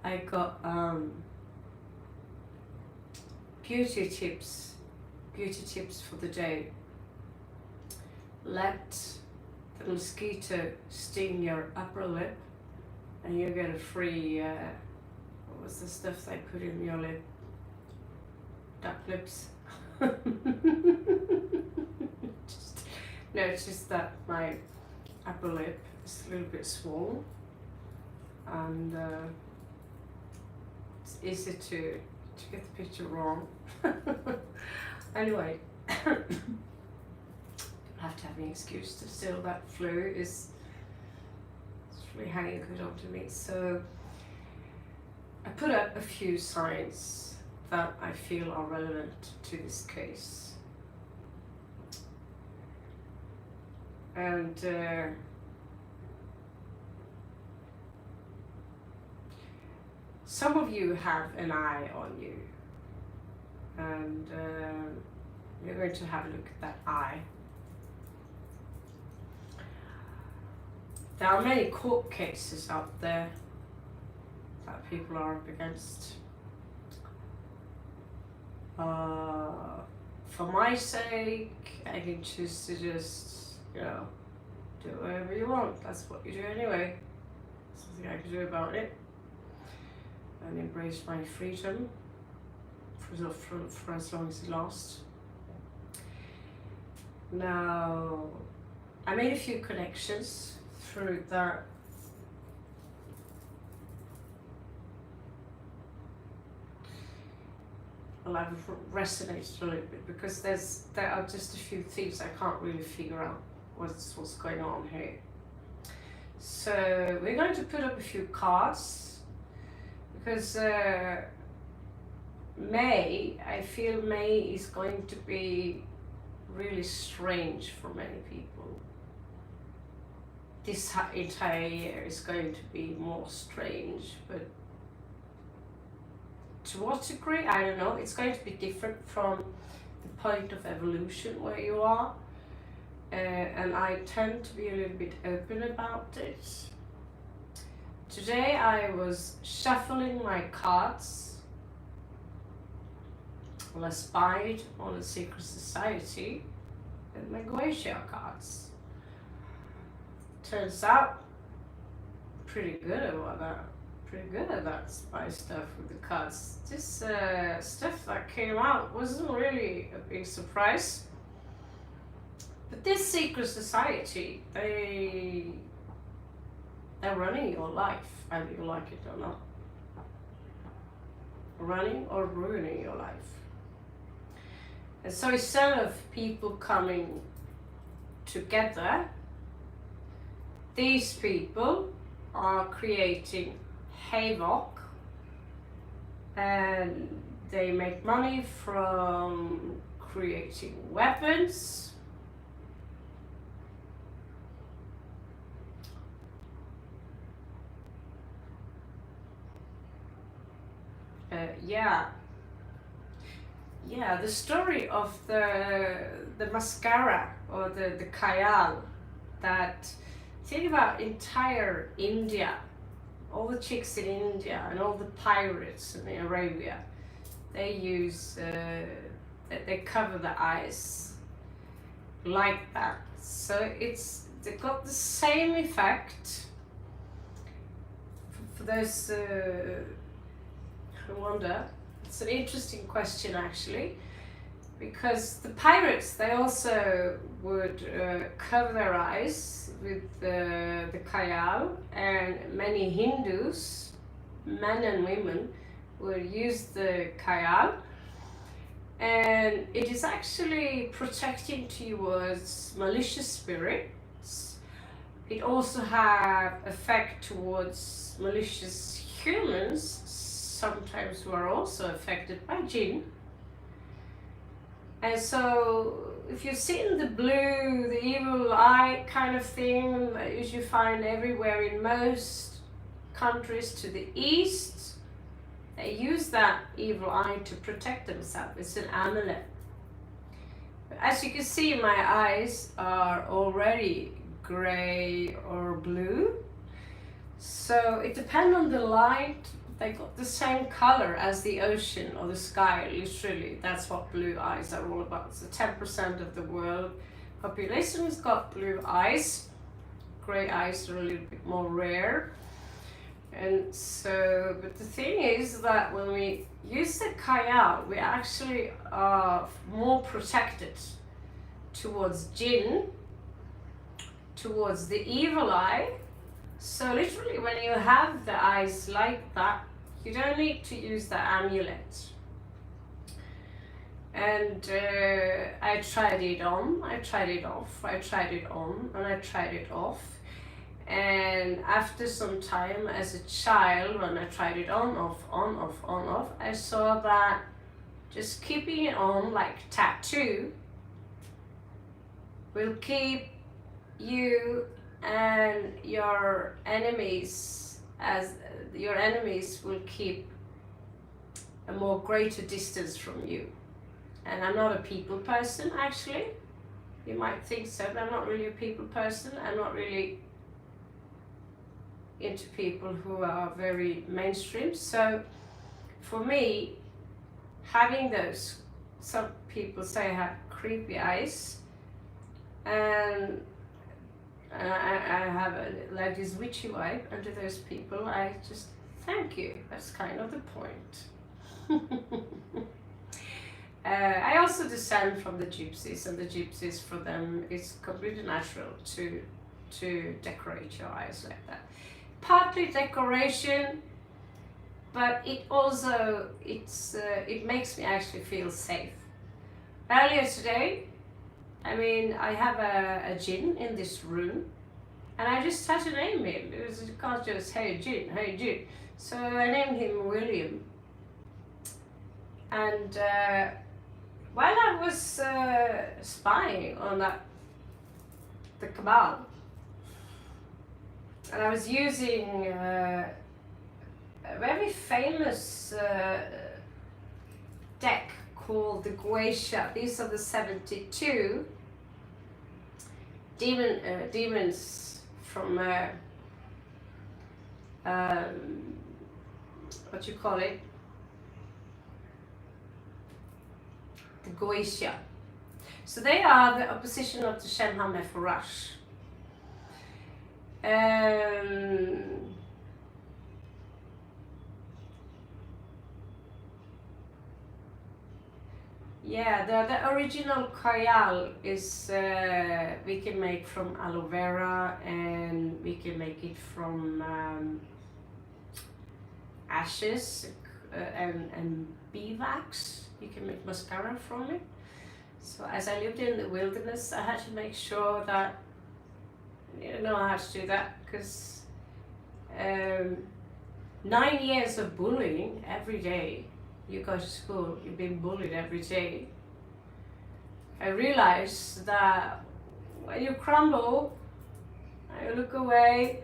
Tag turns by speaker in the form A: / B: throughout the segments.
A: I got beauty tips for the day. Let the mosquito sting your upper lip and you get a free, what was the stuff they put in your lip? Duck lips. No, it's just that my upper lip is a little bit swollen, and it's easy to get the picture wrong. Anyway, don't have to have any excuse to still that flu is really hanging good onto me. So I put up a few signs that I feel are relevant to this case. And some of you have an eye on you, and we're going to have a look at that eye. There are many court cases out there that people are up against. For my sake, I can choose to just, you know, do whatever you want. That's what you do anyway. There's nothing I can do about it. And embrace my freedom for as long as it lasts. Now, I made a few connections through that. Well, I've resonated a little bit because there are just a few things I can't really figure out what's going on here. So we're going to put up a few cards because I feel May is going to be really strange for many people. This entire year is going to be more strange, but to what degree, I don't know. It's going to be different from the point of evolution where you are, and I tend to be a little bit open about it. Today I was shuffling my cards. Well, I spied on a secret society and my Goetia cards. Turns out, pretty good at that spy stuff with the cards. This stuff that came out wasn't really a big surprise. But this secret society, they're running your life, either you like it or not. Running or ruining your life. And so instead of people coming together, these people are creating havoc, and they make money from creating weapons, the story of the mascara or the kajal, that think about entire India, all the chicks in India and all the pirates in Arabia, they use they cover the eyes like that. So they got the same effect. For those who wonder, it's an interesting question actually, because the pirates, they also would cover their eyes with the kajal, and many Hindus, men and women, would use the kajal, and it is actually protecting towards malicious spirits. It also have effect towards malicious humans, sometimes who are also affected by jinn. And so if you've seen the blue, the evil eye kind of thing that you usually find everywhere in most countries to the east, they use that evil eye to protect themselves. It's an amulet. As you can see, my eyes are already gray or blue. So it depends on the light. They got the same color as the ocean or the sky, literally. That's what blue eyes are all about. So 10% of the world population has got blue eyes. Gray eyes are a little bit more rare. And so, but the thing is that when we use the kayal, we actually are more protected towards jinn, towards the evil eye. So literally when you have the eyes like that, you don't need to use the amulet. And I tried it on, I tried it off, I tried it on, and I tried it off. And after some time as a child, when I tried it on, off, on, off, on, off, I saw that just keeping it on like tattoo will keep you and your enemies, as your enemies will keep a more greater distance from you. And I'm not a people person, actually. You might think so, but I'm not really a people person. I'm not really into people who are very mainstream. So for me, having those, some people say I have creepy eyes, and I have like this witchy vibe under those people. I just thank you. That's kind of the point. I also descend from the gypsies, and the gypsies, for them, it's completely natural to decorate your eyes like that. Partly decoration, but it also it makes me actually feel safe. Earlier today, I mean, I have a jinn in this room, and I just had to name him. It was, you can't just, hey jinn, hey jinn. So I named him William. And while I was spying on the cabal, and I was using a very famous deck called the Guisha. These are the 72 demons from what you call it, the Guisha. So they are the opposition of the Shemha Mepharash. Yeah, the original kayal is we can make from aloe vera, and we can make it from ashes and beeswax. You can make mascara from it. So as I lived in the wilderness, I had to make sure that you know how to do that, because 9 years of bullying every day. You go to school, you've been bullied every day. I realized that when you crumble, you look away,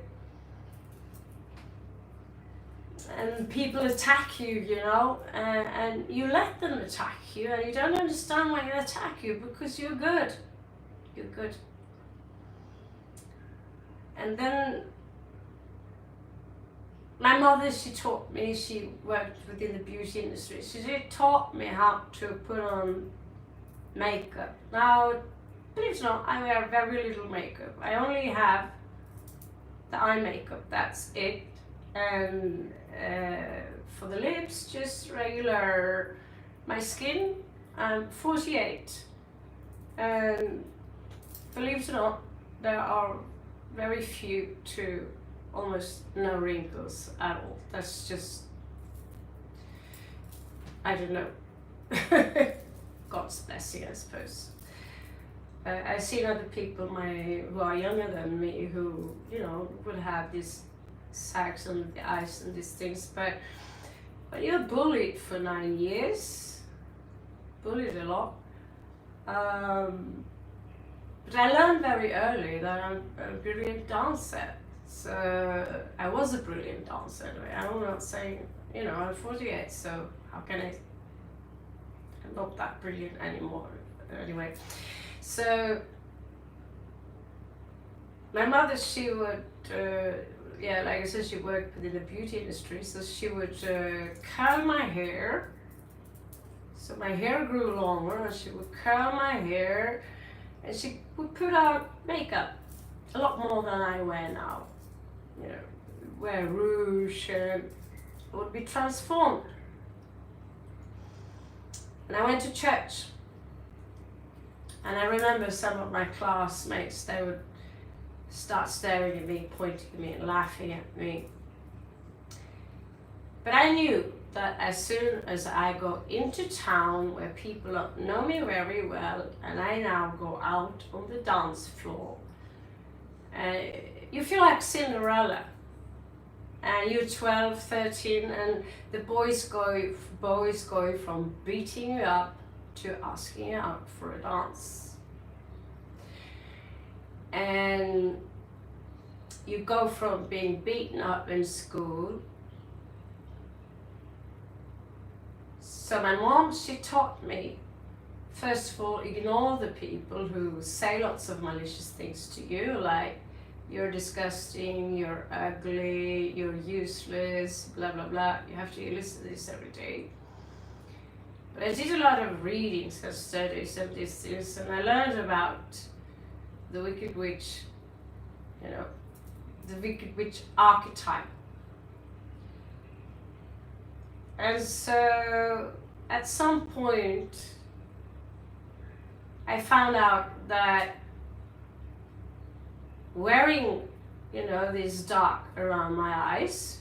A: and people attack you, you know, and you let them attack you, and you don't understand why they attack you, because you're good. You're good. And then my mother, she taught me, she worked within the beauty industry. She taught me how to put on makeup. Now, believe it or not, I wear very little makeup. I only have the eye makeup, that's it. And for the lips, just regular. My skin, I'm 48. And believe it or not, there are very few to almost no wrinkles at all. That's just, I don't know, God's blessing, I suppose. I've seen other people who are younger than me who, you know, would have these sags under the eyes and these things, but when you're bullied for 9 years, bullied a lot, but I learned very early that I'm a brilliant dancer. So I was a brilliant dancer anyway. I'm not saying, you know, I'm 48, so how can I'm not that brilliant anymore anyway. So my mother, she would, yeah, like I said, she worked within the beauty industry, so she would curl my hair. So my hair grew longer, and she would curl my hair, and she would put on makeup a lot more than I wear now. You know, wear rouge, and I would be transformed. And I went to church, and I remember some of my classmates, they would start staring at me, pointing at me and laughing at me. But I knew that as soon as I go into town where people don't know me very well, and I now go out on the dance floor, you feel like Cinderella. And you're 12, 13, and the boys go from beating you up to asking you out for a dance. And you go from being beaten up in school. So my mom, she taught me, first of all, ignore the people who say lots of malicious things to you, like, you're disgusting, you're ugly, you're useless, blah, blah, blah. You have to listen to this every day. But I did a lot of readings and studies of these things, and I learned about the Wicked Witch, you know, the Wicked Witch archetype. And so at some point, I found out that wearing, you know, this dark around my eyes,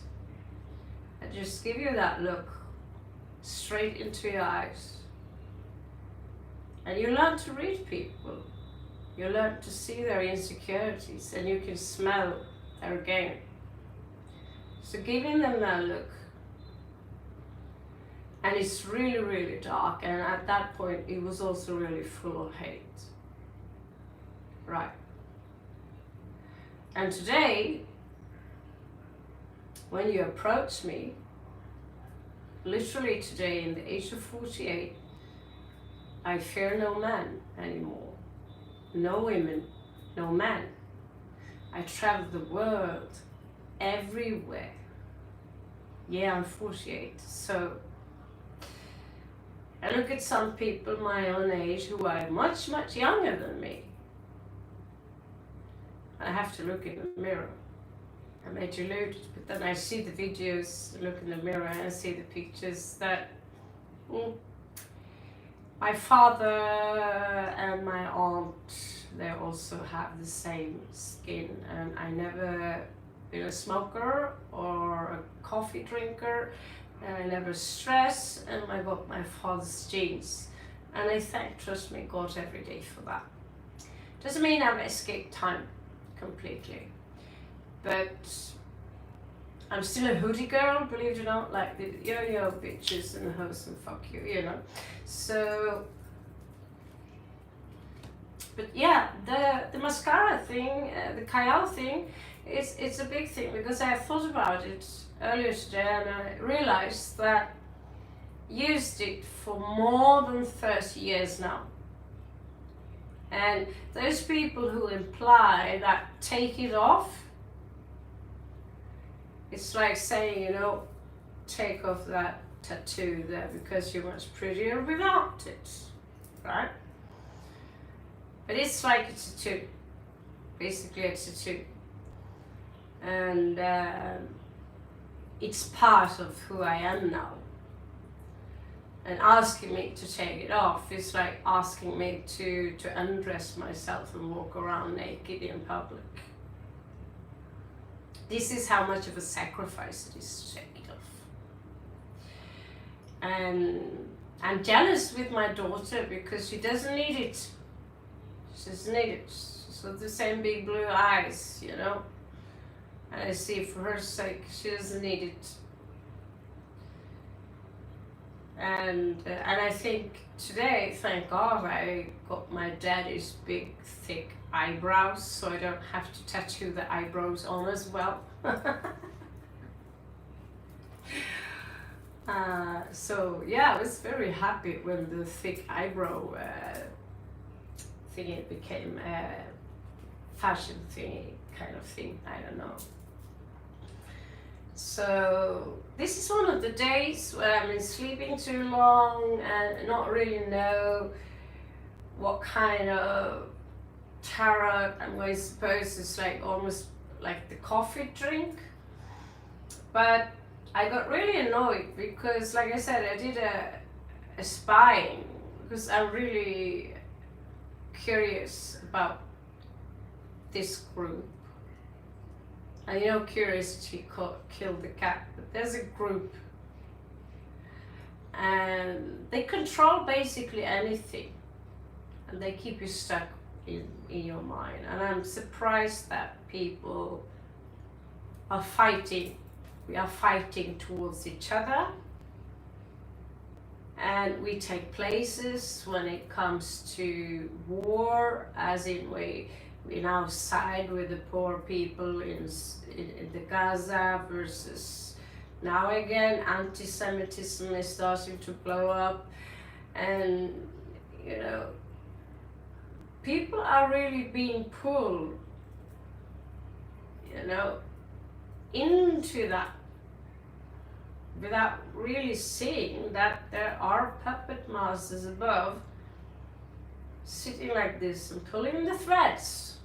A: I just give you that look straight into your eyes. And you learn to read people. You learn to see their insecurities, and you can smell their game. So giving them that look, and it's really, really dark, and at that point it was also really full of hate. Right. And today, when you approach me, literally today in the age of 48, I fear no man anymore. No women, no man. I travel the world, everywhere. Yeah, I'm 48, so I look at some people my own age who are much, much younger than me. I have to look in the mirror. I'm deluded, but then I see the videos, look in the mirror, and I see the pictures that my father and my aunt, they also have the same skin, and I never been a smoker or a coffee drinker, and I never stress, and I got my father's genes, and I trust me, God every day for that. Doesn't mean I've escaped time completely, but I'm still a hoodie girl, believe it or not, like the yo-yo bitches and the hoes and fuck you, you know. So, but yeah, the mascara thing, the Kajal thing, it's a big thing, because I thought about it earlier today, and I realized that I used it for more than 30 years now. And those people who imply that take it off, it's like saying, you know, take off that tattoo there because you're much prettier without it, right? But it's like a tattoo, basically a tattoo. And it's part of who I am now. And asking me to take it off is like asking me to undress myself and walk around naked in public. This is how much of a sacrifice it is to take it off. And I'm jealous with my daughter because she doesn't need it. She doesn't need it. She's got the same big blue eyes, you know. And I see for her sake, she doesn't need it. And I think today, thank God, I got my daddy's big, thick eyebrows, so I don't have to tattoo the eyebrows on as well. So yeah, I was very happy when the thick eyebrow thingy became a fashion thingy, kind of thing. I don't know. So this is one of the days where I've been sleeping too long and not really know what kind of tarot I'm going to suppose. It's like almost like the coffee drink. But I got really annoyed because, like I said, I did a spying because I'm really curious about this group. And you know, curiosity killed the cat, but there's a group and they control basically anything and they keep you stuck in your mind. And I'm surprised that people are fighting. We are fighting towards each other, and we take places when it comes to war, as in we now side with the poor people in the Gaza versus now again anti-Semitism is starting to blow up, and you know, people are really being pulled, you know, into that without really seeing that there are puppet masters above sitting like this and pulling the threads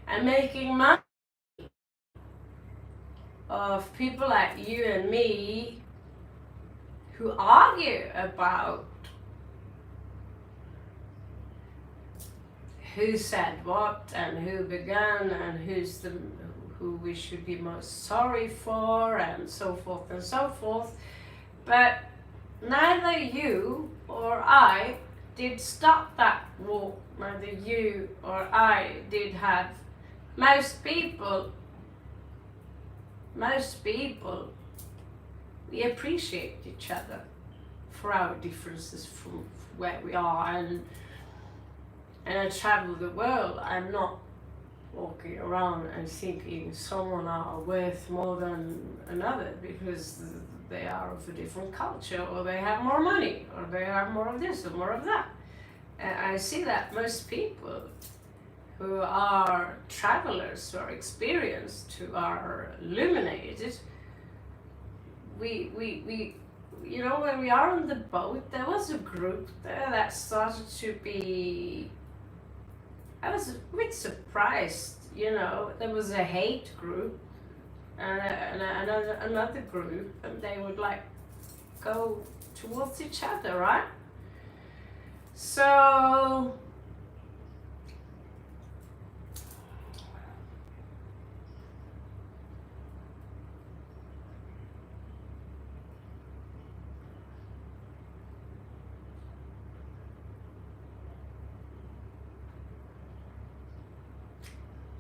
A: and making money of people like you and me who argue about who said what and who began and who we should be most sorry for and so forth and so forth. But neither you or I did stop that war. Neither you or I did have most people, we appreciate each other for our differences from where we are, and I travel the world. I'm not walking around and thinking someone are worth more than another because they are of a different culture, or they have more money, or they have more of this or more of that. And I see that most people who are travelers, who are experienced, who are illuminated, we you know, when we are on the boat, there was a group there that started to be, I was a bit surprised, you know, there was a hate group and another group, and they would like go towards each other, right? So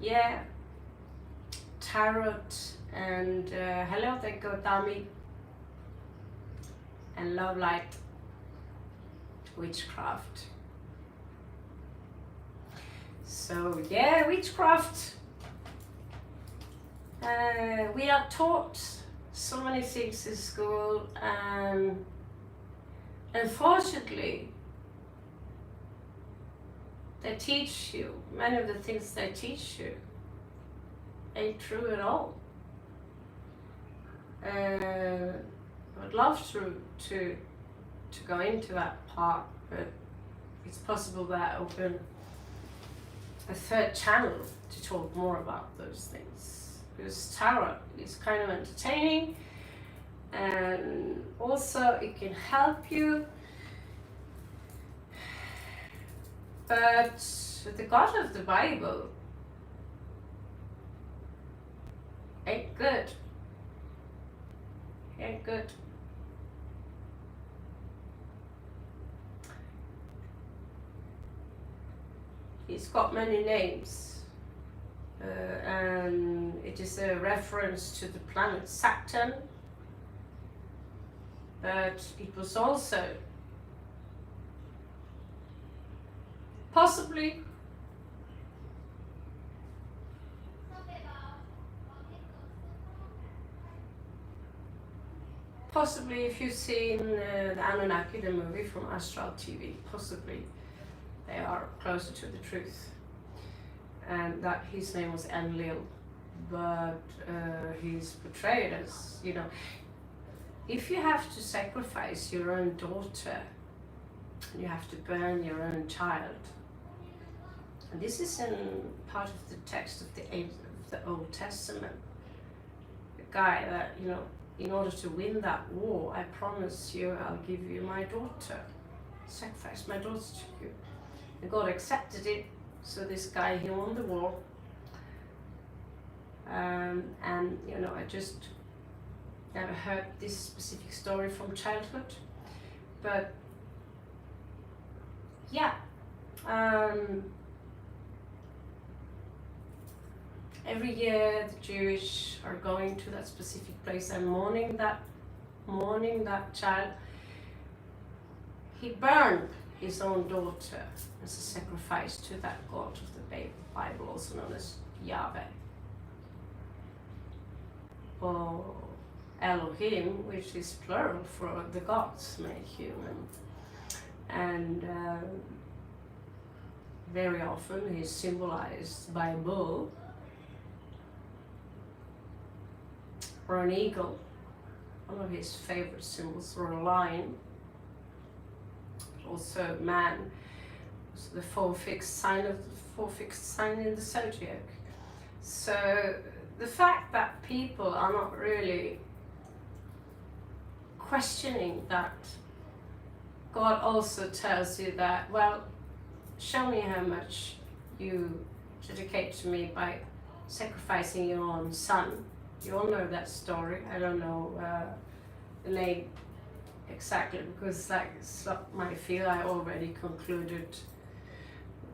A: yeah, tarot and hello, thank you, Tami, and love light, witchcraft. So yeah, witchcraft. We are taught so many things in school, and unfortunately, they teach you, many of the things they teach you ain't true at all. I'd love to go into that part, but it's possible that I open a third channel to talk more about those things, because tarot is kind of entertaining, and also it can help you. But the God of the Bible ain't good. Ain't good. He's got many names, and it is a reference to the planet Saturn, but it was also possibly if you've seen the Anunnaki, the movie from Astral TV, possibly they are closer to the truth. and that his name was Enlil, but he's portrayed as, you know, if you have to sacrifice your own daughter, you have to burn your own child. And this is in part of the text of the Old Testament. The guy that, you know, in order to win that war, I promise you I'll give you my daughter. Sacrifice my daughter to you. And God accepted it, so this guy, he won the war. And you know, I just never heard this specific story from childhood, but yeah, every year the Jewish are going to that specific place and mourning that child. He burned his own daughter as a sacrifice to that God of the Bible, also known as Yahweh, or Elohim, which is plural for the gods made human. And very often he's symbolized by a bull or an eagle, one of his favorite symbols, or a lion. Also man, so the four fixed sign in the zodiac. So the fact that people are not really questioning that, God also tells you that, well, show me how much you dedicate to me by sacrificing your own son. You all know that story. I don't know the name exactly, because it's not my field. I already concluded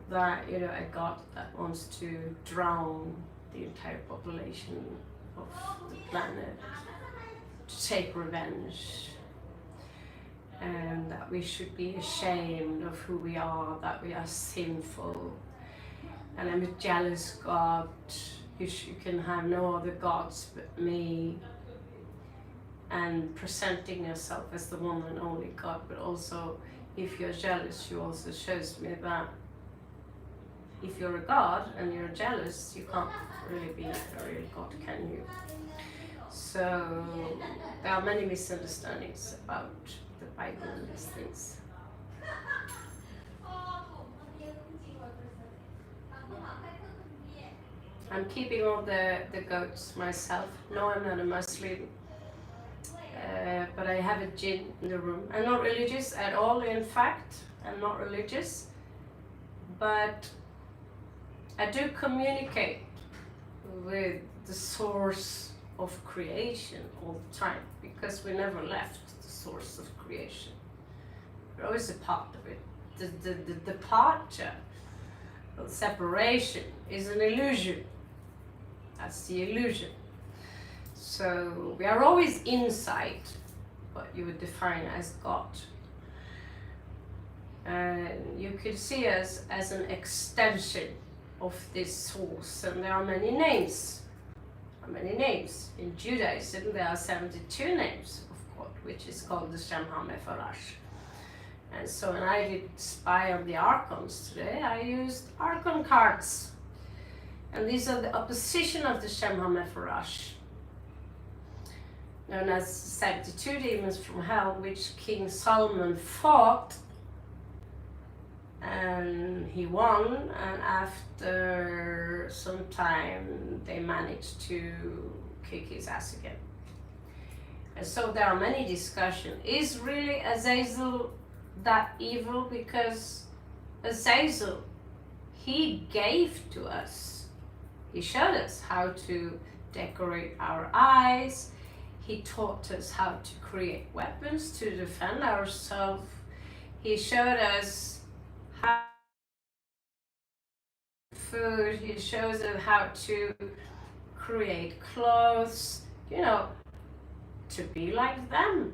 A: that, you know, a God that wants to drown the entire population of the planet to take revenge, and that we should be ashamed of who we are, that we are sinful, and I'm a jealous God. You can have no other gods but me, and presenting yourself as the one and only God. But also, if you're jealous, you also shows me that if you're a God and you're jealous, you can't really be a real God, can you? So there are many misunderstandings about the Bible and these things. I'm keeping all the goats myself. No, I'm not a Muslim, but I have a jinn in the room. I'm not religious at all, in fact. I'm not religious, but I do communicate with the source of creation all the time, because we never left the source of creation. We're always a part of it. The departure, the separation, is an illusion. That's the illusion. So we are always inside what you would define as God. And you could see us as an extension of this source, and there are many names. In Judaism there are 72 names of God, which is called the Shem HaMepharash. And so when I did spy on the archons today, I used archon cards, and these are the opposition of the Shem HaMepharash, known as 72 demons from hell, which King Solomon fought, and he won, and after some time they managed to kick his ass again. And so there are many discussions. Is really Azazel that evil? Because Azazel, he gave to us. He showed us how to decorate our eyes. He taught us how to create weapons to defend ourselves. He showed us how food. He shows us how to create clothes, you know, to be like them,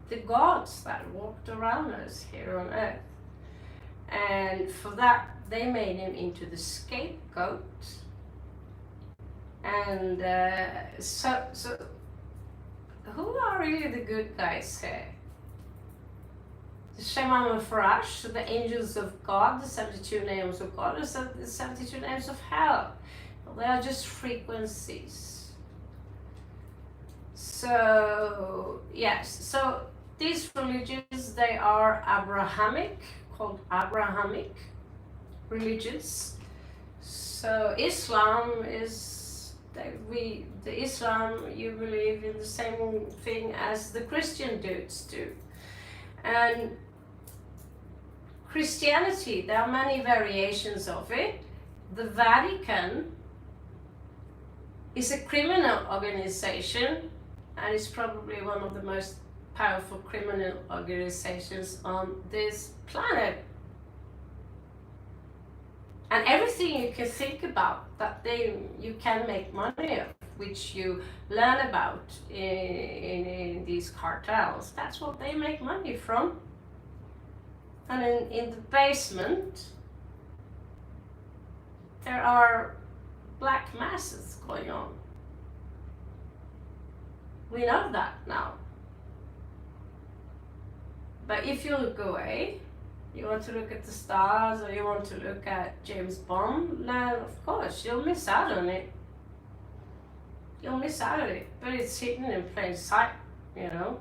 A: the gods that walked around us here on earth. And for that, they made him into the scapegoat. And so who are really the good guys here? the Shema Mefarash, the angels of God, the 72 names of God, the 72 names of hell. They are just frequencies. So, yes, so these religions, they are Abrahamic, called Abrahamic religions. So Islam is, the Islam, you believe in the same thing as the Christian dudes do. And Christianity, there are many variations of it. The Vatican is a criminal organization, and it's probably one of the most powerful criminal organizations on this planet. And everything you can think about that you can make money of, which you learn about in these cartels, that's what they make money from. And in the basement, there are black masses going on. We know that now. But if you look away, you want to look at the stars, or you want to look at James Bond, then of course you'll miss out on it. You'll miss out on it, but it's hidden in plain sight, you know.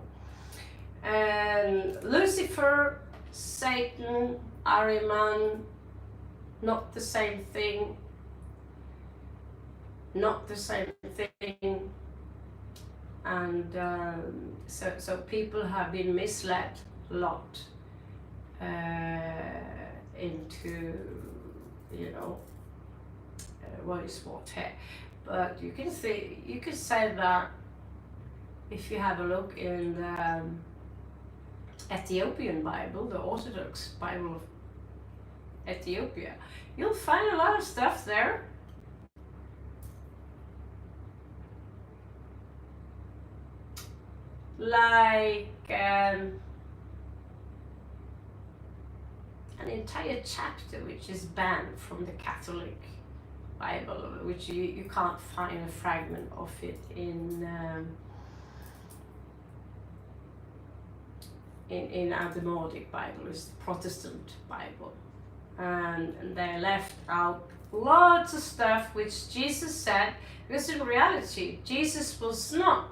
A: And Lucifer, Satan, Ahriman, not the same thing. Not the same thing. And so people have been misled a lot into, you know, what is what here. But you can say that if you have a look in the Ethiopian Bible, the Orthodox Bible of Ethiopia, you'll find a lot of stuff there. Like an entire chapter which is banned from the Catholic Bible, which you can't find a fragment of it in the Nordic Bible, is the Protestant Bible, and they left out lots of stuff which Jesus said, because in reality Jesus was not,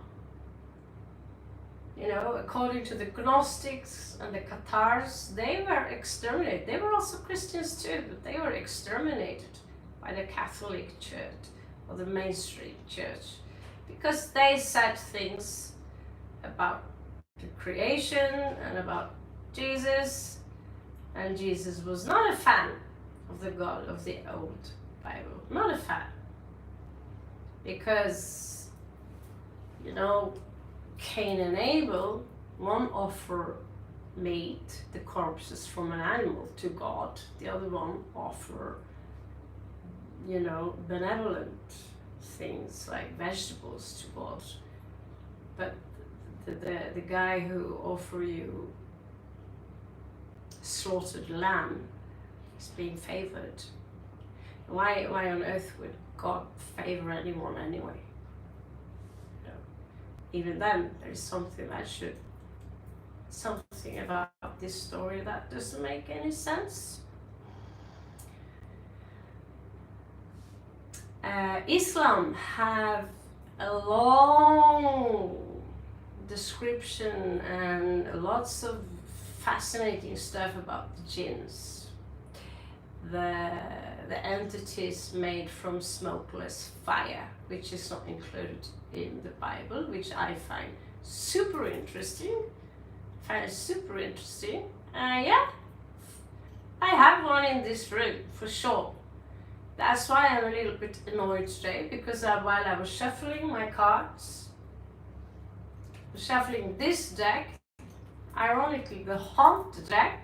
A: you know, according to the Gnostics and the Cathars, they were exterminated. They were also Christians too, but they were exterminated by the Catholic Church or the mainstream church, because they said things about the creation and about Jesus, and Jesus was not a fan of the God of the old Bible, not a fan, because, you know, Cain and Abel, one offer meat, the corpses from an animal, to God, the other one offer, you know, benevolent things like vegetables to God. But the guy who offer you slaughtered lamb is being favored. Why on earth would God favor anyone anyway? Even then, there's something about this story that doesn't make any sense. Islam have a long description and lots of fascinating stuff about the jinns, the entities made from smokeless fire, which is not included in the Bible, which I find super interesting. Yeah, I have one in this room for sure. That's why I'm a little bit annoyed today, because while I was shuffling my cards, shuffling this deck, ironically the Haunt deck,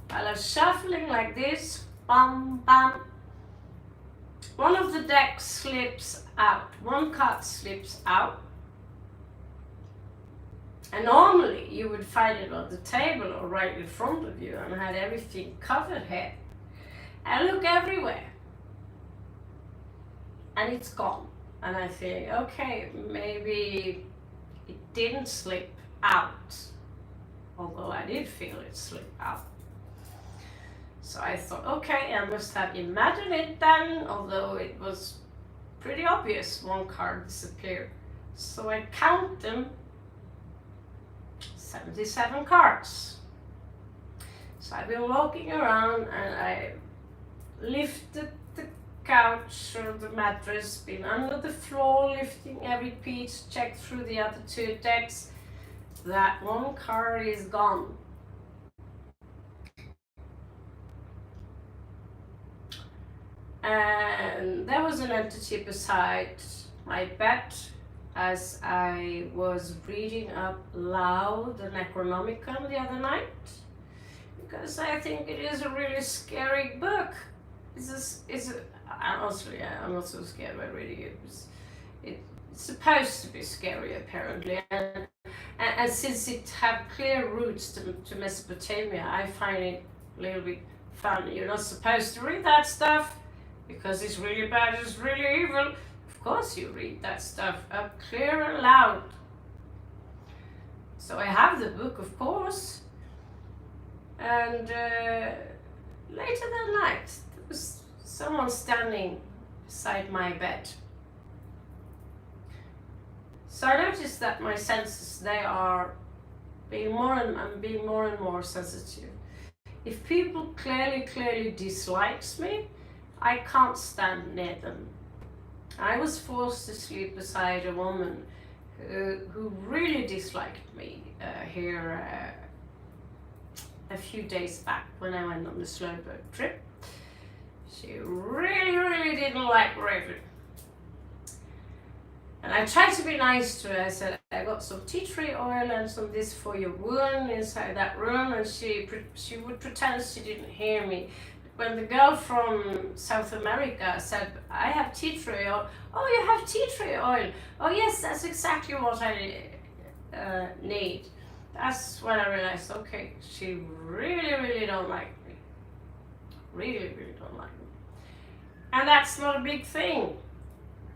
A: while I was shuffling like this, bam, bam, one of the decks slips out, one card slips out, and normally you would find it on the table or right in front of you and had everything covered here. I look everywhere and it's gone, and I think, okay, maybe it didn't slip out although I did feel it slip out. So I thought, okay, I must have imagined it then, although it was pretty obvious one card disappeared. So I count them, 77 cards. So I've been walking around and I lifted the couch or the mattress, been under the floor, lifting every piece, checked through the other 2 decks. That one card is gone. And there was an entity beside my bed as I was reading up loud the Necronomicon the other night, because I think it is a really scary book. Honestly, I'm not so scared by reading it. It's supposed to be scary, apparently, and since it have clear roots to Mesopotamia, I find it a little bit fun. You're not supposed to read that stuff because it's really bad, it's really evil. Of course you read that stuff up clear and loud. So I have the book, of course, and later that night there was someone standing beside my bed. So I noticed that my senses, they are being more and more sensitive. If people clearly dislikes me, I can't stand near them. I was forced to sleep beside a woman who really disliked me here a few days back when I went on the slow boat trip. She really didn't like Raven. And I tried to be nice to her. I said, I got some tea tree oil and some this for your wound inside that room, and she would pretend she didn't hear me. When the girl from South America said, I have tea tree oil. Oh, you have tea tree oil. Oh yes, that's exactly what I need. That's when I realized, okay, she really don't like me. Really don't like me. And that's not a big thing.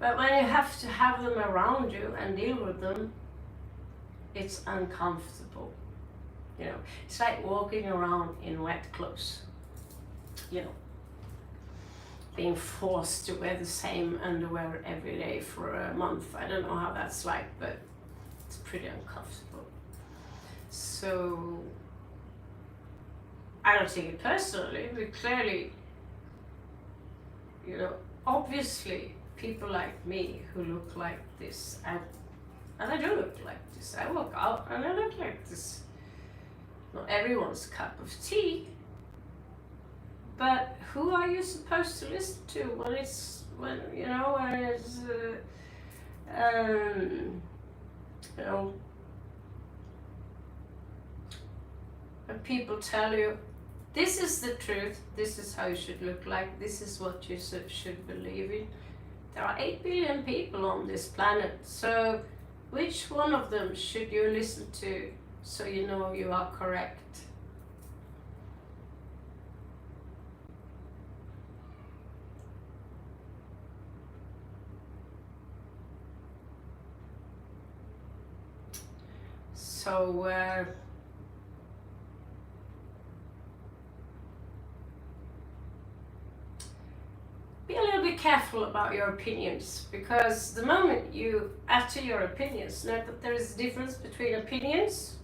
A: But when you have to have them around you and deal with them, it's uncomfortable. You know, it's like walking around in wet clothes. You know, being forced to wear the same underwear every day for a month. I don't know how that's like, but it's pretty uncomfortable. So I don't take it personally, but clearly, you know, obviously people like me who look like this, and I do look like this. I walk out and I look like this. Not everyone's cup of tea. But who are you supposed to listen to when people tell you, this is the truth, this is how you should look like, this is what you should believe in. There are 8 billion people on this planet, so which one of them should you listen to so you know you are correct? So be a little bit careful about your opinions, because the moment you utter your opinions, note that there is a difference between opinions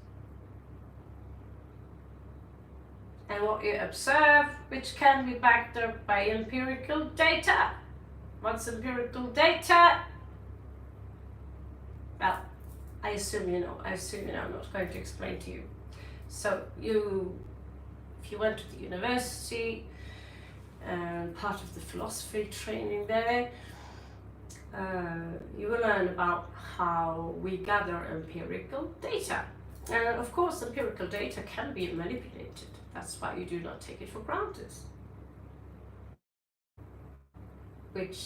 A: and what you observe, which can be backed up by empirical data. What's empirical data? Well, I assume you know. I'm not going to explain to you. So if you went to the university and part of the philosophy training there, you will learn about how we gather empirical data. And of course, empirical data can be manipulated. That's why you do not take it for granted. Which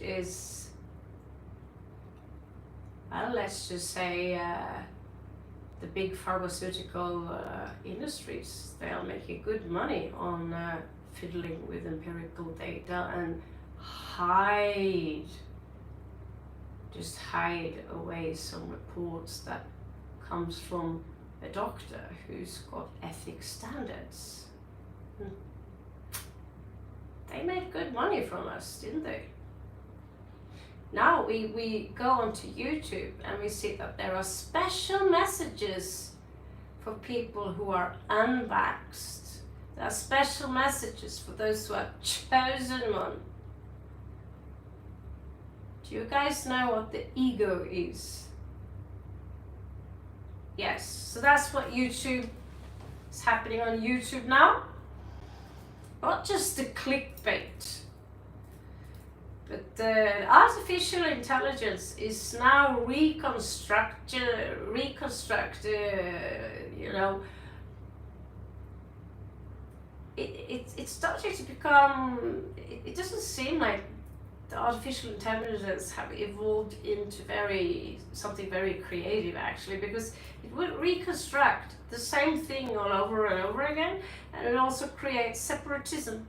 A: is, well, let's just say the big pharmaceutical industries. They are making good money on fiddling with empirical data and hide away some reports that comes from a doctor who's got ethic standards. They made good money from us, didn't they? Now we go onto YouTube and we see that there are special messages for people who are unvaxxed. There are special messages for those who are chosen one. Do you guys know what the ego is? Yes, so that's what YouTube is happening on YouTube now. Not just the clickbait, but the artificial intelligence is now reconstruct, you know, it's starting to become, it doesn't seem like the artificial intelligence have evolved into something very creative actually, because it will reconstruct the same thing all over and over again, and it also creates separatism.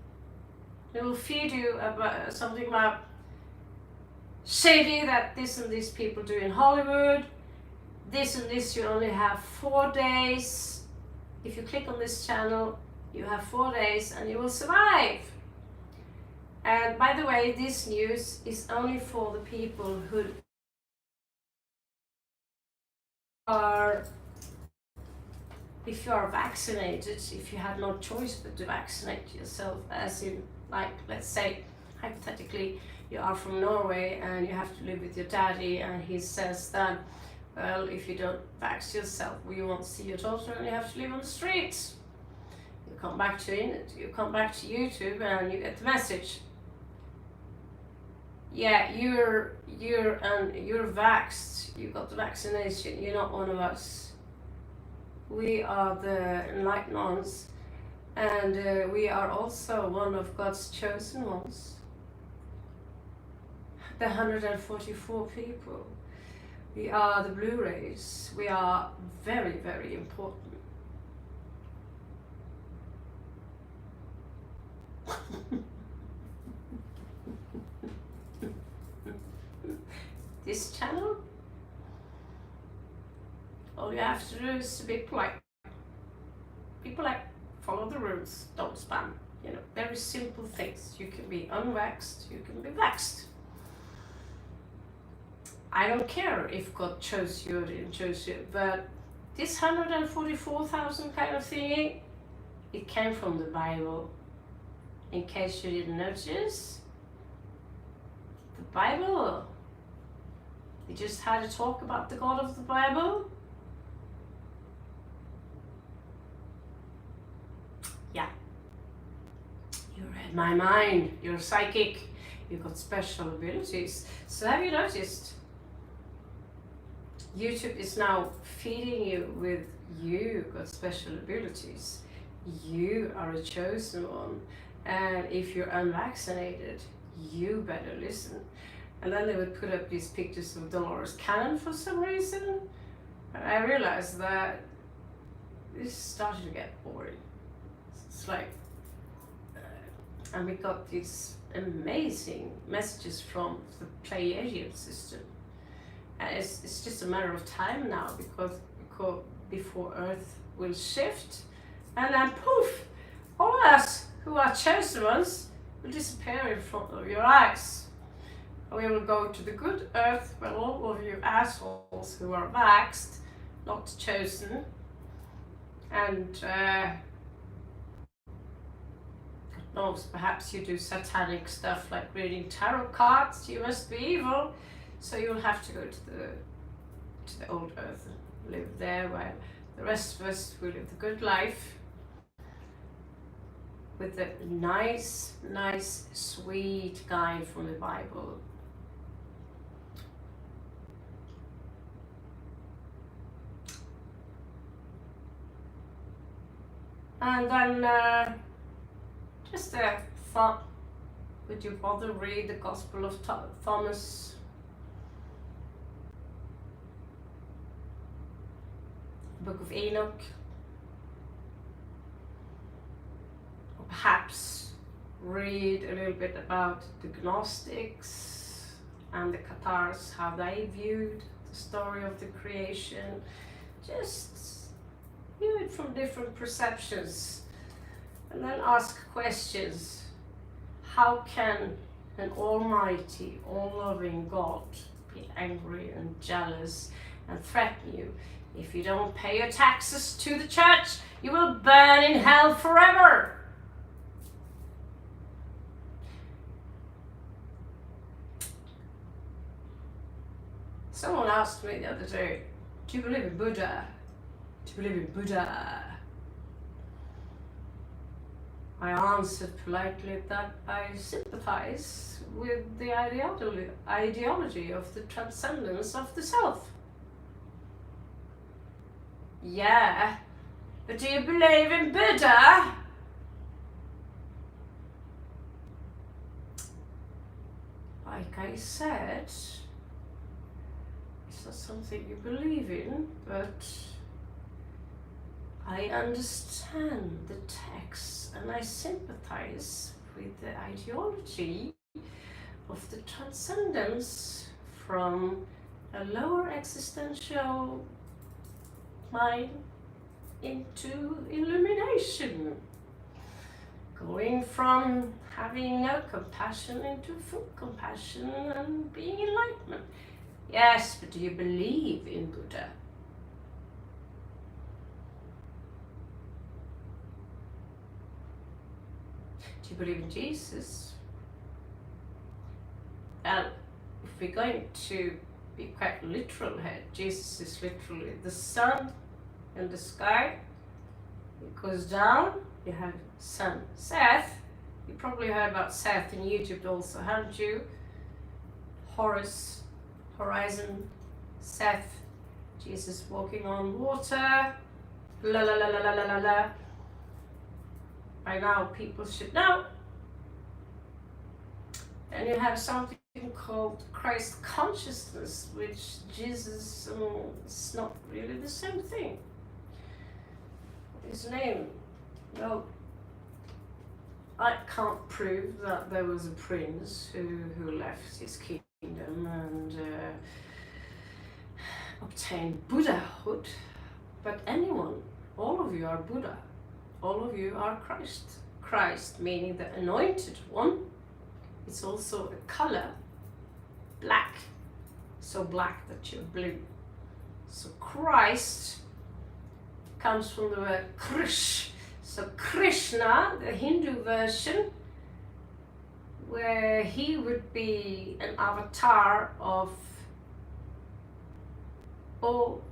A: It will feed you about something about shady that this and this people do in Hollywood. This and this, you only have 4 days. If you click on this channel, you have 4 days and you will survive. And by the way, this news is only for the people who are, if you are vaccinated, if you had no choice but to vaccinate yourself, as in, like, let's say, hypothetically, you are from Norway and you have to live with your daddy and he says that, well, if you don't vax yourself, we won't see your daughter and you have to live on the streets. You come back to YouTube and you get the message. Yeah, you're vaxxed, you got the vaccination, you're not one of us. We are the enlightened ones, and we are also one of God's chosen ones. The 144 people. We are the Blu-rays. We are very, very important. This channel, all you have to do is to be polite. Be polite, follow the rules, don't spam. You know, very simple things. You can be unvaxxed, you can be vaxxed. I don't care if God chose you or didn't choose you, but this 144,000 kind of thingy, it came from the Bible. In case you didn't notice, the Bible. We just had a talk about the God of the Bible. Yeah. You read my mind. You're psychic. You've got special abilities. So have you noticed? YouTube is now feeding you with you got special abilities. You are a chosen one. And if you're unvaccinated, you better listen. And then they would put up these pictures of Dolores Cannon for some reason. And I realized that this started to get boring. It's like, and we got these amazing messages from the Pleiadian system. And it's just a matter of time now, because before Earth will shift, and then poof, all of us who are chosen ones will disappear in front of your eyes. We will go to the good Earth where all of you assholes who are vaxxed, not chosen, and God knows, perhaps you do satanic stuff like reading tarot cards. You must be evil, so you'll have to go to the old Earth and live there, while the rest of us will live the good life with the nice, sweet guy from the Bible. And then just a thought, would you bother read the Gospel of Thomas? Book of Enoch? Or perhaps read a little bit about the Gnostics and the Cathars, how they viewed the story of the creation, Just view it from different perceptions and then ask questions. How can an almighty, all-loving God be angry and jealous and threaten you? If you don't pay your taxes to the church, you will burn in hell forever. Someone asked me the other day, do you believe in Buddha? Do you believe in Buddha? I answered politely that I sympathize with the ideology of the transcendence of the self. Yeah, but do you believe in Buddha? Like I said, it's not something you believe in, but I understand the text and I sympathize with the ideology of the transcendence from a lower existential mind into illumination, going from having no compassion into full compassion and being enlightenment. Yes, but do you believe in Buddha? Do you believe in Jesus? Well, if we're going to be quite literal here, Jesus is literally the sun in the sky. It goes down, you have sun Seth. You probably heard about Seth in Egypt also, haven't you? Horus, horizon, Seth, Jesus walking on water, la la la la la la la la. By now people should know. Then you have something called Christ consciousness, which Jesus is not really the same thing. His name, well, I can't prove that there was a prince who left his kingdom and obtained Buddhahood, but anyone, all of you are Buddha. All of you are Christ. Christ meaning the anointed one. It's also a color, black, so black that you're blue. So Christ comes from the word Krish. So Krishna, the Hindu version, where he would be an avatar of all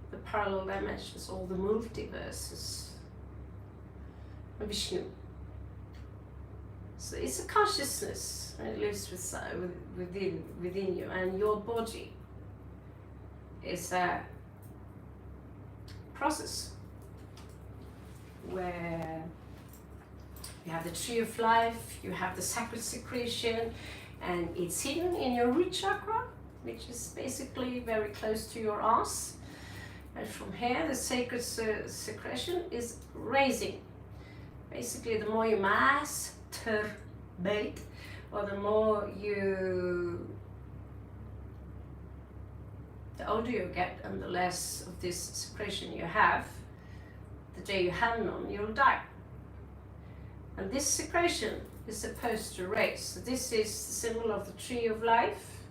A: the parallel dimensions, all the multiverses. Vishnu. So it's a consciousness, and it lives within you, and your body is a process where you have the tree of life, you have the sacred secretion, and it's hidden in your root chakra, which is basically very close to your arse. And from here, the sacred secretion is raising. Basically, the more you masturbate, or the older you get and the less of this secretion you have, the day you have none, you'll die. And this secretion is supposed to raise. So this is the symbol of the tree of life,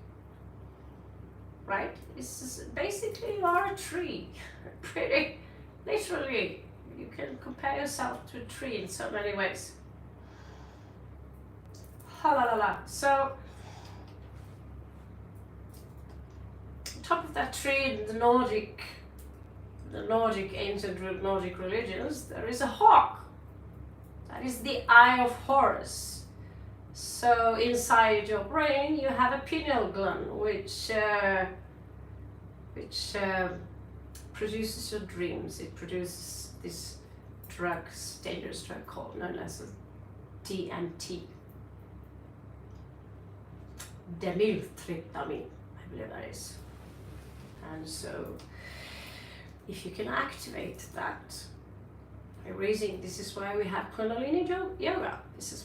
A: right? It's basically you are a tree, pretty literally. You can compare yourself to a tree in so many ways. Ha la la la. So, on top of that tree, in the ancient Nordic religions, there is a hawk. That is the eye of Horus. So inside your brain, you have a pineal gland, which produces your dreams. It produces this dangerous drug known as DMT. Demyltryptamine, I believe that is. And so, if you can activate that by raising, this is why we have Kundalini yoga. This is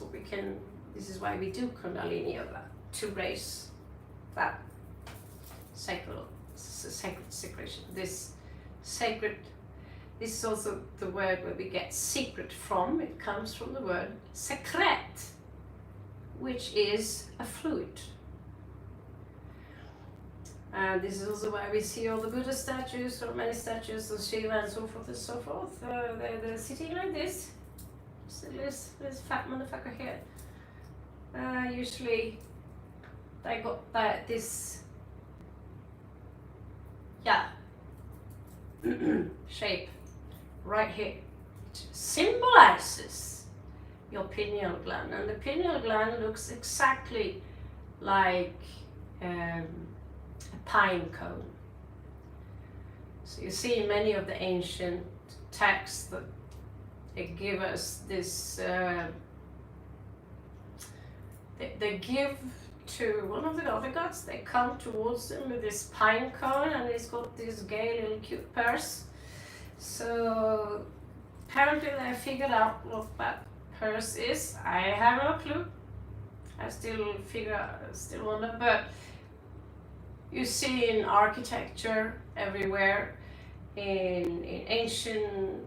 A: why we do Kundalini yoga, to raise that sacral sacred secretion. This sacred, this is also the word where we get secret from. It comes from the word secret, which is a fluid. And this is also why we see all the Buddha statues, or many statues of Shiva and so forth and so forth. They're sitting like this. So this fat motherfucker here. Usually they got this, yeah, shape right here. It symbolizes your pineal gland, and the pineal gland looks exactly like a pine cone. So you see in many of the ancient texts that they give us this, they give to one of the other gods, they come towards them with this pine cone, and it's got this gay little cute purse. So apparently they figured out what that purse is. I have no clue. I still wonder, but you see in architecture everywhere, in ancient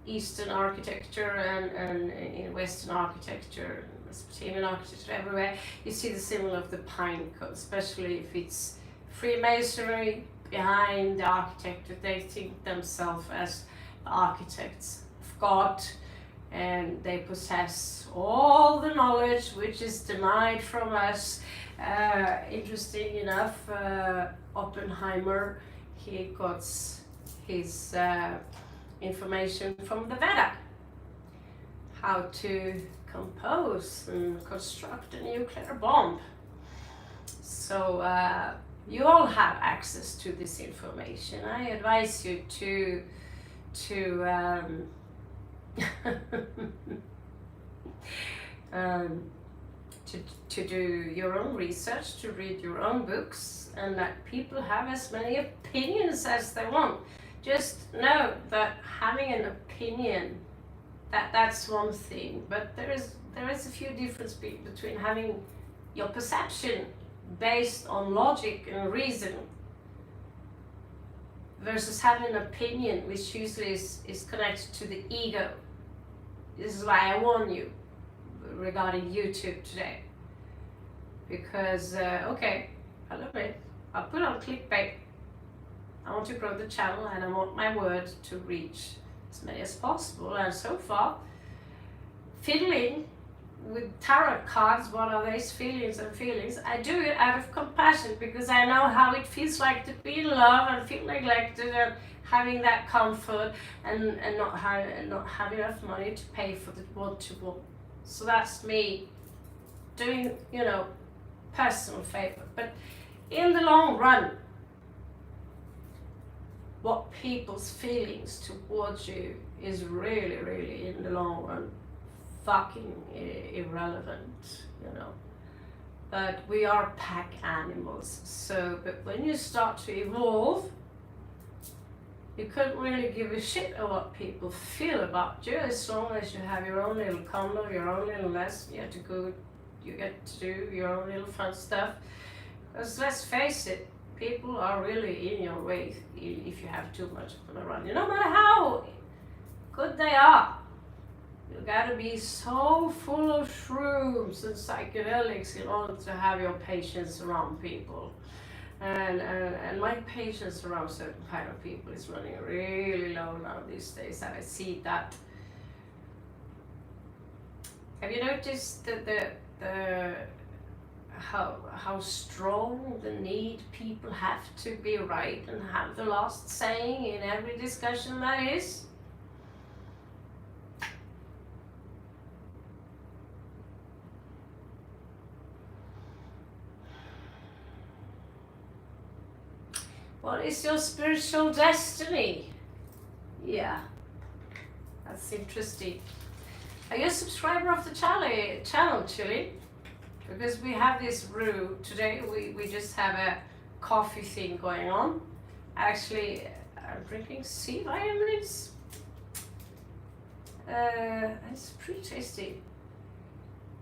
A: Eastern architecture and in Western architecture, Mesopotamian architecture, everywhere, you see the symbol of the pine cone, especially if it's Freemasonry behind the architecture. They think themselves as the architects of God, and they possess all the knowledge which is denied from us. Interesting enough, Oppenheimer, he got his information from the Veda, how to compose and construct a nuclear bomb. So you all have access to this information. I advise you to to do your own research, to read your own books, and let people have as many opinions as they want. Just know that having an opinion, that's one thing, but there is a few differences between having your perception based on logic and reason versus having an opinion which usually is connected to the ego. This is why I warn you regarding YouTube today, because okay, I'll admit, I'll put on clickbait. I want to grow the channel, and I want my word to reach as many as possible. And so far, fiddling with tarot cards, what are these feelings and feelings? I do it out of compassion, because I know how it feels like to be in love and feel neglected and having that comfort and not have enough money to pay for the what you want. So that's me doing, personal favor. But in the long run, what people's feelings towards you is really, really, in the long run, fucking irrelevant, But we are pack animals. So, but when you start to evolve, you couldn't really give a shit of what people feel about you, as long as you have your own little condo, your own little nest. You get to do your own little fun stuff. Because let's face it, people are really in your way if you have too much of them around you. No matter how good they are, you gotta be so full of shrooms and psychedelics in order to have your patience around people. And my patience around certain kind of people is running really low now these days, and I see that. Have you noticed that how strong the need people have to be right and have the last saying in every discussion that is? What is your spiritual destiny? Yeah, that's interesting. Are you a subscriber of the channel, Chili? Because we have this brew today. We just have a coffee thing going on. Actually, I'm drinking C vitamins. It's pretty tasty.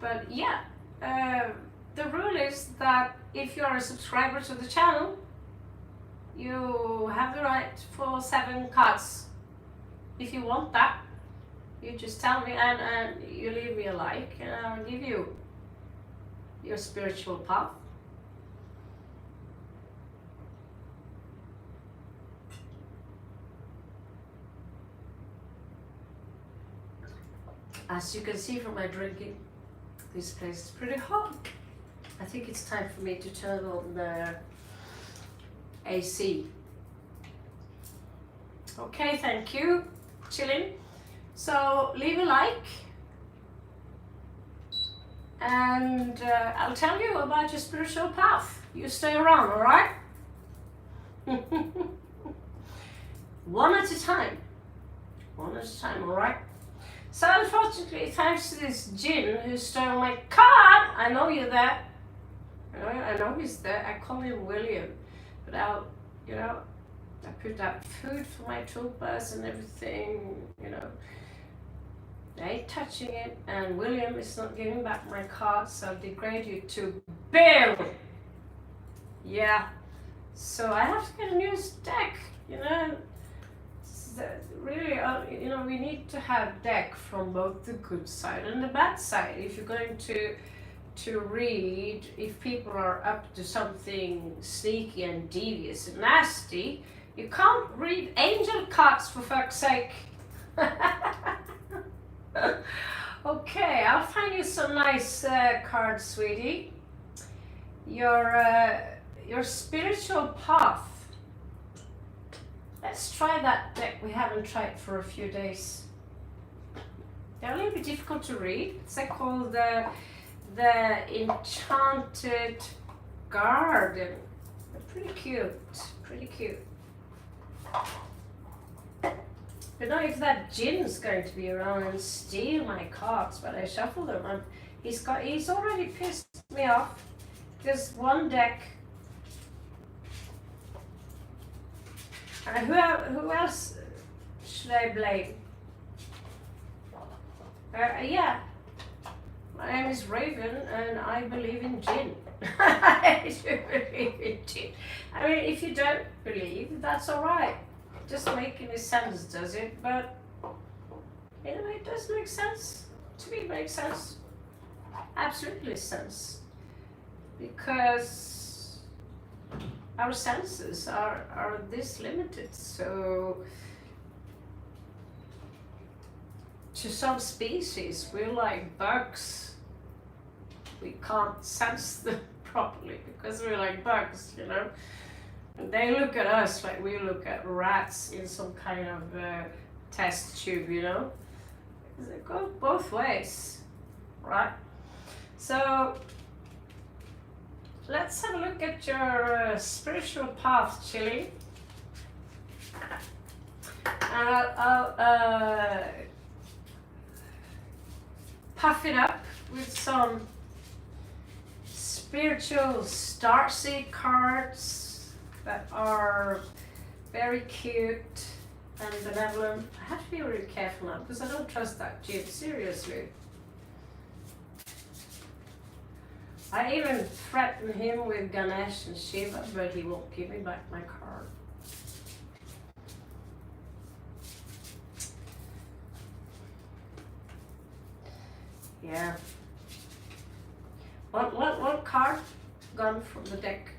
A: But yeah, the rule is that if you are a subscriber to the channel, you have the right for 7 cards. If you want that, you just tell me and you leave me a like, and I'll give you your spiritual path. As you can see from my drinking, this place is pretty hot. I think it's time for me to turn on the AC. Okay, thank you. Chilling. So leave a like, and I'll tell you about your spiritual path. You stay around, all right? One at a time. One at a time, all right? So unfortunately, thanks to this Jinn who stole my card, I know you're there. I know he's there. I call him William, but I'll, I put out food for my tulpas and everything, I ain't touching it, and William is not giving back my cards, so I'll degrade you to Bill. Yeah, so I have to get a new deck, Really, we need to have deck from both the good side and the bad side. If you're going to read, if people are up to something sneaky and devious and nasty, you can't read angel cards, for fuck's sake. Okay, I'll find you some nice cards, sweetie. Your spiritual path. Let's try that deck we haven't tried for a few days. They're a little bit difficult to read. It's called the Enchanted Garden. They're pretty cute, pretty cute. But now if that Jinn's going to be around and steal my cards, but I shuffle them, and he's already pissed me off. Just one deck. And who else should I blame? Yeah, my name is Raven, and I believe in Jinn. I do believe in Jinn. I mean, if you don't believe, that's all right. It doesn't make any sense, does it? But anyway, it does make sense. To me, it makes sense. Absolutely sense. Because our senses are this limited. So to some species, we're like bugs. We can't sense them properly because we're like bugs, And they look at us like we look at rats in some kind of test tube, They go both ways, right? So let's have a look at your spiritual path, Chili. And I'll puff it up with some spiritual starseed cards that are very cute and benevolent. I have to be really careful now because I don't trust that Jinn, seriously. I even threatened him with Ganesh and Shiva, but he won't give me back my card. Yeah. One card gone from the deck.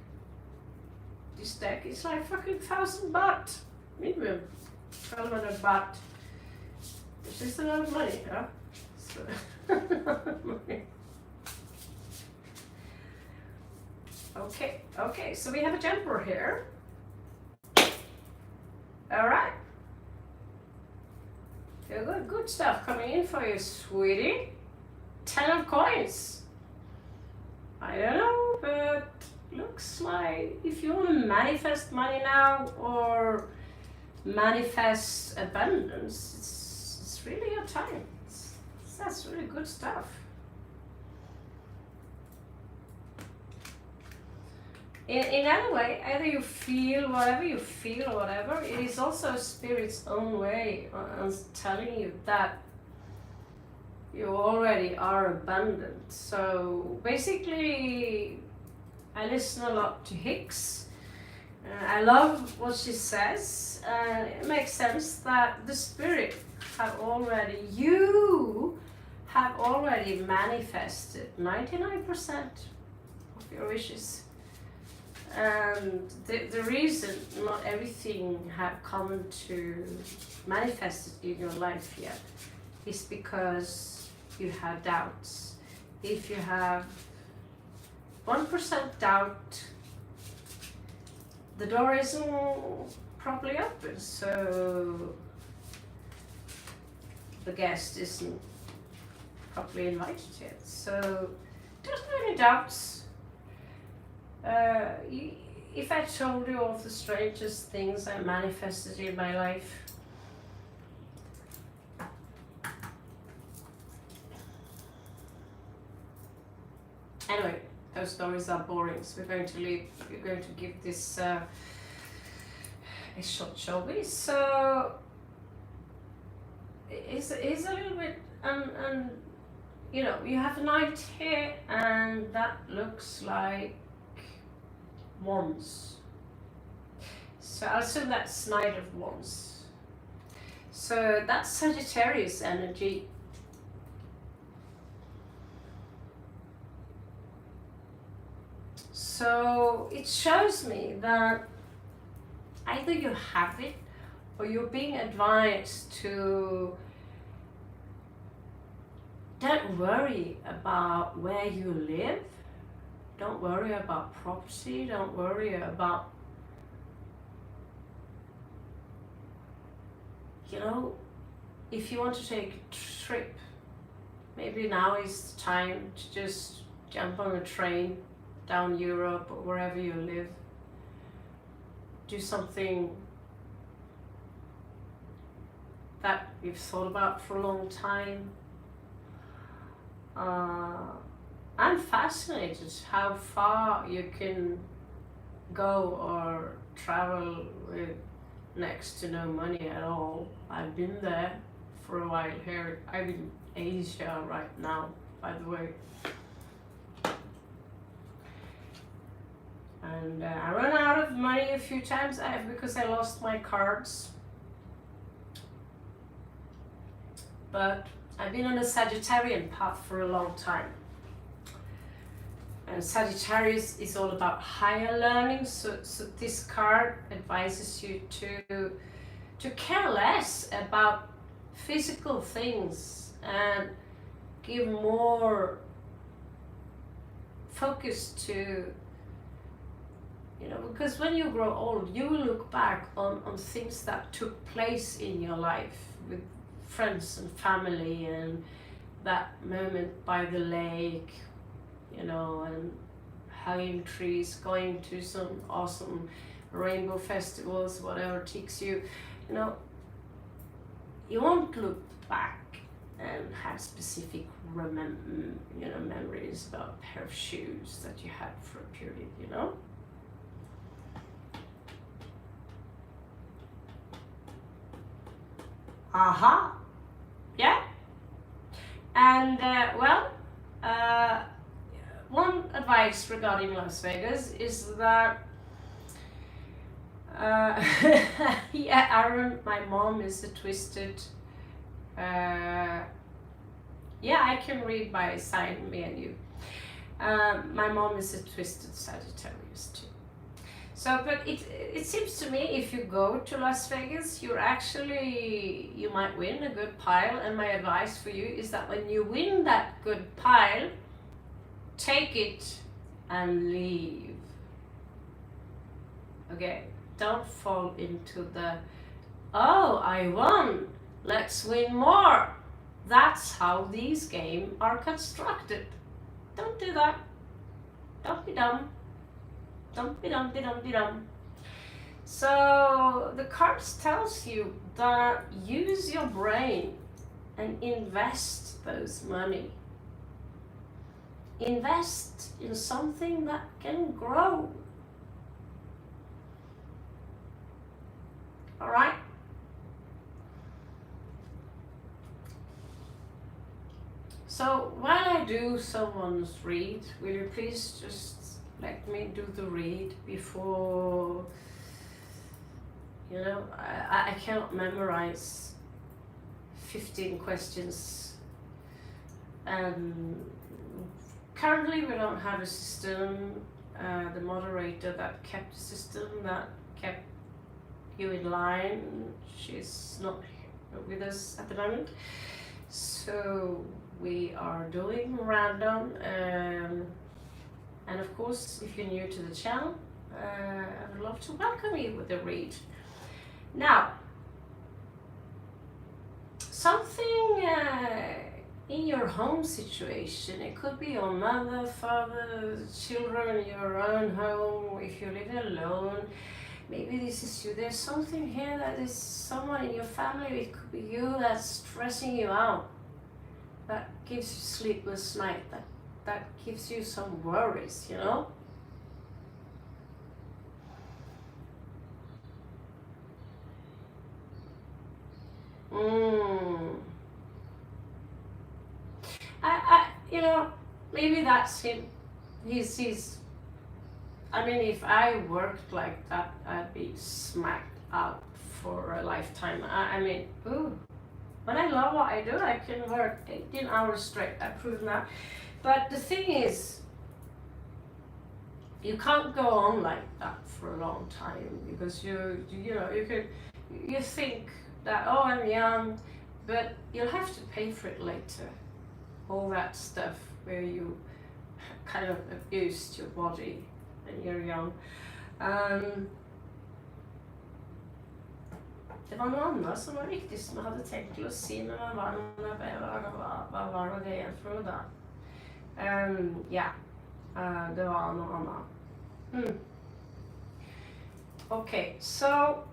A: This deck is like fucking 1,000 baht. Minimum. 1,200 baht. Which is a lot of money, huh? So money. Okay, so we have a jumper here. Alright. You got good stuff coming in for you, sweetie. 10 of coins. I don't know, but looks like if you want to manifest money now or manifest abundance, it's really your time. That's really good stuff. In any way, either you feel whatever you feel or whatever, it is also Spirit's own way of telling you that you already are abundant. So basically, I listen a lot to Hicks, I love what she says. It makes sense that the spirit have already, you have already manifested 99% of your wishes. And the reason not everything have come to manifest in your life yet is because you have doubts. If you have 1% doubt, the door isn't properly open, so the guest isn't properly invited yet. So don't have any doubts. If I told you all the strangest things I manifested in my life, anyway, those stories are boring, so we're going to give this a short show. So it's a little bit you know, you have a knight here, and that looks like wands. So I'll assume that's Knight of Wands. So that's Sagittarius energy. So it shows me that either you have it or you're being advised to don't worry about where you live. Don't worry about property. Don't worry about, you know, if you want to take a trip, maybe now is the time to just jump on a train down Europe or wherever you live. Do something that you've thought about for a long time. I'm fascinated how far you can go or travel with next to no money at all. I've been there for a while here. I'm in Asia right now, by the way. And I ran out of money a few times because I lost my cards. But I've been on a Sagittarian path for a long time. And Sagittarius is all about higher learning, so this card advises you to care less about physical things and give more focus to, you know, because when you grow old, you will look back on things that took place in your life with friends and family, and that moment by the lake, you know, and hugging trees, going to some awesome rainbow festivals, whatever takes you, you know, you won't look back and have specific memories about a pair of shoes that you had for a period, you know. Aha, yeah. And one advice regarding Las Vegas is that yeah, Aaron, my mom is a twisted, yeah, I can read by sign, me and you. My mom is a twisted Sagittarius too. So, but it seems to me if you go to Las Vegas, you might win a good pile, and my advice for you is that when you win that good pile, take it and leave. Okay, don't fall into the, oh, I won, let's win more. That's how these games are constructed. Don't do that. Don't be dumb. Don't be dumb, be dumb, be dumb. So the cards tells you that use your brain and invest those money. Invest in something that can grow. All right? So while I do someone's read, will you please just let me do the read before You know, I cannot memorize 15 questions. And currently we don't have a system, the moderator that kept the system, that kept you in line, she's not with us at the moment. So we are doing random, and of course, if you're new to the channel, I would love to welcome you with a read. Now, something in your home situation, it could be your mother, father, children, your own home, if you're living alone, maybe this is you. There's something here that is someone in your family, it could be you, that's stressing you out, that gives you sleepless night, that gives you some worries, you know? You know, maybe that's him. He's, I mean, if I worked like that, I'd be smacked out for a lifetime. I mean, ooh, when I love what I do, I can work 18 hours straight. I've proven that. But the thing is, you can't go on like that for a long time, because you know, you think that, oh, I'm young, but you'll have to pay for it later. All that stuff where you kind of abused your body when you're young. Det var noe annet som var viktig som jeg hadde tenkt til å si når man var hva var det igjen for noe da? Ja, det var noe annet. Okay, so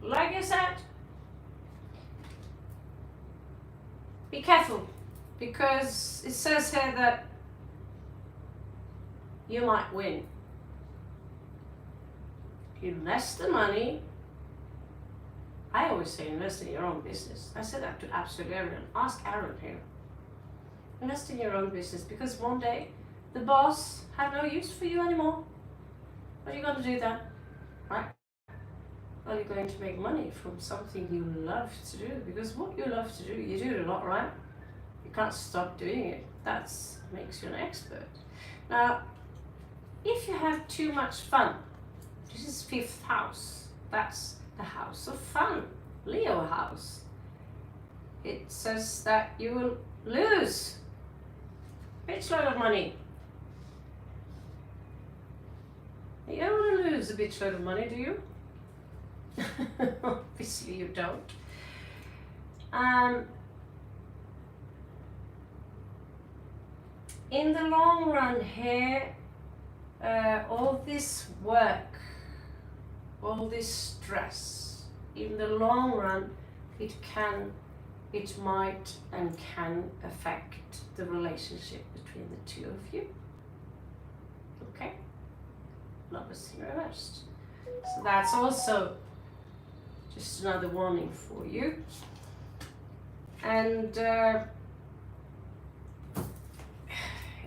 A: like I said, be careful, because it says here that you might win. Invest the money. I always say invest in your own business. I say that to absolutely everyone. Ask Aaron here. Invest in your own business, because one day the boss have no use for you anymore. What are you going to do then? Right? Well, you're going to make money from something you love to do, because what you love to do, you do it a lot, right? You can't stop doing it. That makes you an expert. Now, if you have too much fun, this is 5th house. That's the house of fun, Leo house. It says that you will lose a bitch load of money. You don't want to lose a bitch load of money, do you? Obviously you don't. In the long run here, all this work, all this stress, in the long run, it might and can affect the relationship between the two of you. Okay? Lovers in reversed. So that's also just another warning for you. And here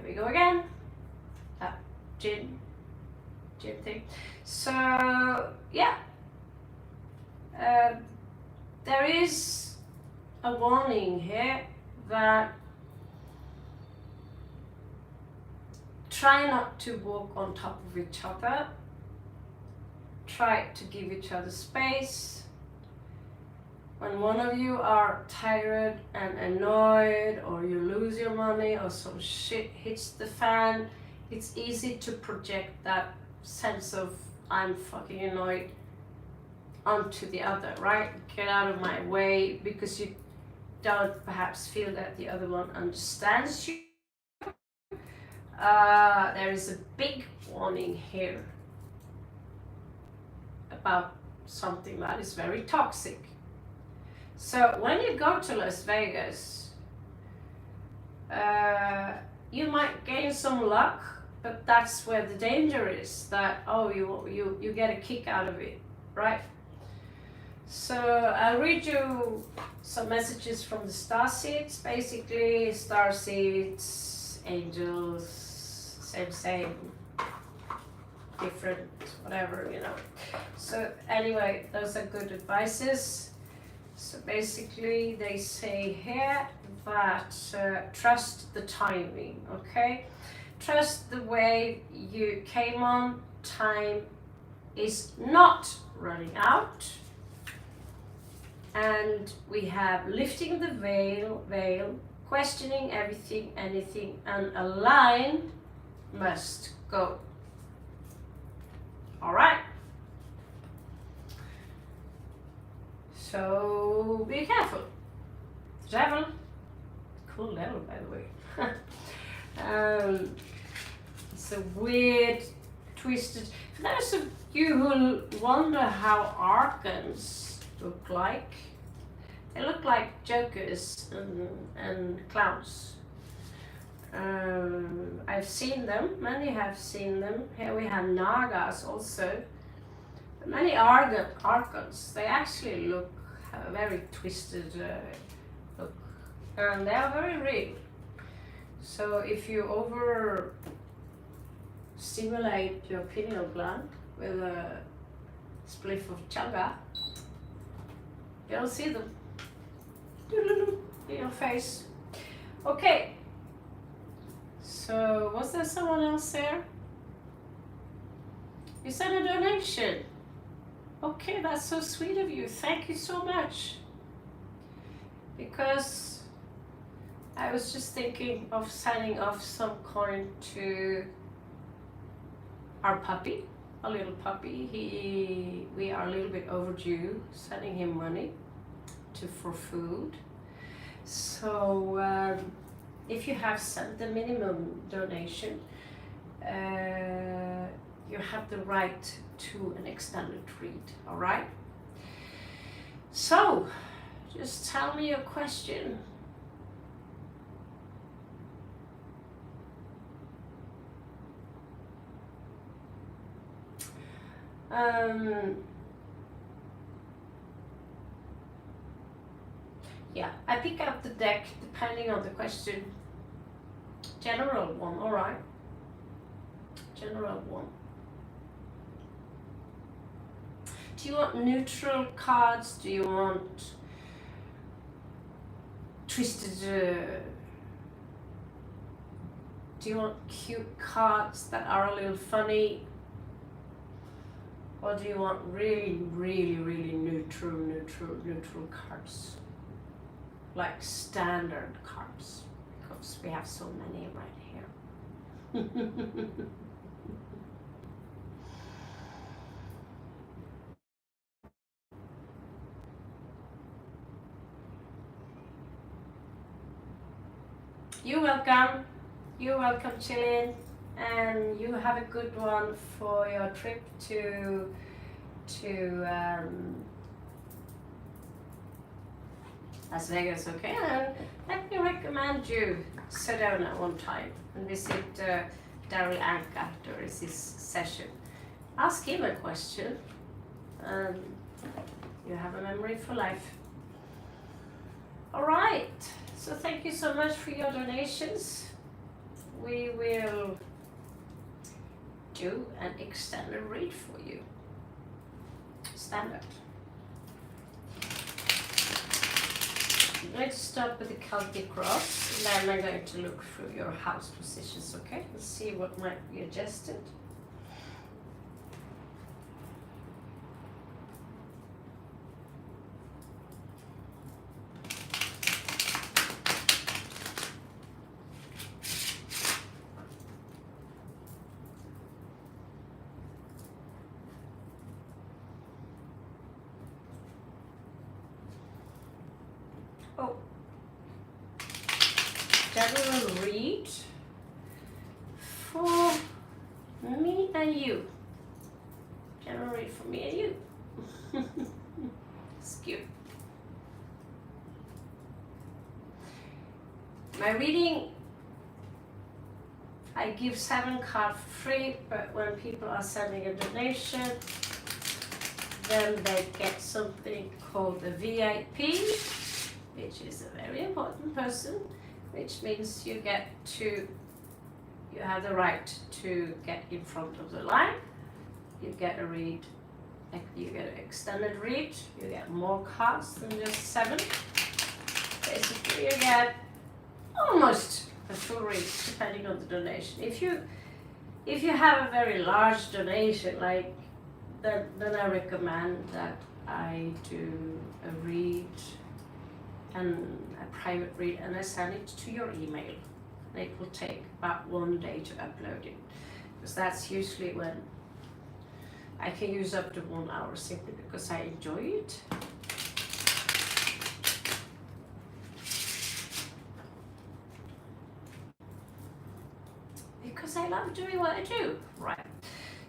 A: we go again. That gin thing. So yeah, there is a warning here that try not to walk on top of each other. Try to give each other space. When one of you are tired and annoyed, or you lose your money, or some shit hits the fan, it's easy to project that sense of I'm fucking annoyed onto the other, right? Get out of my way, because you don't perhaps feel that the other one understands you. There is a big warning here about something that is very toxic. So when you go to Las Vegas, you might gain some luck, but that's where the danger is, that, oh, you get a kick out of it, right? So I'll read you some messages from the star seeds. Basically, star seeds, angels, same, different, whatever, you know. So anyway, those are good advices. So basically they say here that trust the timing, okay? Trust the way you came on, time is not running out. And we have lifting the veil, questioning everything, anything, and a line must go. All right. So be careful. The devil, cool devil by the way. It's a weird, twisted. For those of you who wonder how archons look like, they look like jokers and clowns. I've seen them, many have seen them. Here we have Nagas also. But many archons, they actually have a very twisted look. And they are very real. So if you over stimulate your pineal gland with a spliff of chaga, you'll see them in your face. Okay. So was there someone else there? You sent a donation. Okay, that's so sweet of you. Thank you so much. Because I was just thinking of signing off some coin to our puppy, a little puppy. We are a little bit overdue sending him money for food. So if you have sent the minimum donation, you have the right to an extended treat, all right? So, just tell me your question. Yeah, I pick up the deck depending on the question. General one, all right. General one. Do you want neutral cards? Do you want twisted? Do you want cute cards that are a little funny? Or do you want really, really, really neutral cards? Like standard cards, because we have so many right here. You're welcome. You're welcome, Chilin, and you have a good one for your trip to Las Vegas, okay? And let me recommend you Sedona one time and visit Daryl Anka during this session. Ask him a question. You have a memory for life. All right. So thank you so much for your donations. We will do an extended read for you. Standard. I'm going to start with the Celtic cross, and then I'm going to look through your house positions, okay? Let's see what might be adjusted. Oh, general read for me and you. General read for me and you. It's cute. My reading, I give 7 cards free, but when people are sending a donation, then they get something called a VIP, which is a very important person, which means you you have the right to get in front of the line. You get a read, you get an extended read, you get more cards than just 7. Basically you get almost a full read depending on the donation. If you have a very large donation, like then I recommend that I do a read and a private read, and I send it to your email. It will take about 1 day to upload it, because that's usually when I can use up to 1 hour, simply because I enjoy it. Because I love doing what I do, right?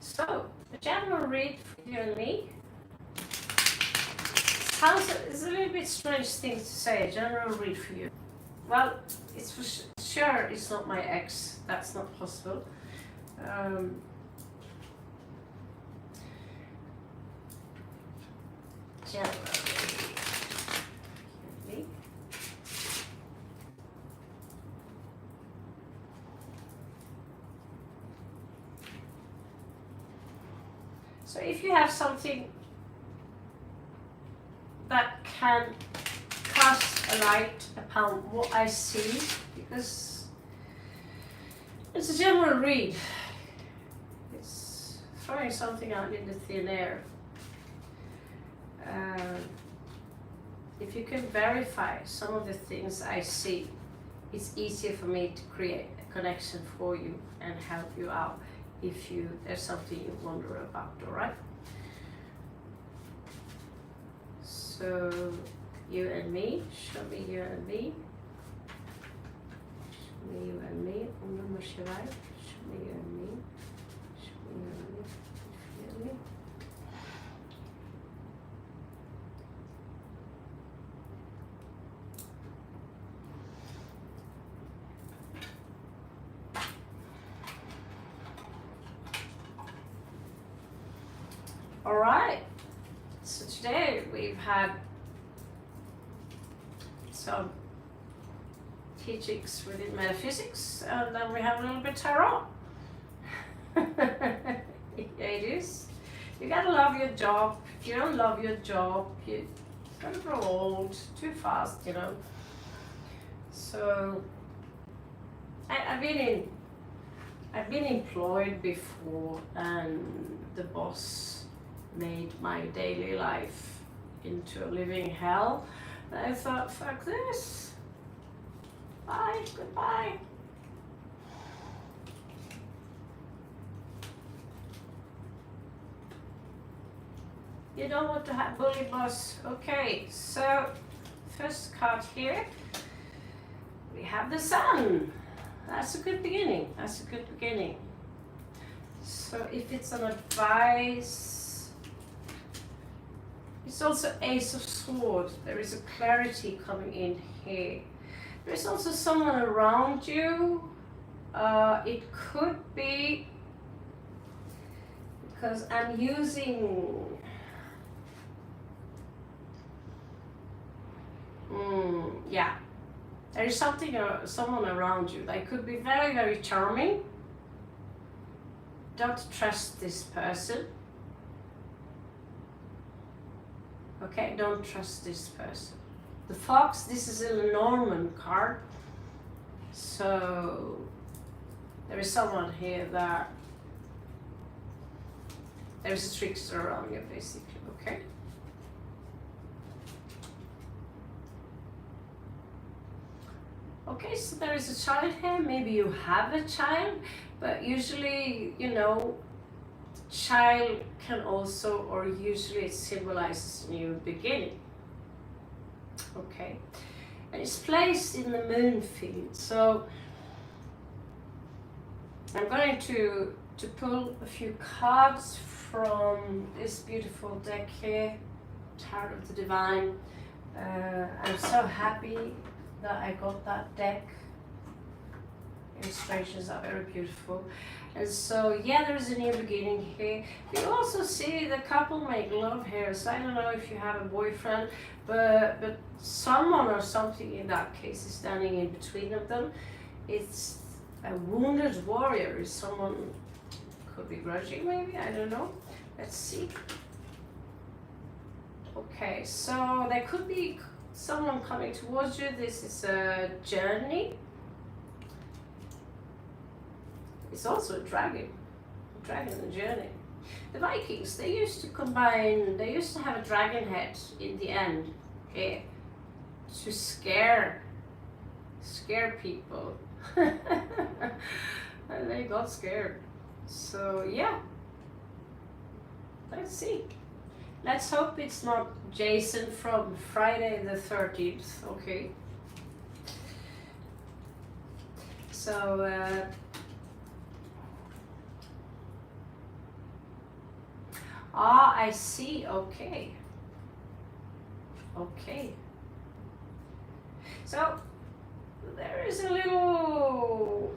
A: So, a general read for you and me. It's a little bit strange thing to say, a general read for you. Well, it's for sure it's not my ex, that's not possible. General read. So if you have something that can cast a light upon what I see, because it's a general read, it's throwing something out in the thin air. If you can verify some of the things I see, it's easier for me to create a connection for you and help you out if there's something you wonder about, all right? So, you and me, show me you and me. Show me you and me. Om Namah Shivaya. Show me you and me. Show me you and me. Show me you and me. All right. So today we've had some teachings within metaphysics, and then we have a little bit tarot. Yeah, it is. You gotta love your job. If you don't love your job, you're gonna grow old too fast, you know. So I've been employed before, and the boss made my daily life into a living hell. And I thought, fuck this. Bye, goodbye. You don't want to have bully boss. Okay, so first card here, we have the Sun. That's a good beginning. That's a good beginning. So if it's an advice, it's also Ace of Swords. There is a clarity coming in here. There's also someone around you. It could be, because I'm using, yeah, there is someone around you. They could be very, very charming. Don't trust this person. Okay, don't trust this person. The Fox, this is a Lenormand card. So there is someone here that there's a trickster around you, basically, okay? Okay, so there is a child here. Maybe you have a child, but usually, you know, child can also, or usually it symbolizes a new beginning. Okay, and it's placed in the moon field. So I'm going to pull a few cards from this beautiful deck here, Tarot of the Divine. I'm so happy that I got that deck. Illustrations are very beautiful. And so, yeah, there is a new beginning here. You also see the couple make love here. So I don't know if you have a boyfriend, but someone or something in that case is standing in between of them. It's A wounded warrior is someone, could be grudging maybe, I don't know. Let's see. Okay, so there could be someone coming towards you. This is a journey. It's also a dragon and journey. The Vikings, they used to have a dragon head in the end, okay, to scare people. And they got scared. So yeah, let's see. Let's hope it's not Jason from Friday the 13th, okay? So, I see, okay. Okay. So, there is a little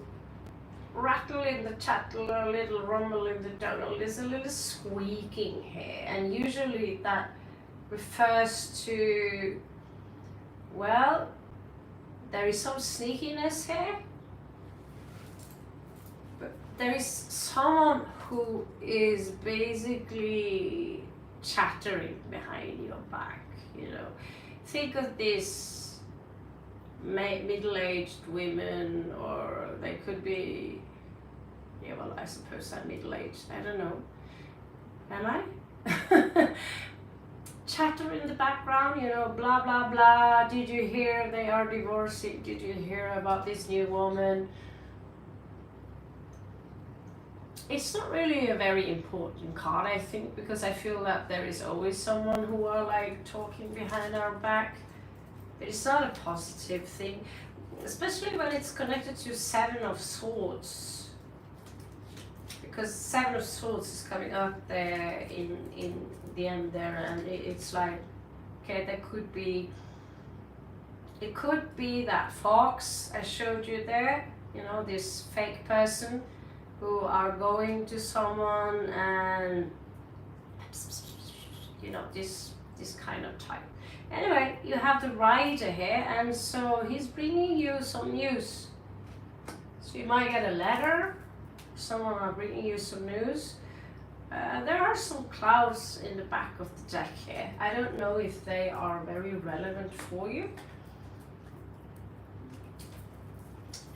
A: rattle in the chattel, a little rumble in the tunnel. There's a little squeaking here, and usually that refers to, well, there is some sneakiness here, but there is someone who is basically chattering behind your back, you know. Think of this middle-aged women, or they could be, yeah, well, I suppose I'm middle-aged, I don't know. Am I? Chatter in the background, you know, blah, blah, blah. Did you hear they are divorcing? Did you hear about this new woman? It's not really a very important card, I think, because I feel that there is always someone who are like talking behind our back. It's not a positive thing, especially when it's connected to Seven of Swords, because Seven of Swords is coming up there in the end there, and it's like, okay, there could be, it could be that fox I showed you there, you know, this fake person who are going to someone and, you know, this kind of type. Anyway, you have the rider here, and so he's bringing you some news. So you might get a letter, someone are bringing you some news. There are some clouds in the back of the deck here. I don't know if they are very relevant for you.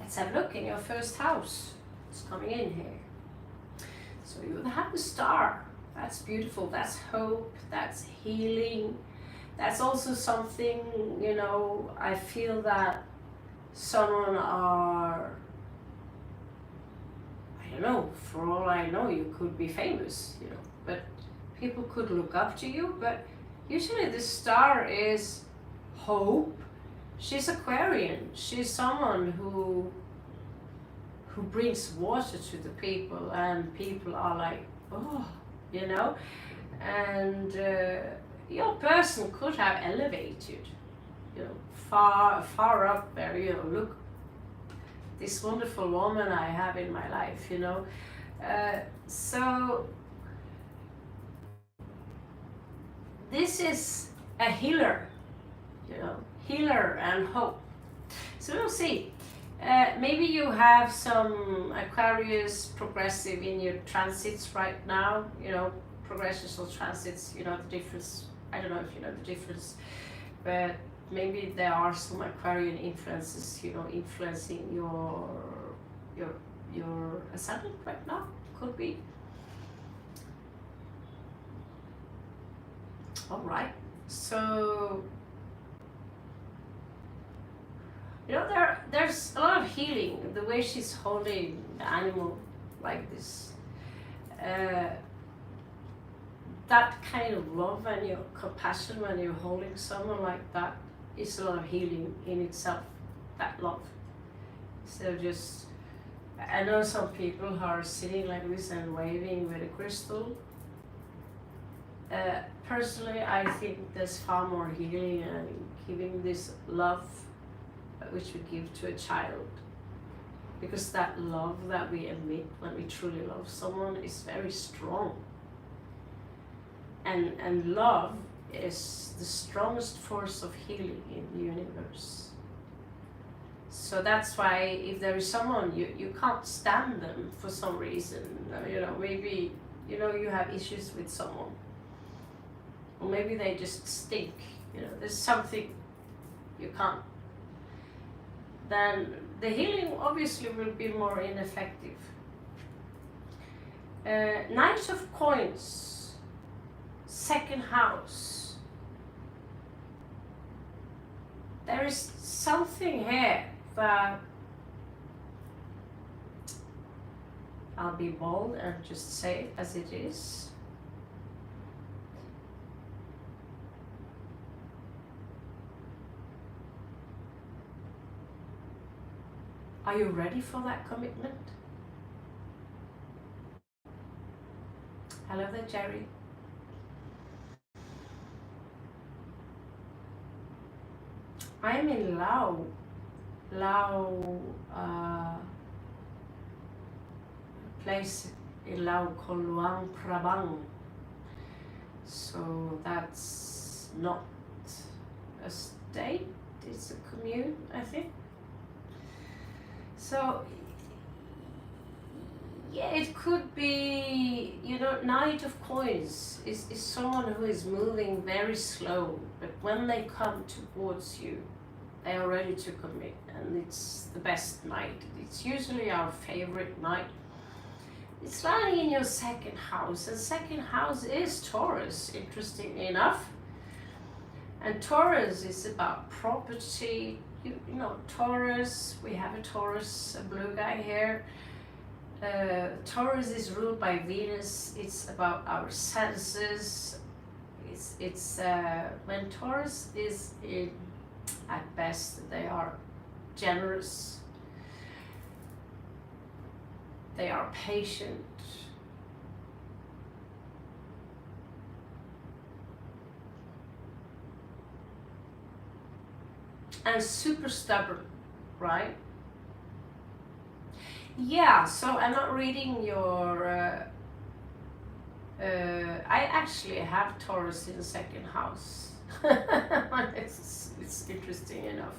A: Let's have a look in your first house. It's coming in here. So you have the star. That's beautiful. That's hope. That's healing. That's also something, you know, I feel that someone are, I don't know, for all I know, you could be famous, you know, but people could look up to you. But usually the star is hope. She's Aquarian. She's someone who brings water to the people, and people are like, oh, you know, and your person could have elevated, you know, far up there, you know, look, this wonderful woman I have in my life, you know. So this is a healer, you know, healer and hope. So we'll see. Maybe you have some Aquarius progressive in your transits right now, you know, progressions or transits, you know, the difference. I don't know if you know the difference, but maybe there are some Aquarian influences, you know, influencing your ascendant right now. Could be. All right. So, you know, there's a lot of healing. The way she's holding the animal like this. That kind of love and your compassion when you're holding someone like that is a lot of healing in itself, that love. So just, I know some people who are sitting like this and waving with a crystal. Personally, I think there's far more healing and giving this love which we give to a child. Because that love that we emit when we truly love someone is very strong. And love is the strongest force of healing in the universe. So that's why if there is someone you can't stand them for some reason, maybe you have issues with someone, or maybe they just stink, there's something you can't, then the healing obviously will be more ineffective. Knight of Coins, second house. There is something here that, I'll be bold and just say it as it is. Are you ready for that commitment? Hello there, Jerry. I'm in Laos, a place in Laos called Luang Prabang. So that's not a state, it's a commune, I think. So yeah, it could be, Knight of Coins is someone who is moving very slow, but when they come towards you, they are ready to commit, and it's the best night. It's usually our favorite night. It's lying in your second house, and second house is Taurus, interestingly enough. And Taurus is about property. Taurus, we have a Taurus, a blue guy here. Taurus is ruled by Venus. It's about our senses. It's when Taurus is in, at best, they are generous. They are patient. And super stubborn, right? Yeah, so I'm not reading your, I actually have Taurus in the second house. It's interesting enough.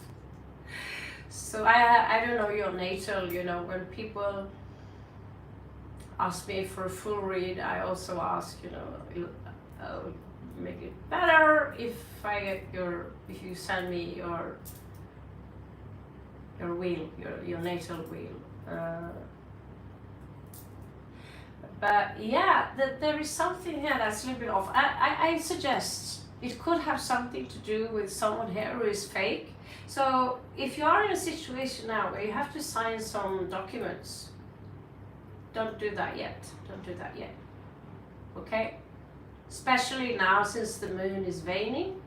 A: So I don't know your natal, when people ask me for a full read, I also ask, I'll make it better if I get if you send me your wheel, your natal wheel. But yeah, there is something here that's a little bit off. I suggest it could have something to do with someone here who is fake. So if you are in a situation now where you have to sign some documents, don't do that yet. Don't do that yet. Okay? Especially now since the moon is waning.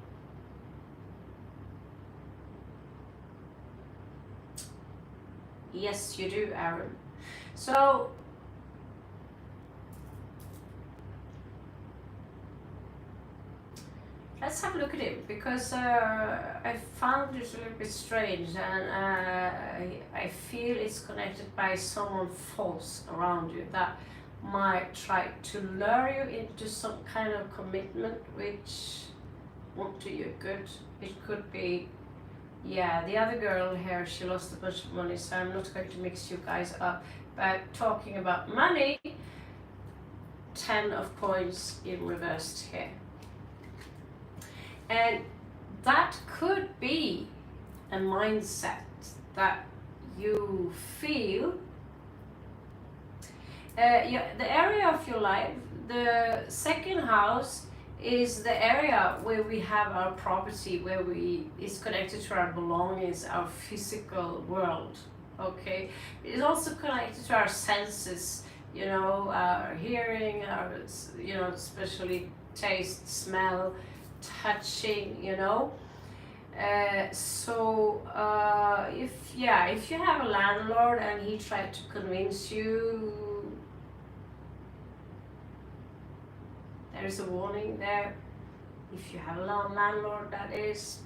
A: Yes, you do, Aaron. So let's have a look at it, because I found it a little bit strange, and I feel it's connected by someone false around you that might try to lure you into some kind of commitment which won't do you good. It could be, yeah, the other girl here, she lost a bunch of money, so I'm not going to mix you guys up. But talking about money, 10 of coins in reversed here. And that could be a mindset that you feel. The area of your life, the second house is the area where we have our property, where is connected to our belongings, our physical world. Okay, it's also connected to our senses, our hearing, our, especially taste, smell, touching, so if you have a landlord and he tried to convince you, there's a warning there. If you have a landlord, that is.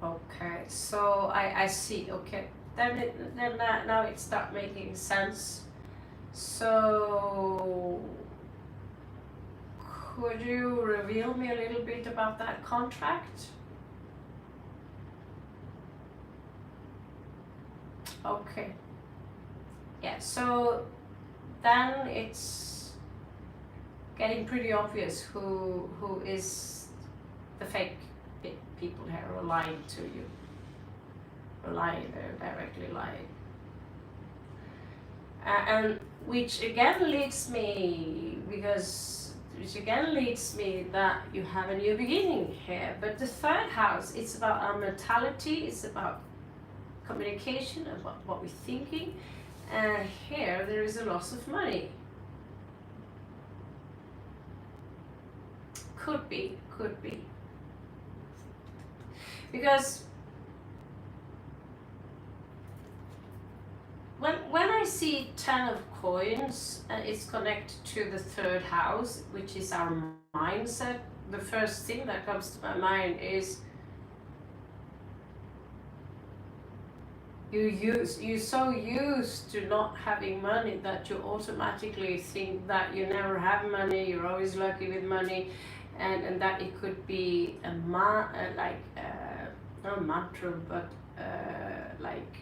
A: Okay, so I see. Okay, now it start making sense. So Could you reveal me a little bit about that contract? Okay. Yeah, so then it's getting pretty obvious who is the fake people here who are lying to you. They're directly lying. And which again leads me that you have a new beginning here. But the third house, it's about our mentality, it's about communication, about what we're thinking. And here there is a loss of money. Could be. Because when I see 10 of coins and it's connected to the third house, which is our mindset, the first thing that comes to my mind is you're so used to not having money that you automatically think that you never have money, you're always lucky with money, and that it could be not a mantra, but like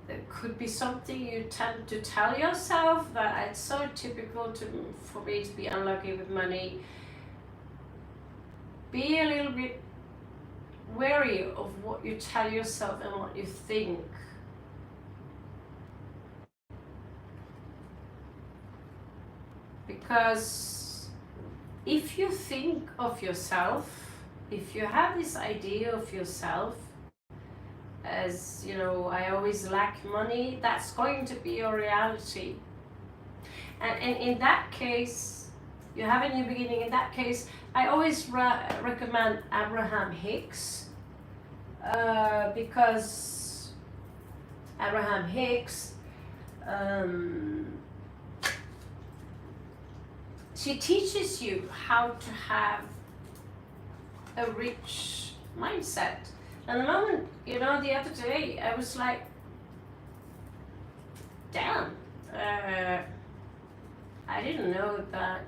A: it could be something you tend to tell yourself, that it's so typical for me to be unlucky with money. Be a little bit wary of what you tell yourself and what you think. Because if you think of yourself, if you have this idea of yourself as, you know, I always lack money, that's going to be your reality. And in that case, you have a new beginning. In that case, I always recommend Abraham Hicks, because Abraham Hicks, she teaches you how to have a rich mindset. And the moment, you know, the other day, I was like, damn, I didn't know that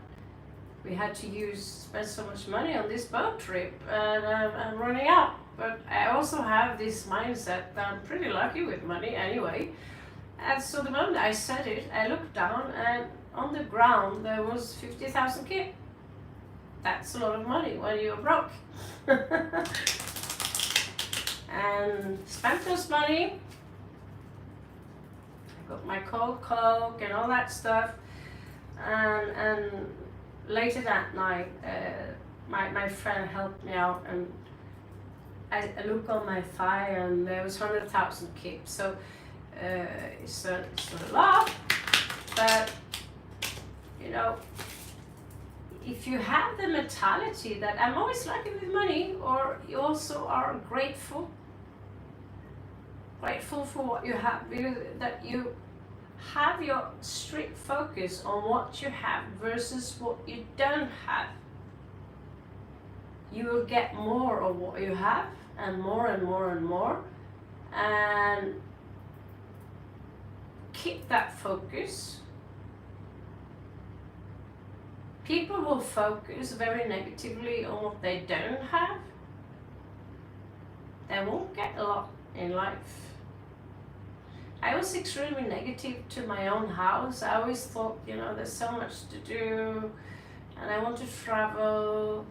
A: we had to spend so much money on this boat trip, and I'm running out. But I also have this mindset that I'm pretty lucky with money anyway. And so the moment I said it, I looked down, and on the ground there was 50,000 kip. That's a lot of money when you're broke. And spent this money. I got my cold Coke and all that stuff. And later that night, my friend helped me out, and I looked on my file, and there was 100,000 kip. So it's a lot, but you know, if you have the mentality that I'm always lucky with money, or you also are grateful for what you have, that you have your strict focus on what you have versus what you don't have, you will get more of what you have, and more and more and more, and keep that focus. People will focus very negatively on what they don't have. They won't get a lot in life. I was extremely negative to my own house. I always thought, you know, there's so much to do, and I want to travel,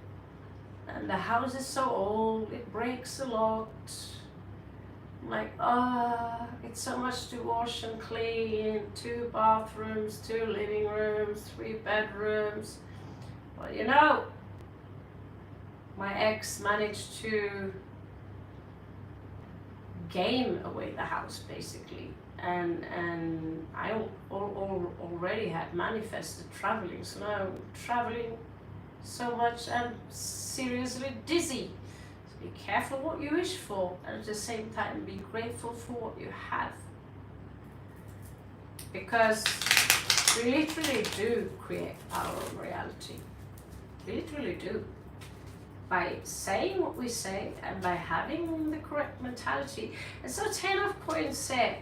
A: and the house is so old, it breaks a lot. I'm like, it's so much to wash and clean, 2 bathrooms, 2 living rooms, 3 bedrooms. Well, you know, my ex managed to game away the house basically, and I already had manifested traveling, so now I'm traveling so much I'm seriously dizzy. So be careful what you wish for, and at the same time be grateful for what you have, because we literally do create our own reality. We literally do. By saying what we say and by having the correct mentality. And so 10 of coins said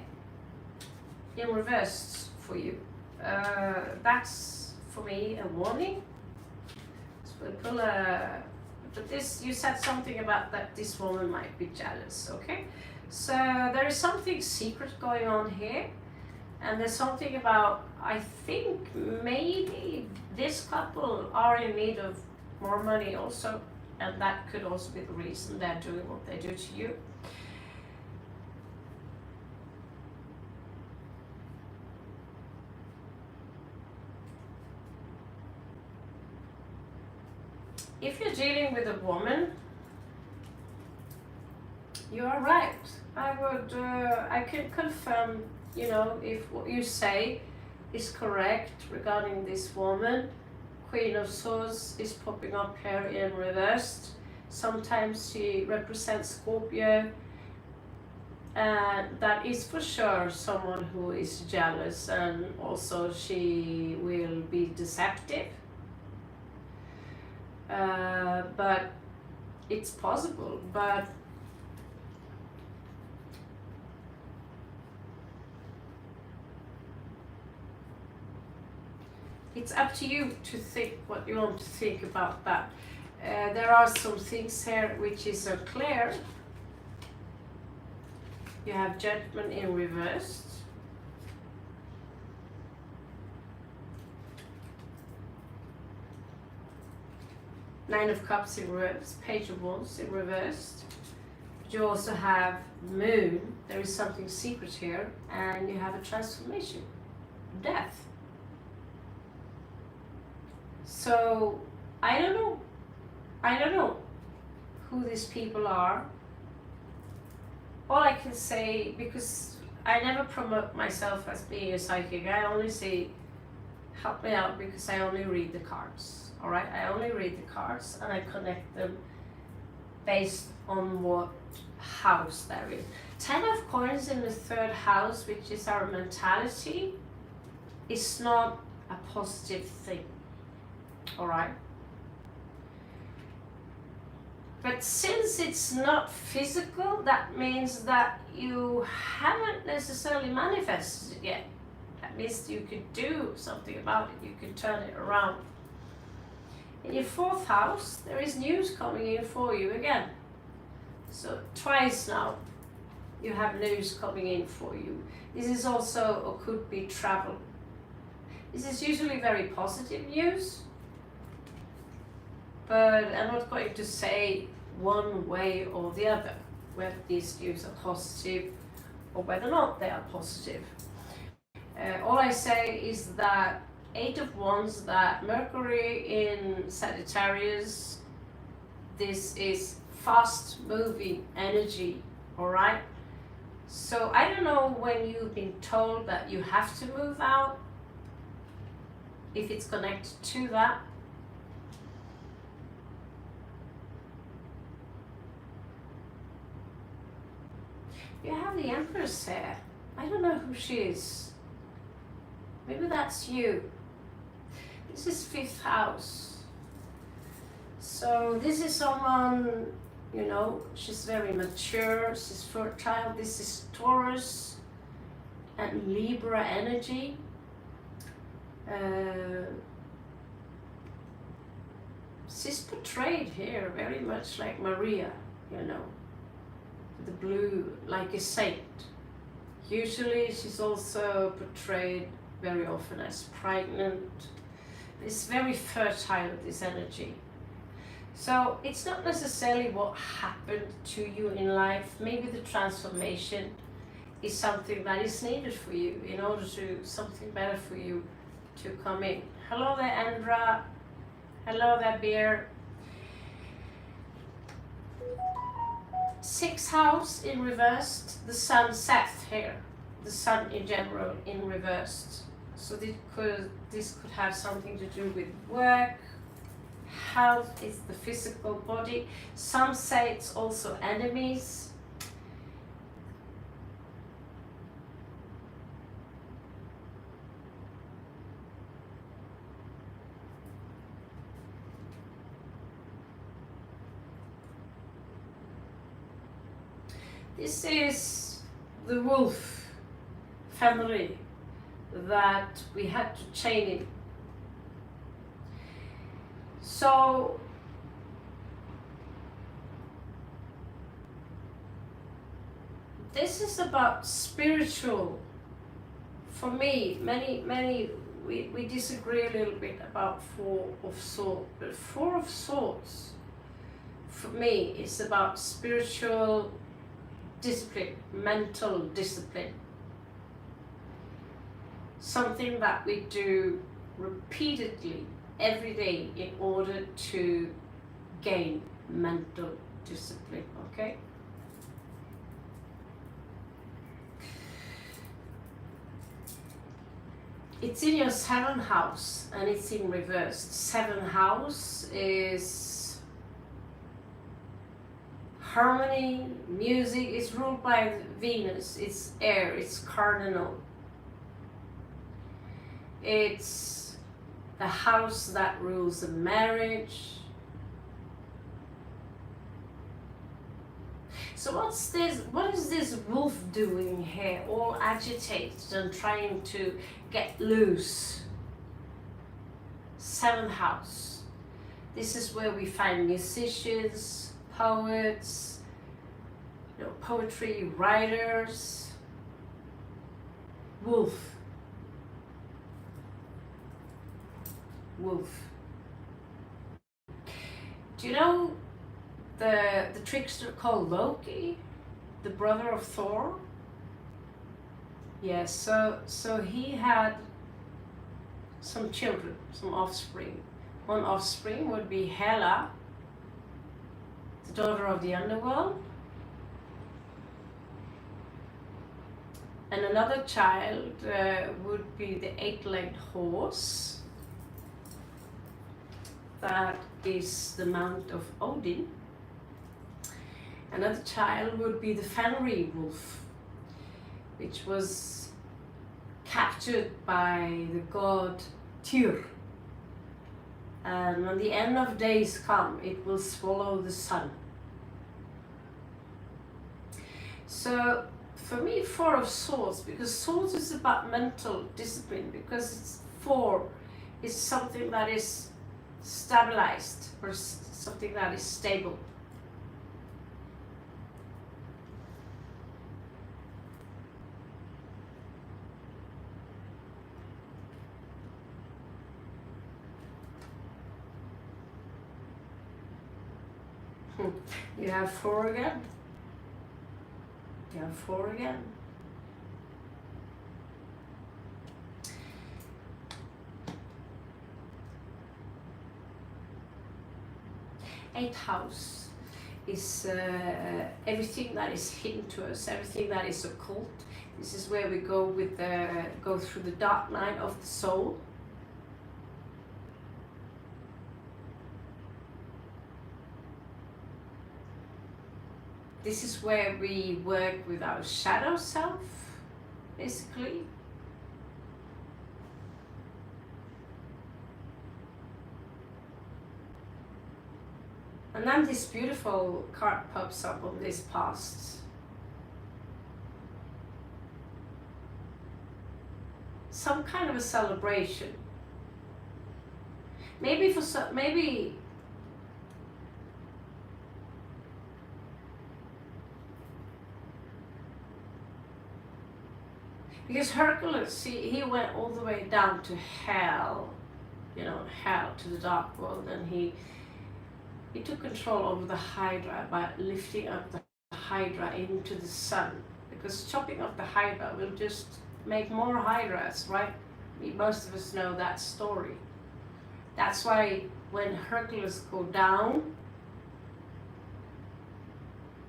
A: in reverse for you. That's for me a warning. We'll pull a, but this, you said something about that this woman might be jealous, okay? So there is something secret going on here, and there's something about, I think maybe this couple are in need of more money also, and that could also be the reason they're doing what they do to you. If you're dealing with a woman, you are right. I can confirm, you know, if what you say is correct regarding this woman. Queen of Swords is popping up here in reversed. Sometimes she represents Scorpio, and that is for sure someone who is jealous, and also she will be deceptive. But it's possible, but it's up to you to think what you want to think about that. There are some things here which is unclear. You have Judgment in reversed. Nine of Cups in reverse, Page of Wands in reversed. But you also have Moon. There is something secret here, and you have a transformation, death. So I don't know who these people are. All I can say, because I never promote myself as being a psychic, I only say help me out because I only read the cards. All right, I only read the cards and I connect them based on what house they're in. 10 of Coins in the 3rd house, which is our mentality, is not a positive thing. All right. But since it's not physical, that means that you haven't necessarily manifested it yet. That means you could do something about it. You could turn it around. In your 4th house, there is news coming in for you again. So twice now, you have news coming in for you. This is also, or could be, travel. This is usually very positive news. But I'm not going to say one way or the other whether these news are positive or whether or not they are positive. All I say is that 8 of Wands, that Mercury in Sagittarius, this is fast moving energy, all right? So I don't know when you've been told that you have to move out, if it's connected to that. You have the Empress here. I don't know who she is. Maybe that's you. This is 5th house. So this is someone, you know, she's very mature, she's fertile. This is Taurus and Libra energy. She's portrayed here very much like Maria, you know, the blue, like a saint. Usually she's also portrayed very often as pregnant. It's very fertile, this energy. So it's not necessarily what happened to you in life. Maybe the transformation is something that is needed for you in order to something better for you to come in. Hello there, Andra. Hello there, Beer. 6th house in reversed, the sun Seth here, the sun in general in reversed. So this could have something to do with work. Health is the physical body. Some say it's also enemies. This is the wolf family that we had to chain in. So this is about spiritual. For me, we disagree a little bit about Four of Swords, but Four of Swords for me is about spiritual discipline, mental discipline. Something that we do repeatedly every day in order to gain mental discipline, okay? It's in your 7th house and it's in reverse. 7th house is harmony, music. It's ruled by Venus. It's air, it's cardinal. It's the house that rules the marriage. So what is this wolf doing here, all agitated and trying to get loose? 7th house. This is where we find musicians, poets, poetry writers. Wolf. Wolf. Do you know the trickster called Loki, the brother of Thor? Yes, so he had some children, some offspring. One offspring would be Hela, the daughter of the underworld. And another child would be the 8-legged horse. That is the mount of Odin. Another child would be the Fenrir wolf, which was captured by the god Tyr. And when the end of days come, it will swallow the sun. So for me, 4 of Swords, because Swords is about mental discipline, because it's 4 is something that is stabilized or something that is stable. You have 4 again. You have 4 again. Eighth house is everything that is hidden to us, everything that is occult. This is where we go go through the dark night of the soul. This is where we work with our shadow self, basically. And then this beautiful card pops up on this past. Some kind of a celebration. Maybe because Hercules, he went all the way down to hell, hell, to the dark world, and he took control over the Hydra by lifting up the Hydra into the sun, because chopping off the Hydra will just make more Hydras, right? Most of us know that story. That's why when Hercules go down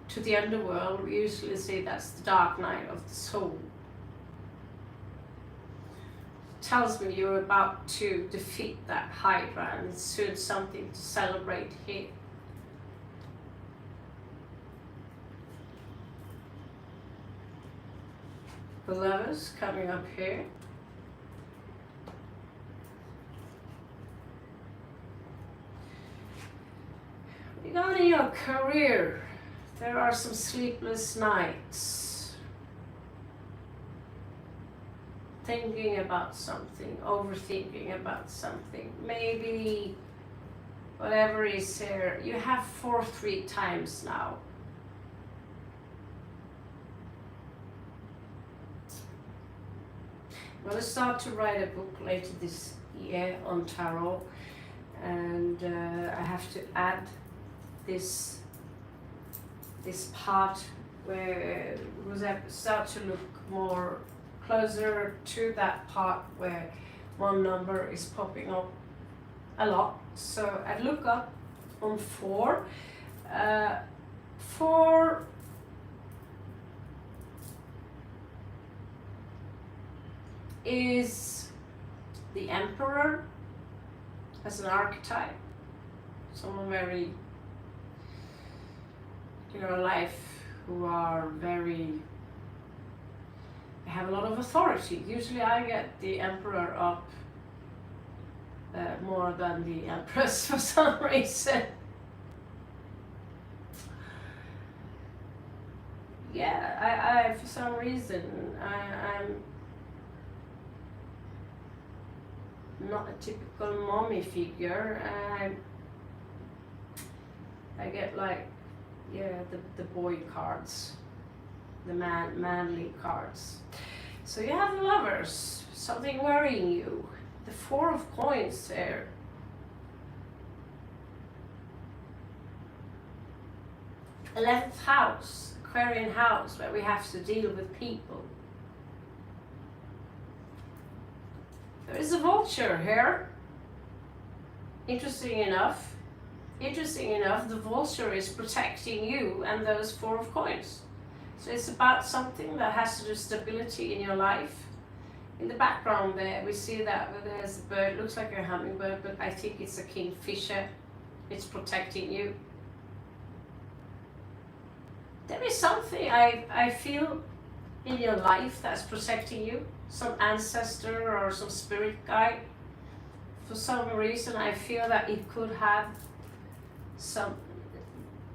A: to the underworld, we usually say that's the dark night of the soul. Tells me you're about to defeat that Hydra, and it's soon something to celebrate here. The Lovers coming up here. Regarding your career, there are some sleepless nights. Thinking about something, overthinking about something. Maybe whatever is here, you have 4 3 times now. I'm going to start to write a book later this year on tarot, and I have to add this part where I start to look more closer to that part where one number is popping up a lot. So I look up on 4. 4 is the Emperor as an archetype, someone very in our life who are very, they have a lot of authority. Usually I get the Emperor up more than the Empress for some reason. Yeah, I for some reason I'm not a typical mommy figure. I get like, yeah, the boy cards, the manly cards. So you have the Lovers, something worrying you. The 4 of coins there. Eleventh house, Aquarian house, where we have to deal with people. There is a vulture here. Interesting enough, the vulture is protecting you and those 4 of coins. So it's about something that has to do with stability in your life. In the background there, we see that there's a bird, looks like a hummingbird, but I think it's a kingfisher. It's protecting you. There is something I feel in your life that's protecting you. Some ancestor or some spirit guide. For some reason I feel that it could have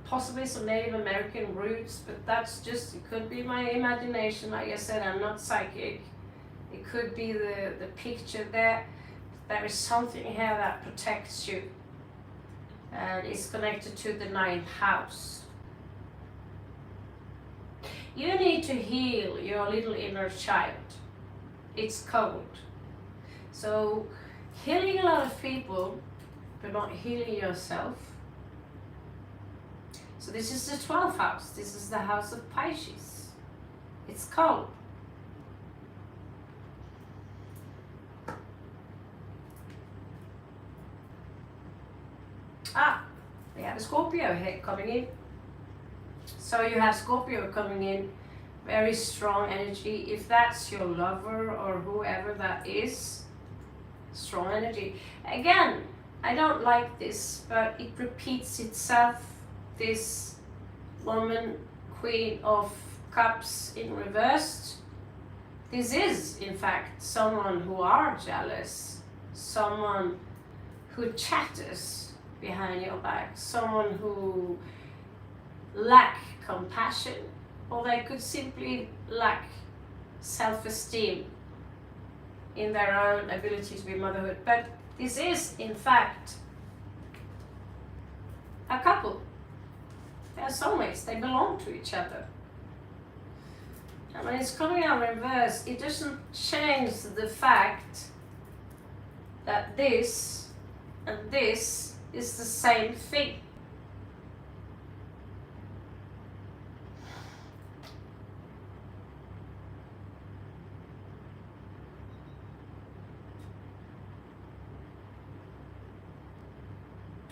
A: possibly some Native American roots, but that's just, it could be my imagination. Like I said, I'm not psychic. It could be the picture there. There is something here that protects you, and it's connected to the 9th house. You need to heal your little inner child. It's cold. So healing a lot of people, but not healing yourself. So this is the 12th house. This is the house of Pisces. It's cold. We have a Scorpio here coming in. So you have Scorpio coming in, very strong energy. If that's your lover or whoever that is, strong energy. Again, I don't like this, but it repeats itself. This woman, Queen of Cups in reversed. This is, in fact, someone who are jealous, someone who chatters behind your back, someone who lack compassion, or they could simply lack self-esteem in their own ability to be motherhood. But this is, in fact, a couple. They are soulmates, they belong to each other. And when it's coming out reverse, it doesn't change the fact that this and this is the same thing.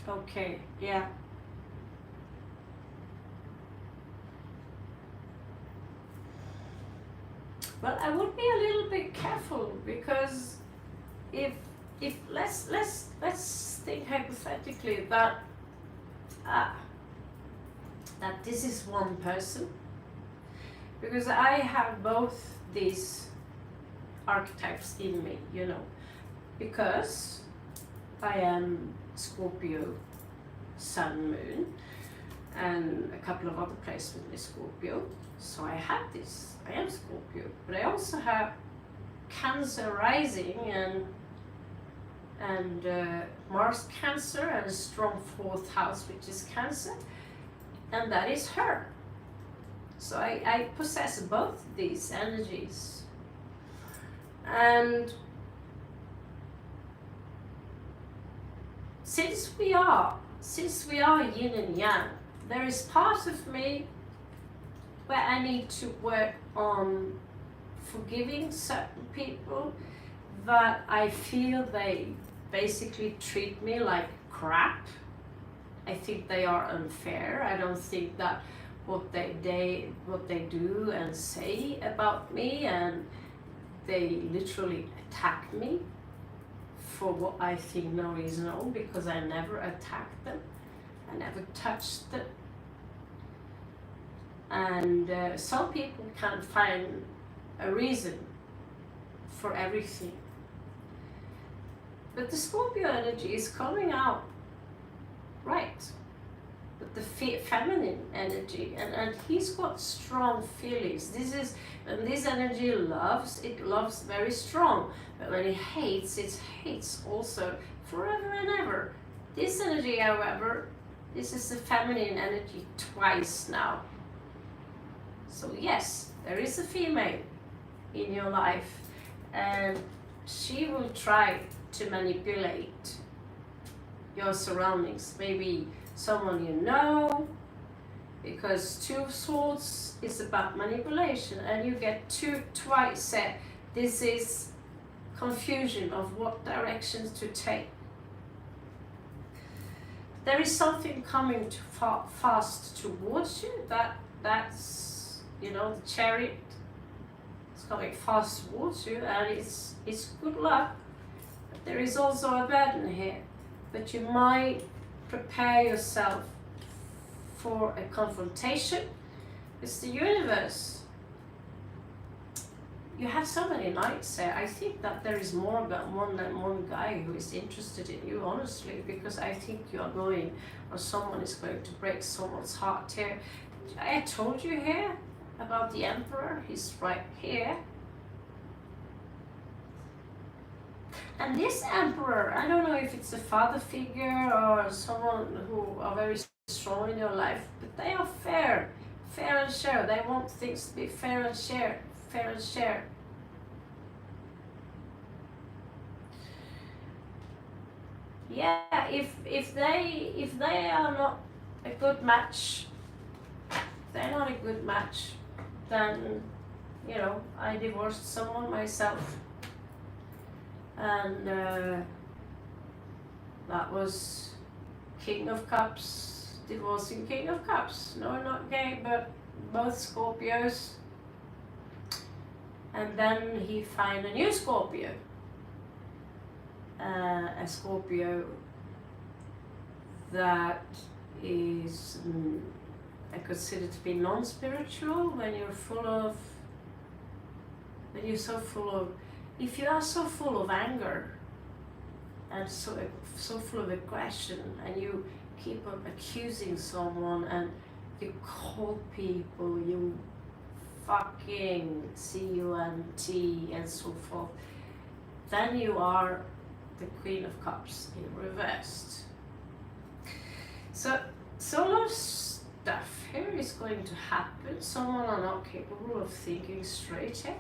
A: Okay, yeah. Well, I would be a little bit careful, because if let's think hypothetically that this is one person, because I have both these archetypes in me, you know, because I am Scorpio, Sun, Moon, and a couple of other placements with Scorpio. So I have this, I am Scorpio, but I also have Cancer rising and and Mars Cancer, and a strong fourth house, which is Cancer, and that is her. So I possess both these energies. And since we are yin and yang, there is part of me where I need to work on forgiving certain people that I feel they basically treat me like crap. I think they are unfair. I don't think that what they do and say about me, and they literally attack me for what I think no reason at all, because I never attacked them. I never touched them. And some people can find a reason for everything. But the Scorpio energy is coming out right. But the feminine energy, and he's got strong feelings. When this energy loves, it loves very strong. But when it hates also forever and ever. This energy, however, this is the feminine energy twice now. So yes, there is a female in your life, and she will try to manipulate your surroundings. Maybe someone you know, because Two of Swords is about manipulation, and you get twice said. This is confusion of what directions to take. There is something coming fast towards you. That's the Chariot is coming fast towards you, and it's good luck. But there is also a burden here. But you might prepare yourself for a confrontation. It's the universe. You have so many knights there. I think that there is more than one guy who is interested in you, honestly, because I think you are going, or someone is going to break someone's heart here. I told you here about the Emperor. He's right here. And this Emperor, I don't know if it's a father figure or someone who are very strong in your life, but they are fair and share. They want things to be fair and share. Yeah, if they are not a good match, then I divorced someone myself, and that was King of Cups, divorcing King of Cups. No, not gay, but both Scorpios. And then he find a new Scorpio, a Scorpio that is I consider to be non-spiritual. When you're so full of, if you are so full of anger and so full of aggression, and you keep on accusing someone, and you call people, you fucking cunt and so forth, then you are the Queen of Cups in reversed. So a lot of stuff here is going to happen. Someone are not capable of thinking straight here.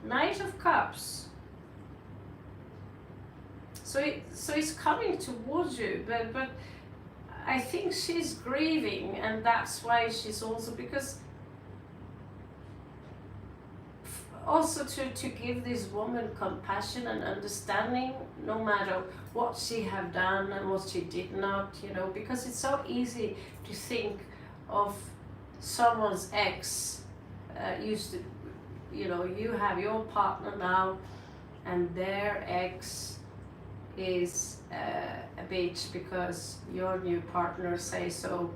A: Knight of Cups. So it's coming towards you, but I think she's grieving, and that's why she's also, because also to give this woman compassion and understanding, no matter what she have done and what she did not, because it's so easy to think of someone's ex used to, you have your partner now, and their ex is a bitch because your new partner say so.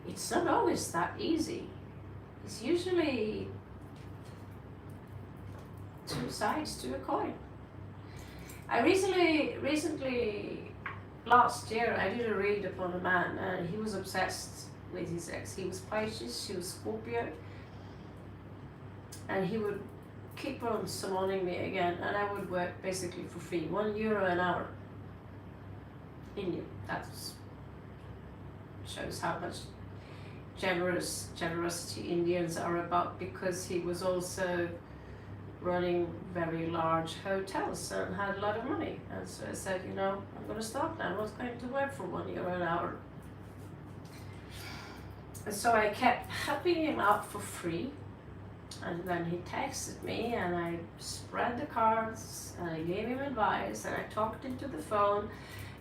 A: It's not always that easy. It's usually two sides to a coin. I recently, last year, I did a read upon a man, and he was obsessed with his ex. He was Pisces, she was Scorpio, and he would keep on summoning me again, and I would work basically for free, €1 an hour. in you. That shows how much generosity Indians are about, because he was also running very large hotels and had a lot of money. And so I said, you know, I'm going to stop now. I'm not going to work for €1 an hour. And so I kept helping him out for free. And then he texted me, and I spread the cards, and I gave him advice, and I talked into the phone,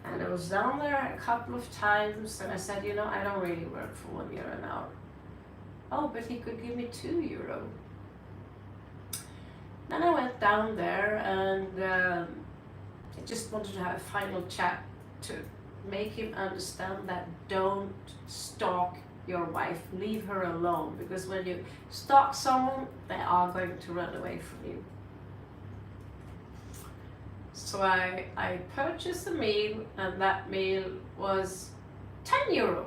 A: and I was down there a couple of times, and I said, you know, I don't really work for €1 an hour. Oh, but he could give me €2. Then I went down there, and I just wanted to have a final chat to make him understand that don't stalk your wife, leave her alone, because when you stalk someone, they are going to run away from you. So I purchased a meal, and that meal was €10.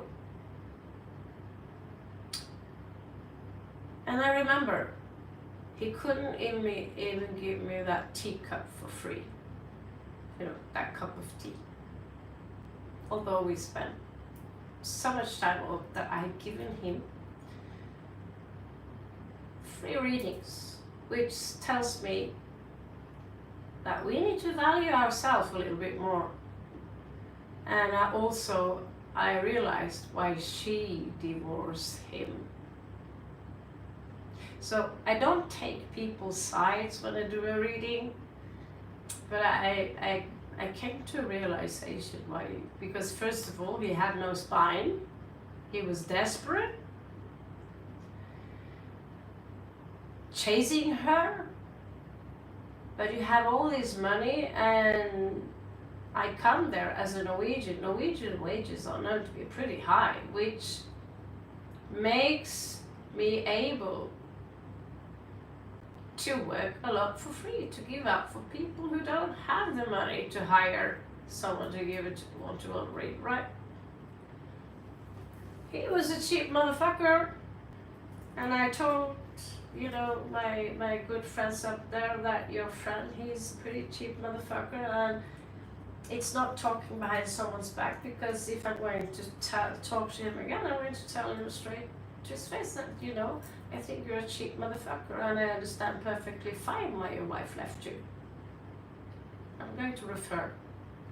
A: And I remember, he couldn't even give me that teacup for free. You know, that cup of tea. Although we spent so much time that I had given him free readings, which tells me that we need to value ourselves a little bit more. And I realized why she divorced him. So I don't take people's sides when I do a reading, but I came to a realization why. Because first of all, he had no spine. He was desperate, chasing her. But you have all this money, and I come there as a Norwegian. Norwegian wages are known to be pretty high, which makes me able to work a lot for free, to give up for people who don't have the money to hire someone to give it one-to-one rate, right? He was a cheap motherfucker, and I told, you know, my good friends up there that your friend, he's a pretty cheap motherfucker, and it's not talking behind someone's back, because if I'm going to talk to him again, I'm going to tell him straight to his face that, you know, I think you're a cheap motherfucker, and I understand perfectly fine why your wife left you. I'm going to refer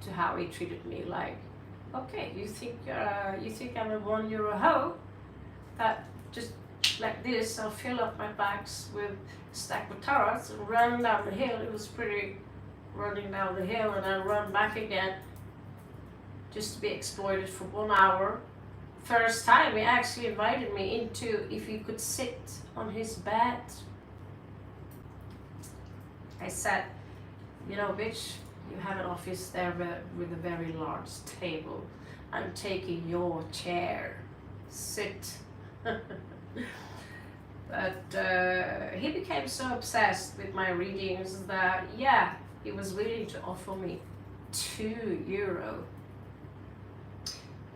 A: to how he treated me, like, okay, you think I'm a €1 hoe, that just like this, I'll fill up my bags with a stack of tarots and run down the hill. It was pretty running down the hill, and then run back again, just to be exploited for 1 hour. First time he actually invited me into if he could sit on his bed. I said, you know, bitch, you have an office there with a very large table. I'm taking your chair. Sit. But he became so obsessed with my readings that, yeah, he was willing to offer me €2.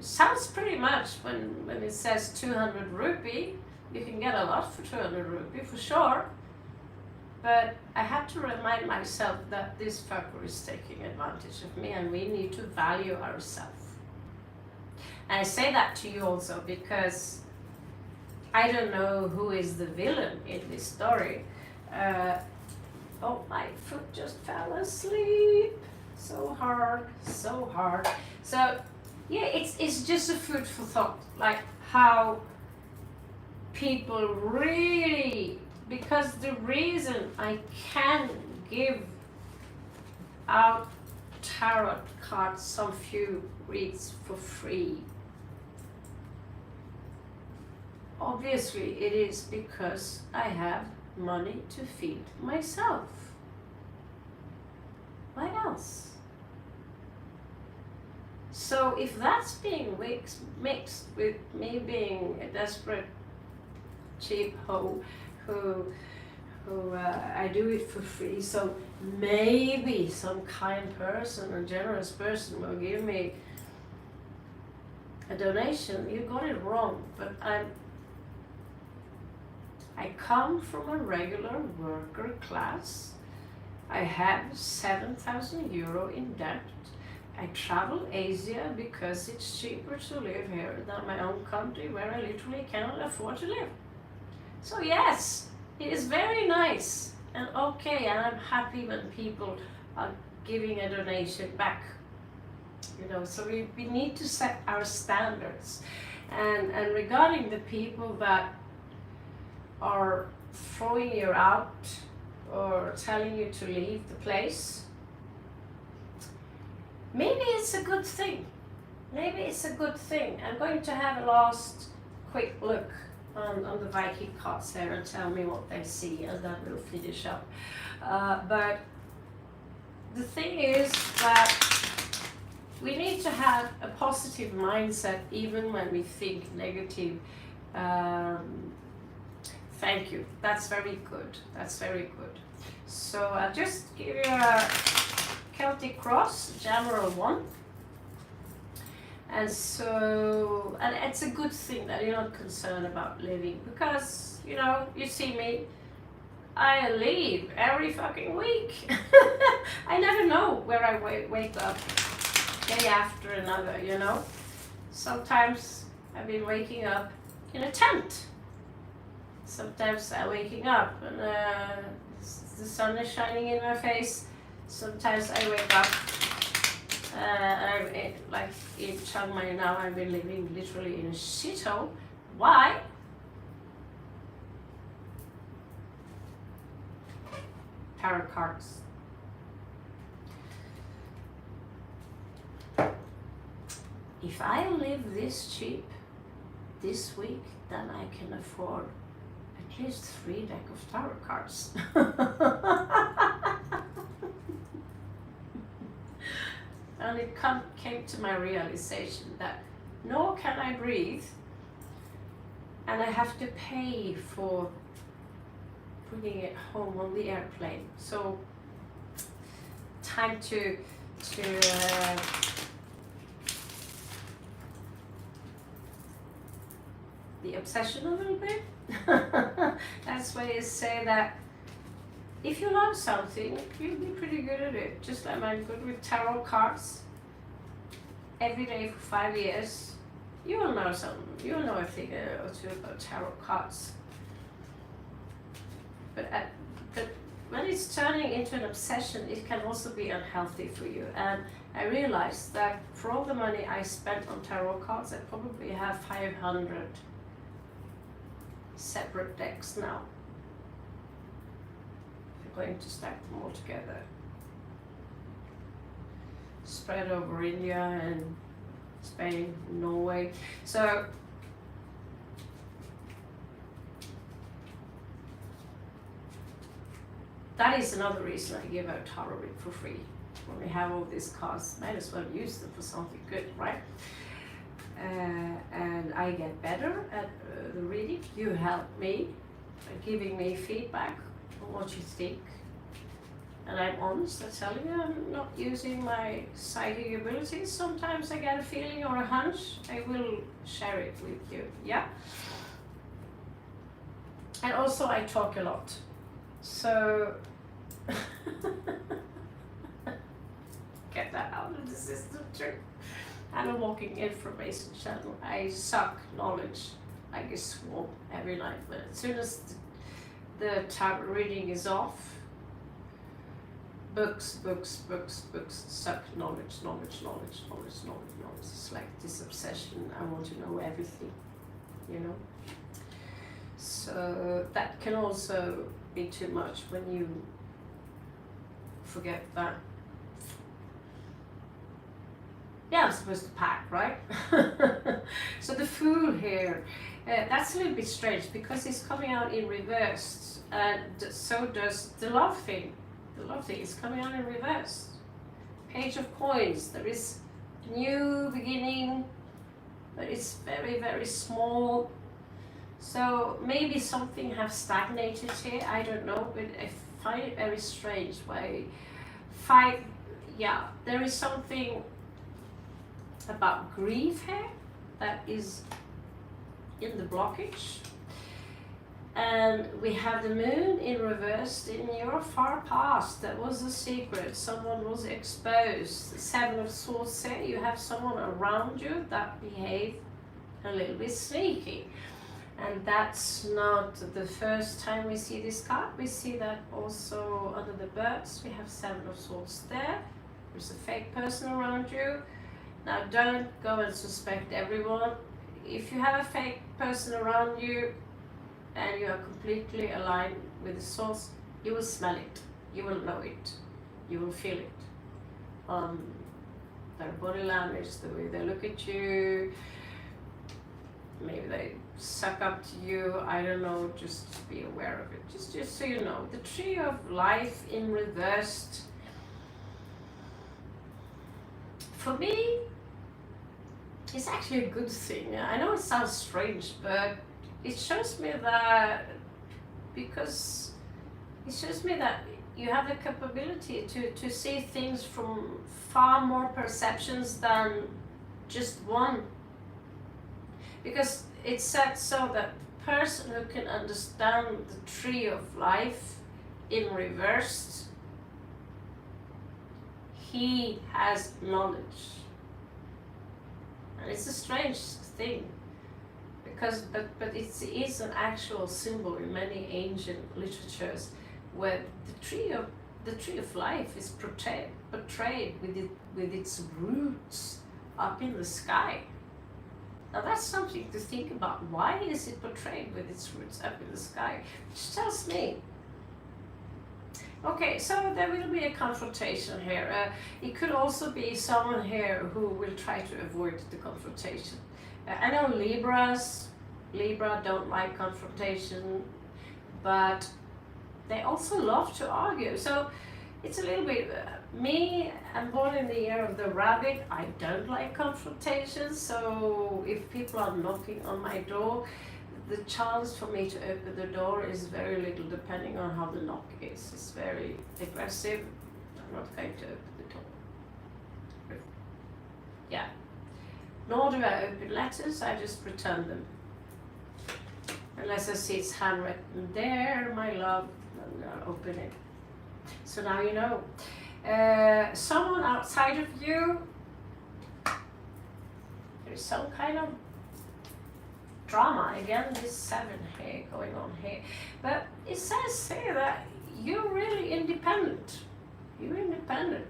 A: Sounds pretty much, when it says 200 rupee, you can get a lot for 200 rupee for sure. But I had to remind myself that this fucker is taking advantage of me, and we need to value ourselves. And I say that to you also because I don't know who is the villain in this story. Oh, my foot just fell asleep. So hard, so hard. So yeah, it's just a food for thought, like how people really, because the reason I can give out tarot cards, some few reads for free, obviously it is because I have money to feed myself. Why else? So if that's being mixed with me being a desperate cheap hoe who I do it for free, so maybe some kind person, a generous person will give me a donation, you got it wrong. But I come from a regular worker class. I have €7,000 in debt. I travel Asia because it's cheaper to live here than my own country where I literally cannot afford to live. So yes, it is very nice and okay, and I'm happy when people are giving a donation back. You know, so we need to set our standards. And regarding the people that are throwing you out or telling you to leave the place, maybe it's a good thing. Maybe it's a good thing. I'm going to have a last quick look on the Viking cards there and tell me what they see, and then we'll finish up. But the thing is that we need to have a positive mindset even when we think negative. Thank you. That's very good. That's very good. So I'll just give you a Celtic cross, general one. And so, and it's a good thing that you're not concerned about living, because, you know, you see me, I leave every fucking week. I never know where I wake up day after another, you know. Sometimes I've been waking up in a tent. Sometimes I'm waking up and the sun is shining in my face. Sometimes I wake up, like in Chiang Mai now, I've been living literally in a shithole. Why? Tarot cards. If I live this cheap this week, then I can afford at least 3 decks of tarot cards. And it came to my realization that nor can I breathe, and I have to pay for bringing it home on the airplane. So time to the obsession a little bit. That's why you say that if you love something, you'll be pretty good at it. Just like I'm good with tarot cards. Every day for 5 years, you will know something. You will know a thing or two about tarot cards. But when it's turning into an obsession, it can also be unhealthy for you. And I realized that for all the money I spent on tarot cards, I probably have 500 separate decks now. We're going to stack them all together. Spread over India and Spain, Norway. So that is another reason I give out tarot read for free. When we have all these cards, might as well use them for something good, right? And I get better at the reading. You help me by giving me feedback on what you think. And I'm honest, I tell you, I'm not using my psychic abilities. Sometimes I get a feeling or a hunch. I will share it with you, yeah? And also I talk a lot. So, get that out of the system too. I'm a walking information channel. I suck knowledge like a swarm every night. But as soon as the tarot reading is off, books, suck knowledge. It's like this obsession. I want to know everything, you know. So that can also be too much when you forget that. Yeah, I'm supposed to pack, right? So the Fool here, that's a little bit strange because it's coming out in reverse, and so does the Love thing. The Love thing is coming out in reverse. Page of Coins, there is new beginning, but it's very, very small. So maybe something has stagnated here, I don't know, but I find it very strange why there is something about grief here that is in the blockage. And we have the moon in reverse in your far past. That was a secret. Someone was exposed. The Seven of Swords say you have someone around you that behave a little bit sneaky. And that's not the first time we see this card. We see that also under the birds. We have Seven of Swords there. There's a fake person around you. Now don't go and suspect everyone. If you have a fake person around you and you are completely aligned with the source, you will smell it, you will know it, you will feel it. Their body language, the way they look at you, maybe they suck up to you, I don't know, just be aware of it. Just so you know, the Tree of Life in reversed, for me, it's actually a good thing. I know it sounds strange, but it shows me that, because it shows me that you have the capability to see things from far more perceptions than just one. Because it's said so that the person who can understand the Tree of Life in reversed, he has knowledge. And it's a strange thing, because but it is an actual symbol in many ancient literatures, where the tree of life is portrayed with its roots up in the sky. Now that's something to think about. Why is it portrayed with its roots up in the sky? Which tells me, okay, so there will be a confrontation here. It could also be someone here who will try to avoid the confrontation. I know Libra don't like confrontation, but they also love to argue. So it's a little bit, me, I'm born in the year of the rabbit. I don't like confrontation, so if people are knocking on my door, the chance for me to open the door is very little, depending on how the knock is. It's very aggressive. I'm not going to open the door. Yeah. Nor do I open letters, I just return them. Unless I see it's handwritten there, my love, then I'll open it. So now you know. Someone outside of you, there's some kind of drama. Again, this 7 here going on here. But it says here that you're really independent. You're independent.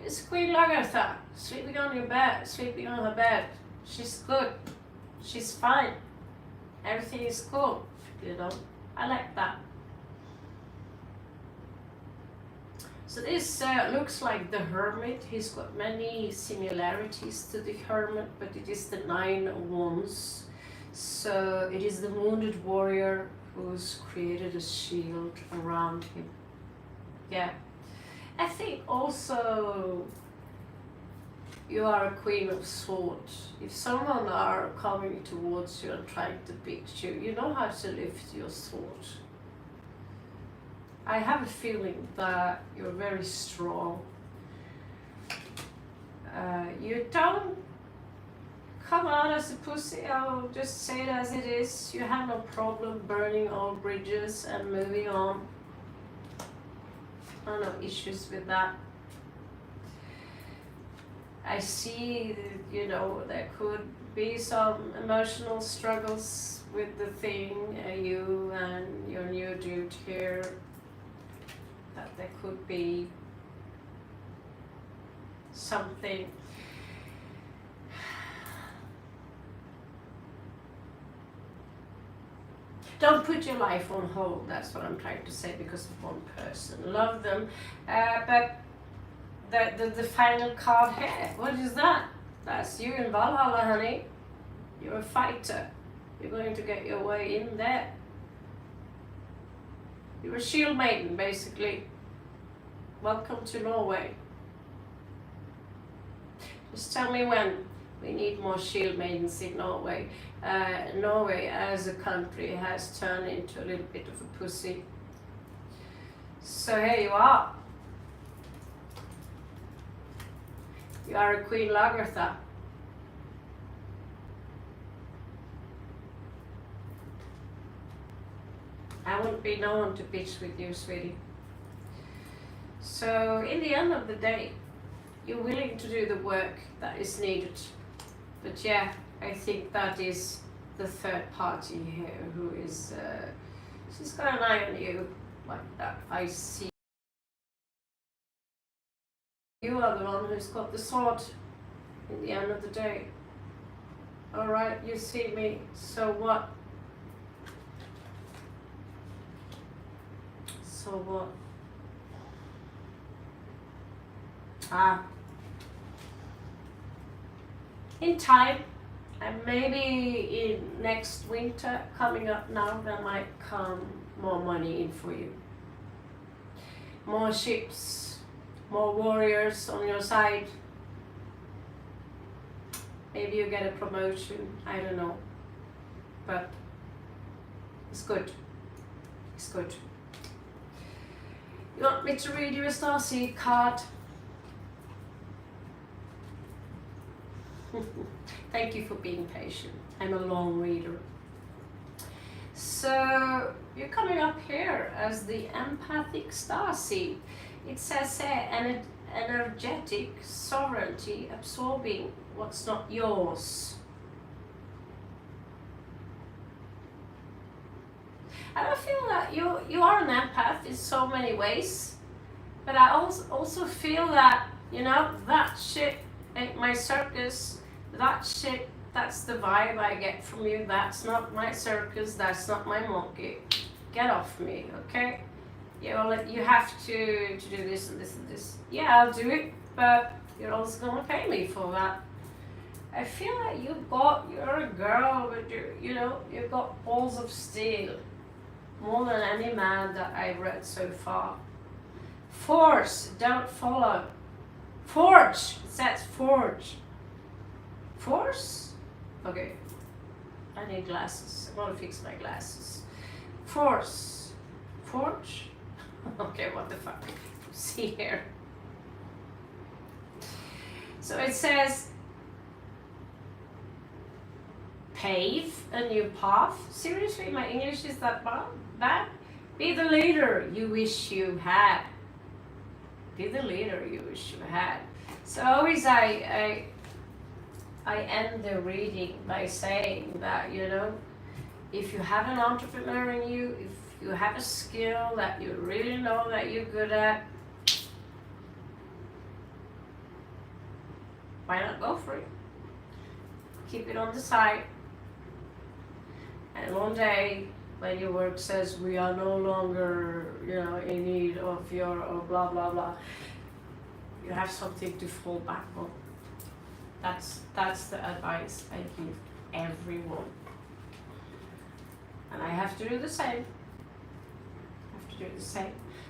A: It's Queen Lagartha, sleeping on your bed, sleeping on her bed. She's good. She's fine. Everything is cool. You know, I like that. So this looks like the Hermit. He's got many similarities to the Hermit, but it is the 9 of Wands. So it is the wounded warrior who's created a shield around him. Yeah. I think also you are a Queen of Swords. If someone are coming towards you and trying to beat you, you know how to lift your sword. I have a feeling that you're very strong. You don't come out as a pussy. I'll just say it as it is. You have no problem burning all bridges and moving on. I have no issues with that. I see, you know, there could be some emotional struggles with the thing, you and your new dude here. That there could be something. Don't put your life on hold, that's what I'm trying to say, because of one person. Love them, but the final card here, what is that? That's you in Valhalla, honey. You're a fighter. You're going to get your way in there. You're a shield maiden, basically. Welcome to Norway. Just tell me when. We need more shield maidens in Norway. Norway as a country has turned into a little bit of a pussy. So here you are. You are a Queen Lagartha. I wouldn't be no one to bitch with you, sweetie. So in the end of the day, you're willing to do the work that is needed. But yeah, I think that is the third party here who is, she's got an eye on you, like that. I see. You are the one who's got the sword in the end of the day. Alright, you see me, so what? So what? In time, and maybe in next winter coming up now, there might come more money in for you. More ships, more warriors on your side. Maybe you get a promotion, I don't know. But it's good. It's good. You want me to read you a starseed card? Thank you for being patient. I'm a long reader. So you're coming up here as the empathic starseed. It says here, energetic sovereignty, absorbing what's not yours. And I feel that you are an empath in so many ways, but I also feel that, you know, that shit ain't my circus. That shit, that's the vibe I get from you. That's not my circus, that's not my monkey. Get off me, okay? You have to do this and this and this. Yeah, I'll do it, but you're also gonna pay me for that. I feel like you're a girl with you've got balls of steel. More than any man that I've read so far. Force, don't follow. Forge, it says forge. Force? Okay, I need glasses. I want to fix my glasses. Force, forge? Okay, what the fuck? See here. So it says pave a new path. Seriously, my English is that bad? Be the leader you wish you had. Be the leader you wish you had. So always I end the reading by saying that, you know, if you have an entrepreneur in you, if you have a skill that you really know that you're good at, why not go for it? Keep it on the side. And one day, when your work says we are no longer, in need of your blah blah blah, you have something to fall back on. That's the advice I give everyone. And I have to do the same.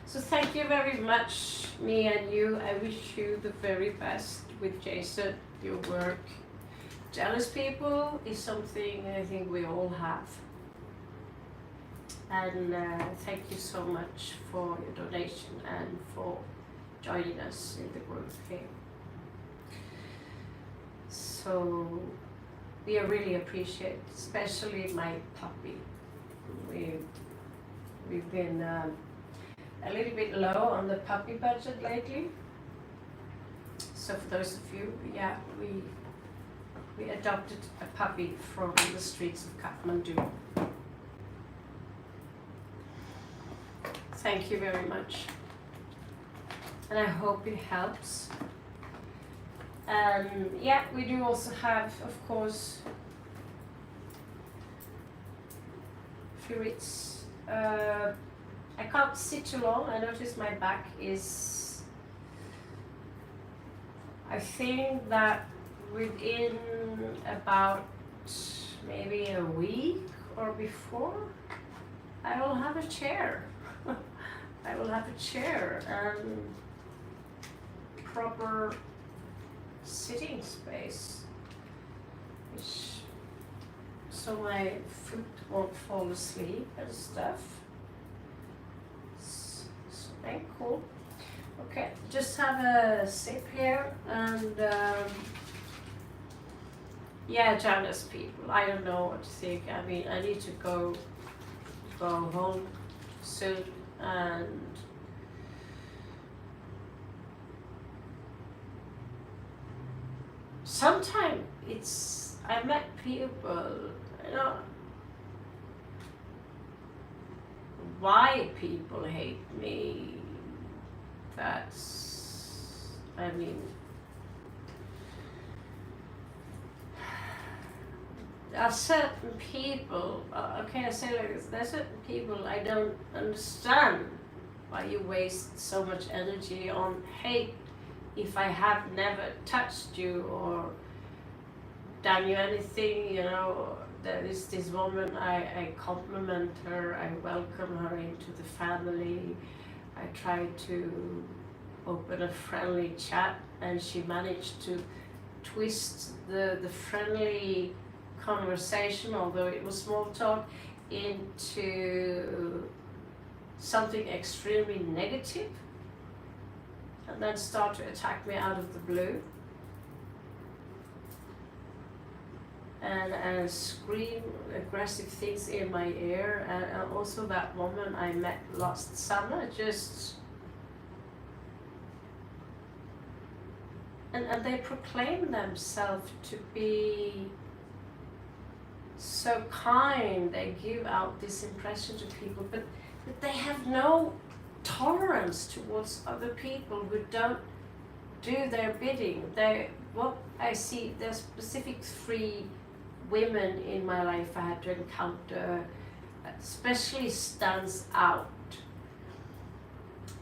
A: So thank you very much, me and you. I wish you the very best with Jason, your work. Jealous people is something I think we all have. And thank you so much for your donation and for joining us in the group here. So we really appreciate, especially my puppy. We've been a little bit low on the puppy budget lately. So for those of you, yeah, we adopted a puppy from the streets of Kathmandu. Thank you very much. And I hope it helps. Yeah, we do also have, of course, fluids. I can't sit too long. I notice my back is, I think that within about maybe a week or before, I will have a chair. I will have a chair and proper sitting space, so my foot won't fall asleep and stuff. So very cool. Okay, just have a sip here and yeah, jealous people. I don't know what to think. I mean, I need to go home soon, and sometimes I met people, you know, why people hate me, that's, I mean, there are certain people, okay, I say like this, there are certain people I don't understand why you waste so much energy on hate if I have never touched you or done you anything, you know. There is this woman, I compliment her, I welcome her into the family, I try to open a friendly chat, and she managed to twist the friendly conversation, although it was small talk, into something extremely negative, and then start to attack me out of the blue, and scream aggressive things in my ear. And also that woman I met last summer, just and they proclaim themselves to be so kind, they give out this impression to people, but they have no tolerance towards other people who don't do their bidding. What I see, there's specific 3 women in my life I had to encounter, especially stands out.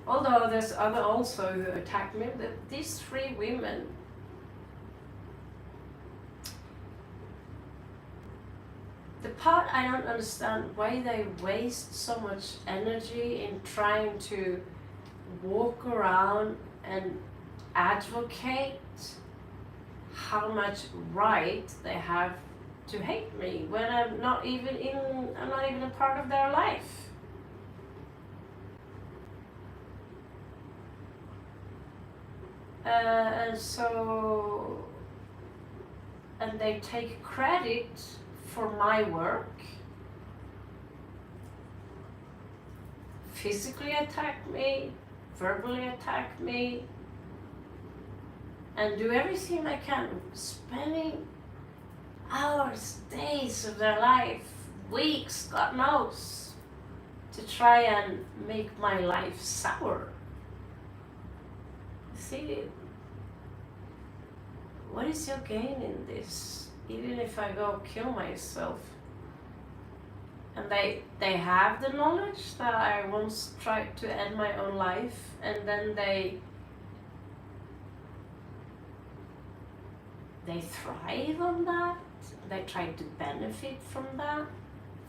A: Although there's other also who attack me, but these 3 women, the part I don't understand why they waste so much energy in trying to walk around and advocate how much right they have to hate me when I'm not even a part of their life. And they take credit for my work, physically attack me, verbally attack me, and do everything I can, spending hours, days of their life, weeks, God knows, to try and make my life sour. See, what is your gain in this? Even if I go kill myself. And they have the knowledge that I once tried to end my own life, and then they thrive on that. They try to benefit from that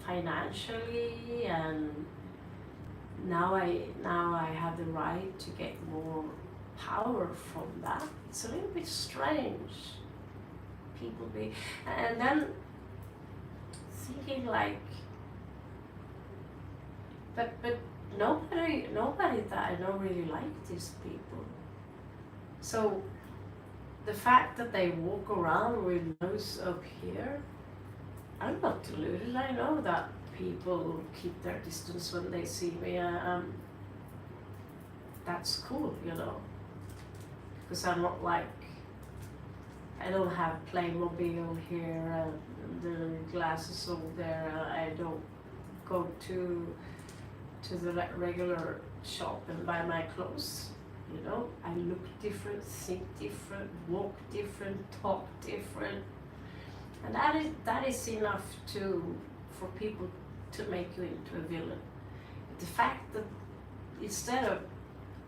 A: financially, and now I have the right to get more power from that. It's a little bit strange. People be, and then thinking like, but nobody that I know really like these people. So the fact that they walk around with nose up here, I'm not deluded. I know that people keep their distance when they see me. That's cool, you know, because I'm not like, I don't have Playmobil here and the glasses over there. I don't go to the regular shop and buy my clothes. You know, I look different, think different, walk different, talk different, and that is enough for people to make you into a villain. The fact that instead of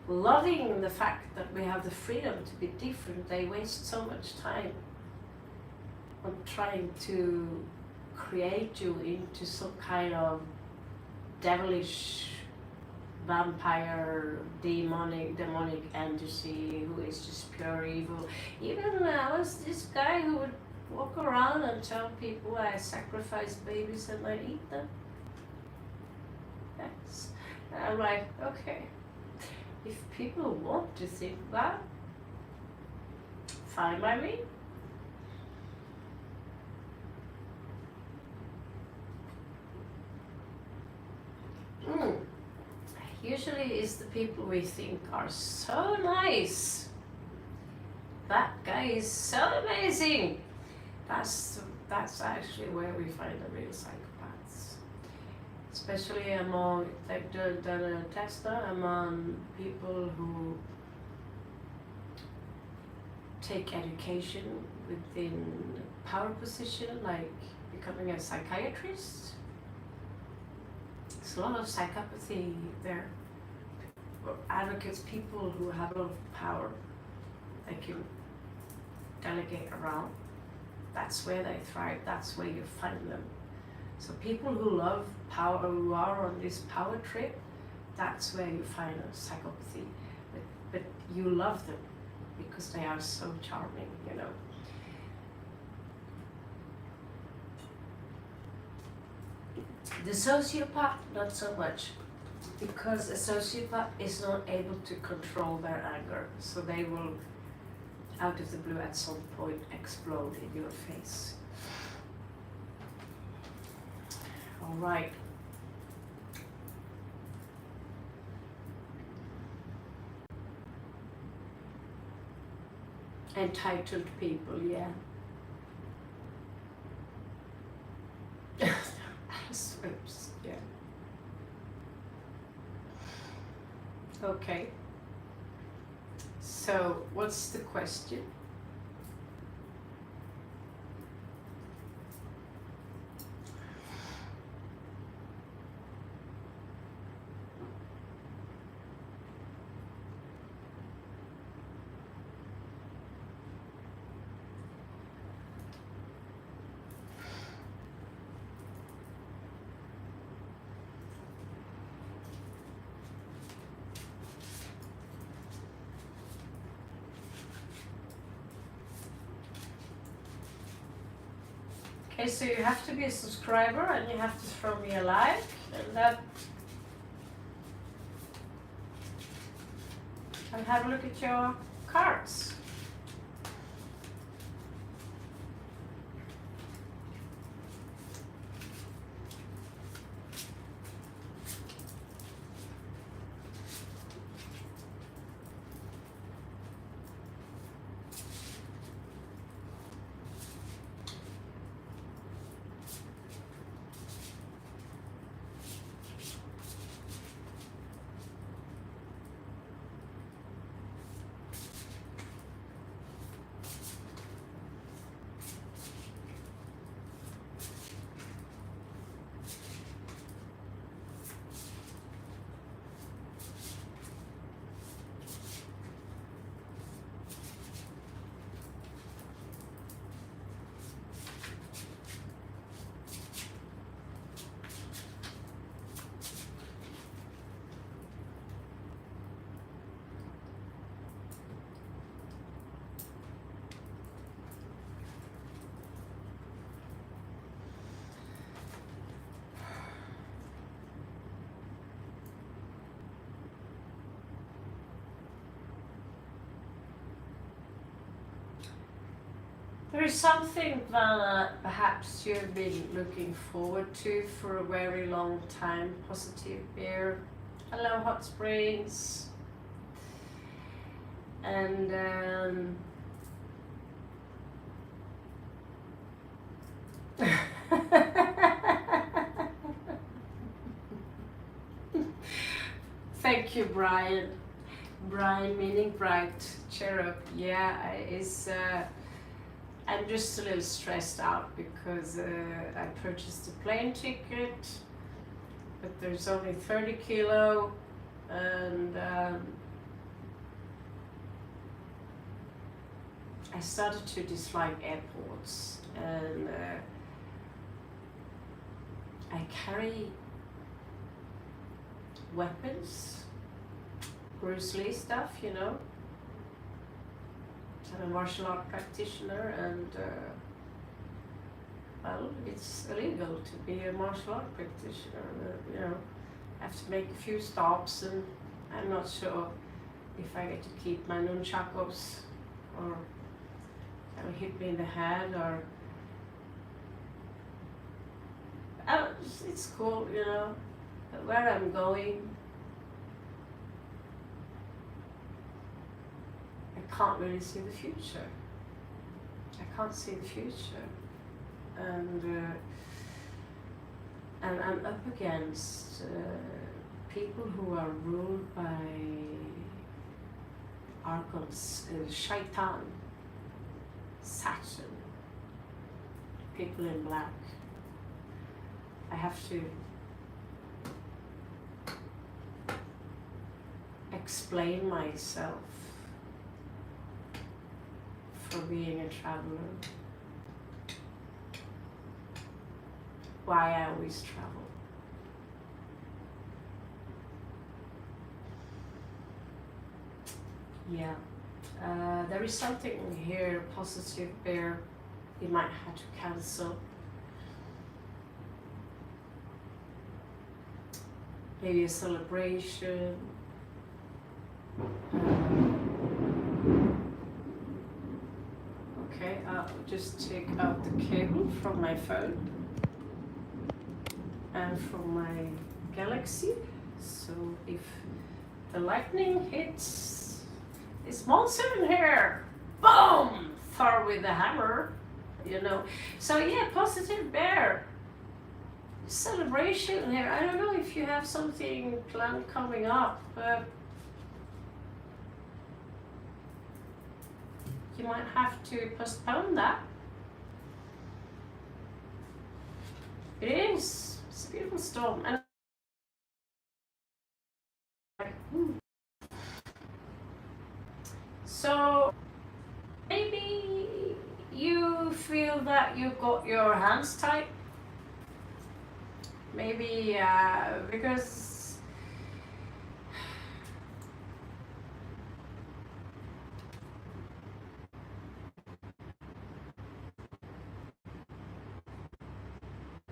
A: loving the fact that we have the freedom to be different, they waste so much time on trying to create you into some kind of devilish vampire, demonic entity who is just pure evil. Even I was this guy who would walk around and tell people I sacrifice babies and I eat them. Yes. And I'm like, okay, if people want to think that, fine by me. especially is the people we think are so nice. That guy is so amazing. That's actually where we find the real psychopaths. Especially among, they've done a test now among people who take education within power position, like becoming a psychiatrist. There's a lot of psychopathy there. Advocates, people who have a lot of power, they can delegate around. That's where they thrive, that's where you find them. So people who love power, who are on this power trip, that's where you find a psychopathy. But you love them because they are so charming, you know. The sociopath, not so much, because a sociopath is not able to control their anger, so they will, out of the blue, at some point explode in your face. All right. Entitled people, yeah. Oops, yeah. Okay. So, what's the question? Okay, so you have to be a subscriber and you have to throw me a like, and have a look at your cards. There is something that perhaps you've been looking forward to for a very long time. Positive beer. Hello, Hot Springs. And thank you, Brian. Brian meaning bright. Cherub. Yeah, I'm just a little stressed out because I purchased a plane ticket, but there's only 30 kilo, and I started to dislike airports, and I carry weapons, Bruce Lee stuff, you know. I'm a martial art practitioner, and well, it's illegal to be a martial art practitioner. You know, I have to make a few stops, and I'm not sure if I get to keep my nunchakos, or they'll hit me in the head, or it's cool, you know. But where I'm going, can't really see the future. I can't see the future. And I'm up against people who are ruled by archons, shaitan, Saturn, people in black. I have to explain myself for being a traveler, why I always travel. Yeah, there is something here, positive bear, you might have to cancel. Maybe a celebration. Okay, I'll just take out the cable from my phone and from my Galaxy. So if the lightning hits this monsoon here, boom, Thor with the hammer, you know. So yeah, positive bear. Celebration here. I don't know if you have something planned coming up, but you might have to postpone that. It is. It's a beautiful storm. And so maybe you feel that you got your hands tied. Maybe because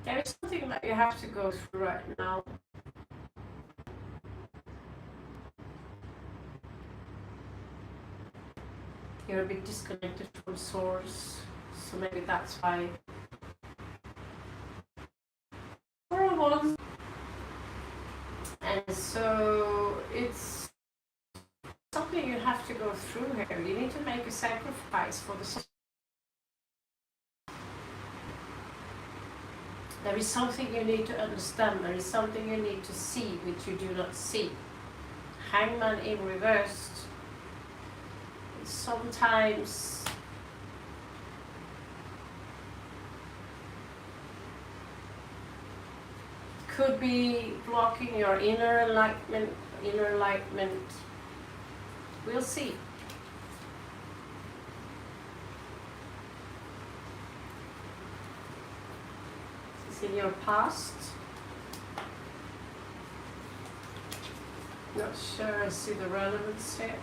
A: there is something that you have to go through right now. You're a bit disconnected from source, so maybe that's why. And so it's something you have to go through here. You need to make a sacrifice for the. There is something you need to understand. There is something you need to see which you do not see. Hangman in reversed. Sometimes could be blocking your inner enlightenment. We'll see. Is in your past. Not sure I see the relevance here.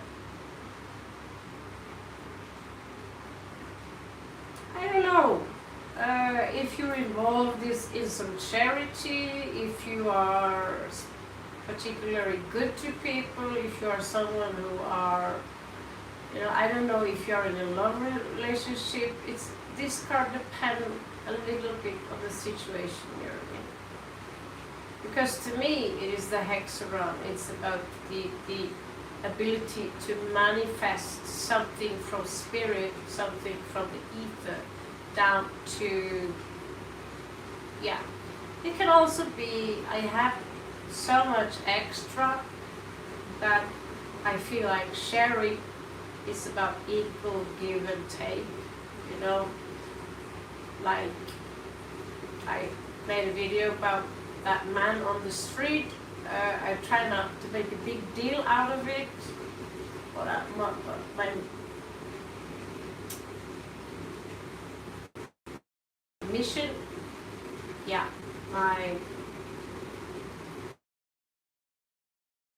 A: I don't know. If you're involved in some charity, if you are particularly good to people, if you are someone who are, you know, I don't know if you are in a love relationship. This card depends a little bit on the situation you're in. Because to me, it is the hexagon. It's about the ability to manifest something from spirit, something from the ether, down to, yeah. It can also be, I have so much extra that I feel like sharing is about equal give and take, you know. Like, I made a video about that man on the street. I try not to make a big deal out of it, but my mission, yeah,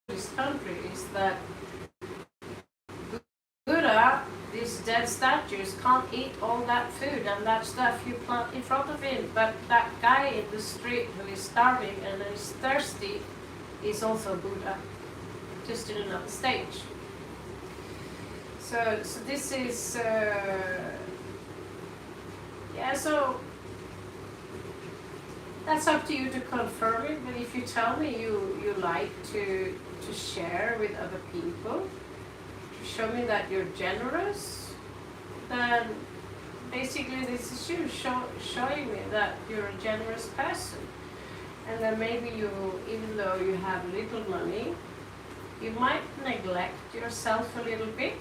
A: this country is that Buddha, these dead statues, can't eat all that food and that stuff you plant in front of him, but that guy in the street who is starving and is thirsty is also Buddha, just in another stage. So this is, yeah, so that's up to you to confirm it, but if you tell me you like to share with other people, show me that you're generous, then basically this is you showing me that you're a generous person. And then maybe you, even though you have little money, you might neglect yourself a little bit.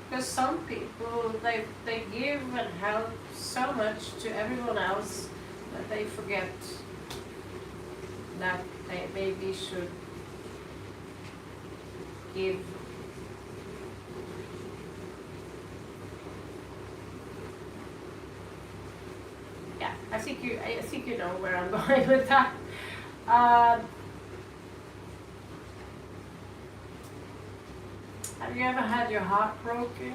A: Because some people, they give and help so much to everyone else that they forget that they maybe should give. Yeah, I think you know where I'm going with that. Have you ever had your heart broken?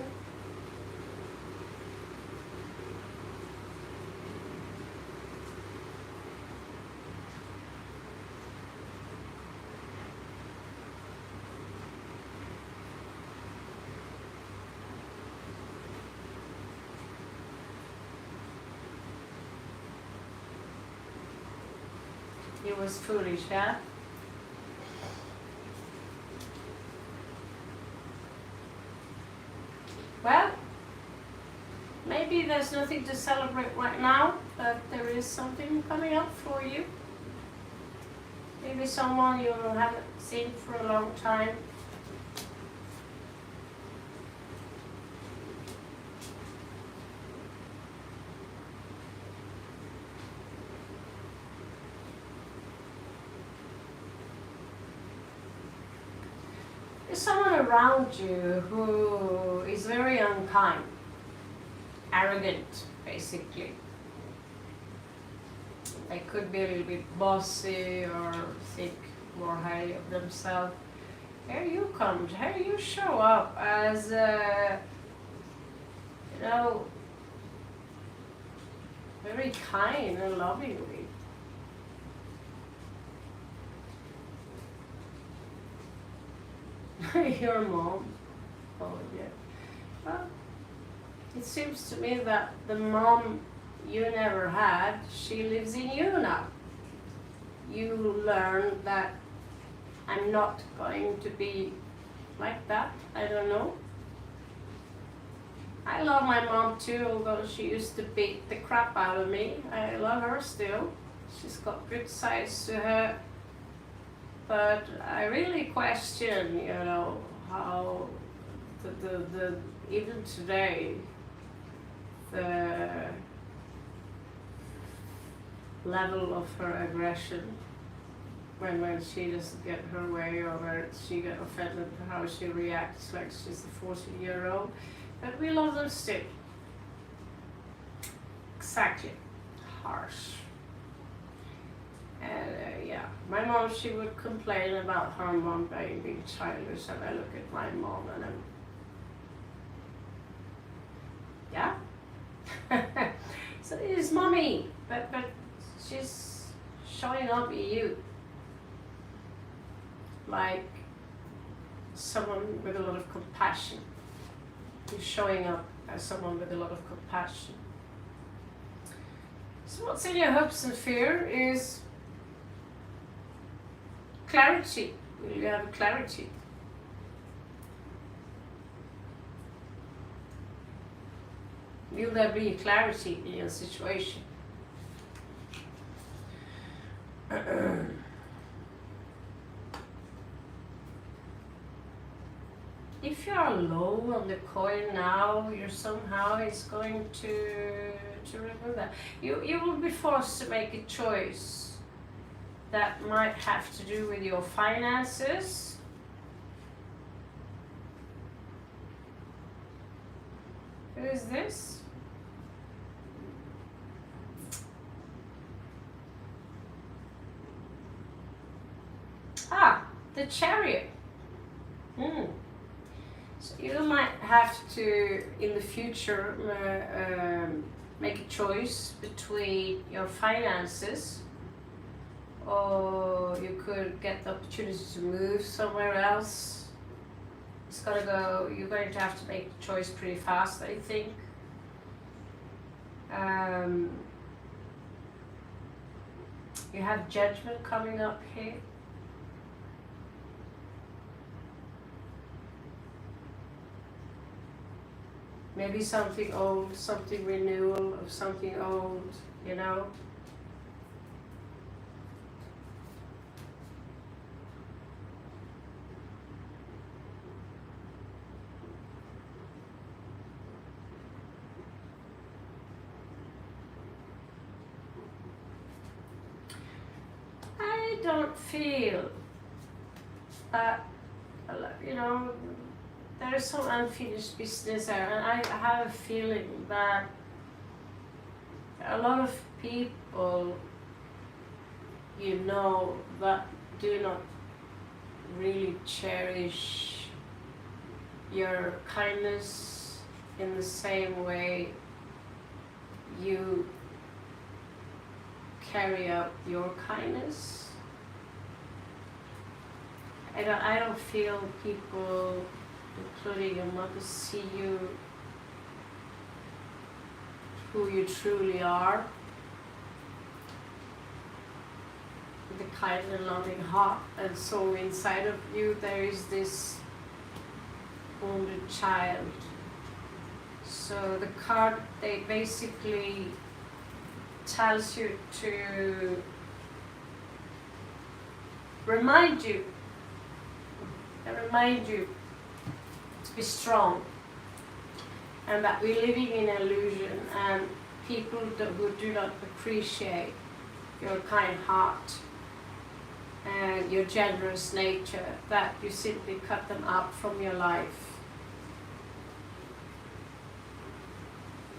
A: It was foolish, yeah? Well, maybe there's nothing to celebrate right now, but there is something coming up for you. Maybe someone you haven't seen for a long time. There's someone around you who is very unkind, arrogant, basically. They could be a little bit bossy or think more highly of themselves. Here you come, here you show up as, very kind and lovingly. Your mom. Oh, yeah. Well, it seems to me that the mom you never had, she lives in you now. You learn that I'm not going to be like that. I don't know. I love my mom too, although she used to beat the crap out of me. I love her still. She's got good sides to her. But I really question, how the even today, the level of her aggression when she doesn't get her way or when she gets offended, how she reacts like she's a 40-year-old. But we love them still. Exactly. Harsh. And yeah, my mom, she would complain about her mom being childish, and I look at my mom and I'm, yeah. So it is mommy, but she's showing up at you like someone with a lot of compassion. You're showing up as someone with a lot of compassion. So what's in your hopes and fear is clarity. Will you have clarity? Will there be clarity in your situation? If you are low on the coin now, you're somehow it's going to remove that. You will be forced to make a choice that might have to do with your finances. Who is this? Ah, the Chariot. So you might have to, in the future, make a choice between your finances, or you could get the opportunity to move somewhere else. You're going to have to make the choice pretty fast, I think. You have Judgment coming up here. maybe something old, something renewal of something old, you know. I don't feel that, you know, there is some unfinished business there, and I have a feeling that a lot of people, you know, that do not really cherish your kindness in the same way you carry out your kindness. I don't feel people, including your mother, see you who you truly are, with a kind and loving heart, and so inside of you there is this wounded child. So the card, they basically tells you to remind you to be strong, and that we're living in illusion, and people who do not appreciate your kind heart and your generous nature, that you simply cut them out from your life.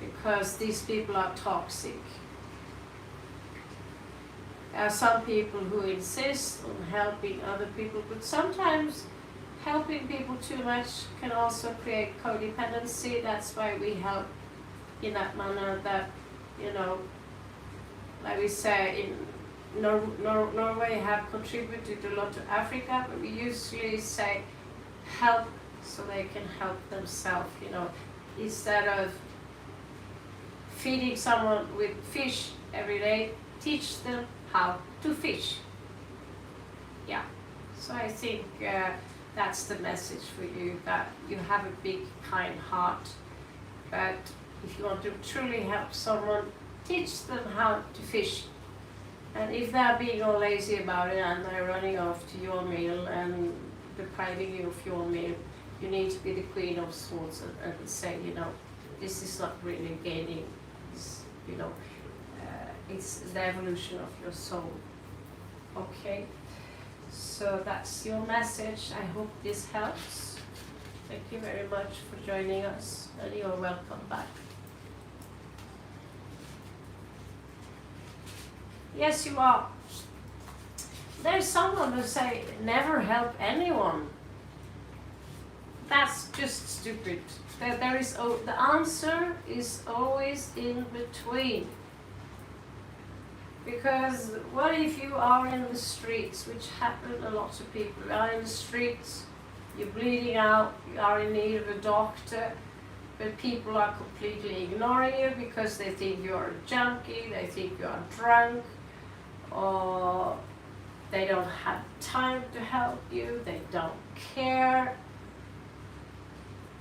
A: Because these people are toxic. There are some people who insist on helping other people, but sometimes helping people too much can also create codependency. That's why we help in that manner that, you know, like we say, in Norway have contributed a lot to Africa, but we usually say help so they can help themselves, you know, instead of feeding someone with fish every day, teach them how to fish. Yeah, so I think that's the message for you, that you have a big kind heart, but if you want to truly help someone, teach them how to fish. And if they're being all lazy about it and they're running off to your meal and depriving you of your meal, you need to be the Queen of Swords and say, you know, this is not really gaining, you know, it's the evolution of your soul. Okay, so that's your message. I hope this helps. Thank you very much for joining us, and you're welcome back. Yes, you are. There's someone who say never help anyone. That's just stupid. There is the answer is always in between. Because what if you are in the streets, which happen a lot to people, you are in the streets, you're bleeding out, you are in need of a doctor, but people are completely ignoring you because they think you're a junkie, they think you are drunk, or they don't have time to help you, they don't care.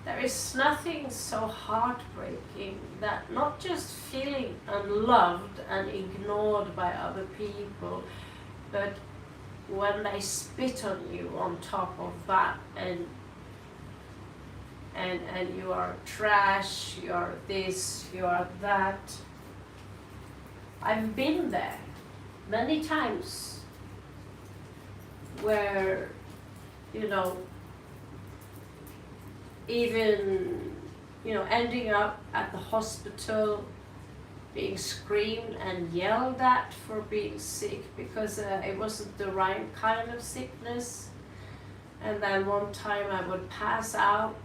A: There is nothing so heartbreaking that not just feeling unloved and ignored by other people, but when they spit on you on top of that, and you are trash, you are this, you are that. I've been there many times where, you know, even, you know, ending up at the hospital being screamed and yelled at for being sick because it wasn't the right kind of sickness. And then one time I would pass out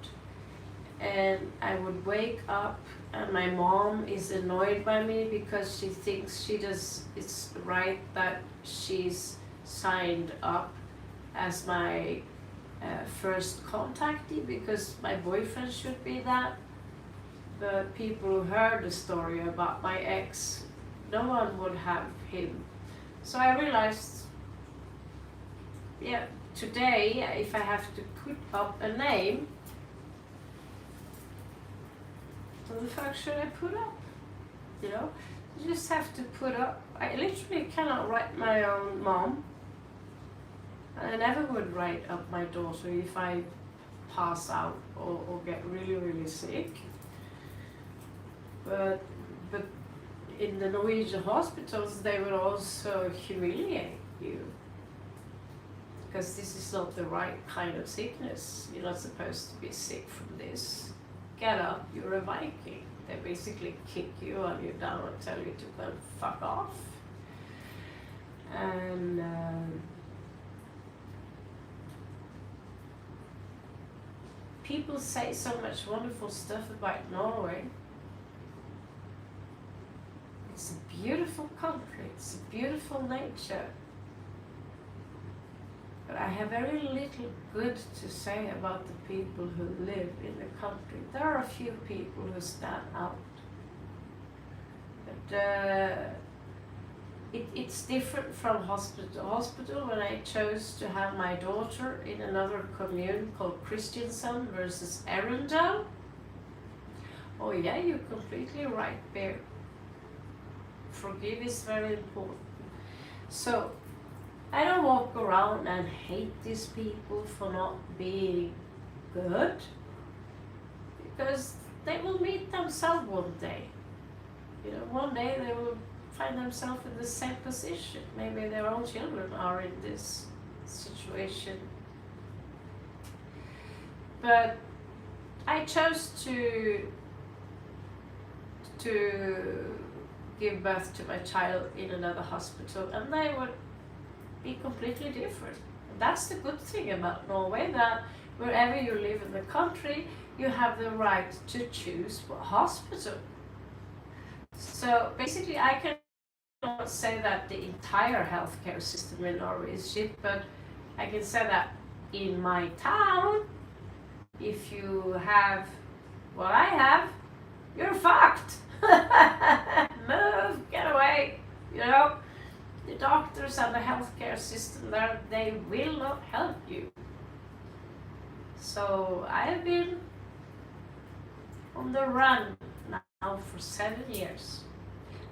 A: and I would wake up and my mom is annoyed by me because she thinks it's right that she's signed up as my first contactee because my boyfriend should be that. But people who heard the story about my ex, no one would have him. So I realized, yeah, today if I have to put up a name, what the fuck should I put up? You know, you just have to put up. I literally cannot write my own mom. I never would write up my daughter if I pass out or get really, really sick. But in the Norwegian hospitals, they will also humiliate you. Because this is not the right kind of sickness. You're not supposed to be sick from this. Get up, you're a Viking. They basically kick you while you're down and tell you to go and fuck off. And people say so much wonderful stuff about Norway. It's a beautiful country, it's a beautiful nature. But I have very little good to say about the people who live in the country. There are a few people who stand out. But it's different from hospital to hospital. When I chose to have my daughter in another commune called Kristiansand versus Arendal. Oh yeah, you're completely right, Bear. Forgive is very important. So, I don't walk around and hate these people for not being good, because they will meet themselves one day. You know, one day they will find themselves in the same position. Maybe their own children are in this situation. But I chose to give birth to my child in another hospital, and they would be completely different. And that's the good thing about Norway, that wherever you live in the country, you have the right to choose what hospital. So basically, I cannot say that the entire healthcare system in Norway is shit, but I can say that in my town, if you have what I have, you're fucked. Move, get away, you know. The doctors and the healthcare system there, they will not help you. So I've been on the run now for 7 years.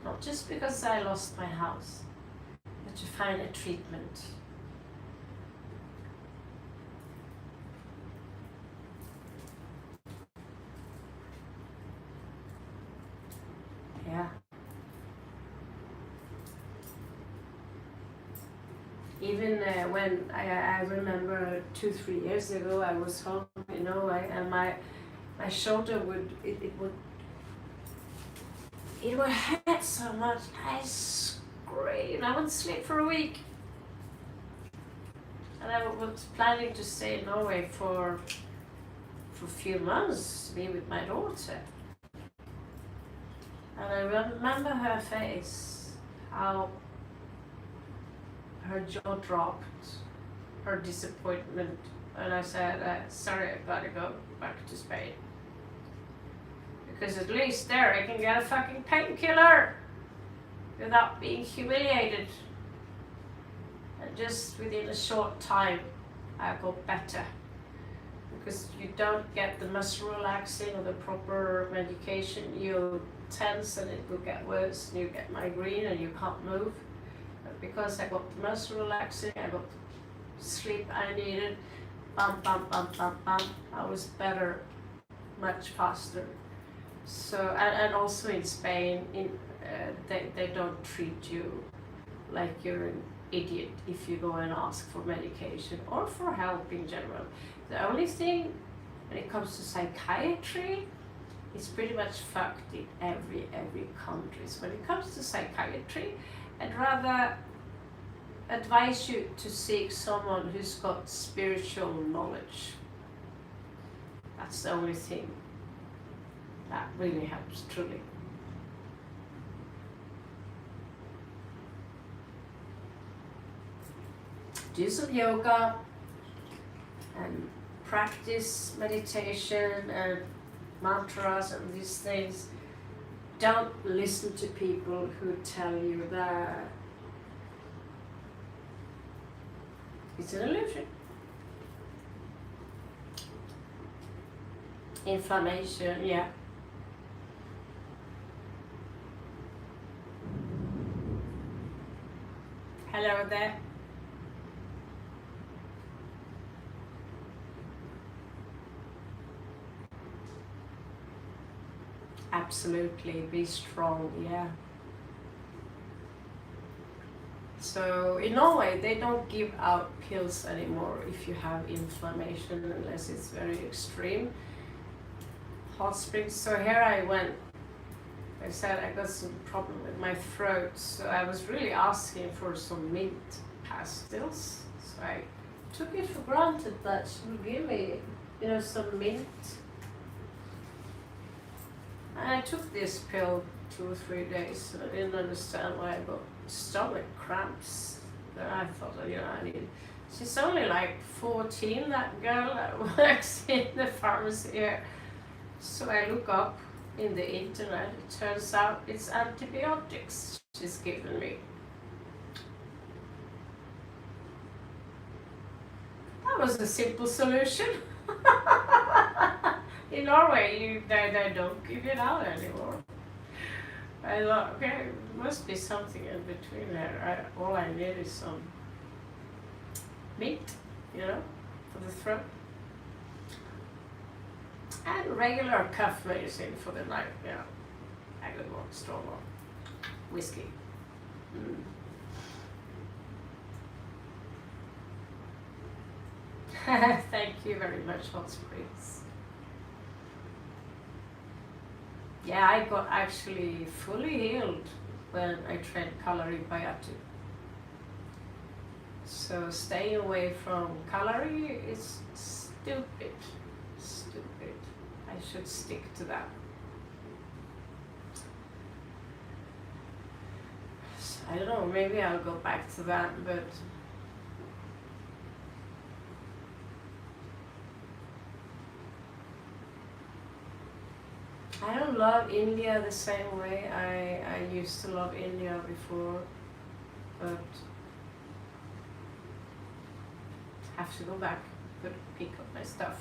A: Not just because I lost my house, but to find a treatment. Yeah. Even when I remember 2-3 years ago, I was home, you know, and my shoulder would hurt so much. I screamed. I wouldn't sleep for a week, and I was planning to stay in Norway for a few months, be with my daughter. And I remember her face, how her jaw dropped, her disappointment, and I said, sorry, I gotta go back to Spain. Because at least there I can get a fucking painkiller without being humiliated. And just within a short time, I got better. Because you don't get the muscle relaxing or the proper medication, you tense and it will get worse, and you get migraine and you can't move. Because I got the muscle relaxing, I got the sleep I needed, bam, bam, bam, bam, bam, I was better much faster. So, and also in Spain, they don't treat you like you're an idiot if you go and ask for medication or for help in general. The only thing when it comes to psychiatry, it's pretty much fucked in every country. So when it comes to psychiatry, I'd rather advise you to seek someone who's got spiritual knowledge. That's the only thing that really helps, truly. Do some yoga and practice meditation and mantras and these things. Don't listen to people who tell you that it's an illusion. Inflammation, yeah. Hello there. Absolutely, be strong, yeah. So in Norway, they don't give out pills anymore if you have inflammation unless it's very extreme. Hot springs. So here I went. I said I got some problem with my throat, so I was really asking for some mint pastilles. So I took it for granted that she would give me, some mint. And I took this pill 2 or 3 days, and I didn't understand why I got stomach cramps. Then I thought, I need. She's only like 14, that girl that works in the pharmacy here. So I look up in the internet. It turns out it's antibiotics she's given me. That was a simple solution. In Norway, they don't give it out anymore. I thought, okay, must be something in between there. All I need is some mint, for the throat. And regular cough medicine for the night, a good one, strong one. Whiskey. Thank you very much, Hot Springs. Yeah, I got actually fully healed when I tried Kalari-Bayatu. So staying away from Kalari is stupid. I should stick to that. So I don't know, maybe I'll go back to that, but I don't love India the same way I used to love India before, but have to go back, pick up my stuff.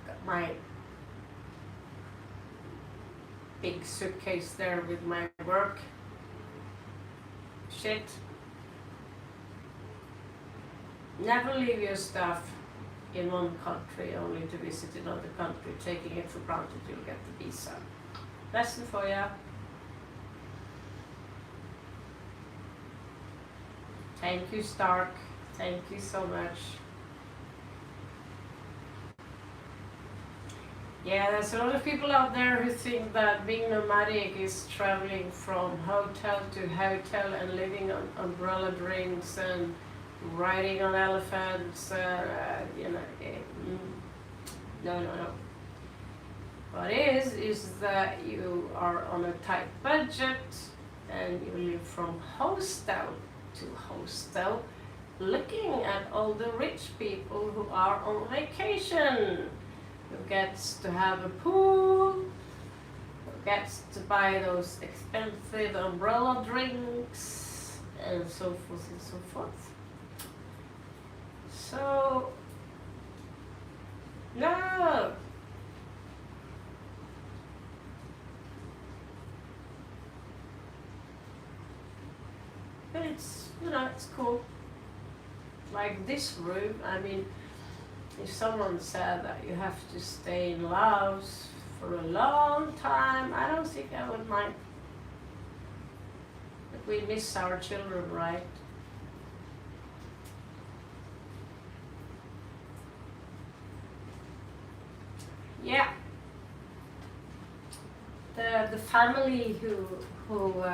A: Got my big suitcase there with my work shit. Never leave your stuff in one country only to visit another country. Taking it for granted you'll get the visa. Lesson for ya. Thank you, Stark. Thank you so much. Yeah, there's a lot of people out there who think that being nomadic is traveling from hotel to hotel and living on umbrella drinks and riding on elephants, no. What is that you are on a tight budget and you live from hostel to hostel, looking at all the rich people who are on vacation, who gets to have a pool, who gets to buy those expensive umbrella drinks, and so forth and so forth. So, no. But it's, it's cool. Like this room, I mean, if someone said that you have to stay in Laos for a long time, I don't think I would mind. But we miss our children, right? Yeah. The family who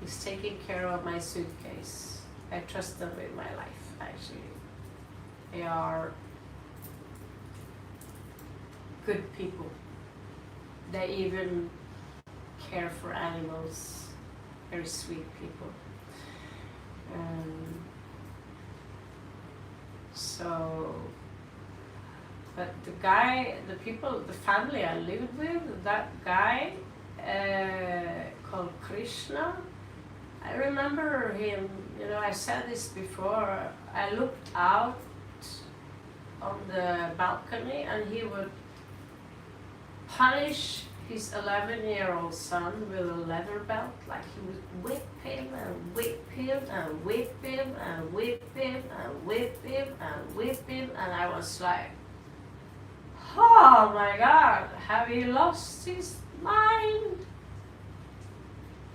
A: is taking care of my suitcase, I trust them with my life, actually. They are good people. They even care for animals. Very sweet people. But the family I lived with, that guy called Krishna, I remember him, I said this before, I looked out on the balcony and he would punish his 11-year-old son with a leather belt, like he would whip him and whip him and whip him and whip him and whip him and whip him, and I was like, oh my God, have he lost his mind?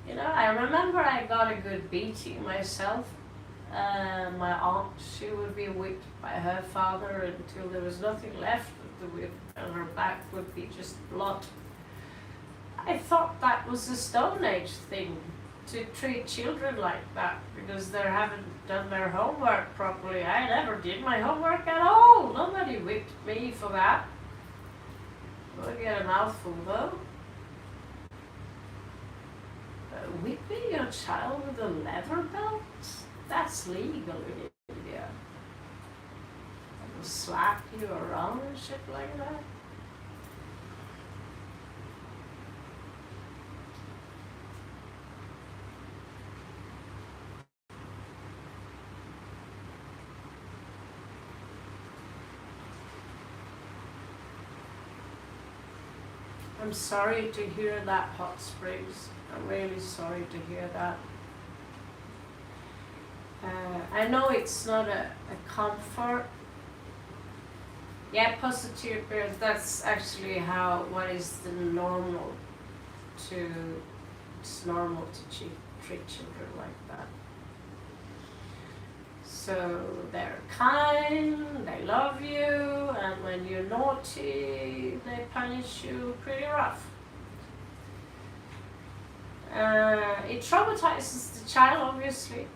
A: You know, I remember I got a good beating myself. My aunt, she would be whipped by her father until there was nothing left of the whip, and her back would be just blood. I thought that was a Stone Age thing, to treat children like that because they haven't done their homework properly. I never did my homework at all. Nobody whipped me for that. I'll get a mouthful though. Whipping your child with a leather belt? That's legal in India. They will slap you around and shit like that. I'm sorry to hear that, Hot Springs. I'm really sorry to hear that. I know it's not a comfort. Yeah, positive appearance, that's actually what is the normal it's normal to treat children like that. So they're kind, they love you, and when you're naughty, they punish you pretty rough. It traumatizes the child, obviously.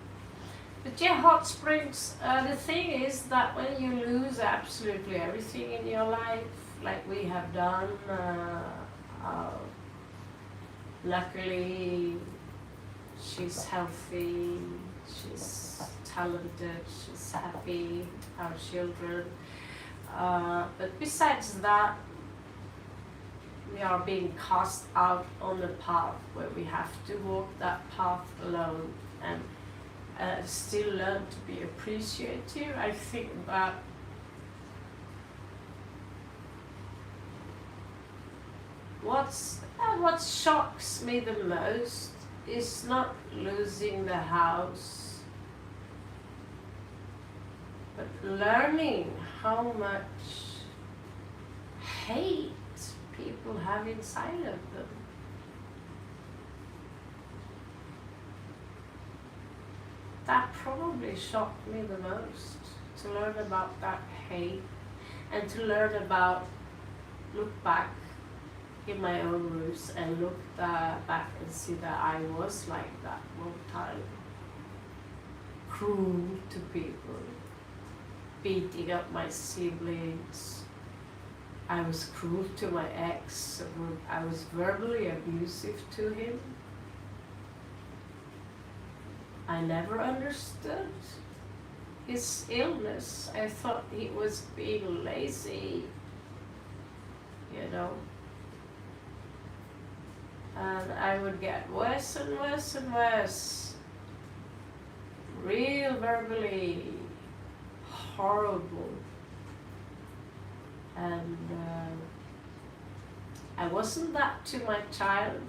A: But yeah, Hot Springs, the thing is that when you lose absolutely everything in your life, like we have done, luckily she's healthy, she's talented, she's happy, our children. But besides that, we are being cast out on a path where we have to walk that path alone and still learn to be appreciative. I think that what shocks me the most is not losing the house, but learning how much hate people have inside of them. That probably shocked me the most, to learn about that hate and to learn about, look back in my own roots and look back and see that I was like that one time. Cruel to people, beating up my siblings. I was cruel to my ex, I was verbally abusive to him. I never understood his illness. I thought he was being lazy, you know. And I would get worse and worse and worse. Real verbally horrible. And I wasn't that to my child.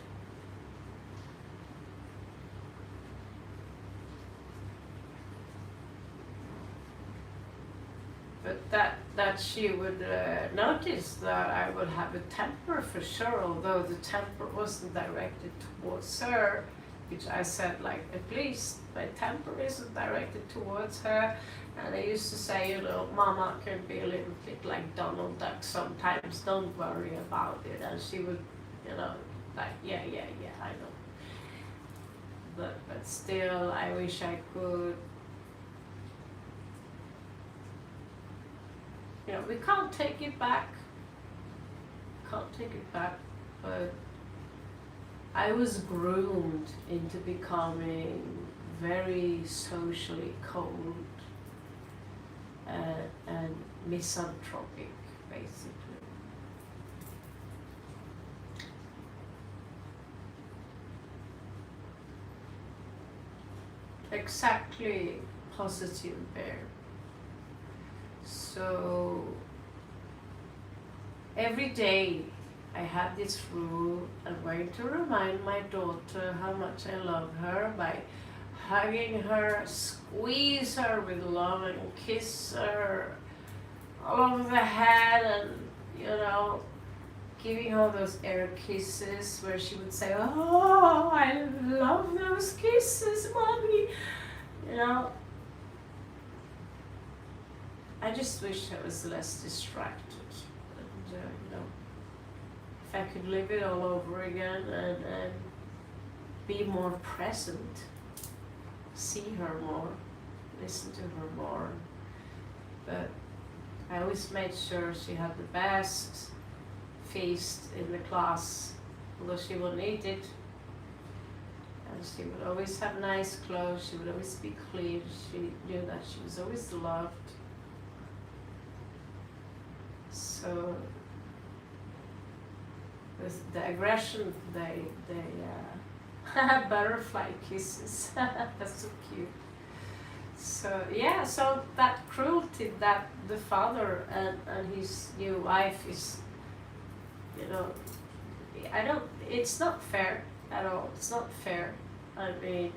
A: But that she would notice that I would have a temper for sure, although the temper wasn't directed towards her, which I said, like, at least my temper isn't directed towards her. And I used to say, you know, Mama can be a little bit like Donald Duck sometimes, don't worry about it. And she would, you know, like, yeah, I know. But still, I wish I could. You know, we can't take it back. But I was groomed into becoming very socially cold and misanthropic, basically. Exactly, positive bear. So every day I have this rule. I'm going to remind my daughter how much I love her by hugging her, squeeze her with love and kiss her all over the head, and giving her those air kisses where she would say, "Oh, I love those kisses, mommy." I just wish I was less distracted. And, if I could live it all over again and be more present, see her more, listen to her more. But I always made sure she had the best feast in the class, although she wouldn't eat it. And she would always have nice clothes, she would always be clean, she knew that she was always loved. So with the aggression, they butterfly kisses. That's so cute. So yeah, so that cruelty that the father and his new wife is, it's not fair at all. It's not fair. I mean,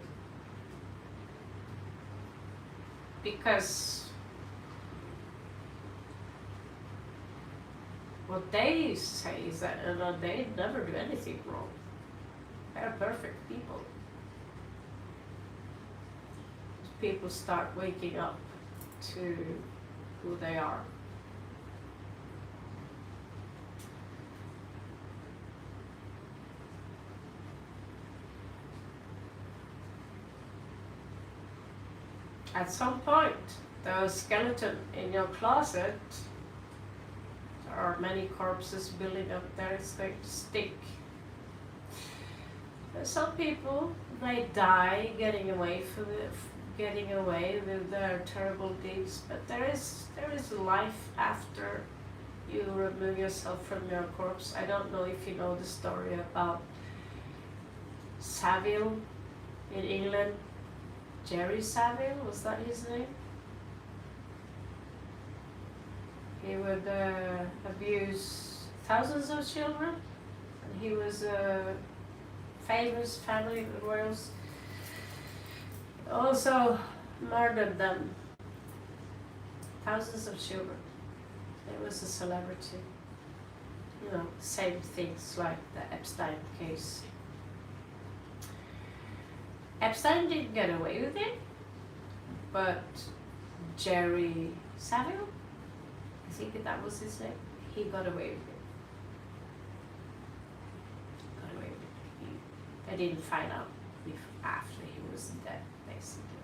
A: because what they say is that they never do anything wrong. They're perfect people. People start waking up to who they are. At some point, the skeleton in your closet, there are many corpses building up there, it's going to stick. Some people, they die getting away with their terrible deeds, but there is life after you remove yourself from your corpse. I don't know if you know the story about Savile in England. Jerry Savile, was that his name? He would abuse thousands of children, and he was a famous family royals. Also murdered them, thousands of children. He was a celebrity. Same things like the Epstein case. Epstein didn't get away with it, but Jerry Savile, I think that was his name, he got away with it. I didn't find out after he was dead, basically.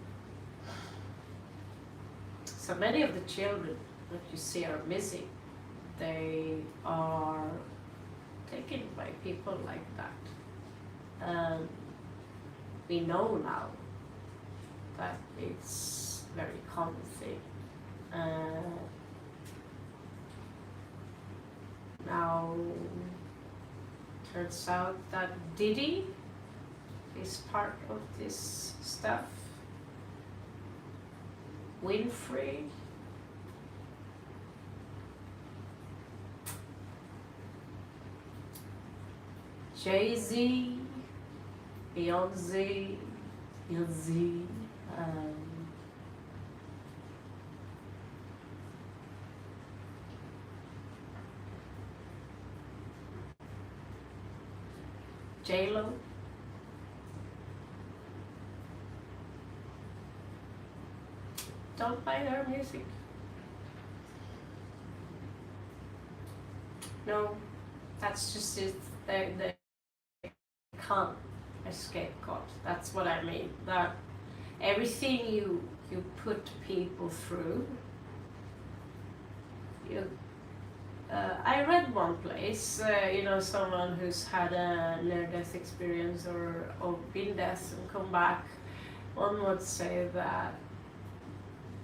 A: So many of the children that you see are missing. They are taken by people like that. We know now that it's a very common thing. Now, turns out that Diddy is part of this stuff. Winfrey. Jay-Z, Beyonce, J-Lo. Don't buy her music. No, that's just it. They can't escape God. That's what I mean. That everything you put people through. I read one place, someone who's had a near-death experience or been death and come back. One would say that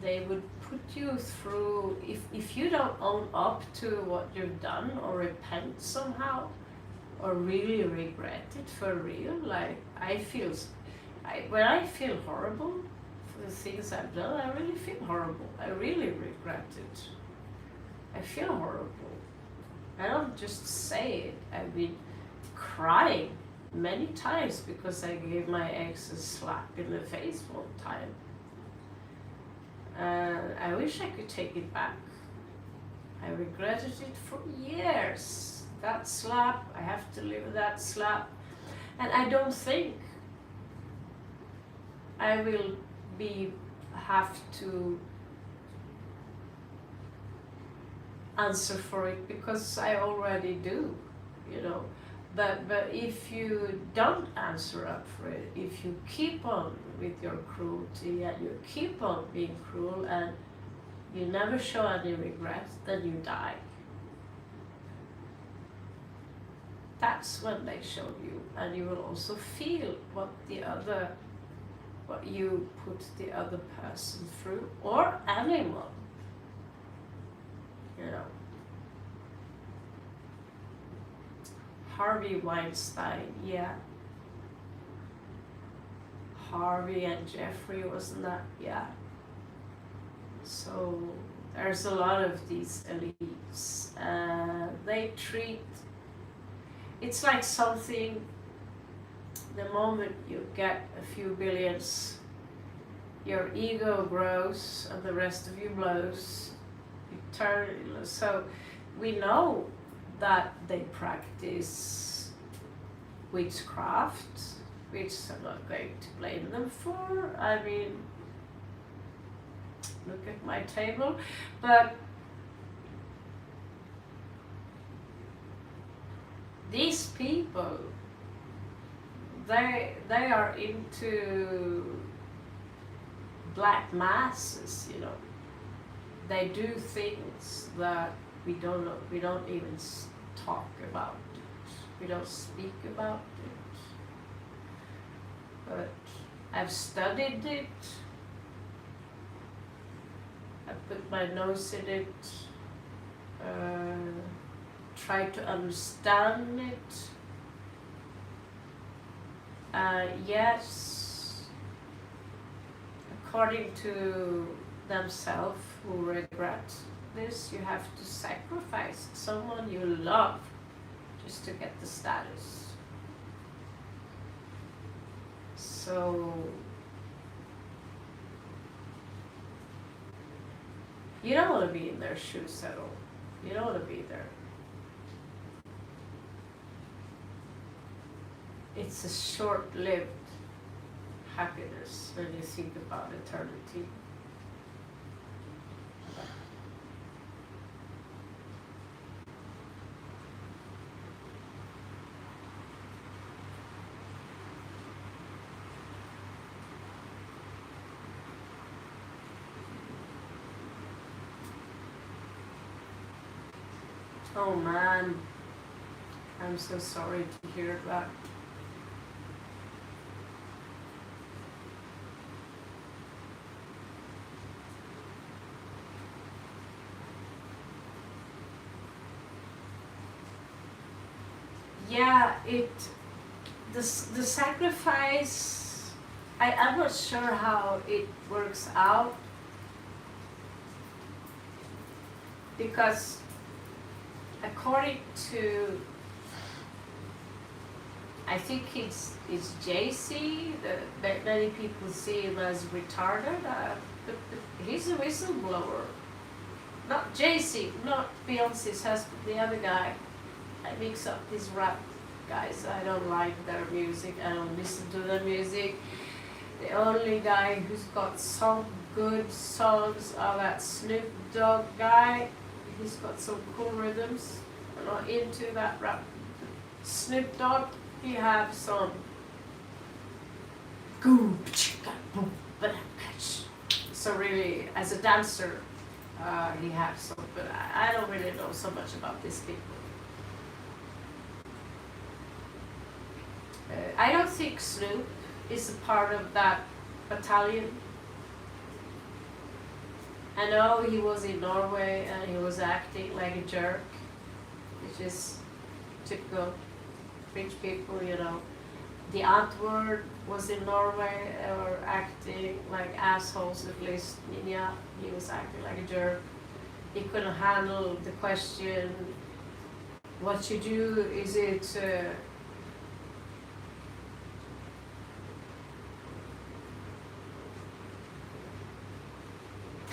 A: they would put you through, if you don't own up to what you've done or repent somehow, or really regret it for real, like when I feel horrible for the things I've done, I really feel horrible. I really regret it. I feel horrible. I don't just say it. I've been crying many times because I gave my ex a slap in the face one time. I wish I could take it back. I regretted it for years. That slap, I have to live with that slap. And I don't think I will have to answer for it, because I already do, you know. But if you don't answer up for it, if you keep on with your cruelty and you keep on being cruel and you never show any regret, then you die. That's when they show you, and you will also feel what you put the other person through, or animal, you know. Harvey Weinstein, yeah. Harvey and Jeffrey, wasn't that? Yeah. So there's a lot of these elites. They treat, it's like something, the moment you get a few billions, your ego grows and the rest of you blows. You turn, so we know that they practice witchcraft, which I'm not going to blame them for. I mean, look at my table, but these people, they are into black masses, you know. They do things that we don't know, we don't even talk about it, we don't speak about it, but I've studied it, I put my nose in it, try to understand it. Yes, according to themselves who regret this, you have to sacrifice someone you love just to get the status. So you don't want to be in their shoes at all. You don't want to be there. It's a short-lived happiness when you think about eternity. Oh man, I'm so sorry to hear that. Yeah, the sacrifice, I'm not sure how it works out, because according to, I think it's JC, that many people see him as retarded, but he's a whistleblower. Not JC, not Beyonce's husband, the other guy. I mix up these rap guys. I don't like their music. I don't listen to their music. The only guy who's got some good songs are that Snoop Dogg guy. He's got some cool rhythms. I'm not into that rap. Snoop Dogg, he have some so really, as a dancer, he has some, but I don't really know so much about these people. I don't think Snoop is a part of that battalion. I know he was in Norway and he was acting like a jerk, which is typical rich people, you know. The Antwoord was in Norway, or acting like assholes, at least. Yeah, he was acting like a jerk. He couldn't handle the question. what you do, is it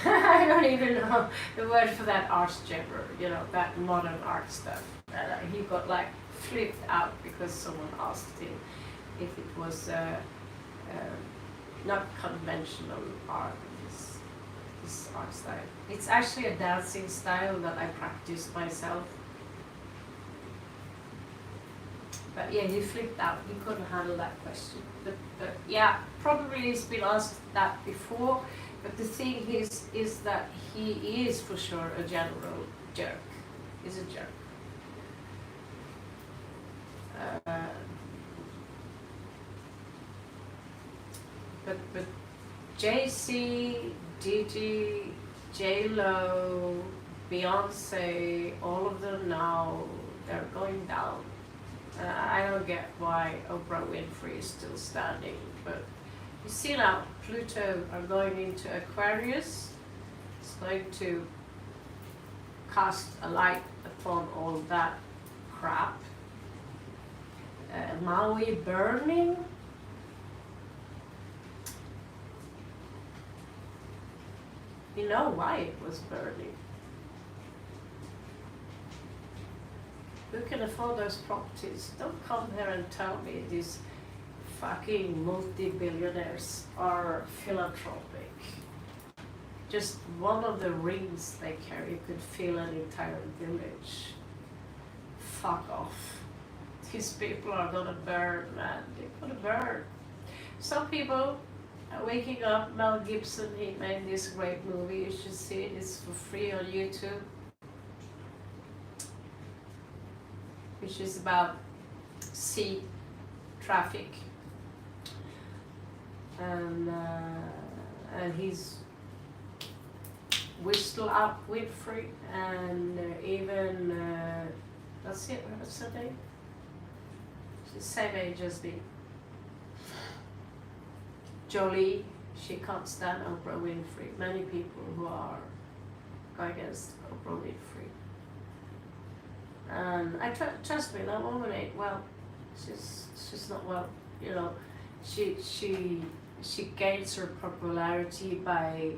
A: I don't even know the word for that art genre, you know, that modern art stuff. He got like flipped out because someone asked him if it was not conventional art, this art style. It's actually a dancing style that I practice myself. But yeah, he flipped out. He couldn't handle that question. But yeah, probably he's been asked that before. But the thing is that he is for sure a general jerk. He's a jerk. But JC, Didi, J-Lo, Beyonce, all of them now, they're going down. I don't get why Oprah Winfrey is still standing, but you see now, Pluto are going into Aquarius. It's going to cast a light upon all that crap. Maui burning. You know why it was burning. Who can afford those properties? Don't come here and tell me these fucking multi-billionaires are philanthropic. Just one of the rings they carry could fill an entire village. Fuck off. These people are gonna burn, man. They're gonna burn. Some people are waking up. Mel Gibson, he made this great movie. You should see it. It's for free on YouTube. Which is about sea traffic. And he's whistled out Winfrey and even what's her name? She's the same age as me. Jolie, she can't stand Oprah Winfrey. Many people who are going against Oprah Winfrey. And I trust me, that woman ain't well. She's not well. You know, she gains her popularity by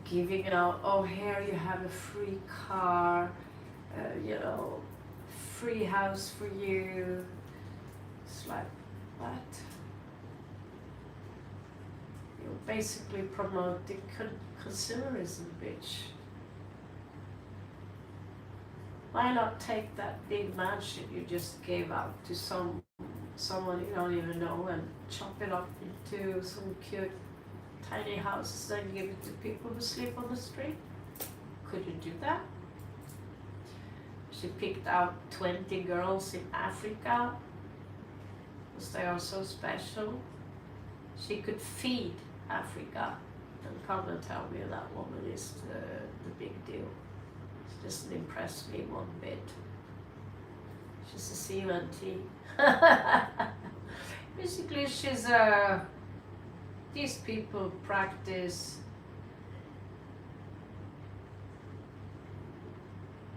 A: giving it out. Oh, here you have a free car. You know, free house for you. It's like, what? You're basically promoting consumerism, bitch. Why not take that big mansion you just gave out to someone you don't even know and chop it up into some cute tiny houses and give it to people who sleep on the street? Could you do that? She picked out 20 girls in Africa because they are so special. She could feed Africa. Don't come and tell me that woman is the big deal. She doesn't impress me one bit. She's a CUNT. Basically, she's these people practice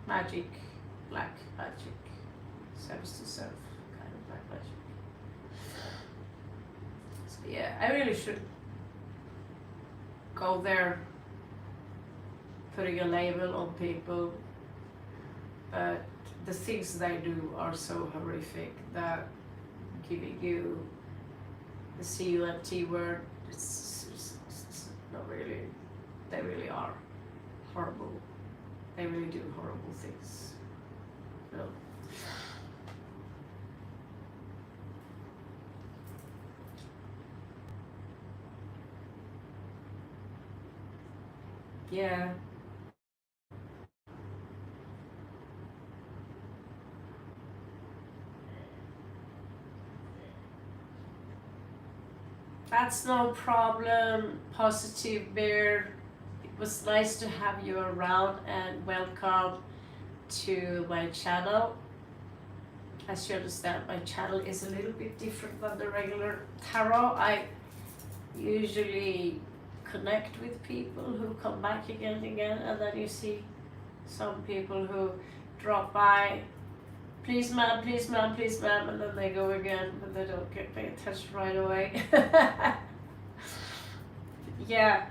A: magic, black magic, service to serve, kind of black magic. So yeah, I really should go there, putting a label on people, but the things they do are so horrific that giving you the CUNT word, it's not really, they really are horrible. They really do horrible things. No. Yeah. That's no problem, Positive Bear. It was nice to have you around and welcome to my channel. As you understand, my channel is a little bit different than the regular tarot. I usually connect with people who come back again and again, and then you see some people who drop by please ma'am, please ma'am, please ma'am, and then they go again, but they don't get pay attention right away. Yeah,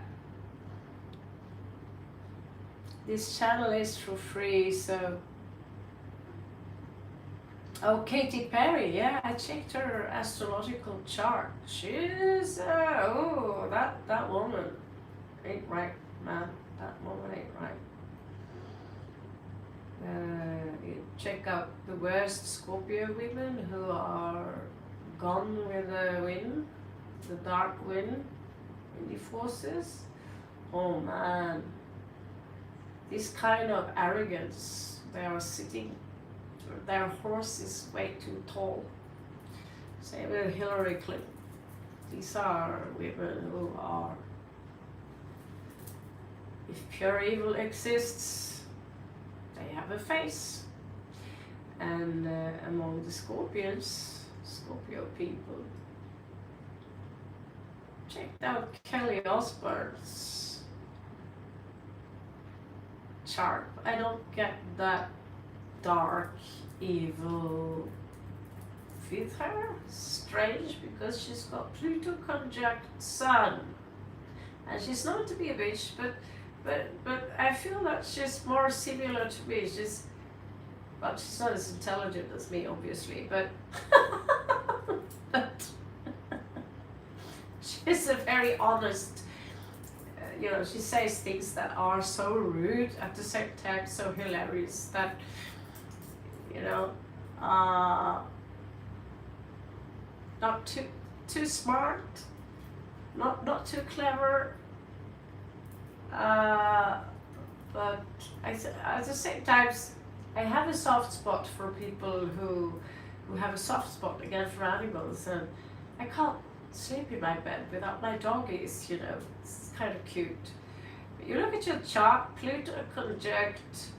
A: this channel is for free, so. Oh, Katy Perry, yeah, I checked her astrological chart. She's, oh, that woman ain't right, man. That woman ain't right. You check out the worst Scorpio women who are gone with the wind, the dark wind, windy forces. Oh man, this kind of arrogance, they are sitting, their horse is way too tall. Same with Hillary Clinton. These are women who are, if pure evil exists, they have a face. And among the Scorpions, Scorpio people, check out Kelly Osbourne's chart. I don't get that dark evil with her. Strange, because she's got Pluto conjunct Sun, and she's known to be a bitch, but I feel that she's more similar to me. She's not as intelligent as me, obviously, but she's a very honest. She says things that are so rude at the same time so hilarious that not too smart, not too clever, but at the same time I have a soft spot for people who have a soft spot again for animals, and I can't sleep in my bed without my doggies. It's kind of cute. But you look at your chart, Pluto conjunct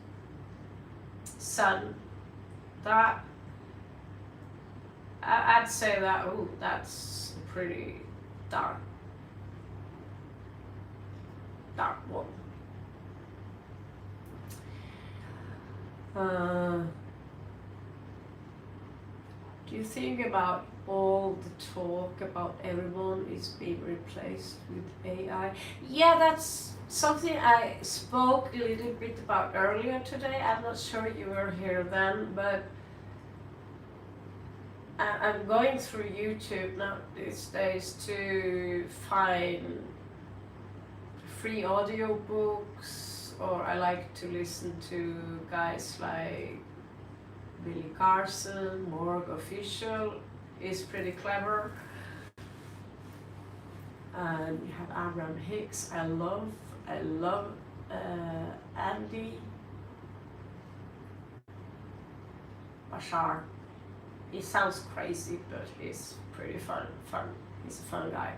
A: Sun, that I'd say that, oh, that's a pretty dark one. Do you think about all the talk about everyone is being replaced with AI? Yeah, that's something I spoke a little bit about earlier today. I'm not sure you were here then, but I'm going through YouTube now these days to find free audio books, or I like to listen to guys like Billy Carson, Morg Official is pretty clever. And you have Abraham Hicks. I love Andy Bashar. He sounds crazy, but he's pretty fun. He's a fun guy.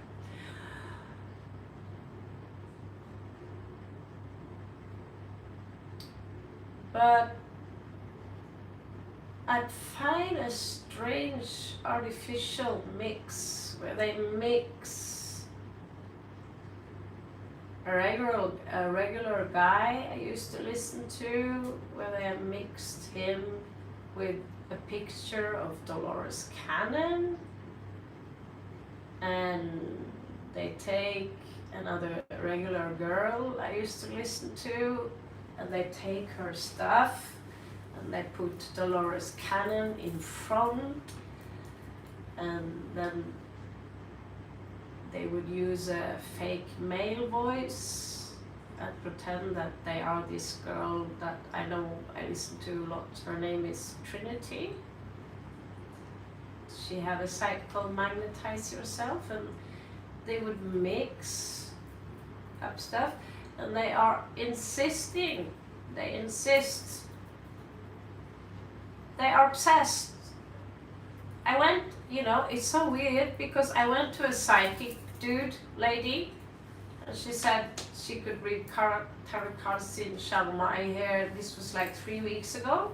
A: But I find a strange artificial mix where they mix a regular guy I used to listen to, where they have mixed him with a picture of Dolores Cannon, and they take another regular girl I used to listen to, and they take her stuff and they put Dolores Cannon in front, and then they would use a fake male voice and pretend that they are this girl that I know I listen to a lot. Her name is Trinity. She had a site called Magnetize Yourself, and they would mix up stuff, and they are insisting, they insist, they are obsessed. I went, it's so weird, because I went to a psychic lady, and she said she could read tarot cards in Shanghai here. This was like 3 weeks ago,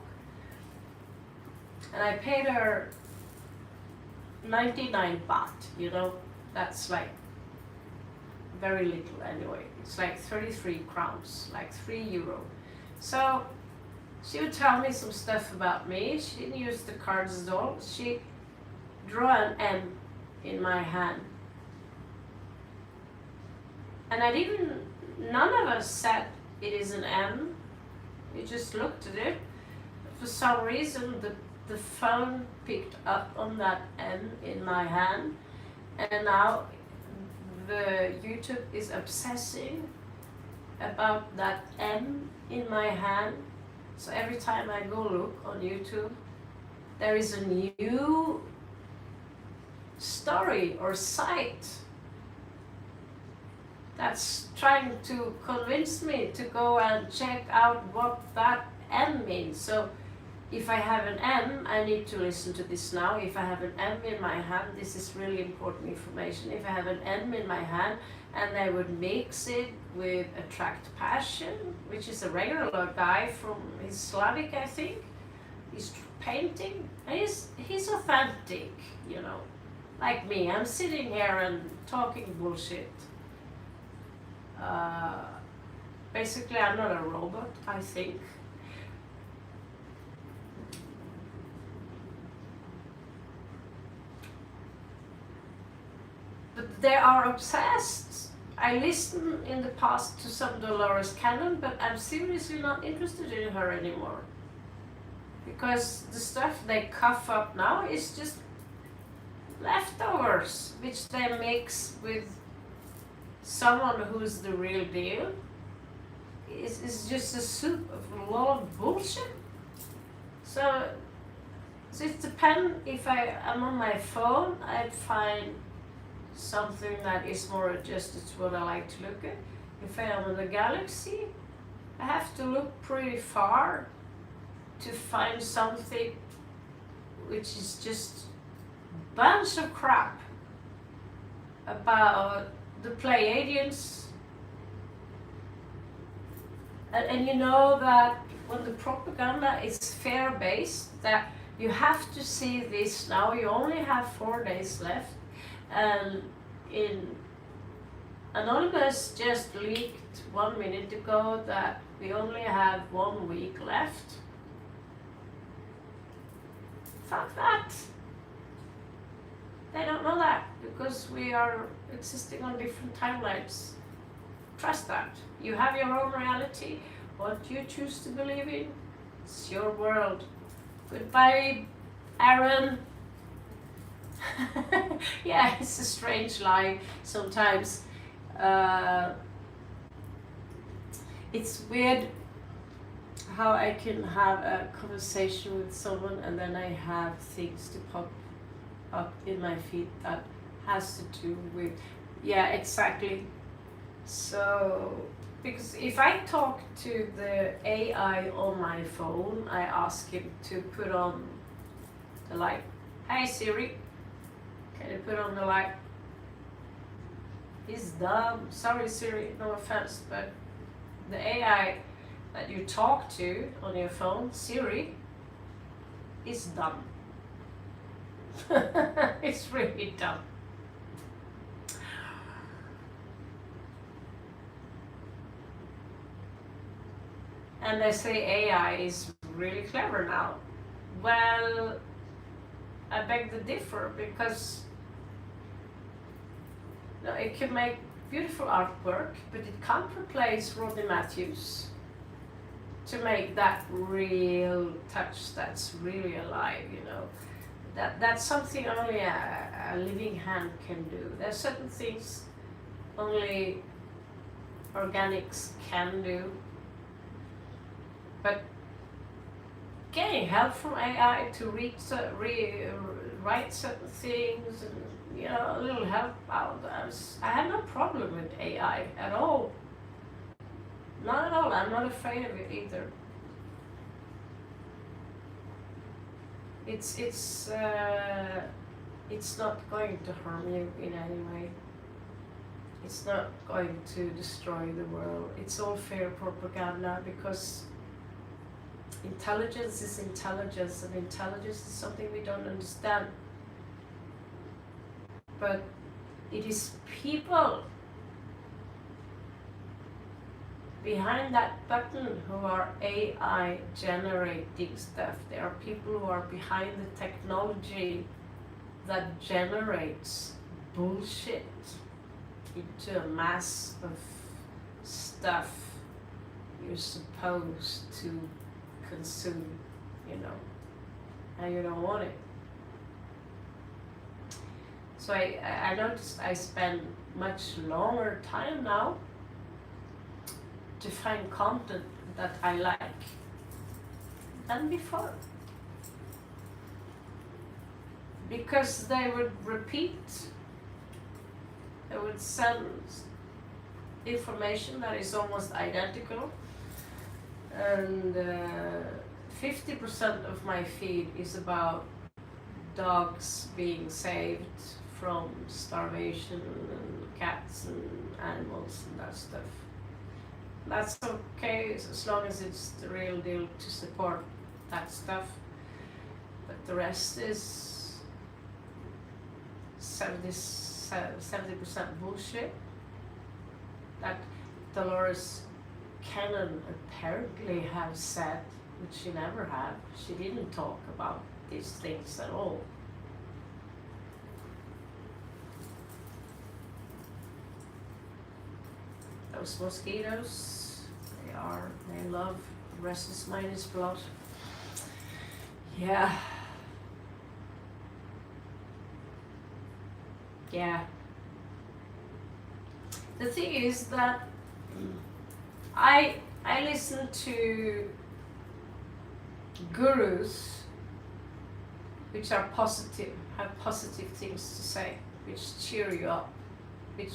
A: and I paid her 99 baht, that's like very little anyway. It's like 33 crowns, like €3. So She would tell me some stuff about me. She didn't use the cards at all. She drew an M in my hand. And none of us said it is an M. We just looked at it. For some reason, the phone picked up on that M in my hand. And now the YouTube is obsessing about that M in my hand. So every time I go look on YouTube, there is a new story or site that's trying to convince me to go and check out what that M means. So if I have an M, I need to listen to this now. If I have an M in my hand, this is really important information. If I have an M in my hand and I would mix it with attract passion, which is a regular guy from, he's Slavic, I think. He's painting, and he's authentic, you know, like me. I'm sitting here and talking bullshit. Basically, I'm not a robot, I think. But they are obsessed. I listened in the past to some Dolores Cannon, but I'm seriously not interested in her anymore. Because the stuff they cough up now is just leftovers, which they mix with someone who's the real deal. It's just a soup of a lot of bullshit. So it depends. If I am on my phone, I'd find something that is more adjusted to what I like to look at. If I am in the galaxy, I have to look pretty far to find something which is just a bunch of crap about the Pleiadians. And you know that when the propaganda is fear-based, that you have to see this now, you only have 4 days left, and in Anonymous just leaked 1 minute ago that we only have 1 week left. Fuck that! They don't know that, because we are existing on different timelines. Trust that. You have your own reality. What you choose to believe in, it's your world. Goodbye, Aaron. Yeah, it's a strange life sometimes. It's weird how I can have a conversation with someone and then I have things to pop up in my feed that has to do with, yeah, exactly. So, because if I talk to the AI on my phone, I ask him to put on the light. Hey Siri, can you put on the light? He's dumb. Sorry Siri, no offense, but the AI that you talk to on your phone, Siri, is dumb. It's really dumb. And they say AI is really clever now. Well, I beg to differ, because it can make beautiful artwork, but it can't replace Rodney Matthews to make that real touch that's really alive, you know. That's something only a living hand can do. There's certain things only organics can do. But getting help from AI to write certain things, and you know, a little help out. I have no problem with AI at all. Not at all. I'm not afraid of it either. It's not going to harm you in any way. It's not going to destroy the world. It's all fair propaganda, because intelligence is intelligence, and intelligence is something we don't understand. But it is people behind that button who are AI generating stuff. There are people who are behind the technology that generates bullshit into a mass of stuff you're supposed to consume, you know, and you don't want it. So I noticed I spend much longer time now to find content that I like than before. Because they would repeat, they would send information that is almost identical, and 50% of my feed is about dogs being saved from starvation and cats and animals and that stuff. That's okay as long as it's the real deal to support that stuff, but the rest is 70% bullshit that Dolores Cannon apparently have said, which she never had. She didn't talk about these things at all. Those mosquitoes, they love restless minus blood. Yeah. The thing is that I listen to gurus which are positive, have positive things to say, which cheer you up, which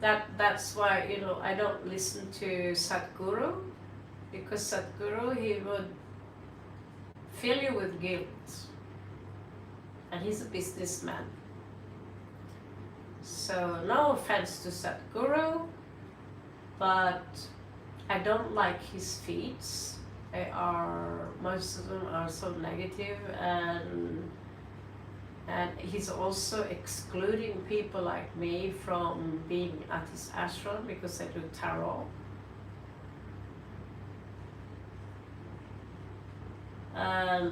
A: that's why, you know, I don't listen to Sadhguru, because Sadhguru, he would fill you with guilt, and he's a businessman. So no offense to Sadhguru, but I don't like his feeds. Most of them are so negative, and he's also excluding people like me from being at his ashram because I do tarot. I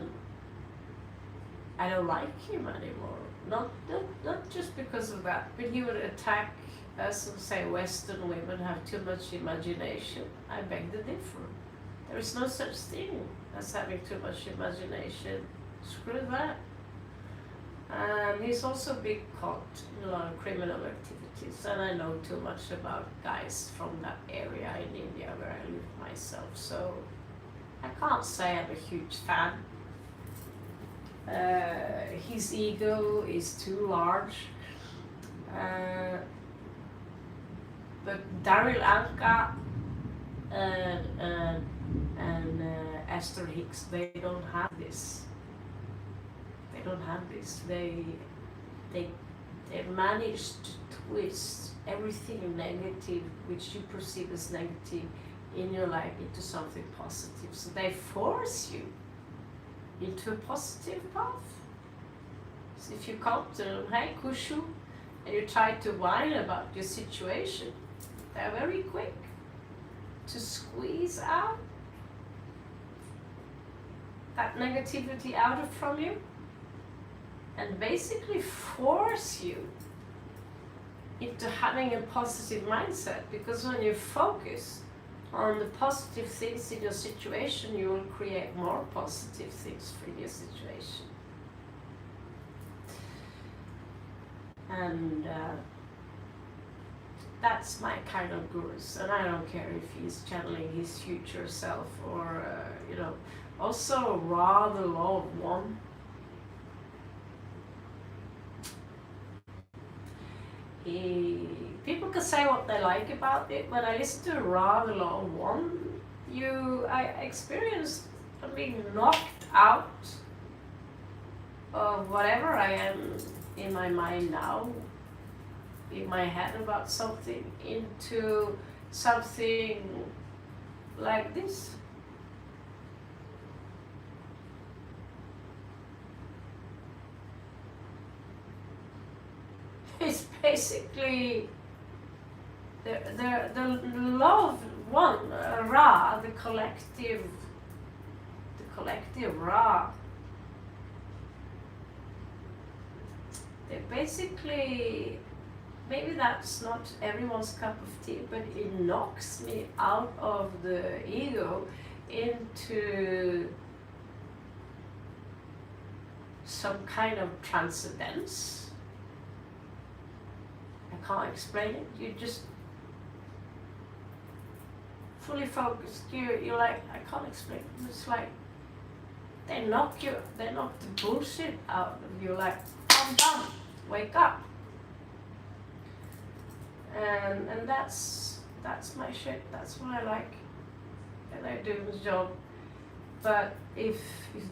A: don't like him anymore. Not just because of that, but he would attack us and say Western women have too much imagination. I beg to differ. There is no such thing as having too much imagination. Screw that. And he's also been caught in a lot of criminal activities, and I know too much about guys from that area in India where I live myself, so I can't say I'm a huge fan. His ego is too large. But Daryl Anka and Esther Hicks, they don't have this. They don't have this. They managed to twist everything negative, which you perceive as negative in your life, into something positive. So they force you into a positive path. So if you come to them, hey Kushu, and you try to whine about your situation, they're very quick to squeeze out that negativity out from you and basically force you into having a positive mindset, because when you focus on the positive things in your situation, you will create more positive things for your situation. And that's my kind of gurus, and I don't care if he's channeling his future self or, you know, also Ra, the Law of One. People can say what they like about it. When I listen to Ra, the Law of One, I experienced being knocked out of whatever I am in my mind now, in my head about something, into something like this. It's basically the loved one, Ra, the collective Ra. They basically, maybe that's not everyone's cup of tea, but it knocks me out of the ego into some kind of transcendence. I can't explain it. You just fully focused. You're like, I can't explain it. It's like they knock the bullshit out of you. Like, I'm done. Wake up. And that's my shit. That's what I like. And I do the job. But if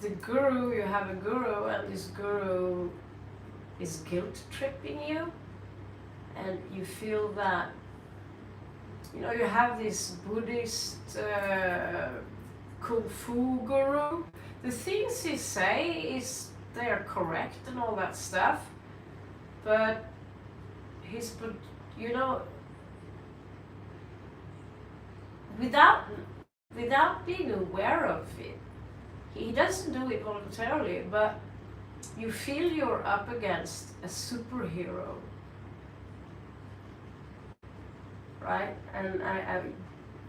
A: the guru, you have a guru, and this guru is guilt tripping you, and you feel that, you know, you have this Buddhist Kung Fu guru, the things he say is, they are correct and all that stuff, but you know, without being aware of it, he doesn't do it voluntarily, but you feel you're up against a superhero, right? And I'm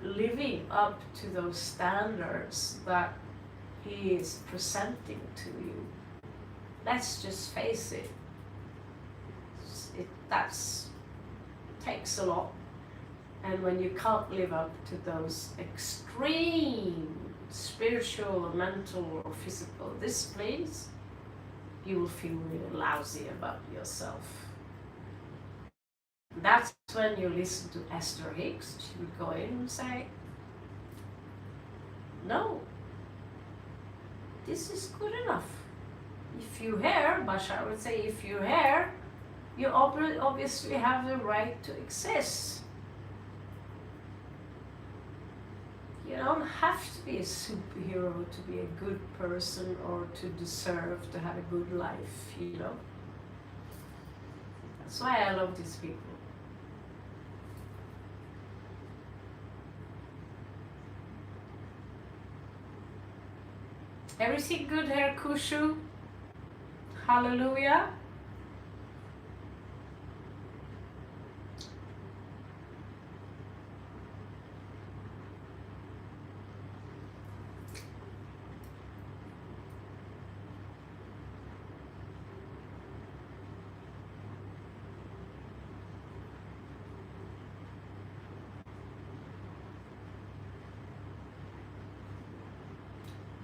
A: living up to those standards that he is presenting to you. Let's just face it. That's takes a lot. And when you can't live up to those extreme spiritual or mental or physical disciplines, you will feel really lousy about yourself. That's when you listen to Esther Hicks. She would go in and say, no, this is good enough. If you hear, Bashar would say, if you hear, you obviously have the right to exist. You don't have to be a superhero to be a good person or to deserve to have a good life, you know. That's why I love these people. Everything good here, Kushu? Hallelujah.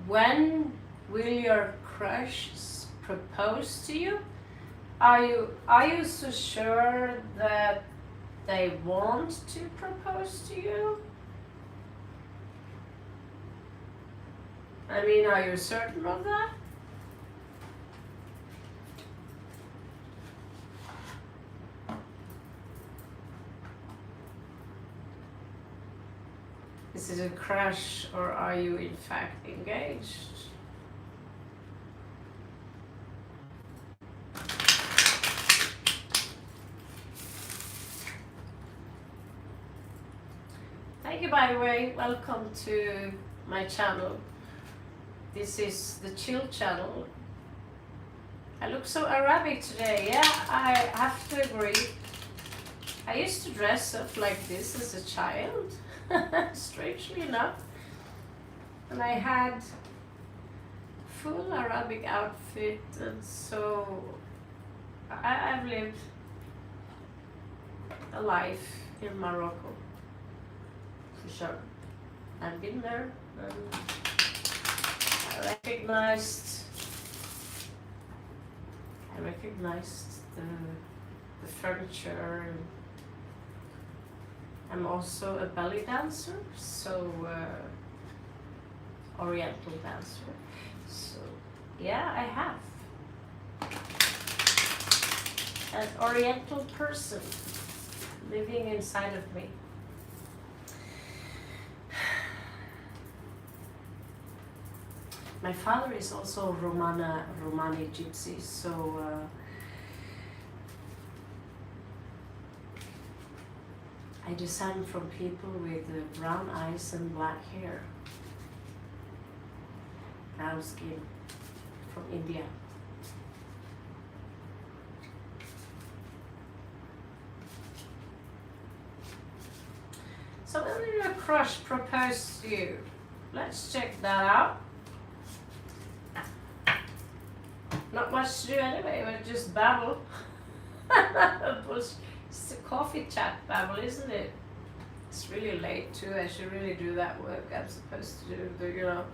A: When will your crush propose to you? Are you so sure that they want to propose to you? I mean, are you certain of that? Is it a crush, or are you in fact engaged? Thank you, by the way. Welcome to my channel. This is the Chill channel. I look so Arabic today. Yeah, I have to agree. I used to dress up like this as a child. Strangely enough, and I had full Arabic outfit, and so I've lived a life in Morocco, for sure. I've been there, and I recognized the furniture. And I'm also a belly dancer, so Oriental dancer. So yeah, I have an Oriental person living inside of me. My father is also Romani gypsy, so I I descend from people with brown eyes and black hair, brown skin, from India. So when your crush proposed to you, let's check that out. Not much to do anyway, but just babble. It's a coffee chat babble, isn't it? It's really late too. I should really do that work I'm supposed to do. You know.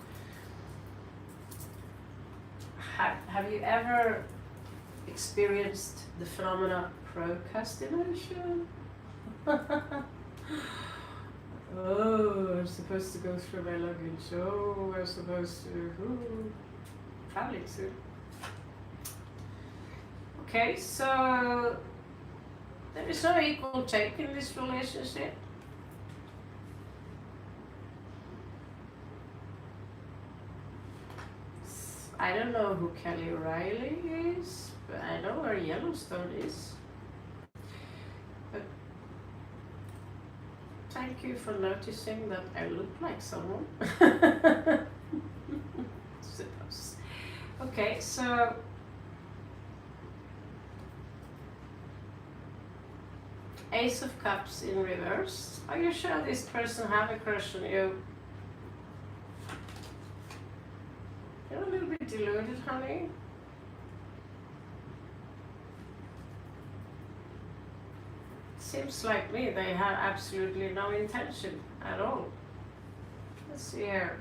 A: Have you ever experienced the phenomena procrastination? Oh, I'm supposed to go through my luggage. Oh, I'm supposed to. Traveling soon. Okay, so there is no equal take in this relationship. I don't know who Kelly Riley is, but I know where Yellowstone is. But thank you for noticing that I look like someone. Suppose. Okay, so Ace of Cups in reverse. Are you sure this person have a crush on you? You're a little bit deluded, honey. Seems like me, they have absolutely no intention at all. Let's see here.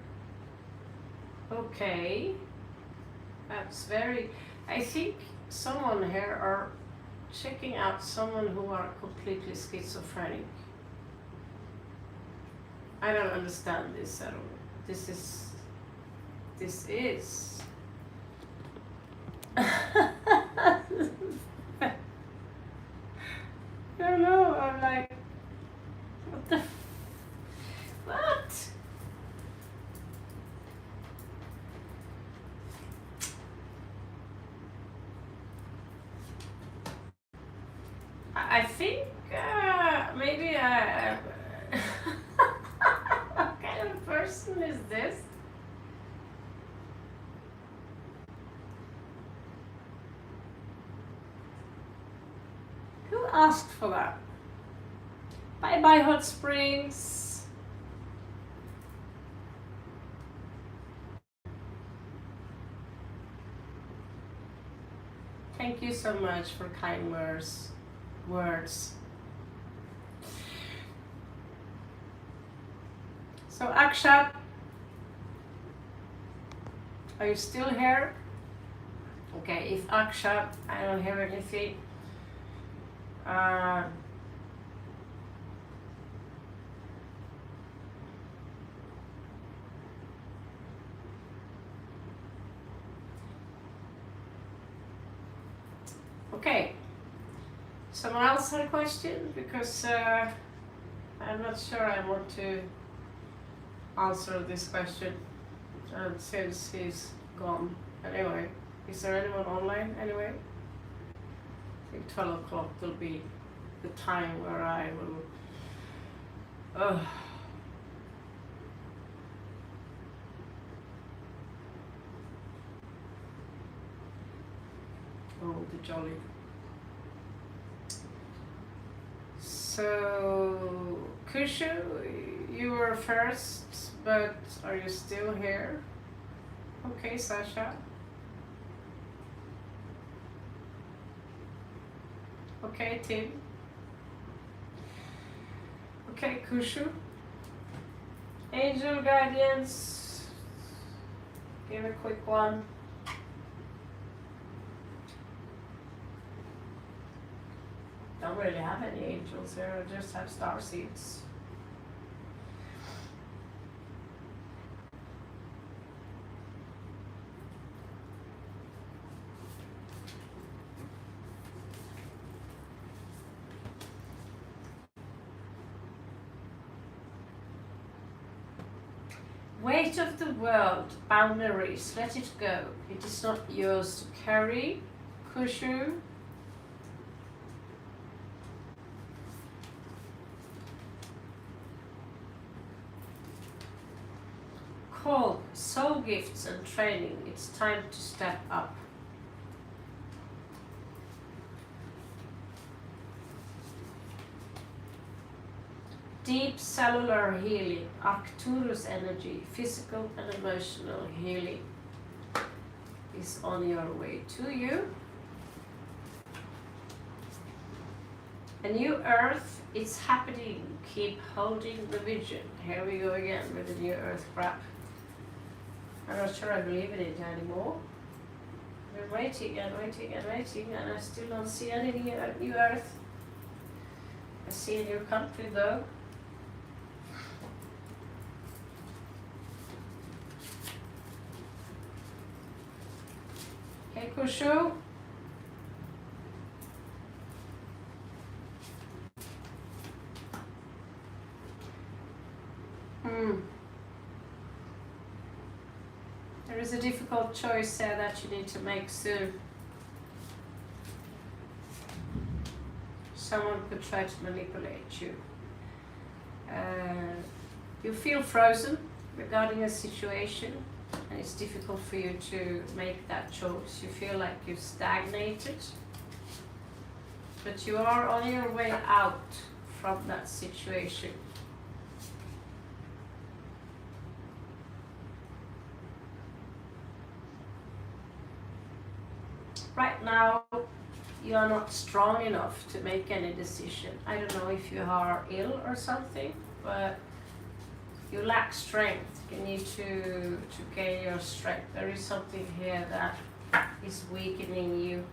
A: Okay. That's very... I think someone here are checking out someone who are completely schizophrenic. I don't understand this at all. This is... I don't know, I'm like, what the what? I think maybe what kind of person is this? Who asked for that? Bye bye, hot springs. Thank you so much for kind words. So Akshat, are you still here? Okay, if Akshat, I don't hear anything. Okay, someone else had a question, because I'm not sure I want to answer this question since he's gone. Anyway, is there anyone online anyway? I think 12 o'clock will be the time where I will oh, the jolly. So Kushu, you were first, but are you still here? Okay, Sasha. Okay, Tim. Okay, Kushu. Angel guardians. Give a quick one. Don't really have any angels here, I just have star seeds. Weight of the world, boundaries, let it go. It is not yours to carry. Kushu. gifts and training. It's time to step up. Deep cellular healing, Arcturus energy, physical and emotional healing is on your way to you. A new earth is happening. Keep holding the vision. Here we go again with the new earth crap. I'm not sure I believe in it anymore. We're waiting and waiting and waiting, and I still don't see any new earth. I see a new country though. Hey Kushu. There is a difficult choice there that you need to make soon. Someone could try to manipulate you. You feel frozen regarding a situation, and it's difficult for you to make that choice. You feel like you've stagnated, but you are on your way out from that situation. Right now, you are not strong enough to make any decision. I don't know if you are ill or something, but you lack strength. You need to gain your strength. There is something here that is weakening you.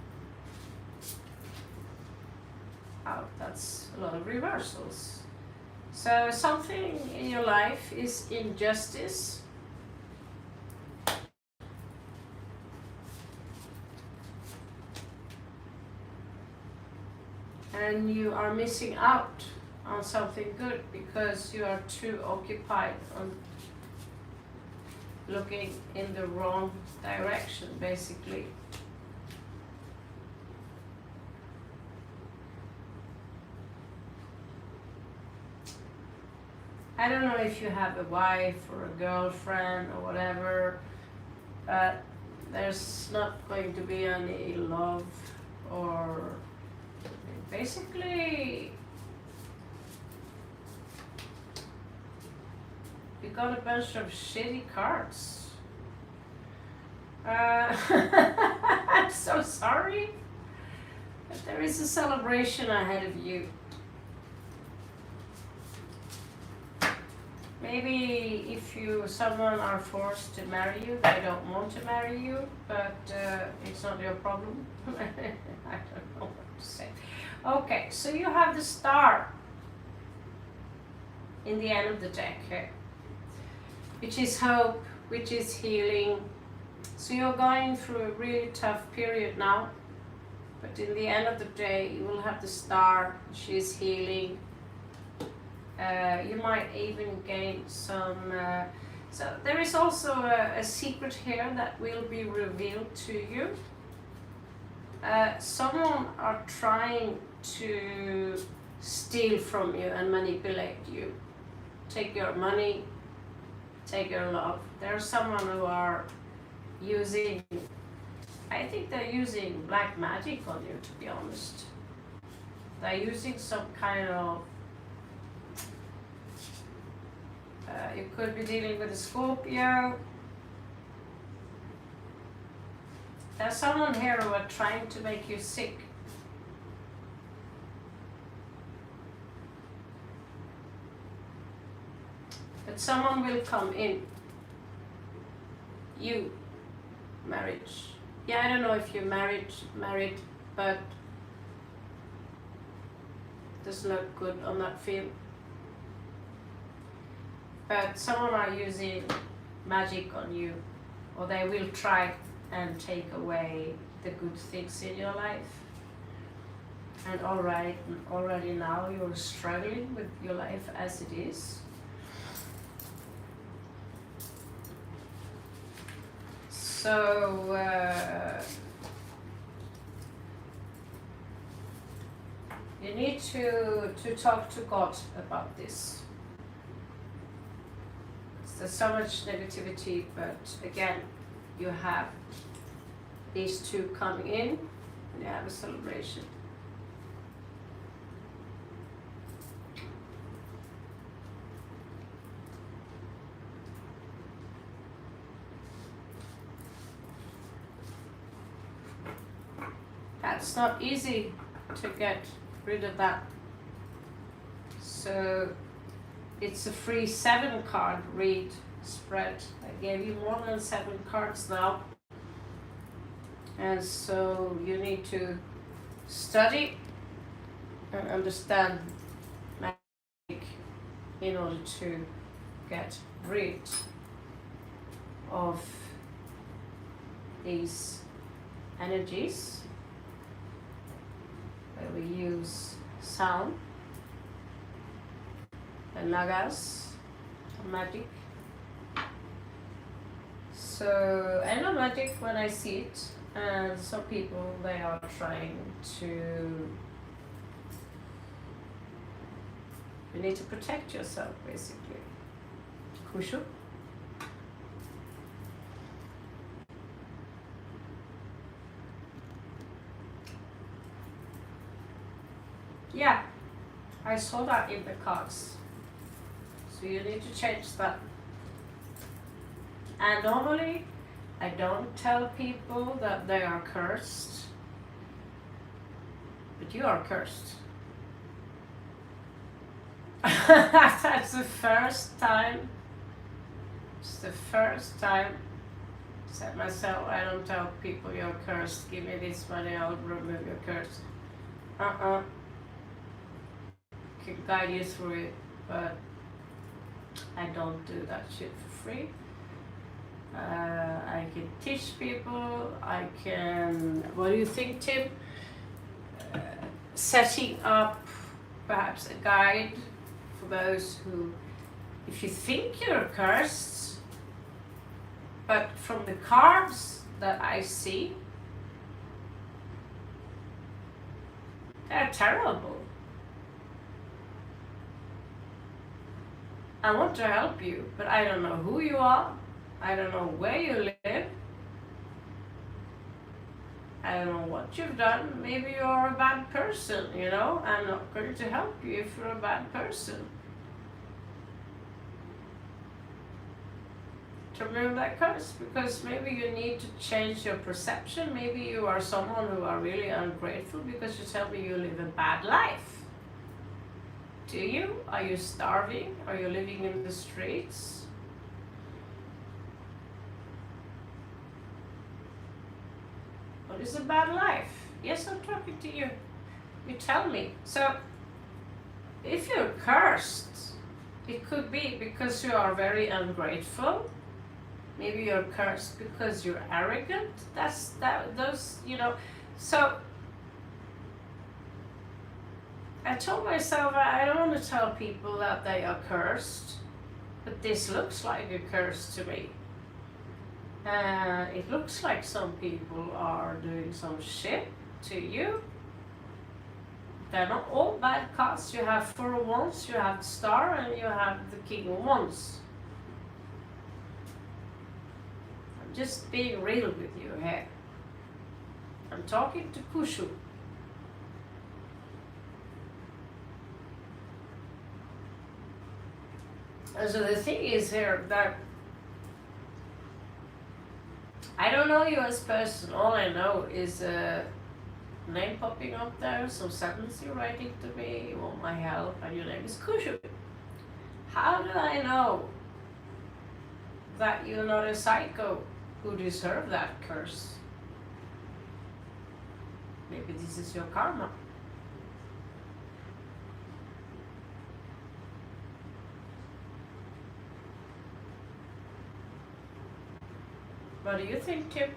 A: Oh, that's a lot of reversals. So something in your life is injustice. And you are missing out on something good because you are too occupied on looking in the wrong direction, basically. I don't know if you have a wife or a girlfriend or whatever, but there's not going to be any love, or basically you got a bunch of shitty cards. I'm so sorry, but there is a celebration ahead of you. Maybe if someone are forced to marry you, they don't want to marry you, but it's not your problem. I don't know what to say. Okay, so you have the star in the end of the deck here, which is hope, which is healing. So you're going through a really tough period now, but in the end of the day, you will have the star, which is healing. You might even gain some... so there is also a secret here that will be revealed to you. Someone are trying to steal from you and manipulate you. Take your money, take your love. There's someone who are using... I think they're using black magic on you, to be honest. They're using some kind of... you could be dealing with a Scorpio. There's someone here who are trying to make you sick. But someone will come in. You. Marriage. Yeah, I don't know if you're married, but it doesn't look good on that field. But someone are using magic on you, or they will try and take away the good things in your life. And already now you're struggling with your life as it is. So you need to talk to God about this. there's so much negativity, but again, you have these two coming in, and you have a celebration. That's not easy to get rid of that. So it's a free 7-card read spread. I gave you more than 7 cards now. And so you need to study and understand magic in order to get rid of these energies. Where we use sound and nagas, magic. So I know magic when I see it, and some people, they are trying to, you need to protect yourself basically. Kushu. Yeah, I saw that in the cards. So you need to change that. And normally, I don't tell people that they are cursed. But you are cursed. That's the first time. It's the first time I said myself, I don't tell people you're cursed. Give me this money, I'll remove your curse. Can guide you through it, but I don't do that shit for free. I can teach people, I can, what do you think, Tim? Setting up perhaps a guide for those who, if you think you're cursed, but from the cards that I see, they're terrible. I want to help you, but I don't know who you are. I don't know where you live. I don't know what you've done. Maybe you're a bad person, you know? I'm not going to help you if you're a bad person. To remove that curse, because maybe you need to change your perception. Maybe you are someone who are really ungrateful because you tell me you live a bad life. Do you? Are you starving? Are you living in the streets? What is a bad life? Yes, I'm talking to you. You tell me. So, if you're cursed, it could be because you are very ungrateful. Maybe you're cursed because you're arrogant. Those, you know. So, I told myself I don't want to tell people that they are cursed, but this looks like a curse to me. It looks like some people are doing some shit to you. They're not all bad cards. You have 4 of Wands, you have the Star, and you have the King of Wands. I'm just being real with you here. I'm talking to Kushu. And so the thing is here that I don't know you as a person. All I know is a name popping up there, some sentence you're writing to me, you want my help, and your name is Kushu. How do I know that you're not a psycho who deserve that curse? Maybe this is your karma. What do you think, Tim?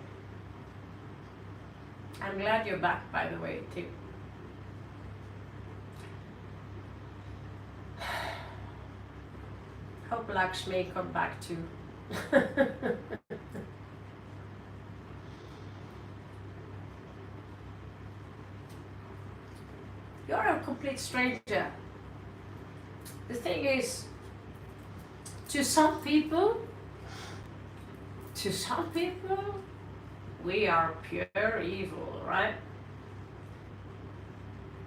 A: I'm glad you're back, by the way, Tim. Hope Lakshmi come back too. You're a complete stranger. The thing is, to some people, we are pure evil, right?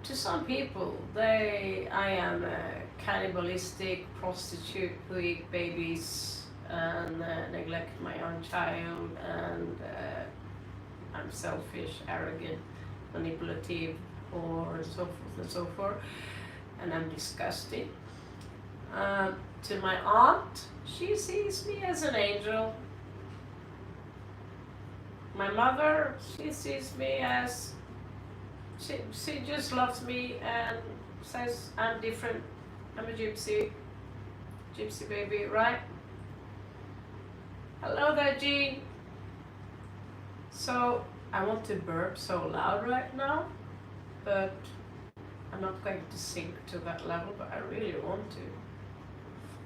A: To some people, I am a cannibalistic prostitute who eat babies and neglect my own child, and I'm selfish, arrogant, manipulative, or so forth and so forth, and I'm disgusting. To my aunt, she sees me as an angel. My mother, she sees me as, she just loves me and says I'm different. I'm a gypsy baby, right? Hello there, Jean. So I want to burp so loud right now, but I'm not going to sink to that level, but I really want to.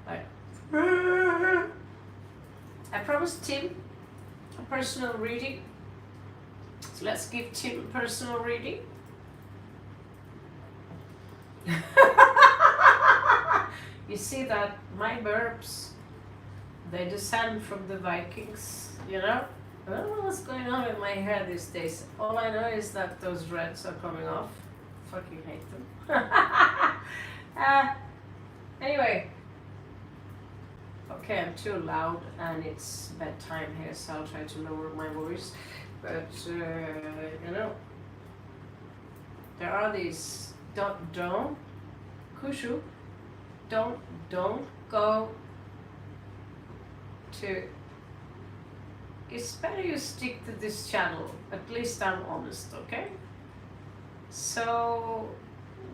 A: Like, I promised Tim a personal reading. So let's give Tim a personal reading. You see that my burps, they descend from the Vikings, you know? I don't know what's going on with my hair these days. All I know is that those dreads are coming off. Fucking hate them. Anyway. Okay, I'm too loud and it's bedtime here, so I'll try to lower my voice. But, you know, there are these, don't, Kushu, don't go to, it's better you stick to this channel, at least I'm honest, okay? So,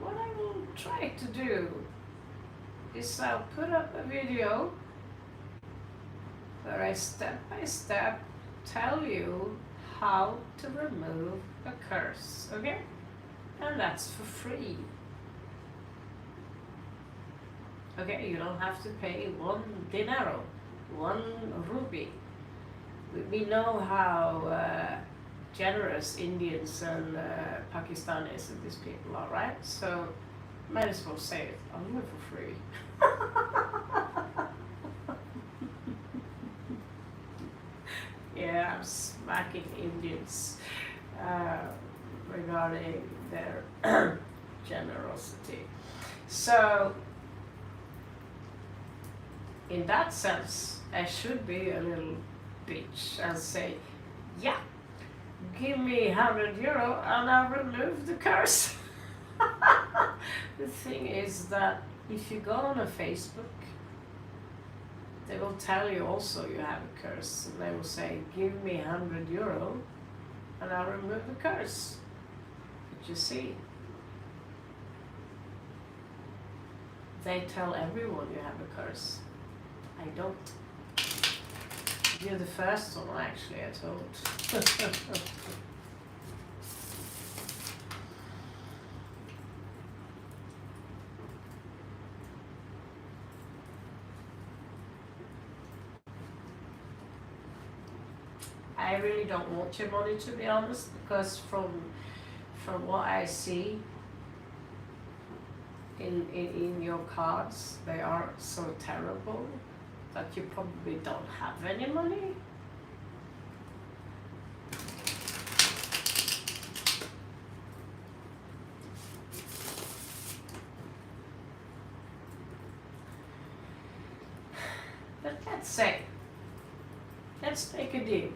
A: what I will try to do is I'll put up a video where I step by step tell you how to remove a curse, okay? And that's for free. Okay, you don't have to pay one dinero, one rupee. We know how generous Indians and Pakistanis and these people are, right? So, might as well say it. I'll do it for free. Yeah, I'm smacking Indians regarding their generosity. So, in that sense, I should be a little bitch and say, yeah, give me €100 and I'll remove the curse. The thing is that if you go on a Facebook, they will tell you also you have a curse, and they will say, give me €100 and I'll remove the curse. But you see, they tell everyone you have a curse. I don't. You're the first one actually I told. I really don't want your money, to be honest, because from what I see in your cards, they are so terrible that you probably don't have any money. But let's make a deal.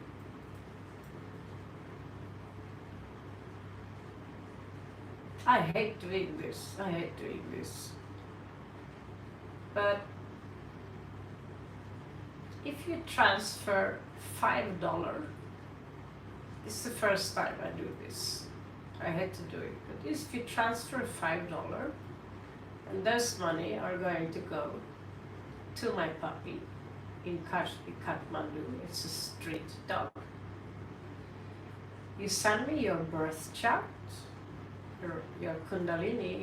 A: I hate doing this. But if you transfer $5, it's the first time I do this. I hate to do it, but if you transfer $5, and those money are going to go to my puppy in Kathmandu. It's a street dog. You send me your birth chart, your kundalini.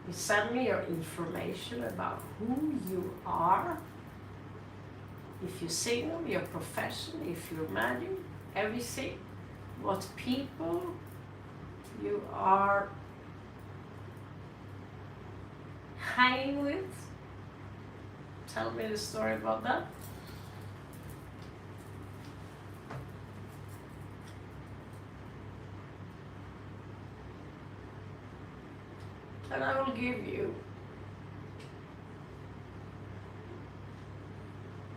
A: You send me your information about who you are. If you're single, your profession, if you're married, everything. What people you are hanging with, tell me the story about that. And I will give you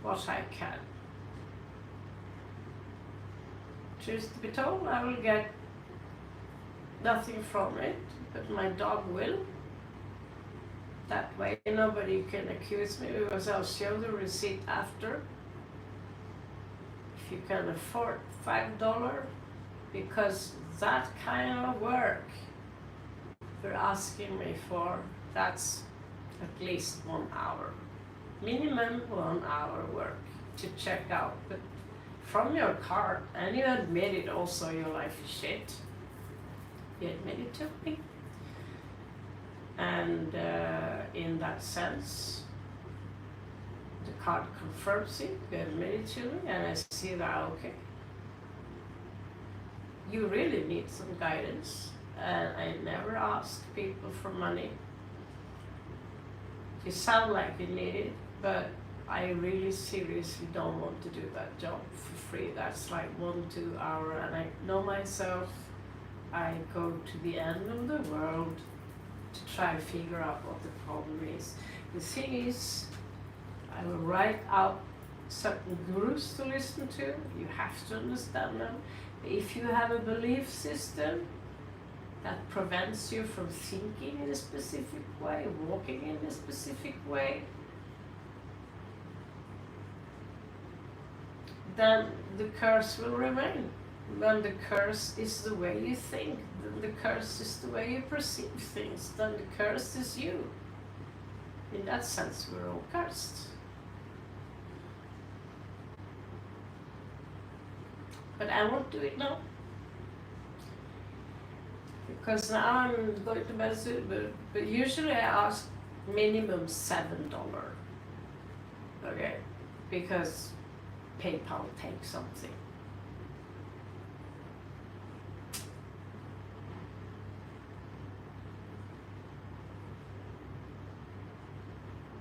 A: what I can. Truth to be told, I will get nothing from it, but my dog will. That way nobody can accuse me, because I'll show the receipt after. If you can afford $5, because that kind of work you're asking me for, that's at least 1 hour. Minimum 1 hour work to check out. But from your card, and you admit it also, your life is shit. You admit it to me. And in that sense, the card confirms it, you admit it to me, and I see that, okay, you really need some guidance. And I never ask people for money. You sound like you need it, but I really seriously don't want to do that job for free. That's like 1-2 hours, and I know myself. I go to the end of the world to try to figure out what the problem is. The thing is, I will write out certain gurus to listen to. You have to understand them. If you have a belief system that prevents you from thinking in a specific way, walking in a specific way, then the curse will remain. When the curse is the way you think, then the curse is the way you perceive things, then the curse is you. In that sense, we're all cursed. But I won't do it now. Because now I'm going to message, but usually I ask minimum $7. Okay? Because PayPal takes something.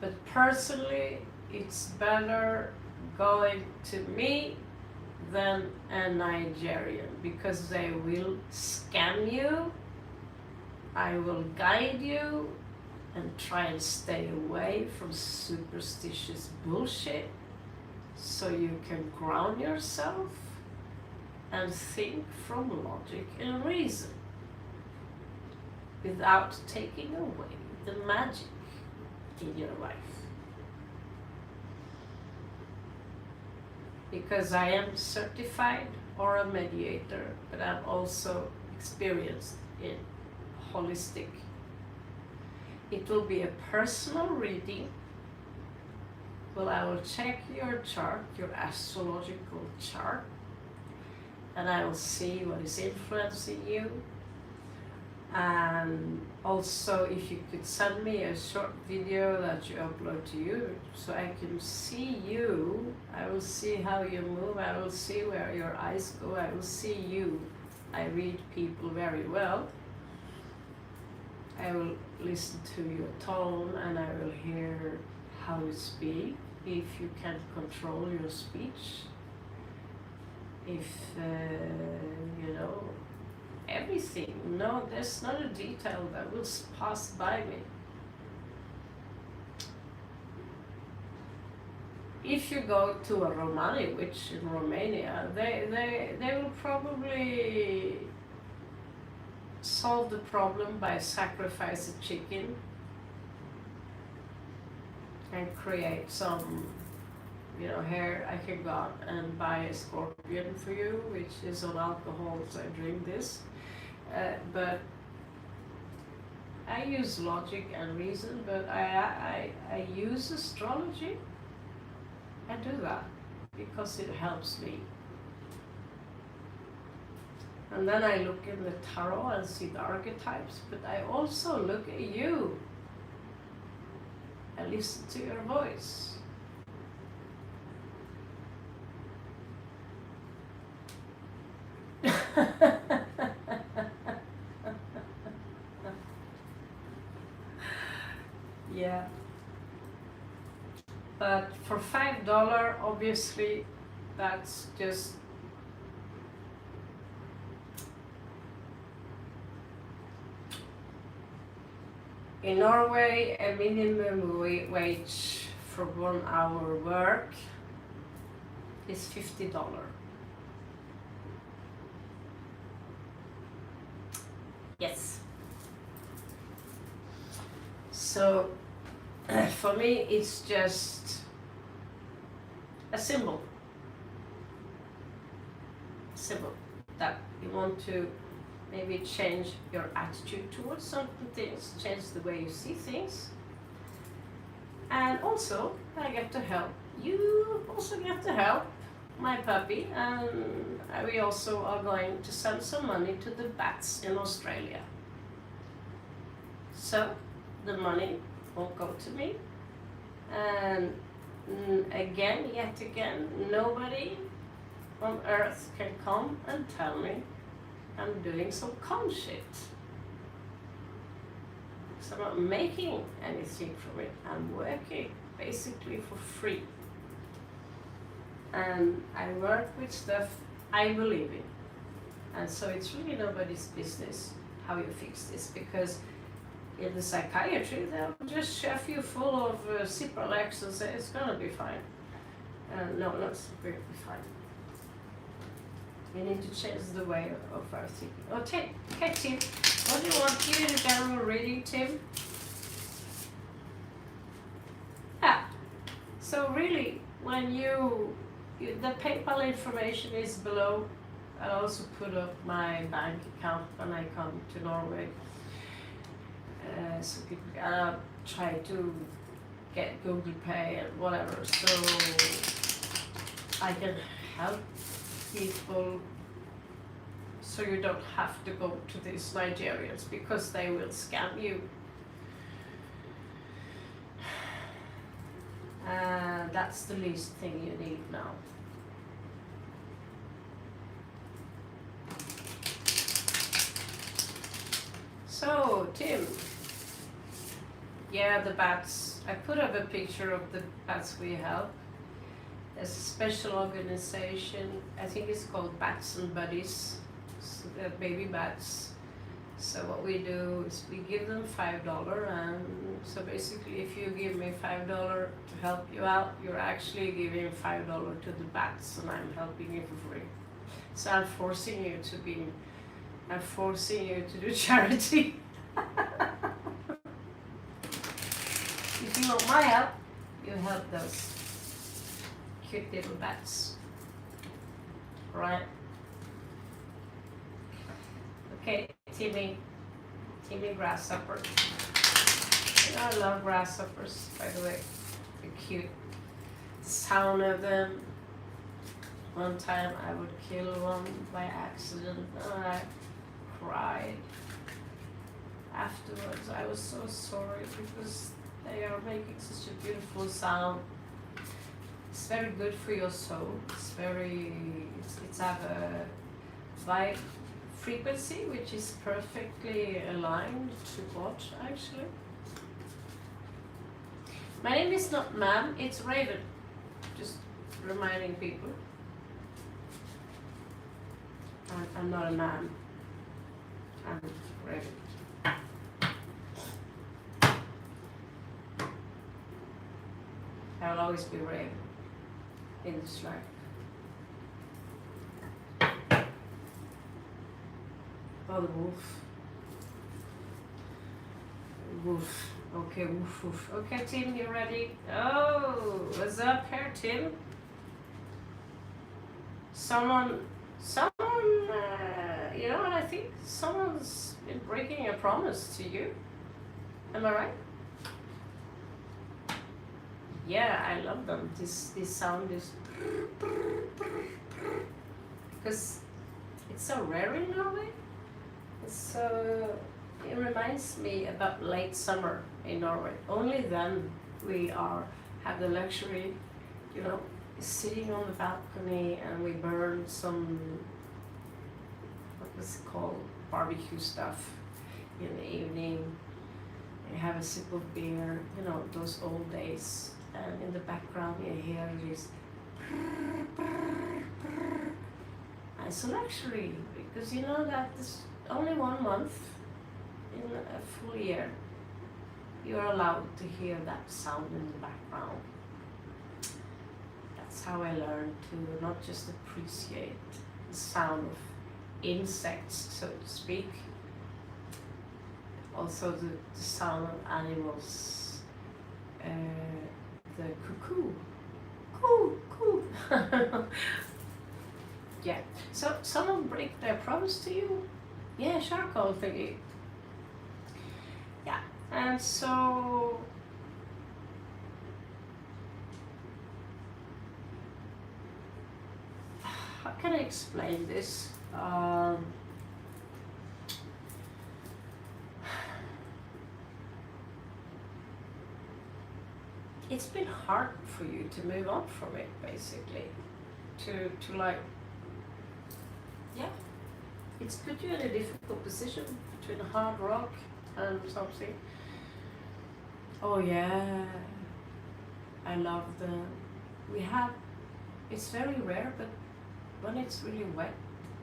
A: But personally, it's better going to me than a Nigerian, because they will scam you. I will guide you and try and stay away from superstitious bullshit, so you can ground yourself and think from logic and reason without taking away the magic in your life. Because I am certified or a mediator, but I'm also experienced in holistic. It will be a personal reading. Well, I will check your chart, your astrological chart, and I will see what is influencing you. And also, if you could send me a short video that you upload to you, so I can see you, I will see how you move, I will see where your eyes go, I will see you. I read people very well. I will listen to your tone, and I will hear how you speak, if you can control your speech, if you know, everything. No, there's not a detail that will pass by me. If you go to a Romani witch in Romania, they will probably solve the problem by sacrifice a chicken and create some, you know, here I can go out and buy a scorpion for you, which is on alcohol, so I drink this. But I use logic and reason, but I use astrology. I do that because it helps me. And then I look in the tarot and see the archetypes, but I also look at you. I listen to your voice. Yeah. But for $5, obviously, that's just in Norway, a minimum wage for 1 hour work is $50. Yes. So for me, it's just a symbol that you want to maybe change your attitude towards certain things, change the way you see things. And also, I get to help. You also get to help my puppy, and we also are going to send some money to the bats in Australia. So the money won't go to me. And yet again, nobody on earth can come and tell me I'm doing some con shit. So I'm not making anything from it. I'm working basically for free. And I work with stuff I believe in. And so it's really nobody's business how you fix this, because in the psychiatry, they'll just shove you full of Cipralex and say it's gonna be fine. No, not going to be fine. You need to change the way of our thinking. Okay, Tim, what do you want? Give you a general reading, Tim? Yeah. So really, when the PayPal information is below. I'll also put up my bank account when I come to Norway. So people try to get Google Pay and whatever, so I can help people, so you don't have to go to these Nigerians because they will scam you. That's the least thing you need now. So, Tim, yeah, the bats. I put up a picture of the bats we help. There's a special organization, I think it's called Bats and Buddies, so they're baby bats. So what we do is we give them $5, and so basically if you give me $5 to help you out, you're actually giving $5 to the bats, and I'm helping you for free. So I'm forcing you to do charity. If you want my help, you help those cute little bats. Right? Okay, Timmy grasshopper. You know, I love grasshoppers, by the way. They're cute. The sound of them. One time I would kill one by accident, and I cried. Afterwards, I was so sorry because they are making such a beautiful sound. It's very good for your soul. It's have a vibe frequency which is perfectly aligned to what actually. My name is not Ma'am, it's Raven. Just reminding people. I'm not a man. I'm Raven. I will always be Raven in this life. Oh, the wolf. Wolf. Okay, woof woof. Okay, Tim, you ready? Oh, what's up here, Tim? Someone, you know what I think? Someone's been breaking a promise to you. Am I right? Yeah, I love them. This sound is because it's so rare in Norway. It reminds me about late summer in Norway. Only then we have the luxury, you know, sitting on the balcony, and we burn some, what was it called, barbecue stuff in the evening. We have a sip of beer, you know, those old days. and in the background you hear this it's a luxury, because you know that there's only 1 month in a full year you're allowed to hear that sound in the background. That's how I learned to not just appreciate the sound of insects, so to speak, also the sound of animals, the cuckoo, coo, coo. Yeah, so someone break their promise to you? Yeah, charcoal thingy. Yeah, and so how can I explain this? It's been hard for you to move on from it, basically. To like, yeah, it's put you in a difficult position between a hard rock and something. Oh yeah, I love we have, it's very rare, but when it's really wet,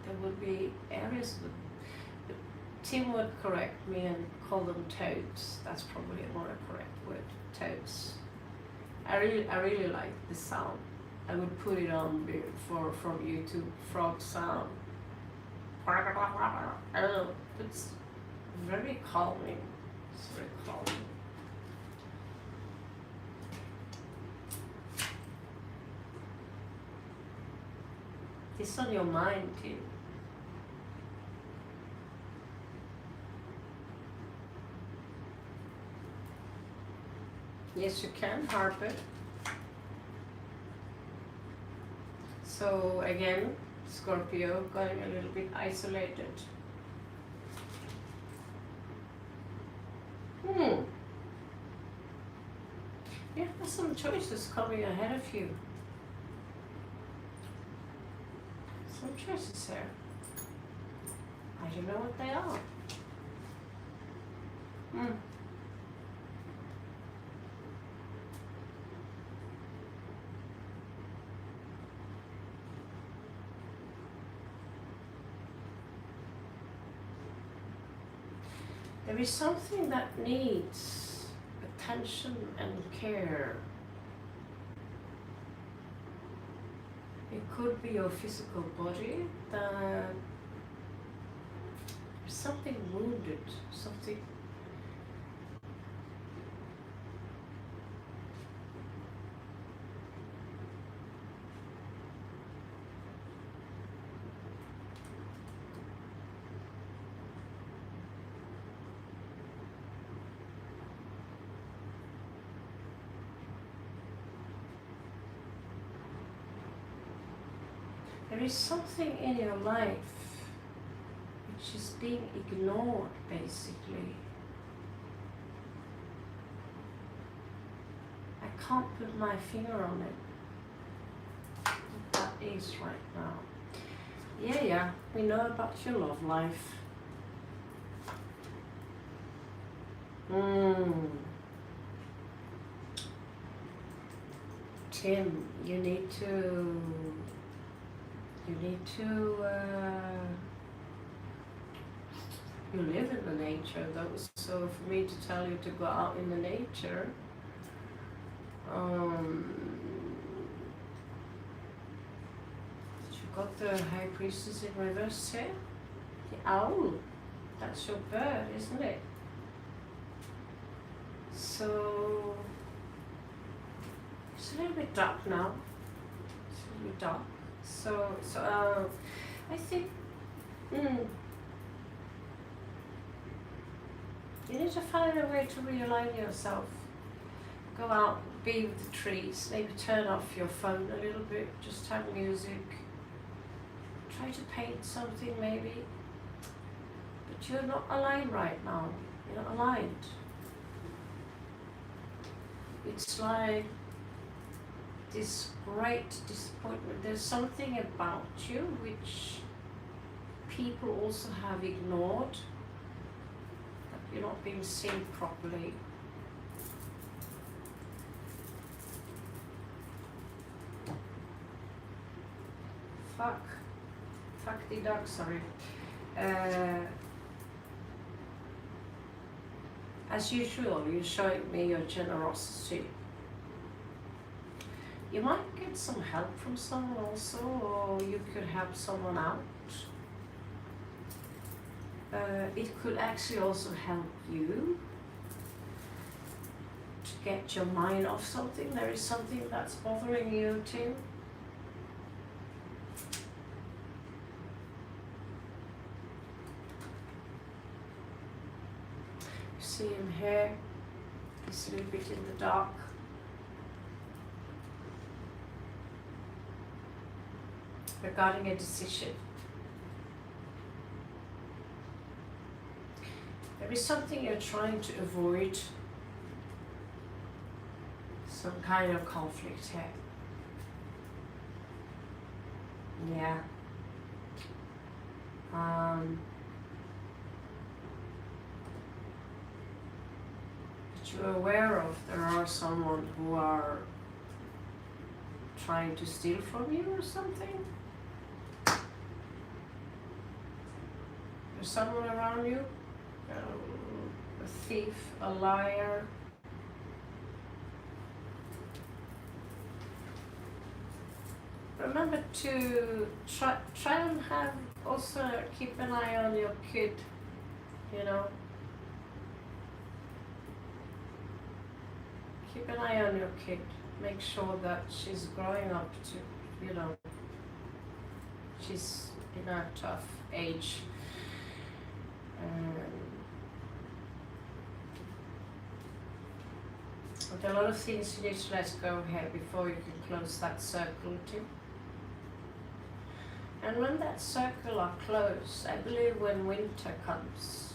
A: there will be areas that Tim would correct me and call them toads. That's probably a more correct word, toads. I really like the sound. I would put it on from YouTube, frog sound. Oh, it's very calming. It's very calming. It's on your mind too. Yes, you can harp it. So again, Scorpio going a little bit isolated. Yeah, there's some choices coming ahead of you. Some choices here. I don't know what they are. There is something that needs attention and care. It could be your physical body, that something wounded, something. There is something in your life which is being ignored, basically. I can't put my finger on it. What that is right now. Yeah, we know about your love life. Tim, you live in the nature though, so for me to tell you to go out in the nature, you got the High Priestess in reverse here, the owl, that's your bird, isn't it? So it's a little bit dark now, it's a little bit dark. So I think you need to find a way to realign yourself. Go out, be with the trees, maybe turn off your phone a little bit, just have music. Try to paint something maybe. But you're not aligned right now. You're not aligned. It's like this great disappointment. There's something about you which people also have ignored, that you're not being seen properly. idag, sorry. As usual, you're showing me your generosity. You might get some help from someone also, or you could help someone out. It could actually also help you to get your mind off something. There is something that's bothering you too. You see him here, he's a little bit in the dark. Regarding a decision. There is something you're trying to avoid, some kind of conflict here. Yeah. That you're aware of, there are someone who are trying to steal from you or something. There's someone around you. A thief, a liar. Remember to try and have also keep an eye on your kid, you know. Keep an eye on your kid. Make sure that she's growing up to, you know, she's in a tough age. But a lot of things you need to let go here before you can close that circle too. And when that circle are closed, I believe when winter comes,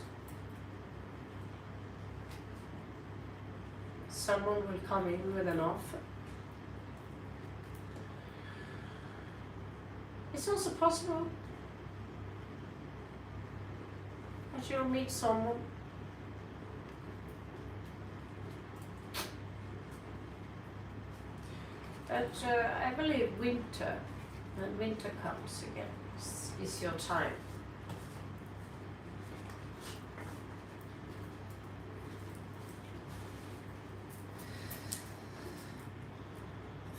A: someone will come in with an offer. It's also possible that you'll meet someone but I believe winter, when winter comes again, is your time.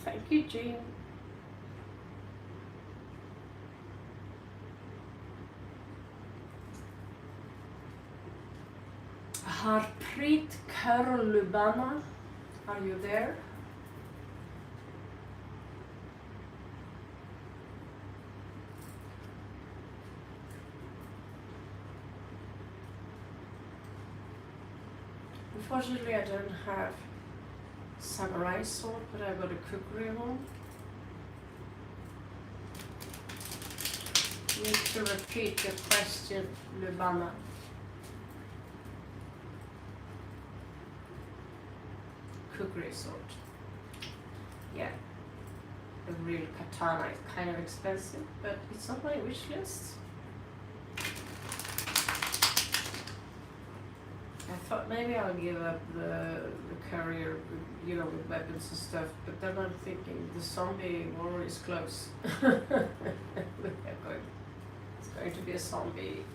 A: Thank you, Jean. Harpreet-Capricorn-libra, are you there? Unfortunately, I don't have samurai sword, but I got a kukri one. You need to repeat your question, Lubana. Kukri sword. Yeah. The real katana is kind of expensive, but it's on my wish list. I thought maybe I'll give up the career, you know, with weapons and stuff, but then I'm thinking the zombie war is close. It's going to be a zombie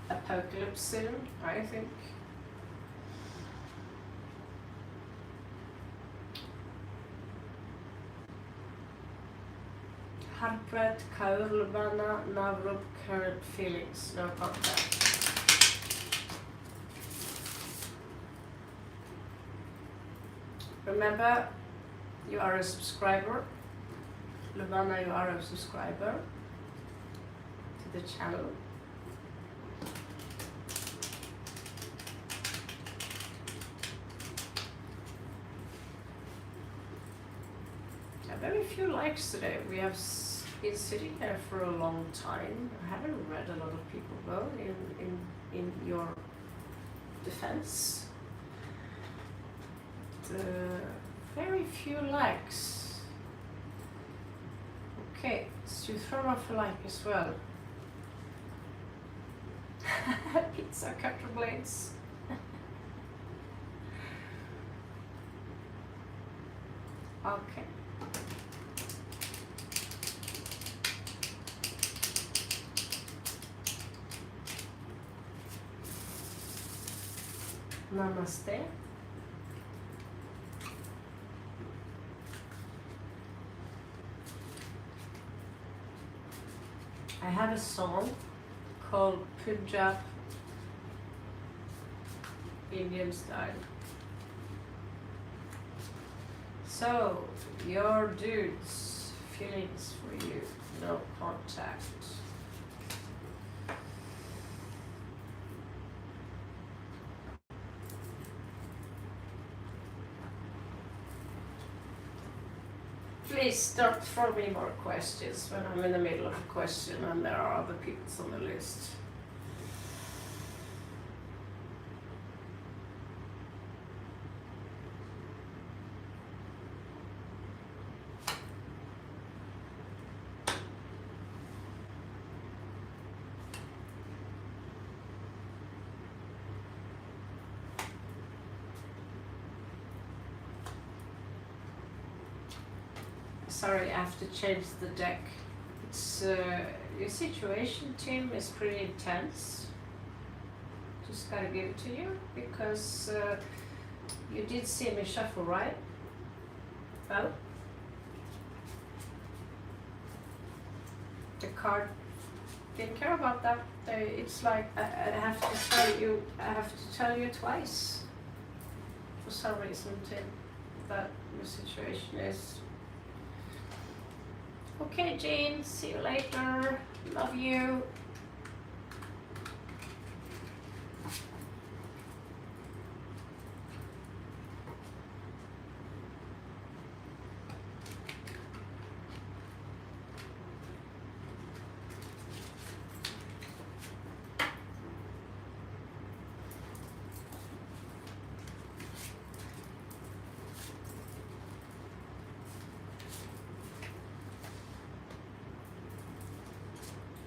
A: apocalypse soon, I think. Harpreet-Capricorn-libra, Navrub, current feelings, no contact. Remember, you are a subscriber. Lubana, you are a subscriber to the channel. Very few likes today. We have been sitting here for a long time. I haven't read a lot of people though in your defense. Very few likes. Okay, so you throw off a like as well. Pizza cutter blades. Okay. Namaste. I have a song called Punjab Indian style. So, your dude's feelings for you, no contact. Please don't throw me more questions when I'm in the middle of a question and there are other people on the list. Sorry, I have to change the deck. It's your situation, Tim, is pretty intense. Just gotta give it to you because you did see me shuffle, right? Well, the card didn't care about that. It's like I have to tell you twice. For some reason, Tim, that your situation is. Okay, Jane, see you later. Love you.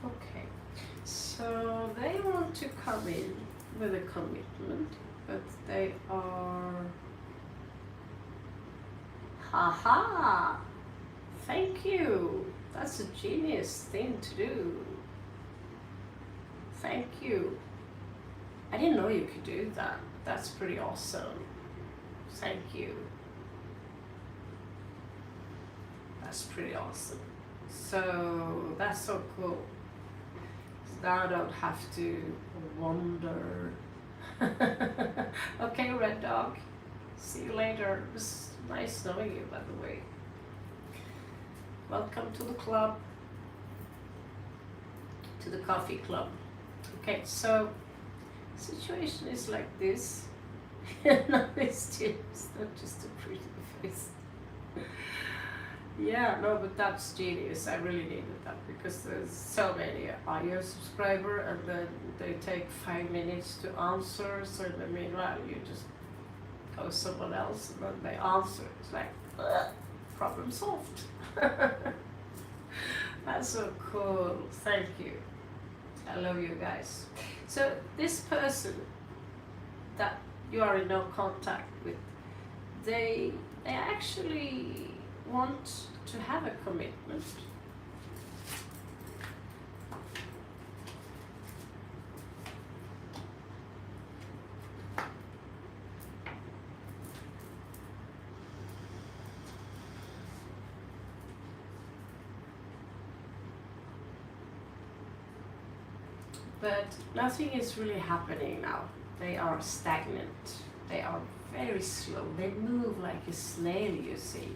A: Okay, so they want to come in with a commitment, but they are... Haha! Thank you! That's a genius thing to do. Thank you. I didn't know you could do that. That's pretty awesome. Thank you. That's pretty awesome. So that's so cool. Now I don't have to wonder. Okay, Red Dog. See you later. It was nice knowing you, by the way. Welcome to the club. To the coffee club. Okay, so situation is like this. No, it's not just a pretty face. Yeah, no, but that's genius. I really needed that because there's so many audio subscriber and then they take 5 minutes to answer. So in the meanwhile, you just go someone else and then they answer. It's like, problem solved. That's so cool. Thank you. I love you guys. So this person that you are in no contact with, they actually want to have a commitment. But nothing is really happening now. They are stagnant. They are very slow. They move like a snail, you see.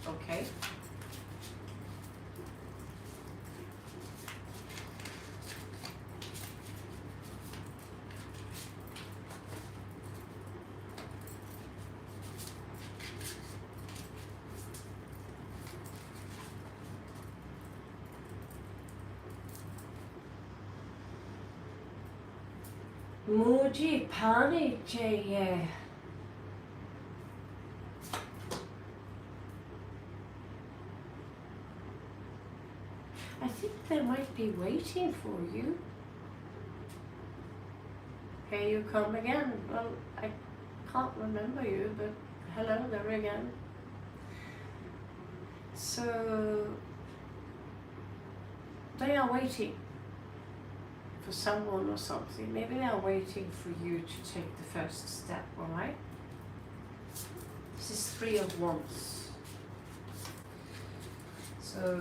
A: Okay. मुझे पानी चाहिए. I think they might be waiting for you. Here you come again. Well, I can't remember you, but hello there again. So they are waiting for someone or something. Maybe they are waiting for you to take the first step, alright? This is 3 of Wands. So,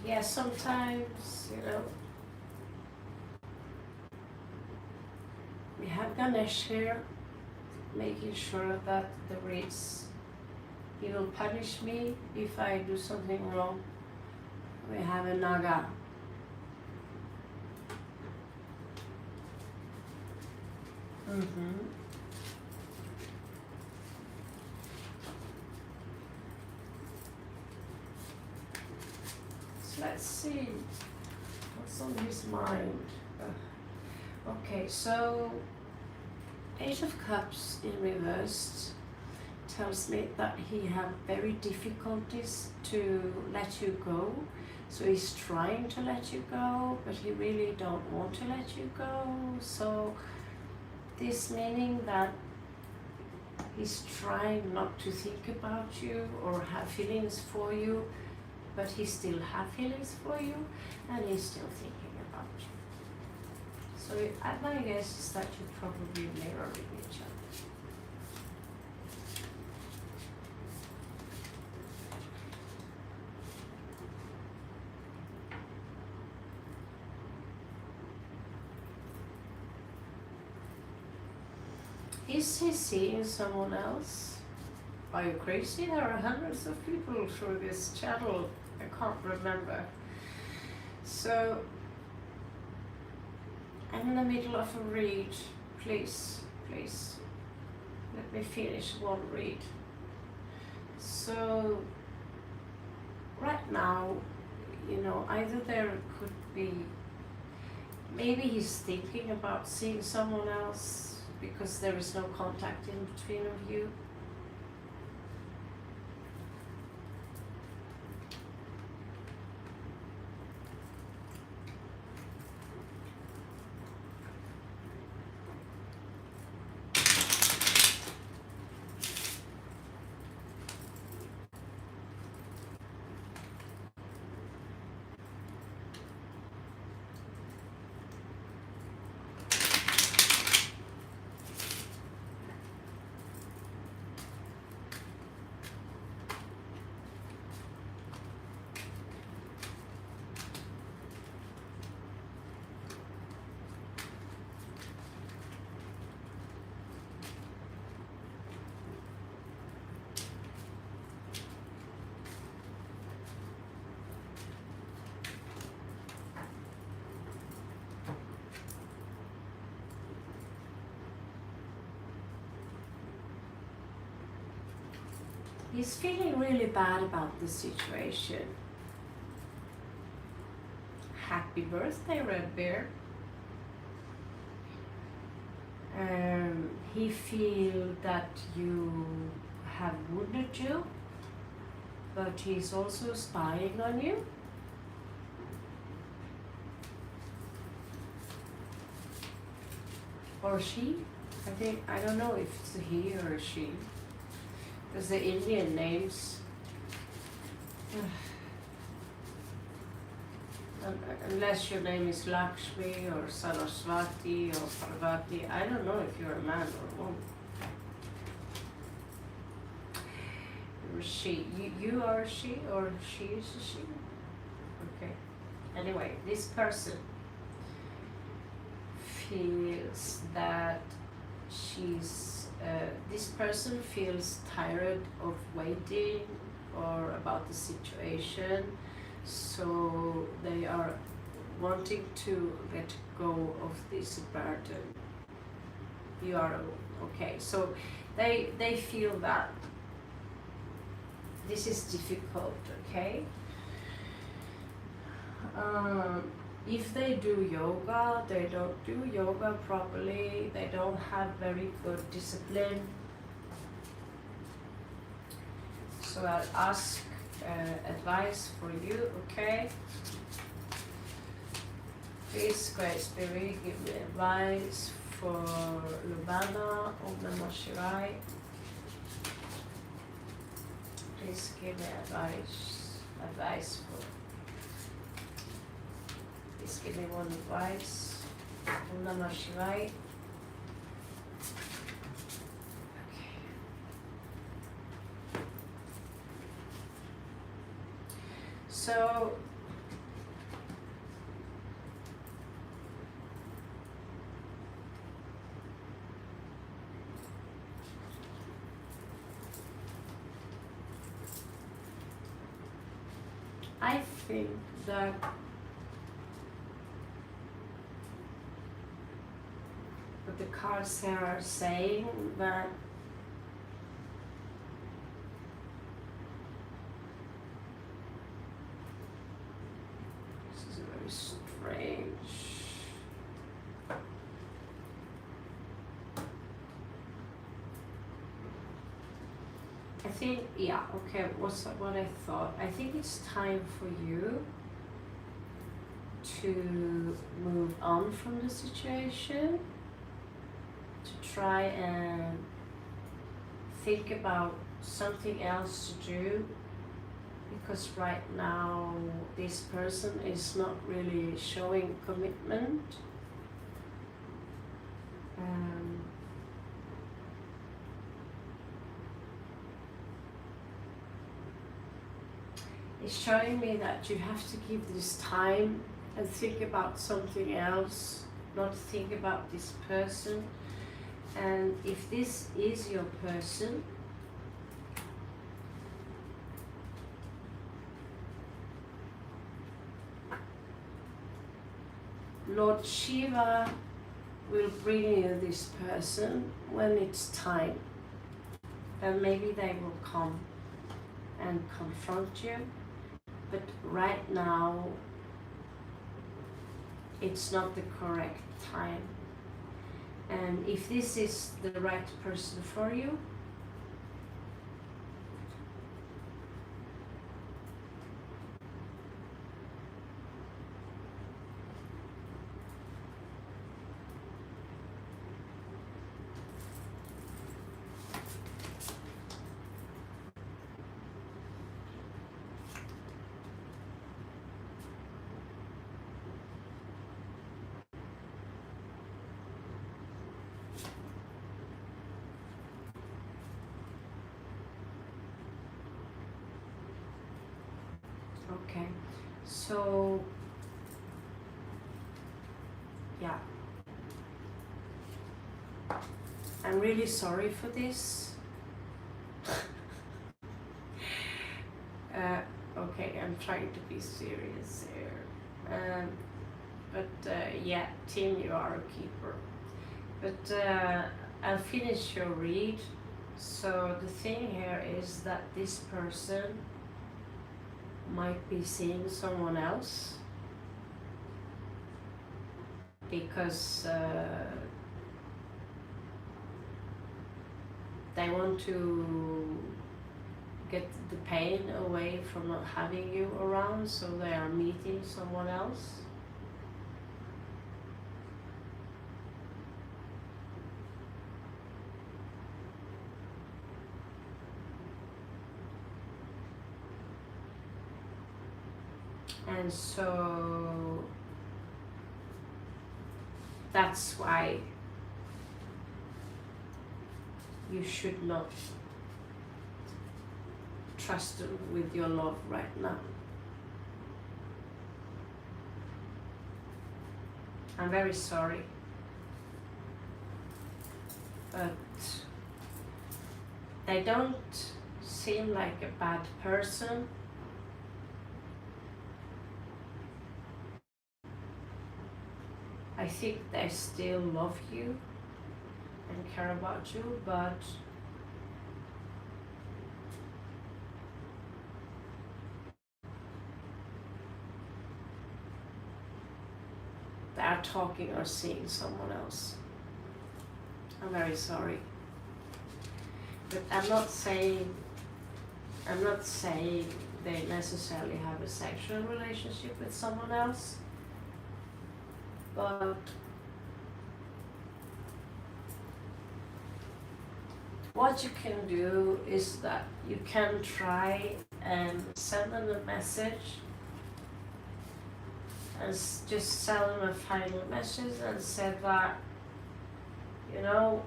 A: yeah, sometimes, you know, we have Ganesh here, making sure that the reads, he will punish me if I do something wrong. We have a Naga. So let's see what's on his mind. Okay, so Page of Cups in reversed tells me that he have very difficulties to let you go. So he's trying to let you go, but he really don't want to let you go. So this meaning that he's trying not to think about you or have feelings for you, but he still have feelings for you, and he's still thinking about you. So my guess is that you probably mirroring each other. Is he seeing someone else? Are you crazy? There are hundreds of people through this channel. I can't remember. So, I'm in the middle of a read. Please, please, let me finish one read. So, right now, you know, either there could be, maybe he's thinking about seeing someone else, because there is no contact in between of you. He's feeling really bad about the situation. Happy birthday, Red Bear. He feels that you have wounded you, but he's also spying on you. Or she. I don't know if it's a he or a she. Because the Indian names, unless your name is Lakshmi or Saraswati or Parvati, I don't know if you're a man or a woman. Or she, you are a she or she is a she. Okay. Anyway, this person feels that this person feels tired of waiting or about the situation, so they are wanting to let go of this burden. You are okay. So they feel that this is difficult. Okay. If they do yoga, they don't do yoga properly, they don't have very good discipline. So I'll ask advice for you, okay? Please, Great Spirit, give me advice for Lubana, Om Namah Shivaya. Please give me advice for this please give me one advice. Om Namah Shivaya. Okay. So I think that what the cards here are saying, that this is very strange. I think, yeah, okay, what's what I thought. I think it's time for you to move on from the situation, to try and think about something else to do, because right now this person is not really showing commitment. It's showing me that you have to give this time and think about something else, not think about this person. And if this is your person, Lord Shiva will bring you this person when it's time. And maybe they will come and confront you. But right now, it's not the correct time. And if this is the right person for you, okay, so yeah, I'm really sorry for this. Okay, I'm trying to be serious here. Yeah, Tim, you are a keeper. But I'll finish your read. So the thing here is that this person might be seeing someone else, because they want to get the pain away from not having you around, so they are meeting someone else. And so that's why you should not trust them with your love right now. I'm very sorry, but they don't seem like a bad person. I think they still love you and care about you, but they are talking or seeing someone else. I'm very sorry. But I'm not saying they necessarily have a sexual relationship with someone else. But what you can do is that you can try and send them a message and just send them a final message and said that, you know,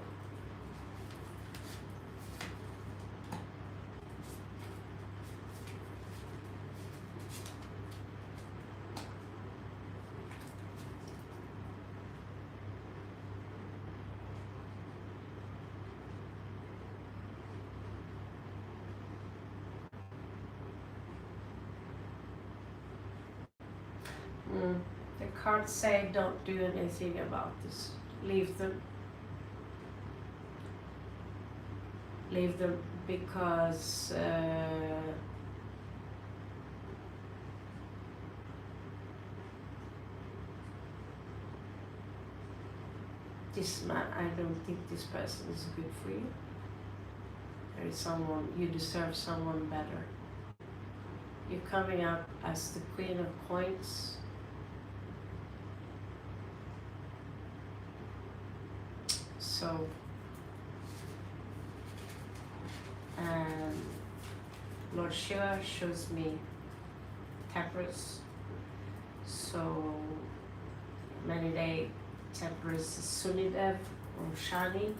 A: the cards say don't do anything about this. Leave them. Leave them because this man, I don't think this person is good for you. There is someone, you deserve someone better. You're coming up as the Queen of Coins. So, and Lord Shiva shows me Temperance. So, many day Temperance is Sunidev or Shani.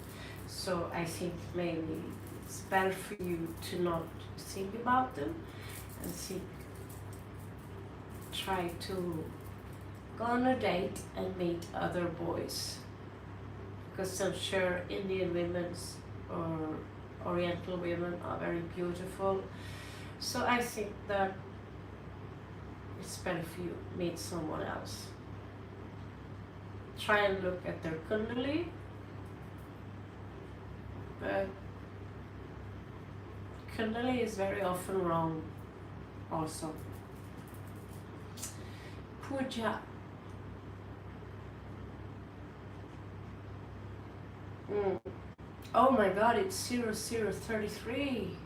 A: So I think maybe it's better for you to not think about them and try to go on a date and meet other boys. Because I'm sure Indian women or Oriental women are very beautiful. So I think that it's better for you to meet someone else. Try and look at their kundali, but kundali is very often wrong also. Puja. Oh my god, it's 0033.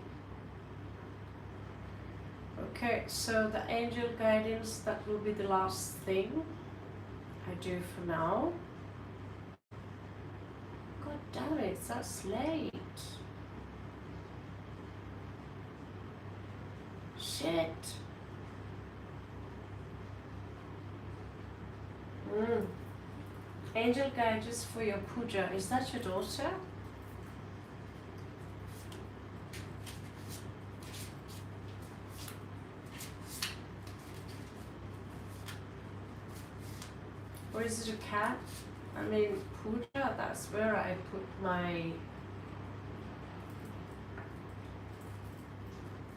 A: Okay, so the angel guidance, that will be the last thing I do for now. God damn it, that's late. Shit. Angel guidance for your puja. Is that your daughter? Or is it a cat? I mean, puja, that's where I put my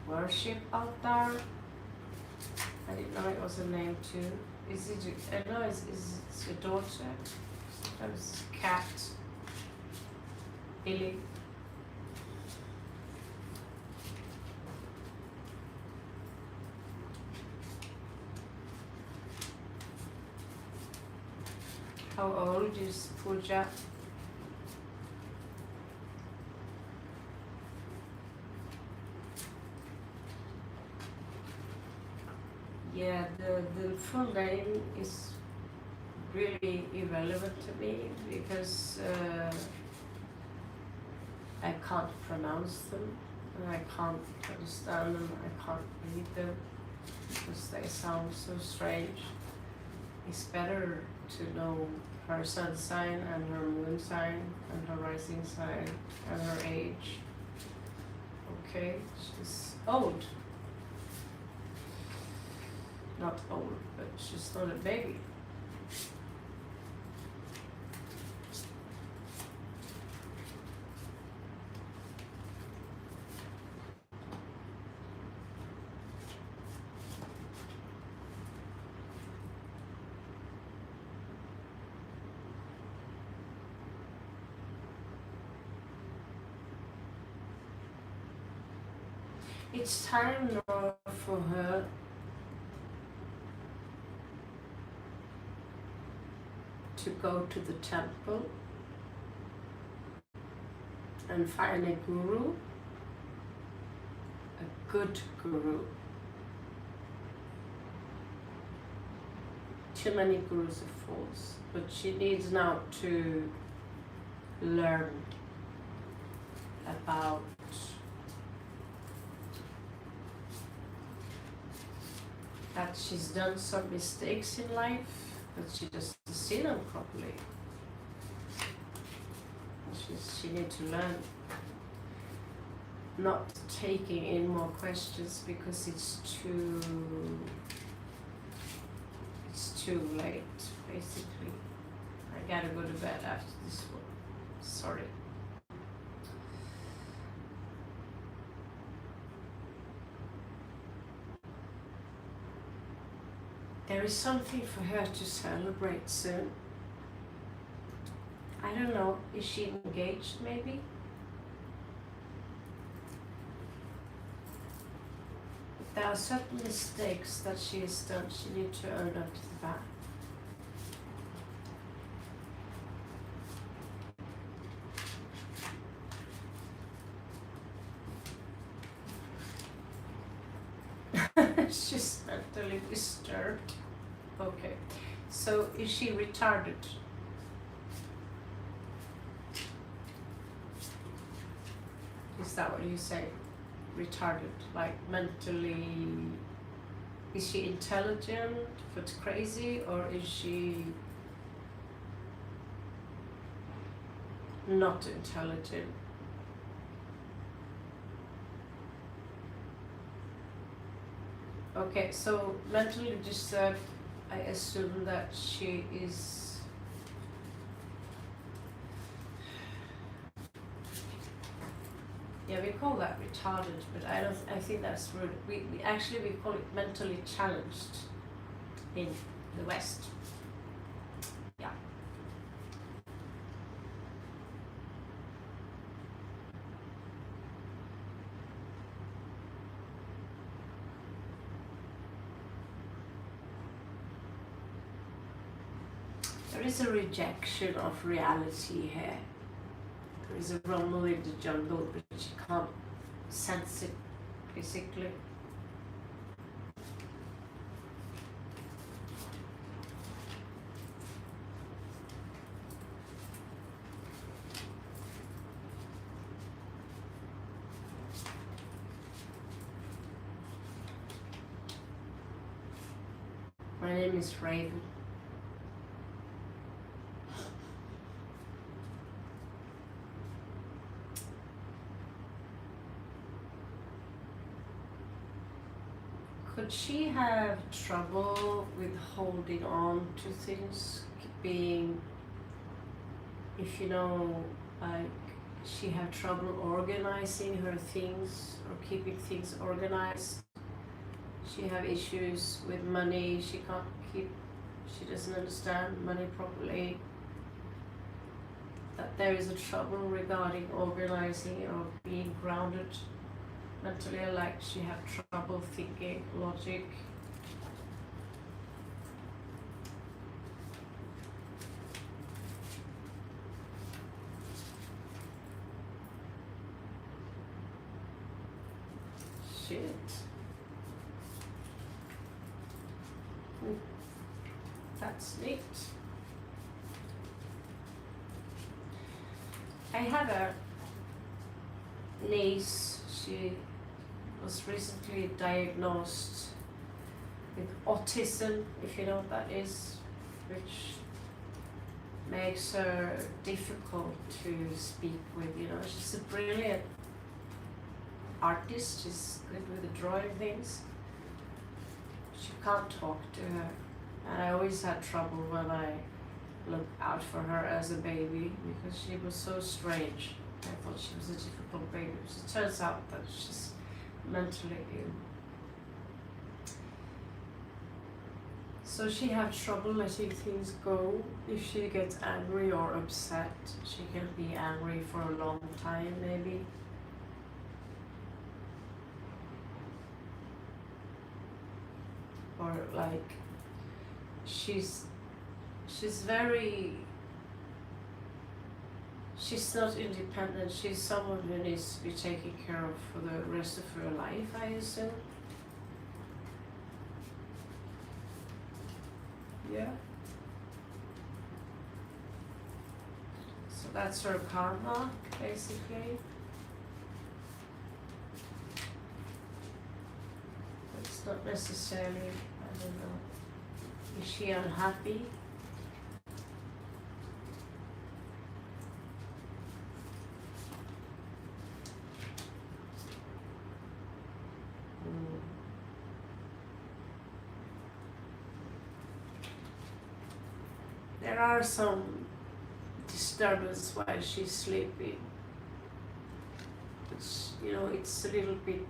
A: worship altar. I didn't know it was a name too. Is it, no, is it your daughter? That was cat. Billy. How old is Puja? Yeah, the full name is really irrelevant to me because I can't pronounce them and I can't understand them, I can't read them because they sound so strange. It's better to know her sun sign and her moon sign and her rising sign and her age. Okay, she's old. Not old, but she's not a baby. It's time now for her to go to the temple and find a guru, a good guru. Too many gurus are fools, but she needs now to learn about that she's done some mistakes in life, but she doesn't see them properly. She needs to learn not taking in more questions because it's too late, basically. I gotta go to bed after this one. Sorry. There is something for her to celebrate soon. I don't know, is she engaged maybe? There are certain mistakes that she has done, she needs to own up to that. She's mentally disturbed. Okay, so is she retarded? Is that what you say? Retarded, like mentally, is she intelligent but crazy, or is she not intelligent? Okay, so mentally disturbed, I assume that she is we call that retarded, but I think that's rude. We call it mentally challenged in the West. Yeah. There is a rejection of reality here. There is a rumble in the jungle, but she can't sense it, basically. My name is Raven. Could she have trouble with holding on to things, being, if you know, like she have trouble organizing her things or keeping things organized? She have issues with money, she doesn't understand money properly. That there is a trouble regarding organizing or being grounded. Mentally, like she have trouble thinking, logic. Shit. That's neat. I have a niece, she was recently diagnosed with autism, if you know what that is, which makes her difficult to speak with, you know. She's a brilliant artist, she's good with the drawing things. She can't talk to her, and I always had trouble when I looked out for her as a baby because she was so strange. I thought she was a difficult baby. It turns out that she's mentally ill. So she has trouble letting things go. If she gets angry or upset, she can be angry for a long time, maybe. Or like, she's not independent. She's someone who needs to be taken care of for the rest of her life, I assume. Yeah. So that's her karma, basically. It's not necessarily I don't know. Is she unhappy? There are some disturbance while she's sleeping. It's, you know, it's a little bit,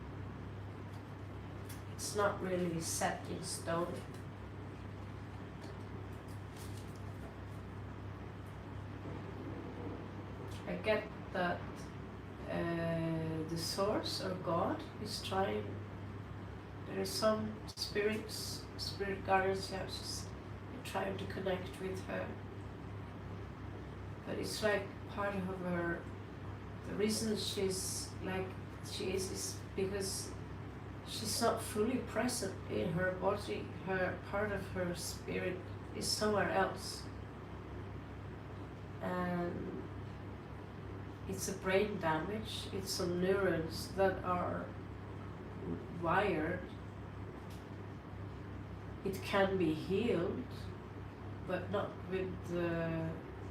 A: it's not really set in stone. I get that the source or God is trying, there are some spirits, spirit guardians, yeah, she's trying to connect with her. But it's like part of her, the reason she's like she is because she's not fully present in her body. Her part of her spirit is somewhere else. And it's a brain damage, it's some neurons that are wired. It can be healed, but not with the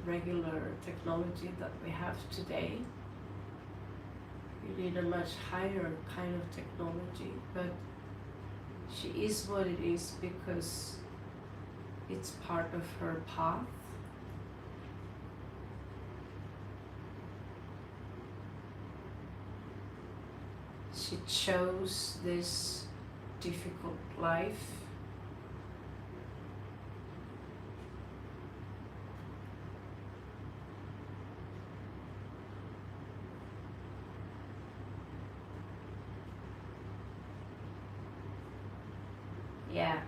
A: regular technology that we have today. You need a much higher kind of technology, but she is what it is because it's part of her path. She chose this difficult life. Yeah.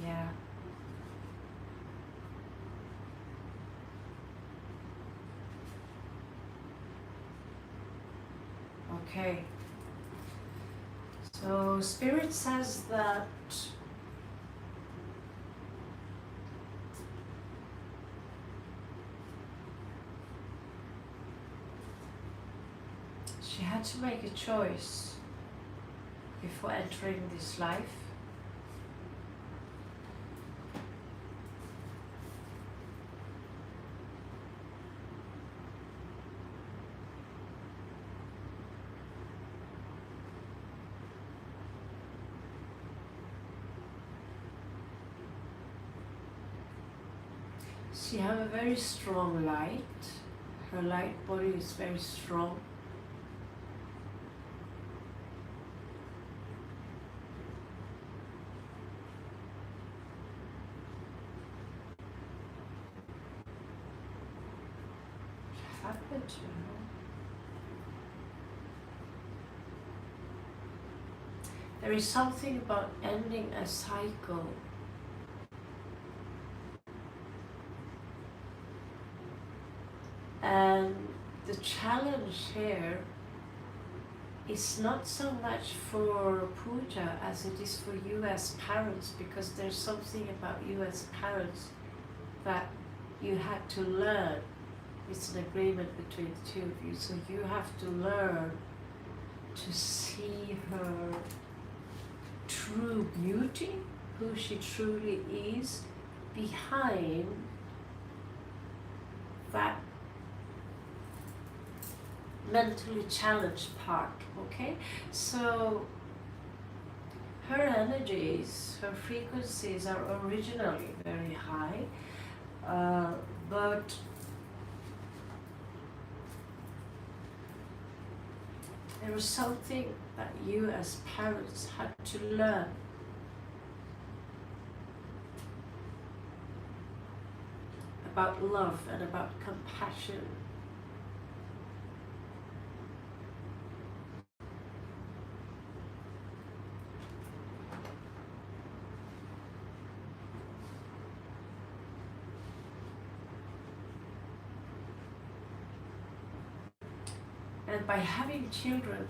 A: Yeah. Okay. So Spirit says that she had to make a choice before entering this life. She has a very strong light. Her light body is very strong. What happened to her? There is something about ending a cycle. And the challenge here is not so much for Pooja as it is for you as parents, because there's something about you as parents that you had to learn. It's an agreement between the two of you, so you have to learn to see her true beauty, who she truly is, behind that mentally challenged part, okay? So her energies, her frequencies are originally very high, but there was something that you as parents had to learn. About love and about compassion. And by having children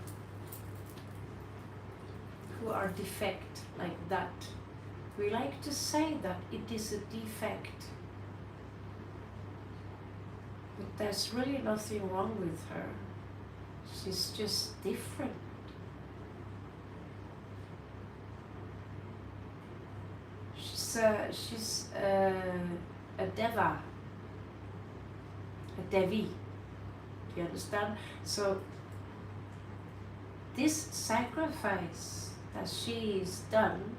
A: who are defect like that, we like to say that it is a defect. But there's really nothing wrong with her. She's just different. She's a deva, a devi. Do you understand? So this sacrifice that she's done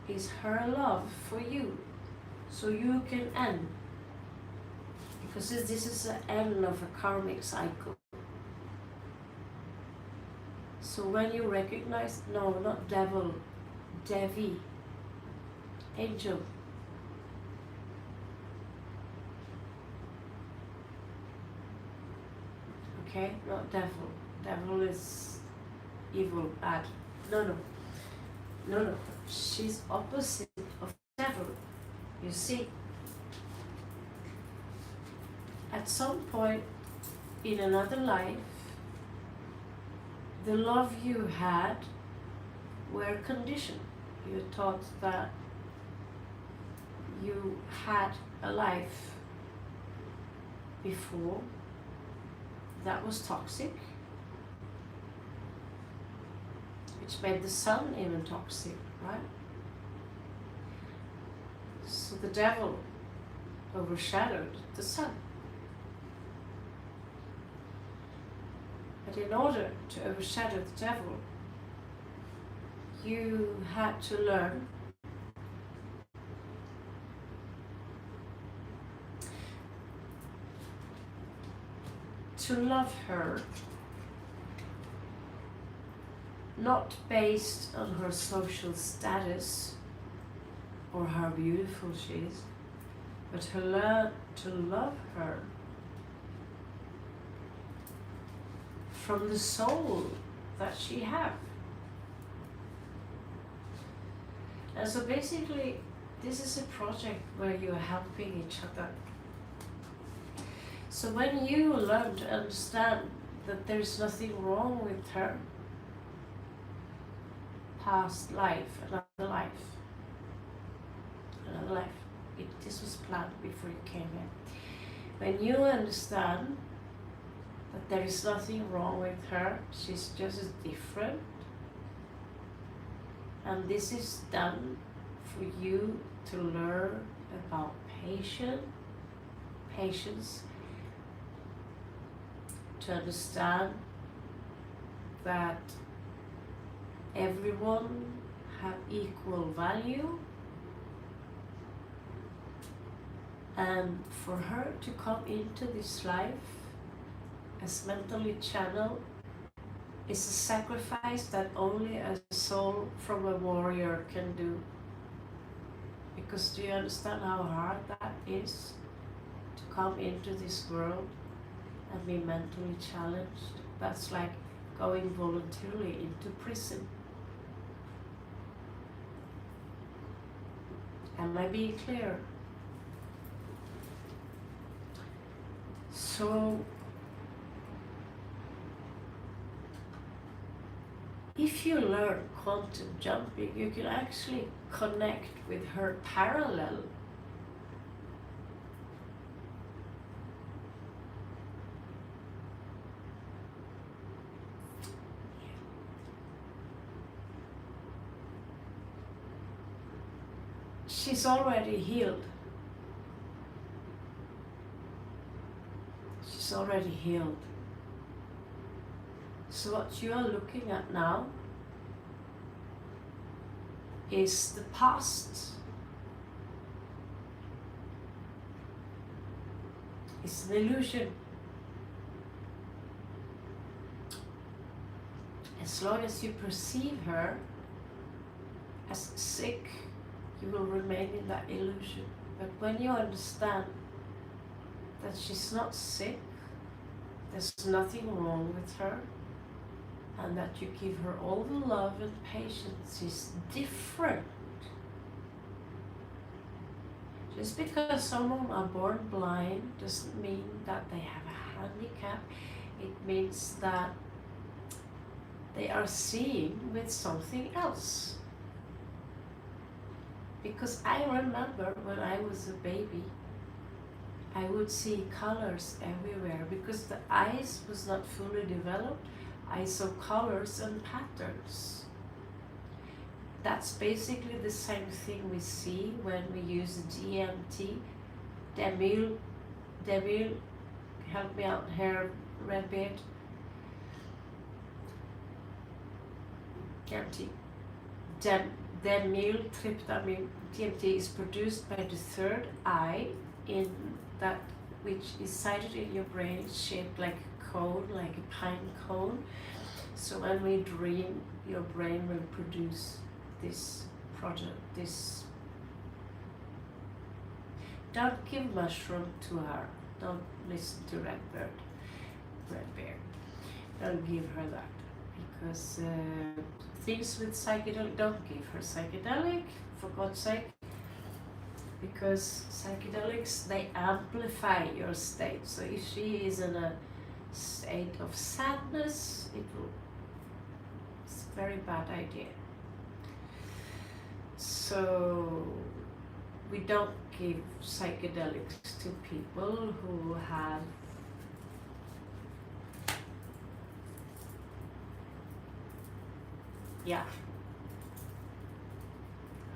A: is her love for you, so you can end. Because this is the end of a karmic cycle. So when you recognize, no, not devil, devi, angel. Okay, not devil. Devil is evil, bad. No. She's opposite of devil. You see, at some point in another life, the love you had were conditioned. You thought that you had a life before that was toxic, which made the sun even toxic, right? So the devil overshadowed the sun. But in order to overshadow the devil, you had to learn to love her, not based on her social status or how beautiful she is, but to learn to love her from the soul that she has. And so basically, this is a project where you're helping each other. So when you learn to understand that there's nothing wrong with her past life, another life, this was planned before you came here. When you understand that there is nothing wrong with her, she's just different, and this is done for you to learn about patience, to understand that everyone have equal value, and for her to come into this life as mentally channeled is a sacrifice that only a soul from a warrior can do. Because do you understand how hard that is to come into this world and be mentally challenged? That's like going voluntarily into prison. Am I being clear? So if you learn quantum jumping, you can actually connect with her parallel. She's already healed. She's already healed. So what you are looking at now is the past. It's an illusion. As long as you perceive her as sick, you will remain in that illusion. But when you understand that she's not sick, there's nothing wrong with her, and that you give her all the love and patience, she's different. Just because someone are born blind doesn't mean that they have a handicap. It means that they are seeing with something else. Because I remember when I was a baby, I would see colors everywhere because the eyes was not fully developed. I saw colors and patterns. That's basically the same thing we see when we use DMT. Demil, help me out here, Redbeard. DMT. Demyltryptamine. DMT is produced by the third eye in that which is sited in your brain. It's shaped like a cone, like a pine cone. So when we dream, your brain will produce this product. Don't give mushroom to her. Don't listen to Red Bear. Don't give her that, because things with psychedelic, don't give her psychedelic, for God's sake, because psychedelics, they amplify your state. So if she is in a state of sadness, it's a very bad idea. So we don't give psychedelics to people who have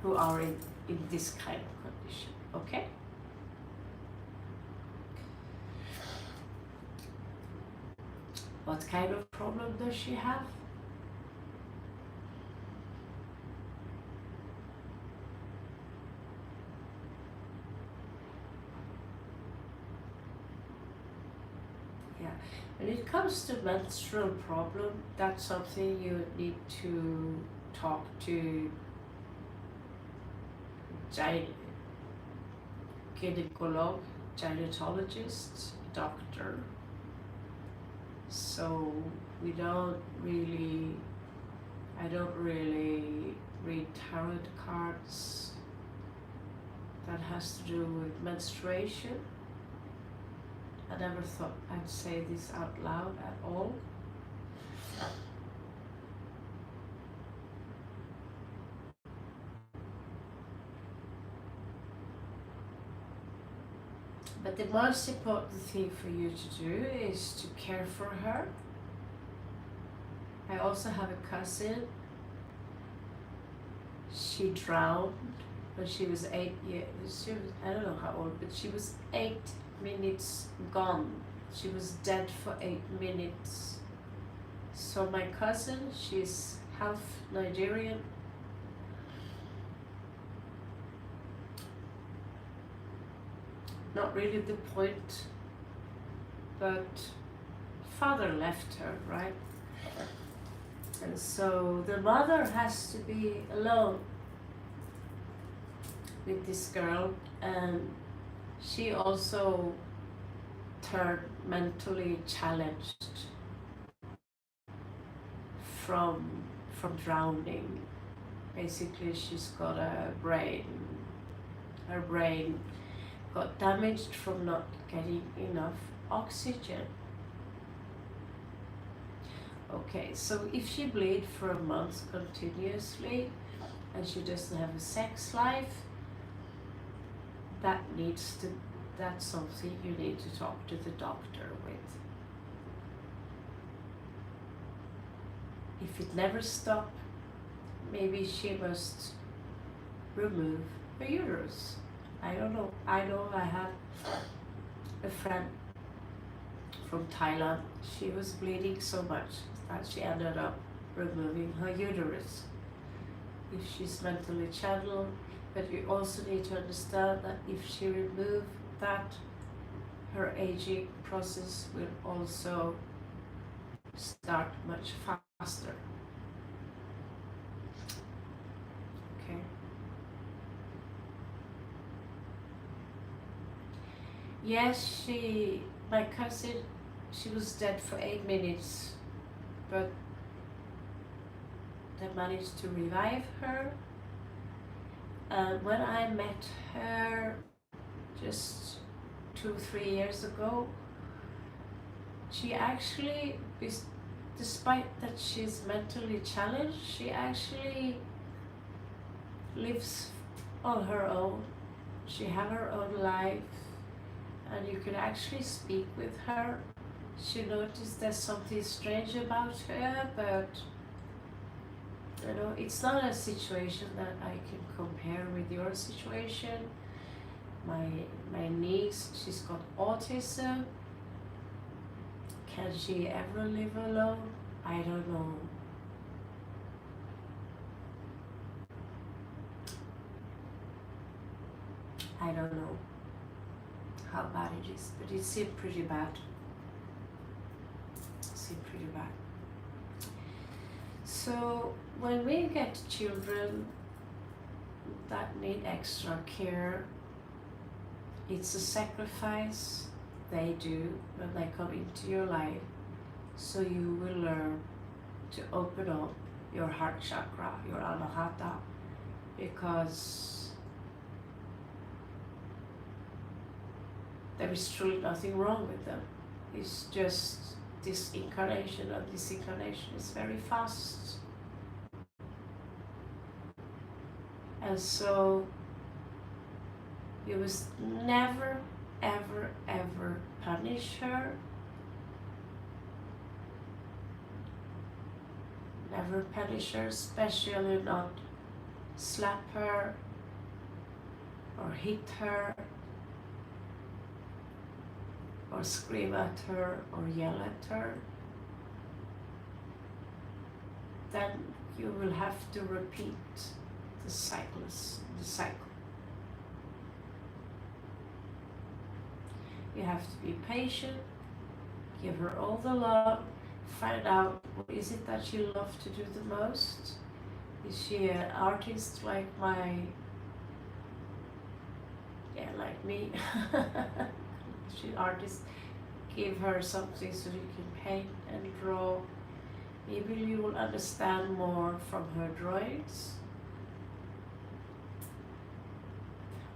A: who are in this kind of condition, okay? What kind of problem does she have? When it comes to menstrual problem, that's something you need to talk to gynecologist, gynecologist, doctor. So I don't really read tarot cards that has to do with menstruation. I never thought I'd say this out loud at all. But the most important thing for you to do is to care for her. I also have a cousin. She drowned when she was 8 years. I don't know how old, but she was 8 minutes gone. She was dead for 8 minutes. So my cousin, she's half Nigerian. Not really the point, but father left her, right? And so the mother has to be alone with this girl, and she also turned mentally challenged from drowning. Basically, she's got her brain got damaged from not getting enough oxygen. Okay, so if she bleeds for a month continuously and she doesn't have a sex life, that's something you need to talk to the doctor with. If it never stops, maybe she must remove her uterus. I don't know. I know I have a friend from Thailand. She was bleeding so much that she ended up removing her uterus. If she's mentally channeled, but we also need to understand that if she removes that, her aging process will also start much faster. Okay. Yes, my cousin, she was dead for 8 minutes, but they managed to revive her. And when I met her just 2-3 years ago, she actually, despite that she's mentally challenged, she actually lives on her own. She has her own life, and you could actually speak with her. She noticed there's something strange about her, but you know, it's not a situation that I can compare with your situation. My niece, she's got autism. Can she ever live alone? I don't know. I don't know how bad it is, but it seemed pretty bad. It seemed pretty bad. So when we get children that need extra care, it's a sacrifice they do when they come into your life. So you will learn to open up your heart chakra, your anahata, because there is truly nothing wrong with them. It's just this incarnation, and this incarnation is very fast. And so you must never, ever, ever punish her. Never punish her, especially not slap her or hit her or scream at her or yell at her. Then you will have to repeat the cycle. You have to be patient, give her all the love, find out what is it that she loves to do the most. Is she an artist like like me? Is she an artist? Give her something so you can paint and draw. Maybe you will understand more from her drawings.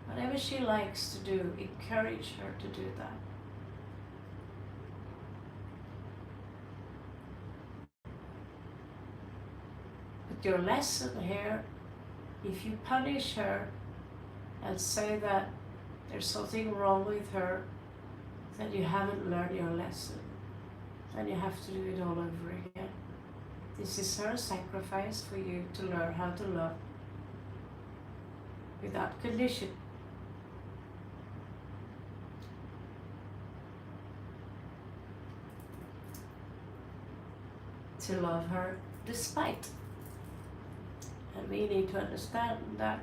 A: Whatever she likes to do, encourage her to do that. But your lesson here, if you punish her and say that there's something wrong with her, then you haven't learned your lesson. Then you have to do it all over again. This is her sacrifice for you to learn how to love without condition. To love her despite. And we need to understand that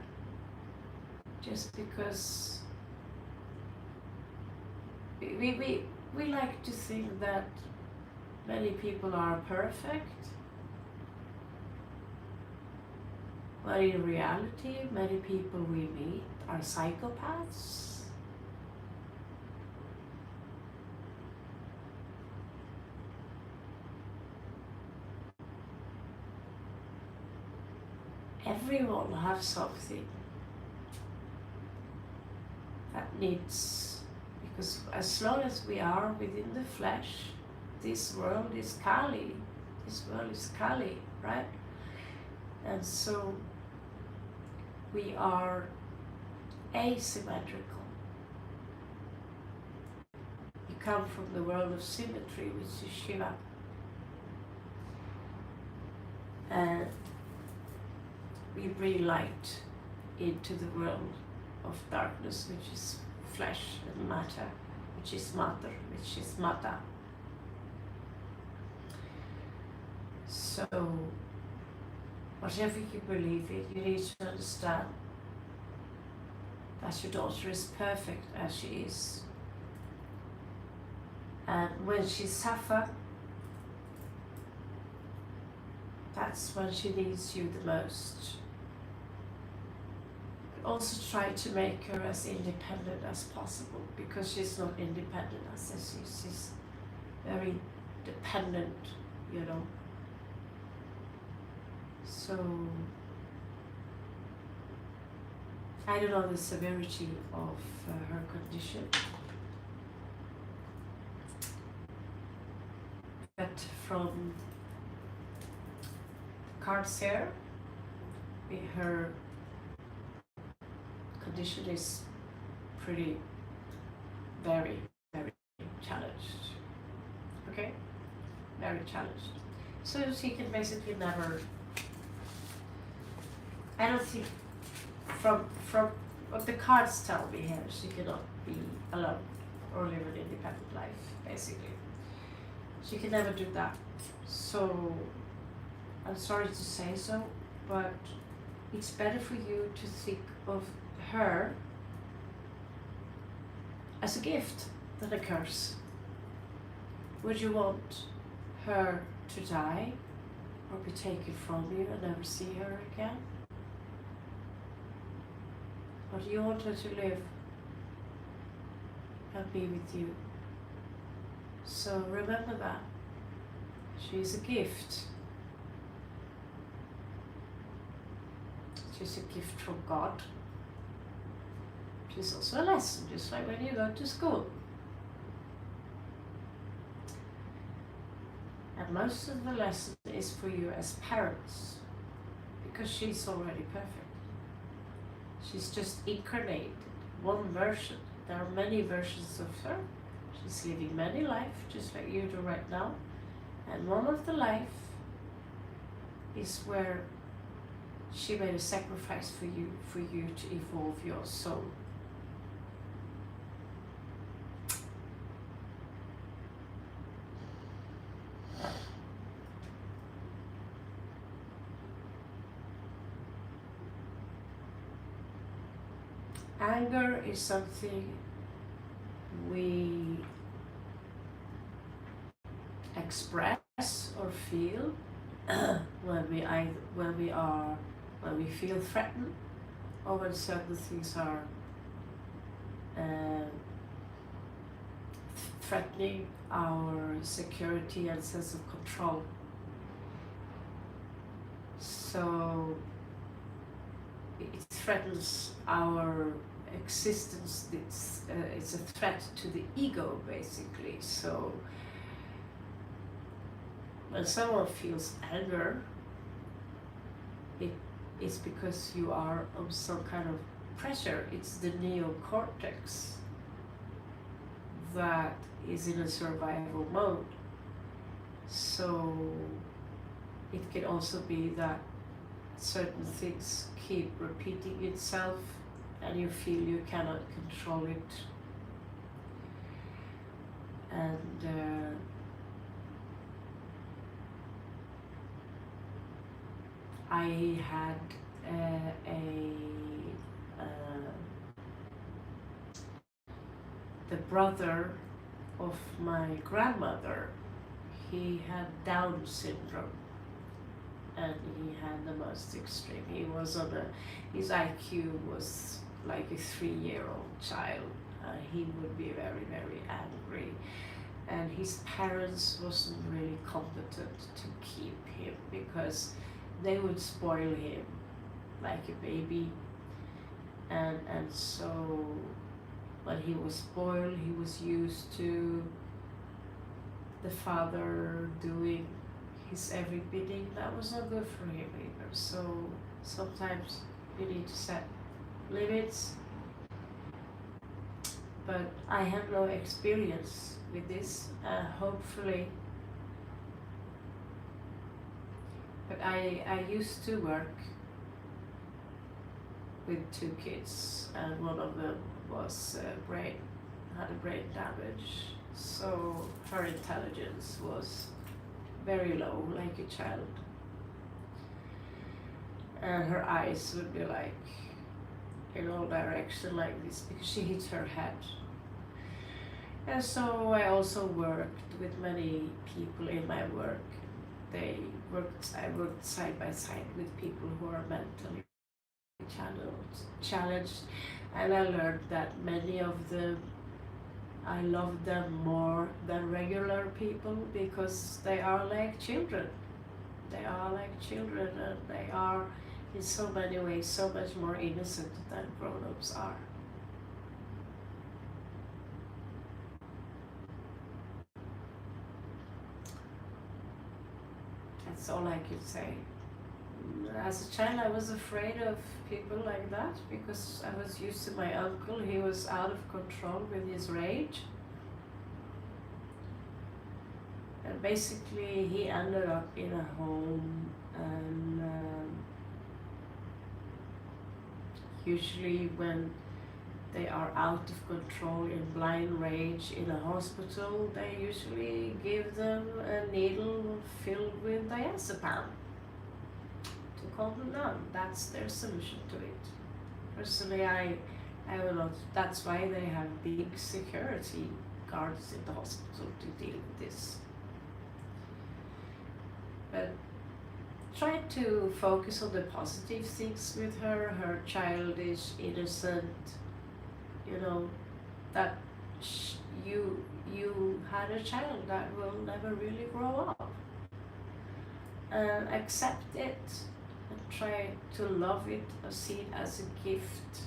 A: just because we like to think that many people are perfect, but in reality many people we meet are psychopaths. Everyone has something that needs, because as long as we are within the flesh, this world is Kali. This world is Kali, right? And so we are asymmetrical. We come from the world of symmetry, which is Shiva. And we bring light into the world of darkness, which is flesh and matter, which is matter, which is mata. So, whatever you believe in, you need to understand that your daughter is perfect as she is. And when she suffers, that's when she needs you the most. Also try to make her as independent as possible, because she's not independent as she's very dependent, you know. So I don't know the severity of her condition, but from the cards here, her condition is pretty very, very challenged. Okay? Very challenged. So she can basically never, I don't think, from what the cards tell me here, she cannot be alone or live an independent life, basically. She can never do that. So I'm sorry to say so, but it's better for you to think of her as a gift than a curse. Would you want her to die or be taken from you and never see her again? Or do you want her to live and be with you? So remember that. She's a gift. She's a gift from God. She's also a lesson, just like when you go to school. And most of the lesson is for you as parents, because she's already perfect. She's just incarnated, one version. There are many versions of her. She's living many lives, just like you do right now. And one of the life is where she made a sacrifice for you to evolve your soul. Anger is something we express or feel when we feel threatened, or when certain things are threatening our security and sense of control. So it threatens our existence. It's a threat to the ego, basically. So when someone feels anger, it's because you are on some kind of pressure. It's the neocortex that is in a survival mode. So it can also be that certain things keep repeating itself and you feel you cannot control it. And I had the brother of my grandmother. He had Down syndrome, and he had the most extreme. He was his IQ was like a 3-year-old child. He would be very, very angry, and his parents wasn't really competent to keep him because they would spoil him like a baby, and so when he was spoiled, he was used to the father doing his every bidding. That was not good for him either. So sometimes you need to set limits. But I have no experience with this, hopefully. But I used to work with 2 kids, and one of them was had a brain damage. So her intelligence was very low, like a child. And her eyes would be like in all directions like this because she hit her head. And so I also worked with many people in my work. I worked side by side with people who are mentally challenged, and I learned that many of them, I love them more than regular people because they are like children. They are like children, and they are in so many ways so much more innocent than grown-ups are. That's all I can say. As a child, I was afraid of people like that because I was used to my uncle. He was out of control with his rage. And basically, he ended up in a home, and usually when they are out of control in blind rage in a hospital, they usually give them a needle filled with diazepam to calm them down. That's their solution to it. Personally, I will not. That's why they have big security guards in the hospital to deal with this. But try to focus on the positive things with her. Her childish, innocent. You know, that you had a child that will never really grow up. And accept it and try to love it or see it as a gift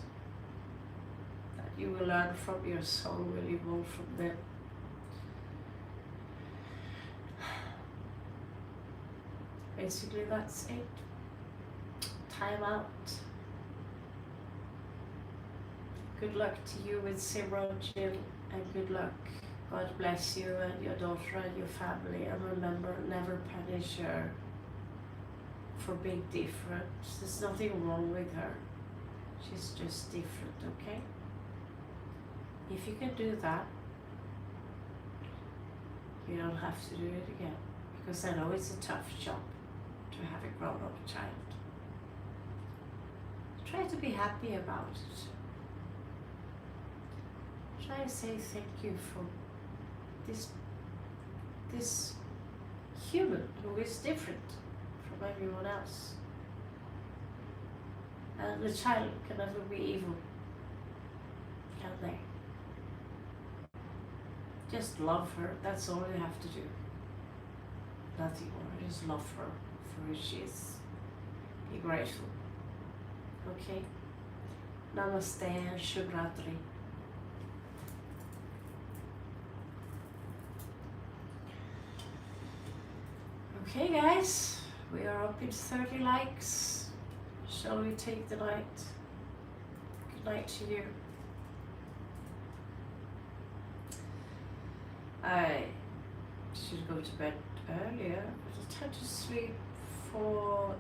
A: that you will learn from. Your soul will evolve from them. Basically, that's it. Time out. Good luck to you with Simran, Jill, and good luck. God bless you and your daughter and your family. And remember, never punish her for being different. There's nothing wrong with her. She's just different, okay? If you can do that, you don't have to do it again. Because I know it's a tough job to have a grown-up child. Try to be happy about it. Try to say thank you for this human who is different from everyone else. And the child can never be evil, can they? Just love her, that's all you have to do. Nothing more, just love her for who she is. Be grateful. Okay? Namaste and Shubhratri. Okay guys, we are up in 30 likes. Shall we take the night? Good night to you. I should go to bed earlier, but I tend to sleep for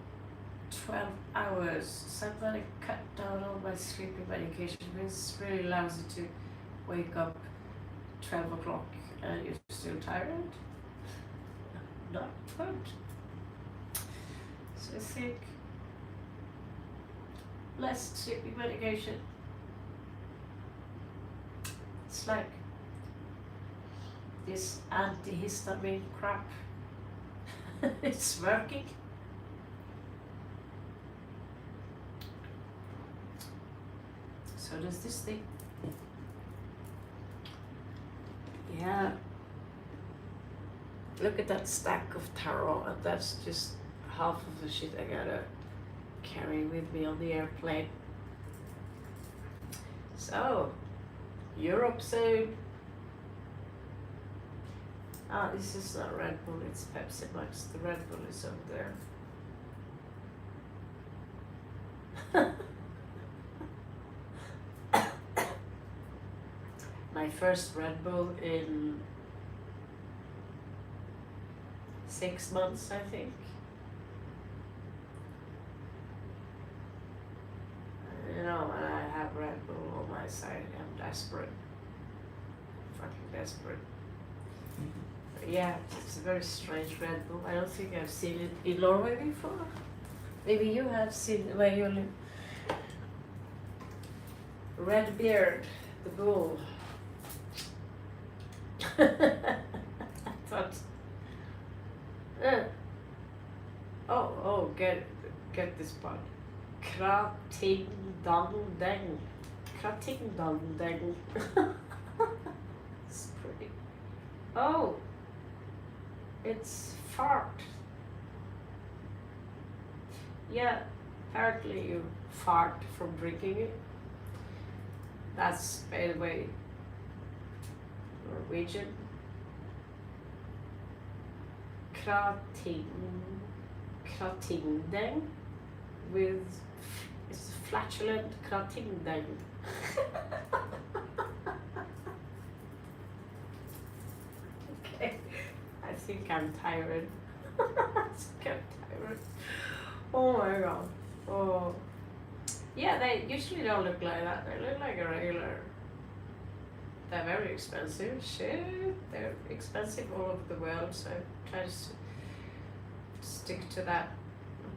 A: 12 hours. So I'm going to cut down all my sleeping medication. It's really lousy to wake up 12 o'clock and you're still tired. Not good. So I think less sleeping medication. It's like this antihistamine crap. It's working. So does this thing. Yeah. Look at that stack of tarot, and that's just half of the shit I gotta carry with me on the airplane. So, Europe soon. Ah, this is not Red Bull, it's Pepsi Max. The Red Bull is over there. My first Red Bull in 6 months, I think. You know, when I have Red Bull on my side, I'm desperate. Fucking desperate. But yeah, it's a very strange Red Bull. I don't think I've seen it in Norway before. Maybe you have seen it where you live. Red Beard, the bull. I thought. Oh, get this part. Kratingdandeng. Kratingdandeng. It's pretty. Oh, it's fart. Yeah, apparently you fart from drinking it. That's, by the way, Norwegian. Kratingdeng. with it's flatulent cutting. Okay, I think I'm tired. I think I'm tired. Oh my god. Oh. Yeah, they usually don't look like that. They look like a regular. They're very expensive. Shit, they're expensive all over the world, so I try to stick to that.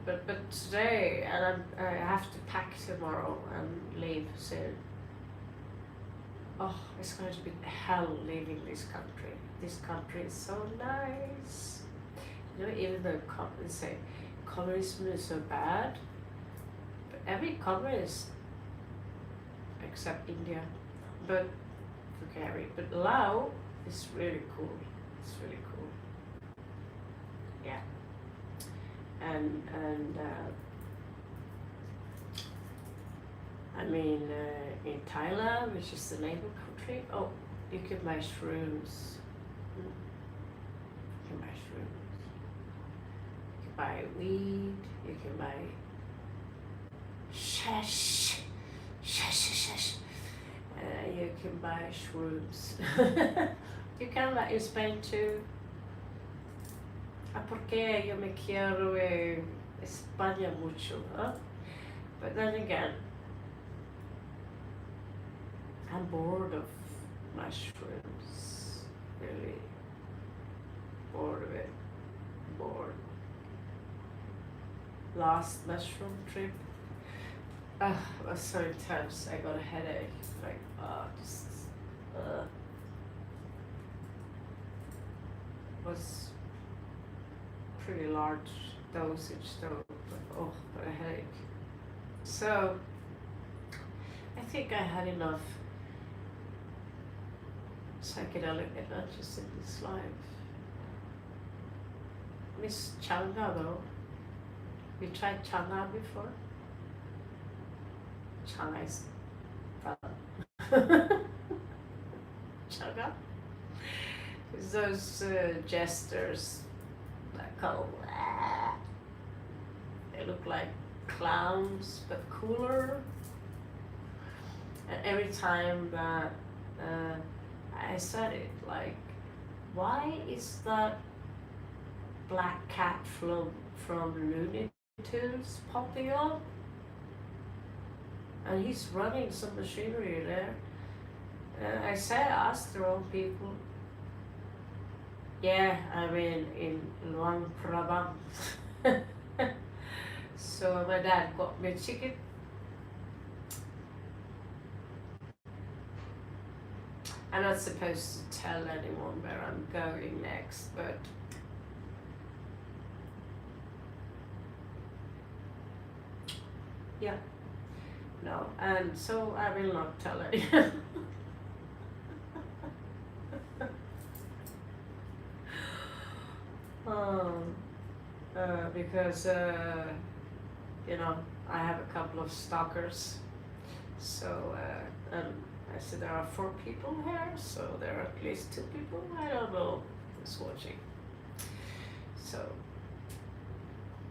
A: But today, and I have to pack tomorrow and leave soon. Oh, it's going to be hell leaving this country. This country is so nice. You know, even though they say communism is so bad, but every communist, except India, but Laos is really cool. It's really cool. Yeah. And I mean, in Thailand, which is the neighbor country, oh, you can buy shrooms. You can buy shrooms. You can buy weed. You can buy shesh. You can buy shrooms. You can buy in Spain too. Porque yo me quiero España mucho, huh? But then again, I'm bored of mushrooms. Really bored of it. Bored. Last mushroom trip, it was so intense. I got a headache. Like, was pretty large dosage though, but got a headache. So I think I had enough psychedelic adventures in this life. Miss Changa though. We tried Changa before. Changa is fun. Changa? It's those jesters that go, they look like clowns but cooler. And every time that I said it, like, why is that black cat from Looney Tunes popping up? And he's running some machinery there. And I asked the wrong people. Yeah, I mean in Luang Prabang. So my dad got me a ticket. I'm not supposed to tell anyone where I'm going next, but yeah, no, and so I will not tell anyone. Because you know, I have a couple of stalkers, so and I said there are 4 people here, so there are at least 2 people I don't know who's watching. So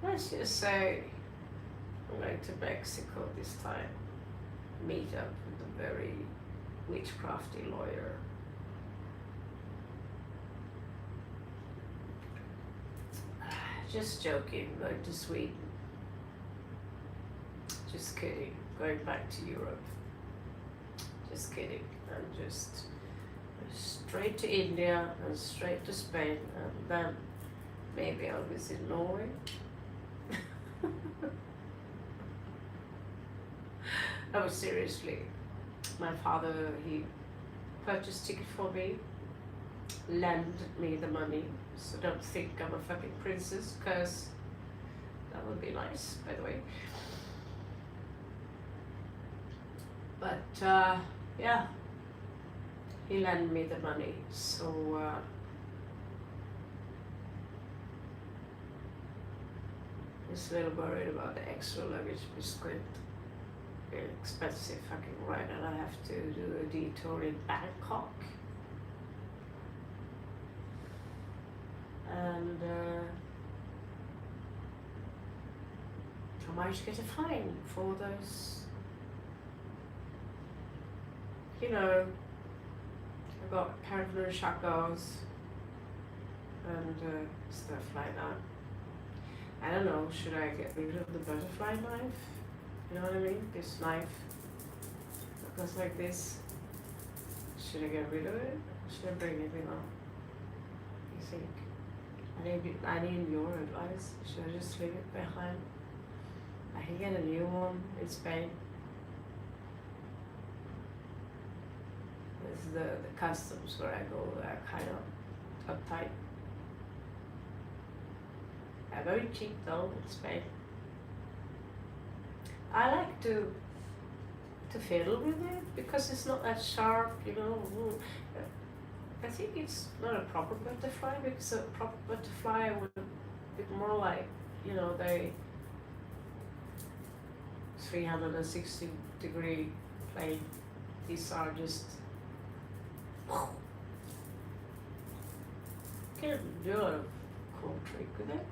A: let's just say I'm going to Mexico this time, meet up with a very witchcrafty lawyer. Just joking, going to Sweden. Just kidding, going back to Europe. Just kidding, and just straight to India and straight to Spain, and then maybe I'll visit Norway. No, seriously, my father, he purchased ticket for me, lend me the money, so don't think I'm a fucking princess, because that would be nice, by the way. But yeah, he lent me the money, so just a little worried about the extra luggage. It's quite expensive fucking ride, and I have to do a detour in Bangkok. And might get a fine for those, you know, I've got parallel chakras and stuff like that. I don't know, should I get rid of the butterfly knife? You know what I mean? This knife that goes like this. Should I get rid of it? Should I bring it in? You think? I need your advice. Should I just leave it behind? I can get a new one in Spain. This is the customs where I go, they're kind of uptight. They're very cheap though in Spain. I like to fiddle with it because it's not that sharp, you know. I think it's not a proper butterfly, because a proper butterfly would be more like, you know, they 360-degree plane. These are just can do a lot of cool trick with it.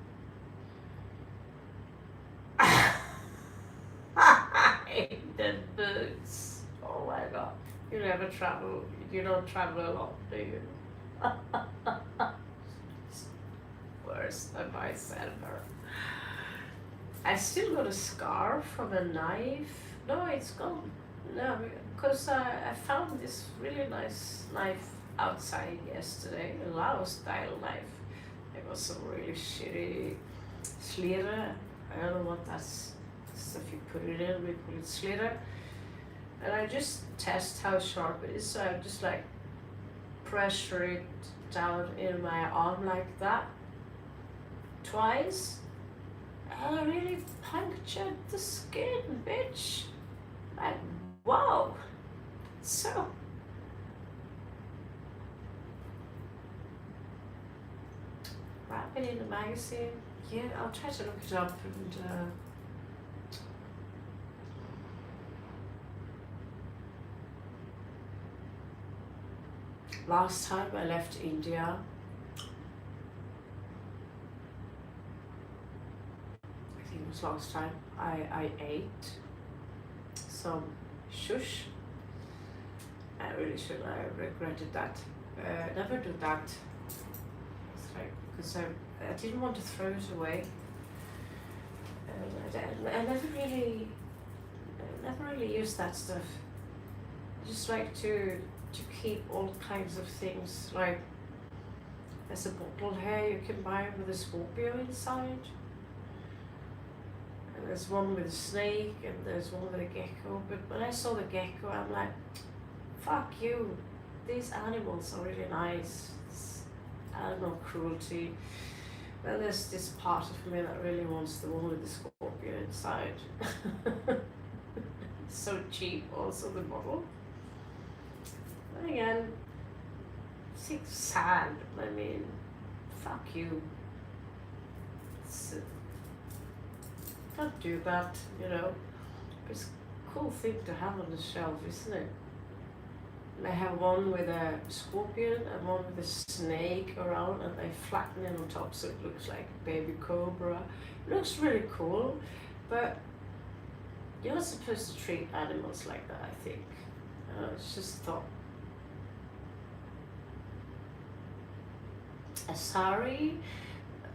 A: The boots. Oh my god. You never travel. You don't travel a lot, do you? Worse than myself. I still got a scar from a knife. No, it's gone. No, because I found this really nice knife outside yesterday, a Lao style knife. It was some really shitty slither. I don't know what that's. If you put it in, we put it slither. And I just test how sharp it is. So I just like pressure it down in my arm like that twice. And I really punctured the skin, bitch. Like, wow. So wrap it in the magazine. Yeah, I'll try to look it up and last time I left India, I think it was last time, I ate some shush. I really should, I regretted that. Never do that. It's like, because I didn't want to throw it away. I never really use that stuff. I just like to keep all kinds of things, like there's a bottle here you can buy with a Scorpio inside, and there's one with a snake, and there's one with a gecko. But when I saw the gecko, I'm like, fuck you, these animals are really nice. It's animal cruelty. Then there's this part of me that really wants the one with the Scorpio inside. So cheap also, the bottle. But again, it's sad. I mean, fuck you. Don't do that, you know. It's a cool thing to have on the shelf, isn't it? And I have one with a scorpion and one with a snake around, and they flatten it on top so it looks like a baby cobra. It looks really cool, but you're not supposed to treat animals like that, I think. It's just thought. A sari?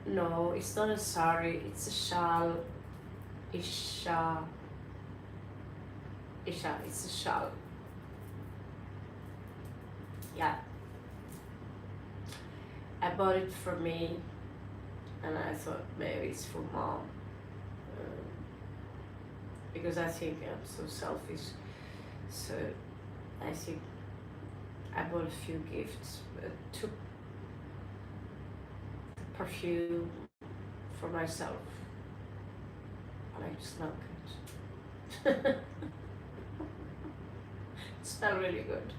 A: No, it's not a sari, it's a shal. Isha, it's a shal. Yeah. I bought it for me, and I thought maybe it's for mom. Because I think I'm so selfish. So I think I bought a few gifts. Took perfume for myself. And I just smell good. It smelled really good.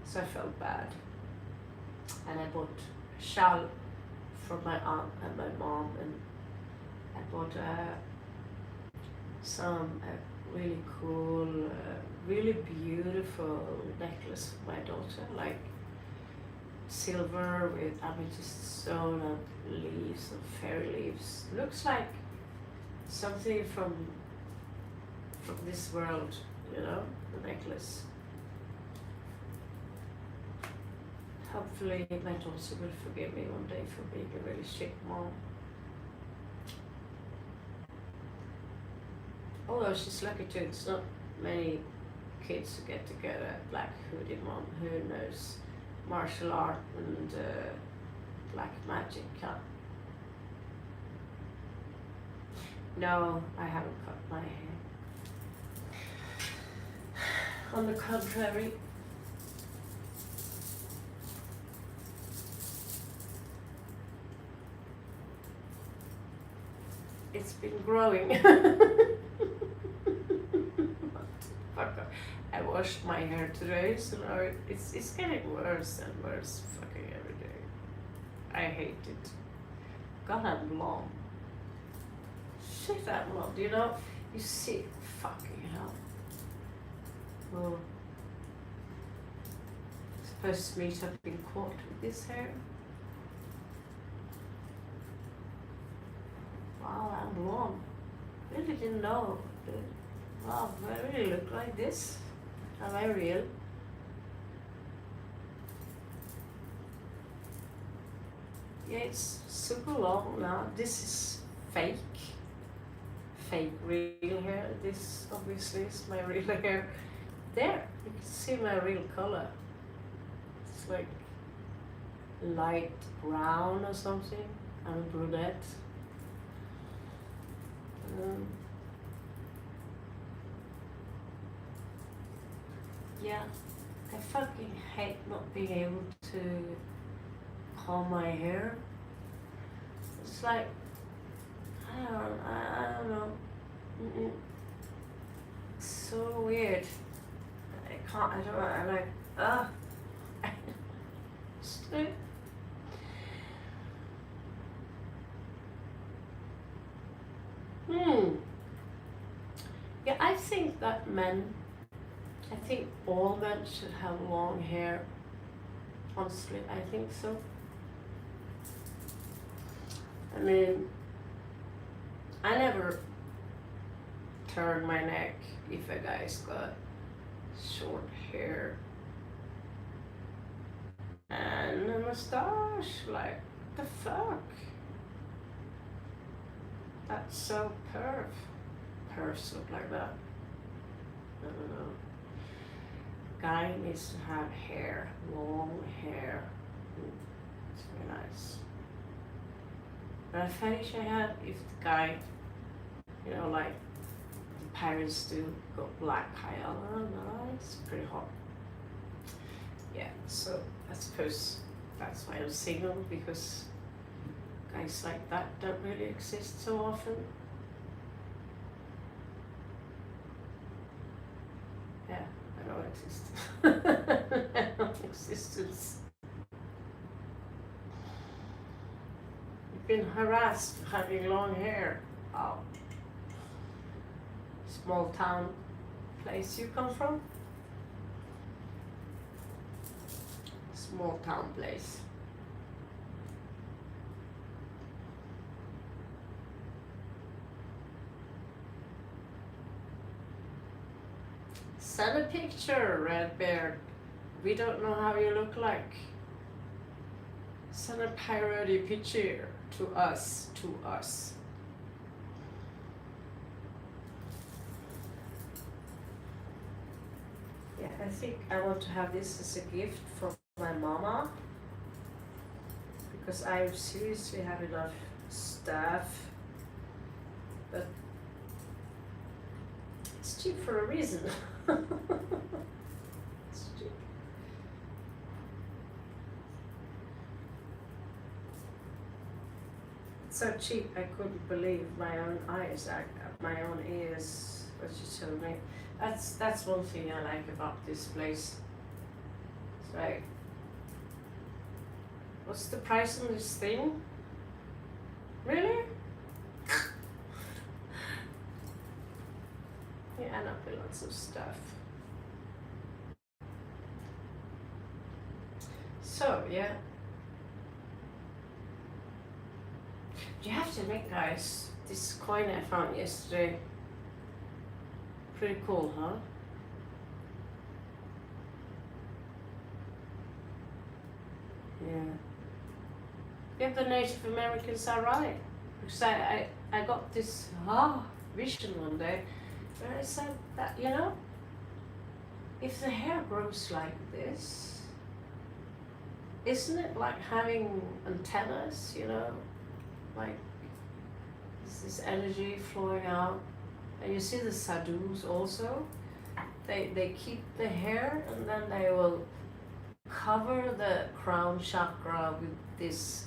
A: So I felt bad. And I bought a shawl for my aunt and my mom, and I bought some really cool, really beautiful necklace for my daughter, like silver with amethyst stone and leaves and fairy leaves. Looks like something from this world, you know, the necklace. Hopefully my daughter will forgive me one day for being a really shit mom. Although she's lucky too, it's not many kids who get together, black hoodie mom who knows martial art and black magic, huh? No, I haven't cut my hair. On the contrary, it's been growing. I washed my hair today, so now it's getting worse and worse fucking every day. I hate it. God, I'm blonde. Shit, I'm blonde. You know, you see, fucking hell. Oh. Supposed to meet up in court with this hair. Wow, I'm blonde. Really didn't know. Wow, do I really look like this? Am I real? Yeah, it's super long now. This is fake. Fake real hair. This obviously is my real hair. There, you can see my real color. It's like light brown or something. I'm a brunette. Yeah, I fucking hate not being able to comb my hair. It's like, I don't know. It's so weird. I don't know, I'm like, Yeah, I think that I think all men should have long hair. Honestly, I think so. I mean, I never turn my neck if a guy's got short hair and a mustache. Like, the fuck? That's so Pervs look like that. I don't know. Guy needs to have hair, long hair. It's very nice. But a fetish I had, if the guy, you know, like the pirates do, got black hair, it's pretty hot. Yeah, so I suppose that's why I'm single, because guys like that don't really exist so often. Yeah, I don't exist. I don't existence. You've been harassed for having long hair. Oh. Small town place you come from? Small town place. Send a picture, Red Bear. We don't know how you look like. Send a parody picture to us. Yeah, I think I want to have this as a gift from my mama, because I seriously have enough stuff, but it's cheap for a reason. It's cheap. It's so cheap I couldn't believe my own eyes, my own ears, what she told me. That's one thing I like about this place. It's like, what's the price on this thing? Really? You end up with lots of stuff. So yeah. You have to admit, guys, this coin I found yesterday, pretty cool, huh? Yeah. Yeah, the Native Americans are right. Because I got this vision one day where I said that, you know, if the hair grows like this, isn't it like having antennas, you know? Like, there's this energy flowing out. And you see the sadhus also, they keep the hair and then they will cover the crown chakra with this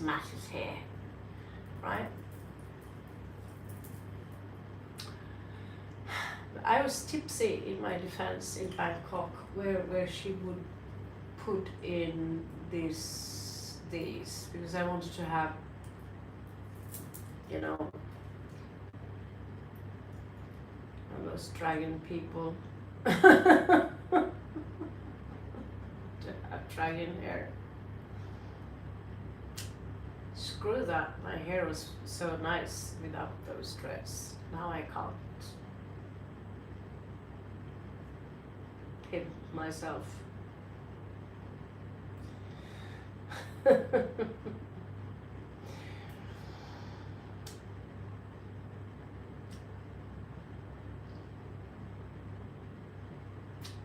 A: matted hair, right? I was tipsy in my defense in Bangkok, where she would put in these because I wanted to have, you know, those dragon people to have dragon hair. Screw that, my hair was so nice without those dreads. Now I can't hit myself.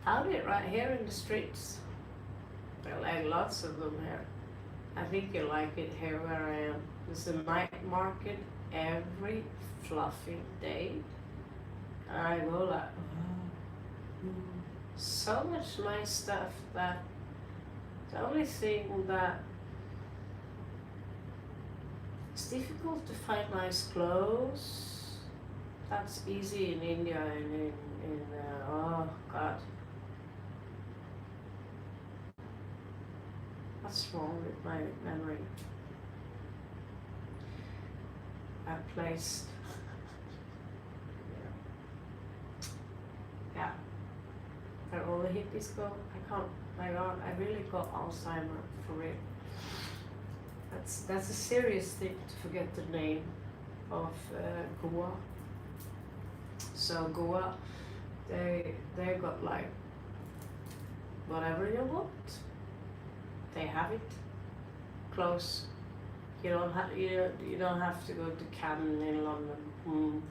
A: Found it right here in the streets. There are like lots of them here. I think you like it here where I am. There's a night market every fluffy day. And I go like, so much nice stuff that the only thing that it's difficult to find nice clothes. That's easy in India and in oh God. What's wrong with my memory? That place. Yeah. Where all the hippies go. I can't, my God, I really got Alzheimer for real. That's a serious thing to forget the name of Goa. So Goa, they got like whatever you want. They have it close. You don't have you don't have to go to Cannes in London.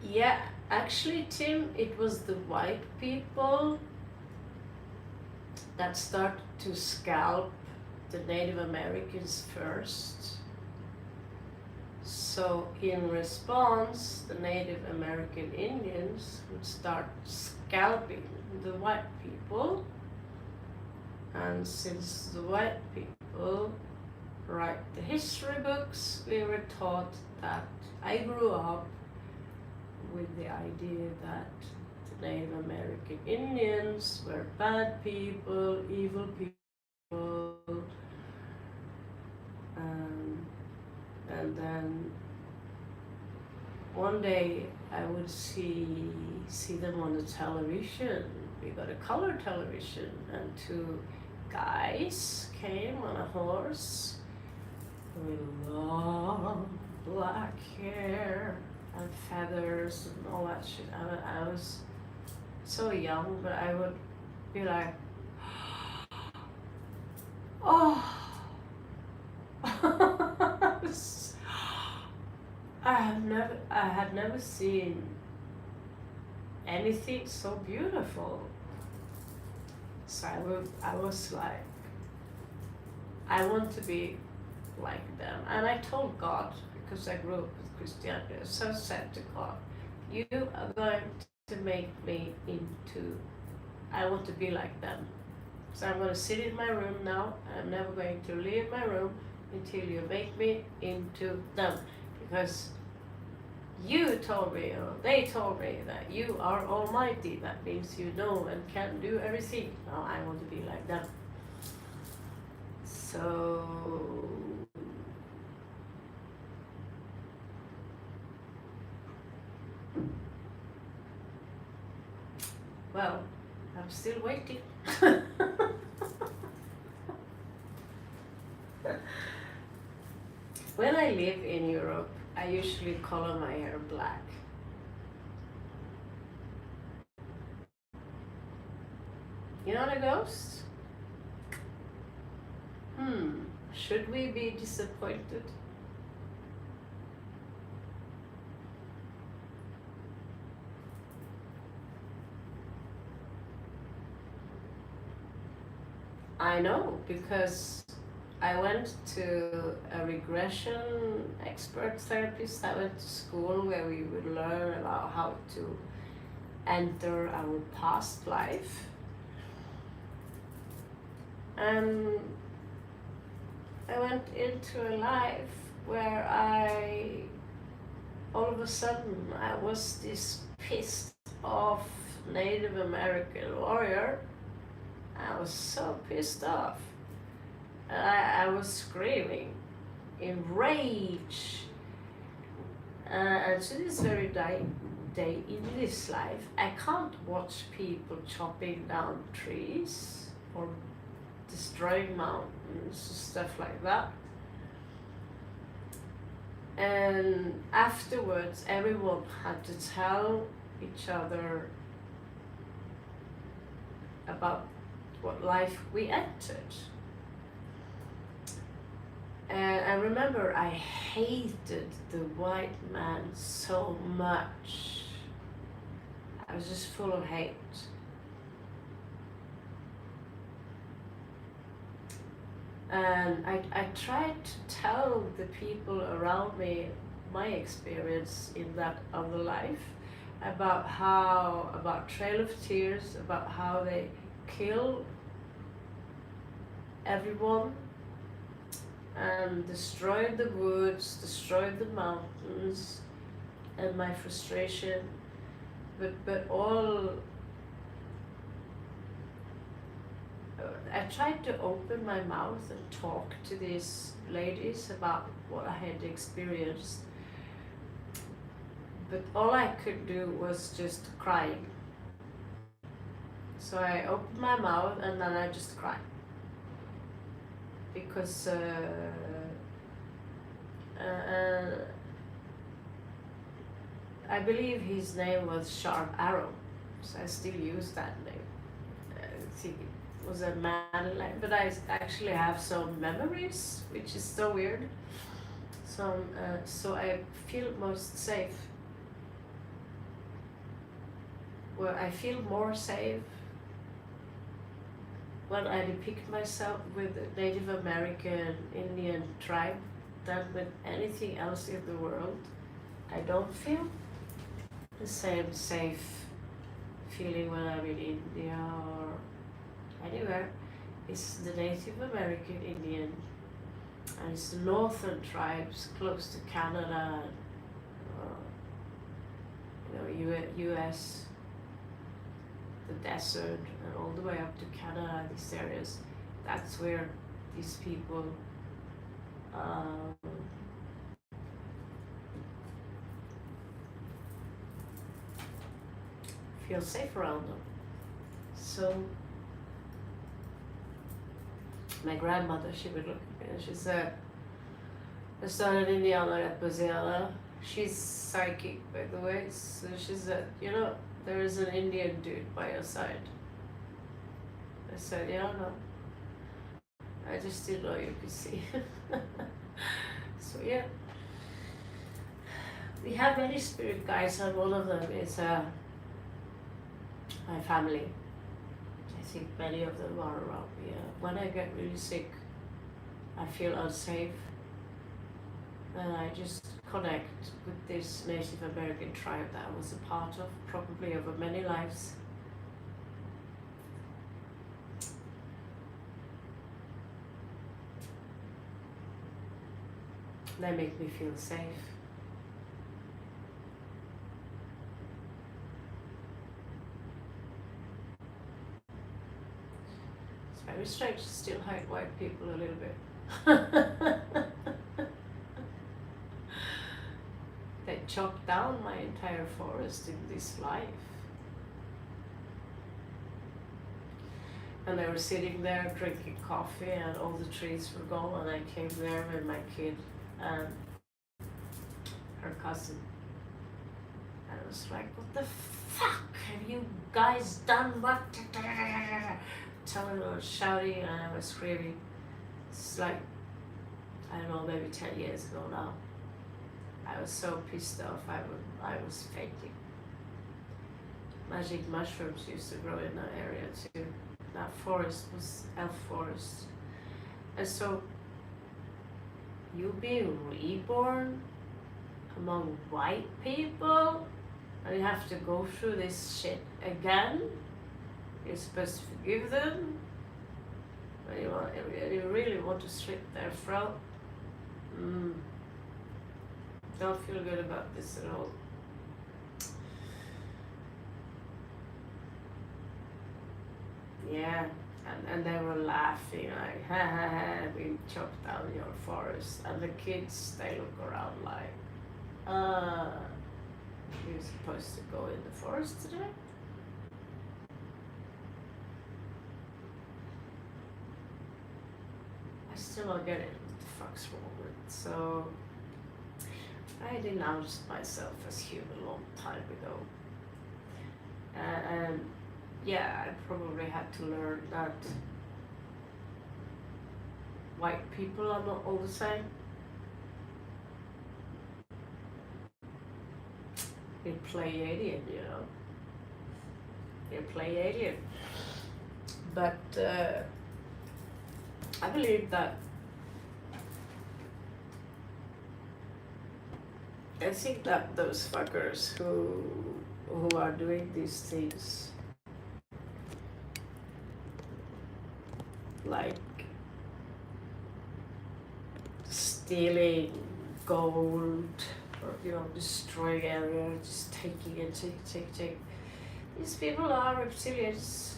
A: Yeah, actually, Tim, it was the white people that started to scalp the Native Americans first. So in response, the Native American Indians would start scalping the white people. And since the white people write the history books, we were taught that. I grew up with the idea that the Native American Indians were bad people, evil people, and then one day I would see them on the television. We got a color television, and two guys came on a horse with long black hair and feathers and all that shit. I was so young, but I would be like, oh. I had never seen anything so beautiful. So I was like, I want to be like them. And I told God, because I grew up with Christianity, so I said to God, you are going to make me into, I want to be like them. So I'm going to sit in my room now. I'm never going to leave my room until you make me into them. Because you told me, or they told me, that you are almighty. That means you know and can do everything. Now I want to be like them. So still waiting. When I live in Europe, I usually color my hair black. You know the ghost? Should we be disappointed? I know, because I went to a regression expert therapist. I went to school where we would learn about how to enter our past life. And I went into a life where all of a sudden, I was this pissed off Native American warrior. I was so pissed off. I was screaming in rage. And to this very day in this life, I can't watch people chopping down trees or destroying mountains, stuff like that. And afterwards, everyone had to tell each other about what life we entered. And I remember I hated the white man so much. I was just full of hate. And I tried to tell the people around me my experience in that other life, about Trail of Tears, about how they kill everyone and destroyed the woods, destroyed the mountains, and my frustration. But all I tried to open my mouth and talk to these ladies about what I had experienced, but all I could do was just crying. So I opened my mouth and then I just cried. Because I believe his name was Sharp Arrow, so I still use that name. I think it was a man, but I actually have some memories, which is so weird. So I feel most safe. Well, I feel more safe when I depict myself with a Native American Indian tribe than with anything else in the world. I don't feel the same safe feeling when I'm in India or anywhere. It's the Native American Indian, and it's the northern tribes close to Canada and US, the desert, and all the way up to Canada, these areas. That's where these people feel safe around them. So my grandmother, she would look at me and she said, "Jag står en indianer rätt på scenen." She's psychic, by the way. So she said, there is an Indian dude by your side. I said, yeah, no. I just didn't know you could see. So yeah. We have many spirit guides, and one of them is my family. I think many of them are around me. When I get really sick, I feel unsafe, and I just connect with this Native American tribe that I was a part of, probably over many lives. They make me feel safe. It's very strange to still hate white people a little bit. They chopped down my entire forest in this life. And they were sitting there drinking coffee, and all the trees were gone. And I came there with my kid and her cousin. And I was like, what the fuck have you guys done? What? Telling her, shouting, and I was screaming. It's like, I don't know, maybe 10 years ago now. I was so pissed off, I was fainting. Magic mushrooms used to grow in that area too. That forest was elf forest. And so, you being reborn among white people, and you have to go through this shit again? You're supposed to forgive them? You really want to slit their throat? Don't feel good about this at all. Yeah, and they were laughing like, ha ha ha, we chopped down your forest. And the kids, they look around like, you're supposed to go in the forest today? I still don't get it, what the fuck's wrong with it. So, I denounced myself as human a long time ago. And yeah, I probably had to learn that white people are not all the same. You're Pleiadian, you know. You're Pleiadian. But I believe that I think that those fuckers who are doing these things, like stealing gold, or destroying areas, just taking it, take. These people are reptilians.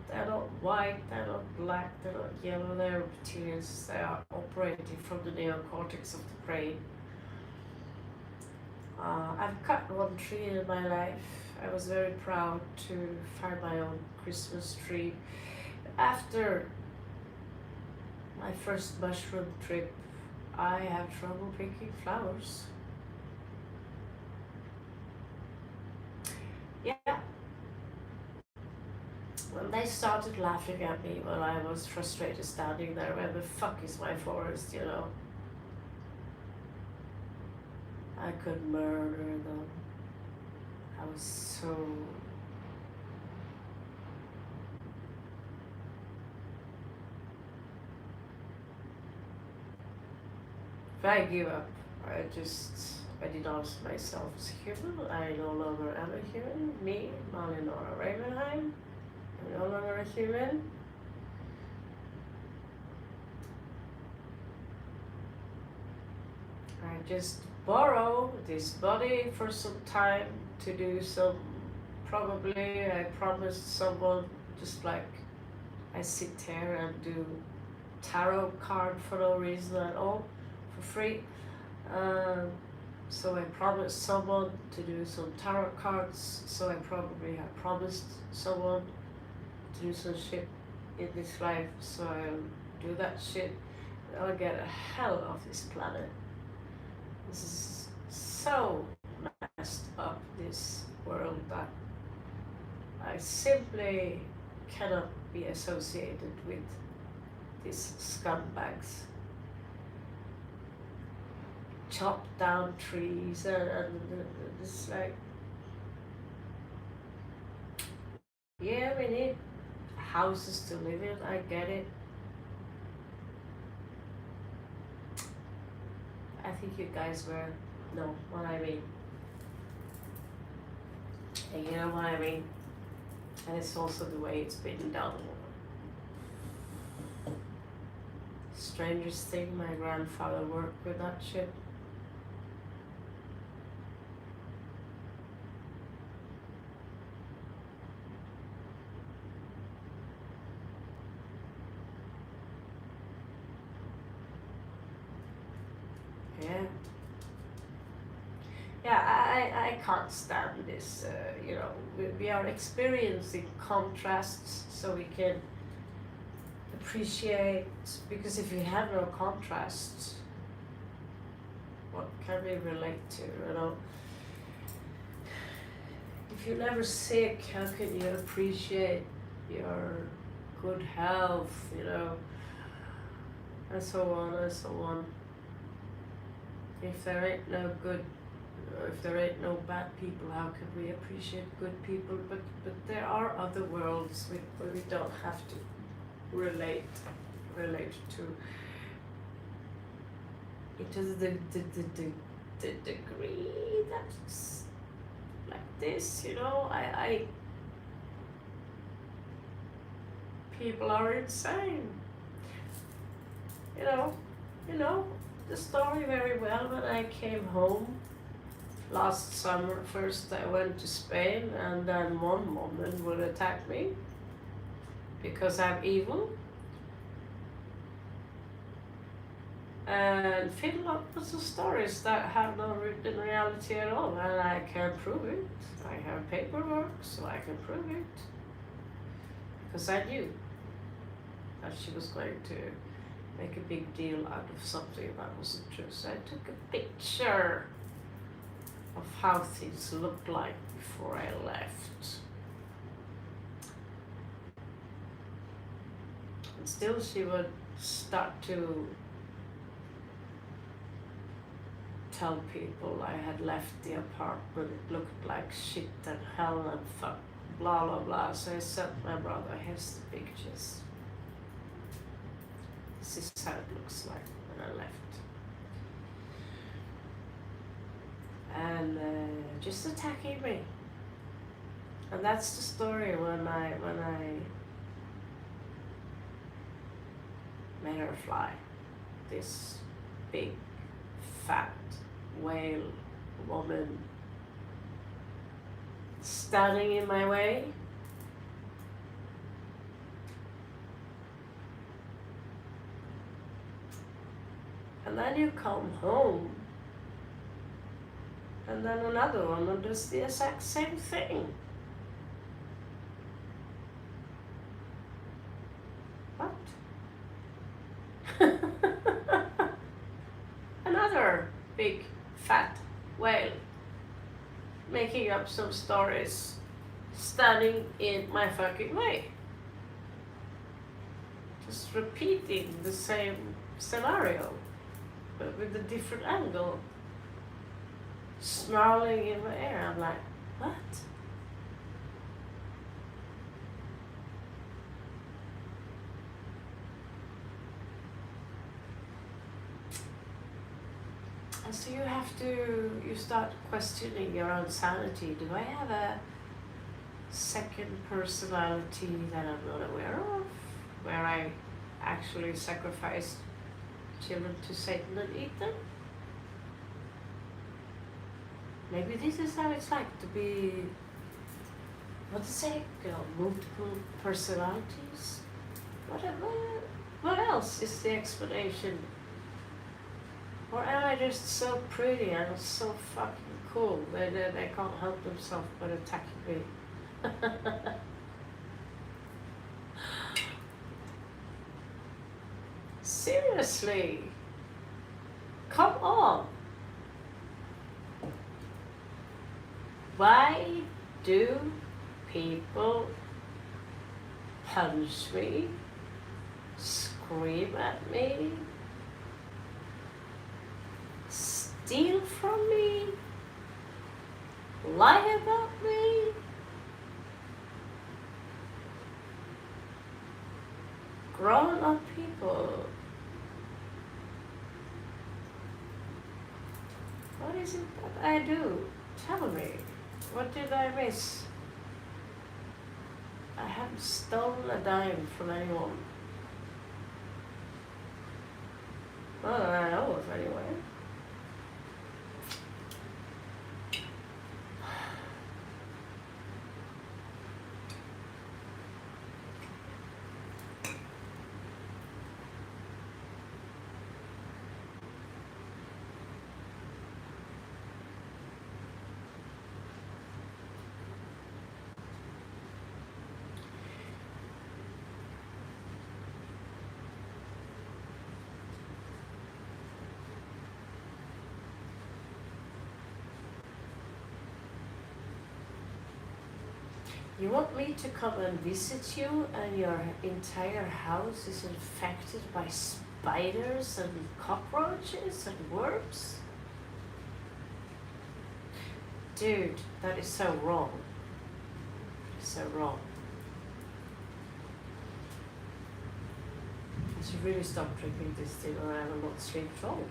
A: They're not white, they're not black, they're not yellow, they're reptilians. They are operating from the neocortex of the brain. I've cut one tree in my life. I was very proud to find my own Christmas tree. After my first mushroom trip, I have trouble picking flowers. Yeah. When they started laughing at me when I was frustrated standing there, where the fuck is my forest, I could murder them. I was so... If I give up, I denounce myself as human. I no longer am a human. Me, Malinora Ravenheim, I'm no longer a human. I just borrow this body for some time to do some, probably I promised someone, just like I sit here and do tarot card for no reason at all, for free. So I promised someone to do some tarot cards, so I probably have promised someone to do some shit in this life, so I'll do that shit. I'll get the hell off this planet. This is so messed up, this world, that I simply cannot be associated with these scumbags. Chop down trees and it's like, yeah, we need houses to live in, I get it. I think you guys know what I mean. And you know what I mean? And it's also the way it's been done. Strangest thing, my grandfather worked with that shit. Yeah, I can't stand this, we are experiencing contrasts, so we can appreciate, because if you have no contrast, what can we relate to, you know? If you're never sick, how can you appreciate your good health, you know? And so on and so on. If there ain't no good, or if there ain't no bad people, how can we appreciate good people? But there are other worlds where we don't have to relate to. It is the degree that's like this, you know. I people are insane. You know the story very well. When I came home last summer, first I went to Spain, and then one woman would attack me because I'm evil, and fill up with some stories that have no root in reality at all, and I can prove it. I have paperwork, so I can prove it, because I knew that she was going to make a big deal out of something that wasn't true. So I took a picture of how things looked like before I left. And still she would start to tell people I had left the apartment, it looked like shit and hell and fuck, blah blah blah. So I sent my brother, here's the pictures. This is how it looks like when I left. And just attacking me. And that's the story when I made her fly. This big, fat whale woman standing in my way. And then you come home, and then another woman does the exact same thing. What? Another big fat whale making up some stories, standing in my fucking way. Just repeating the same scenario, but with a different angle. Snarling in my ear. I'm like, what? And so you start questioning your own sanity. Do I have a second personality that I'm not aware of? Where I actually sacrifice children to Satan and eat them? Maybe this is how it's like to be, what to say, multiple personalities? What else is the explanation? Or am I just so pretty and so fucking cool that they can't help themselves but attacking me? Seriously? Come on! Why do people punch me, scream at me, steal from me, lie about me? Grown-up people. What is it that I do? Tell me. What did I miss? I haven't stolen a dime from anyone. Not that I know of, anyway. You want me to come and visit you and your entire house is infected by spiders and cockroaches and worms? Dude, that is so wrong. So wrong. I should really stop drinking this thing or I will not sleep at all.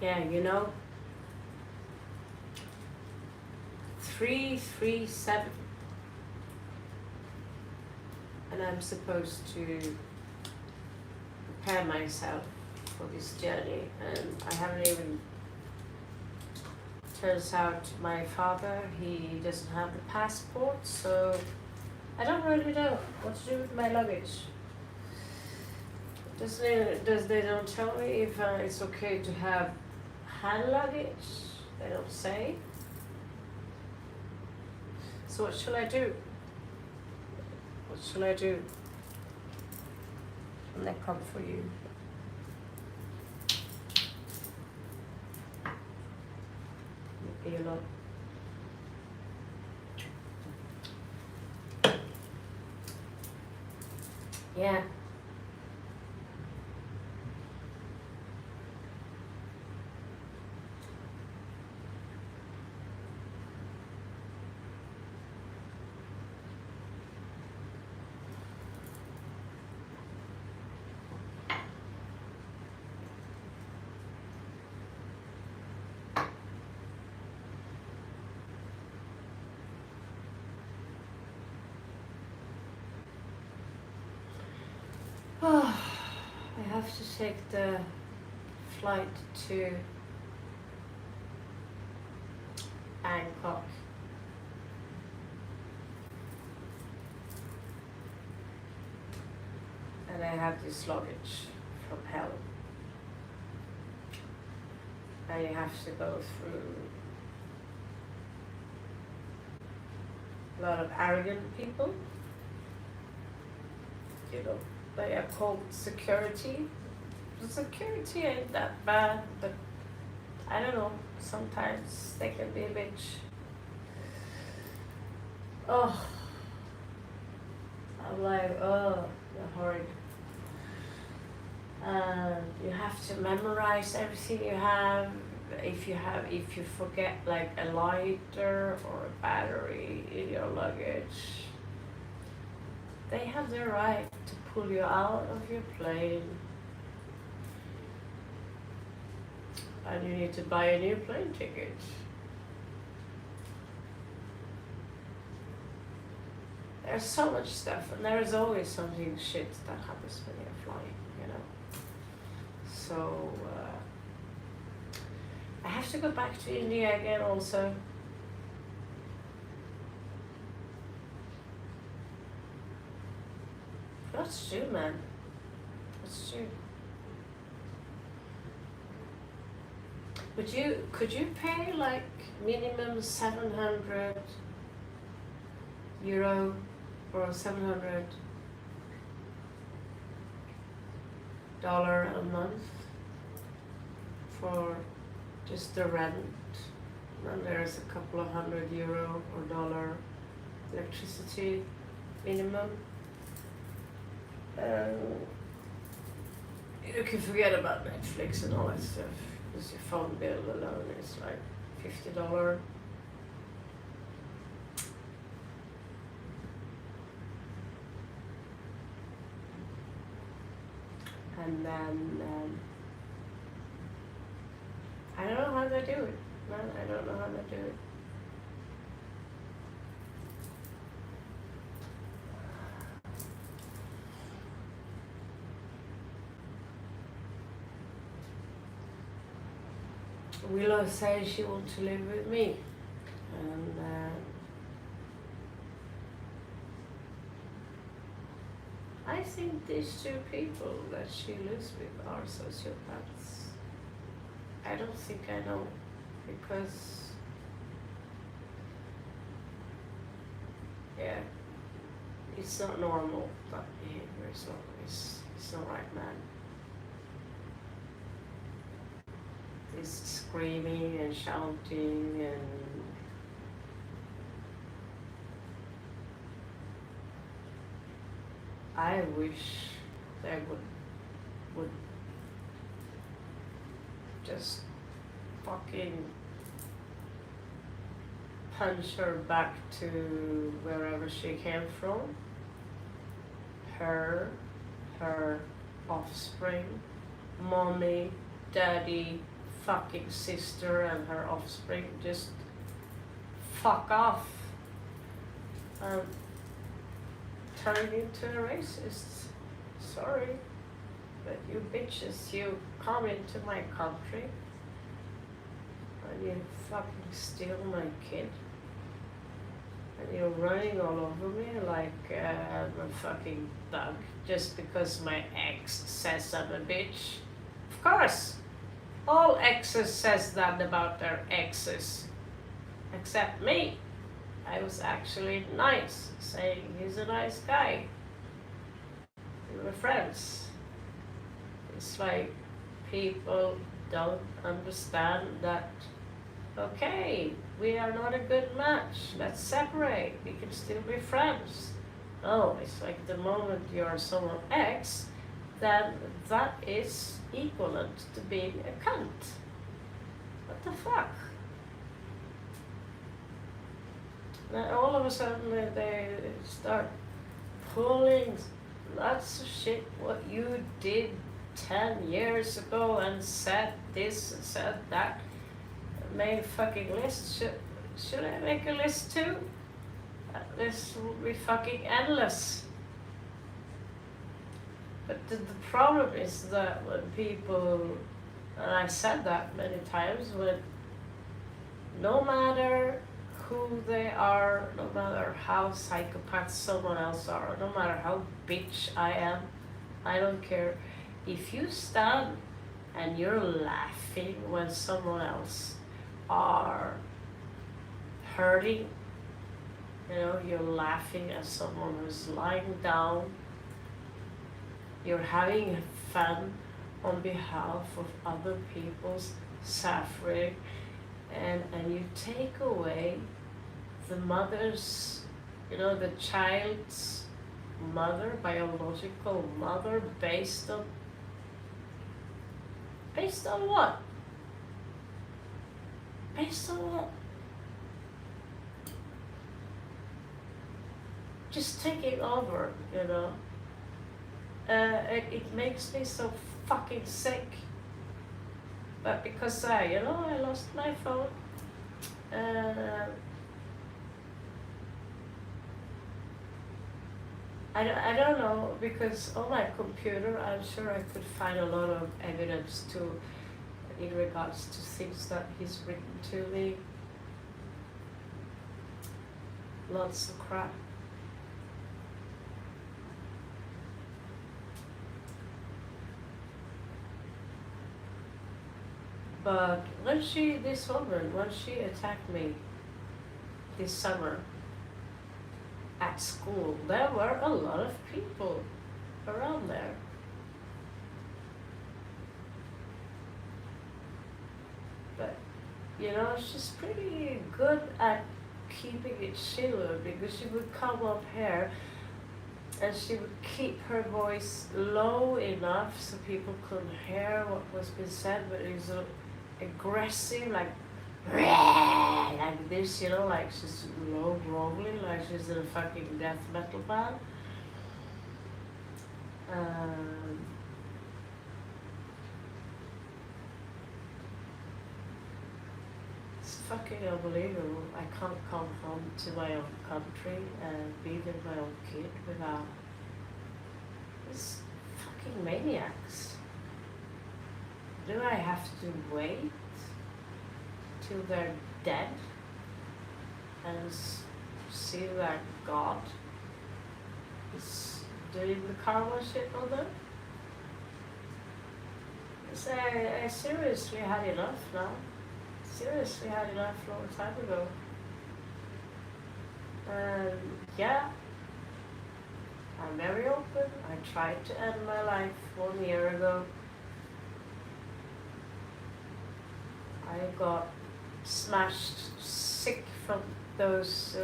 A: Yeah, you know, 337, and I'm supposed to prepare myself for this journey, and I haven't even, turns out my father, he doesn't have the passport, so I don't really know what to do with my luggage. They don't tell me if it's okay to have hand luggage. They don't say. So what shall I do? What shall I do when they come for you? Maybe a lot. Yeah. Oh, I have to take the flight to Bangkok. And I have this luggage from hell. I have to go through a lot of arrogant people. You know, they are called security. The security ain't that bad, but I don't know, sometimes they can be a bitch. Oh, I'm like, oh, they're horrid. You have to memorize everything you have. If you forget like a lighter or a battery in your luggage, they have the right to pull you out of your plane. And you need to buy a new plane ticket. There's so much stuff, and there is always something shit that happens when you're flying, you know. So, I have to go back to India again also. What's due, man? What's due? Could you pay like minimum 700 euro or $700 a month for just the rent And there's a couple of €100 or dollar electricity minimum. You can forget about Netflix and all that stuff, because your phone bill alone is like $50. And then I don't know how they do it. Man, I don't know how they do it. Willow says she wants to live with me, and I think these two people that she lives with are sociopaths. I don't think I know, because yeah, it's not normal. That behavior is not. It's not right, man. This screaming and shouting and I wish they would just fucking punch her back to wherever she came from. Her offspring, mommy, daddy, fucking sister and her offspring, just fuck off and turn into a racist. Sorry, but you bitches, you come into my country and you fucking steal my kid and you're running all over me like I'm a fucking dog just because my ex says I'm a bitch. Of course, all exes says that about their exes, except me. I was actually nice, saying he's a nice guy. We were friends. It's like people don't understand that, okay, we are not a good match, let's separate, we can still be friends. No, it's like the moment you're someone ex, then that is equivalent to being a cunt. What the fuck? Then all of a sudden they start pulling lots of shit what you did 10 years ago and said this and said that. Made a fucking list. Should I make a list too? This will be fucking endless. But the problem is that when people, and I've said that many times, when no matter who they are, no matter how psychopath someone else are, no matter how bitch I am, I don't care. If you stand and you're laughing when someone else are hurting, you know, you're laughing at someone who's lying down, you're having fun on behalf of other people's suffering, and you take away the mother's, you know, the child's mother, biological mother, based on what? Based on what? Just taking over, you know. It makes me so fucking sick. But because I lost my phone. I don't know, because on my computer I'm sure I could find a lot of evidence to, in regards to things that he's written to me. Lots of crap. But when this woman, when she attacked me this summer at school, there were a lot of people around there. But you know, she's pretty good at keeping it chill, because she would come up here and she would keep her voice low enough so people couldn't hear what was being said, but it was aggressive, like this, you know, like she's low groveling, like she's in a fucking death metal band. It's fucking unbelievable. I can't come home to my own country and be with my own kid without these fucking maniacs. Do I have to wait till they're dead and see that God is doing the karma shit on them? Because I seriously had enough now. Seriously had enough a long time ago. And yeah, I'm very open. I tried to end my life 1 year ago. I got smashed sick from those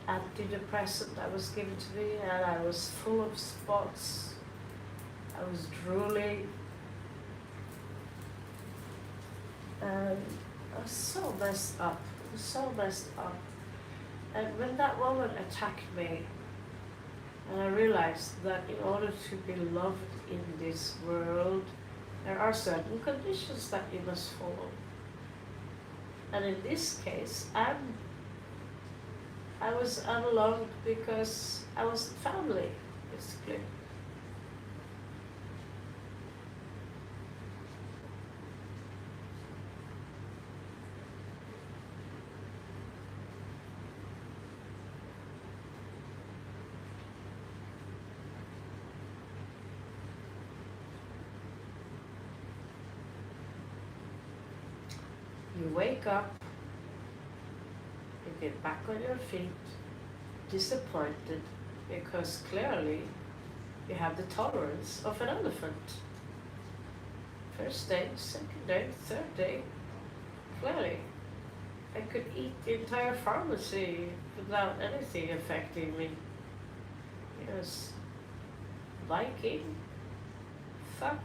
A: antidepressant that was given to me, and I was full of spots. I was drooling. And I was so messed up. I was so messed up. And when that woman attacked me, and I realized that in order to be loved in this world, there are certain conditions that you must follow. And in this case, I was unloved because I wasn't family, basically. You wake up, you get back on your feet, disappointed, because clearly you have the tolerance of an elephant. First day, second day, third day, clearly I could eat the entire pharmacy without anything affecting me. Yes, Viking, fuck.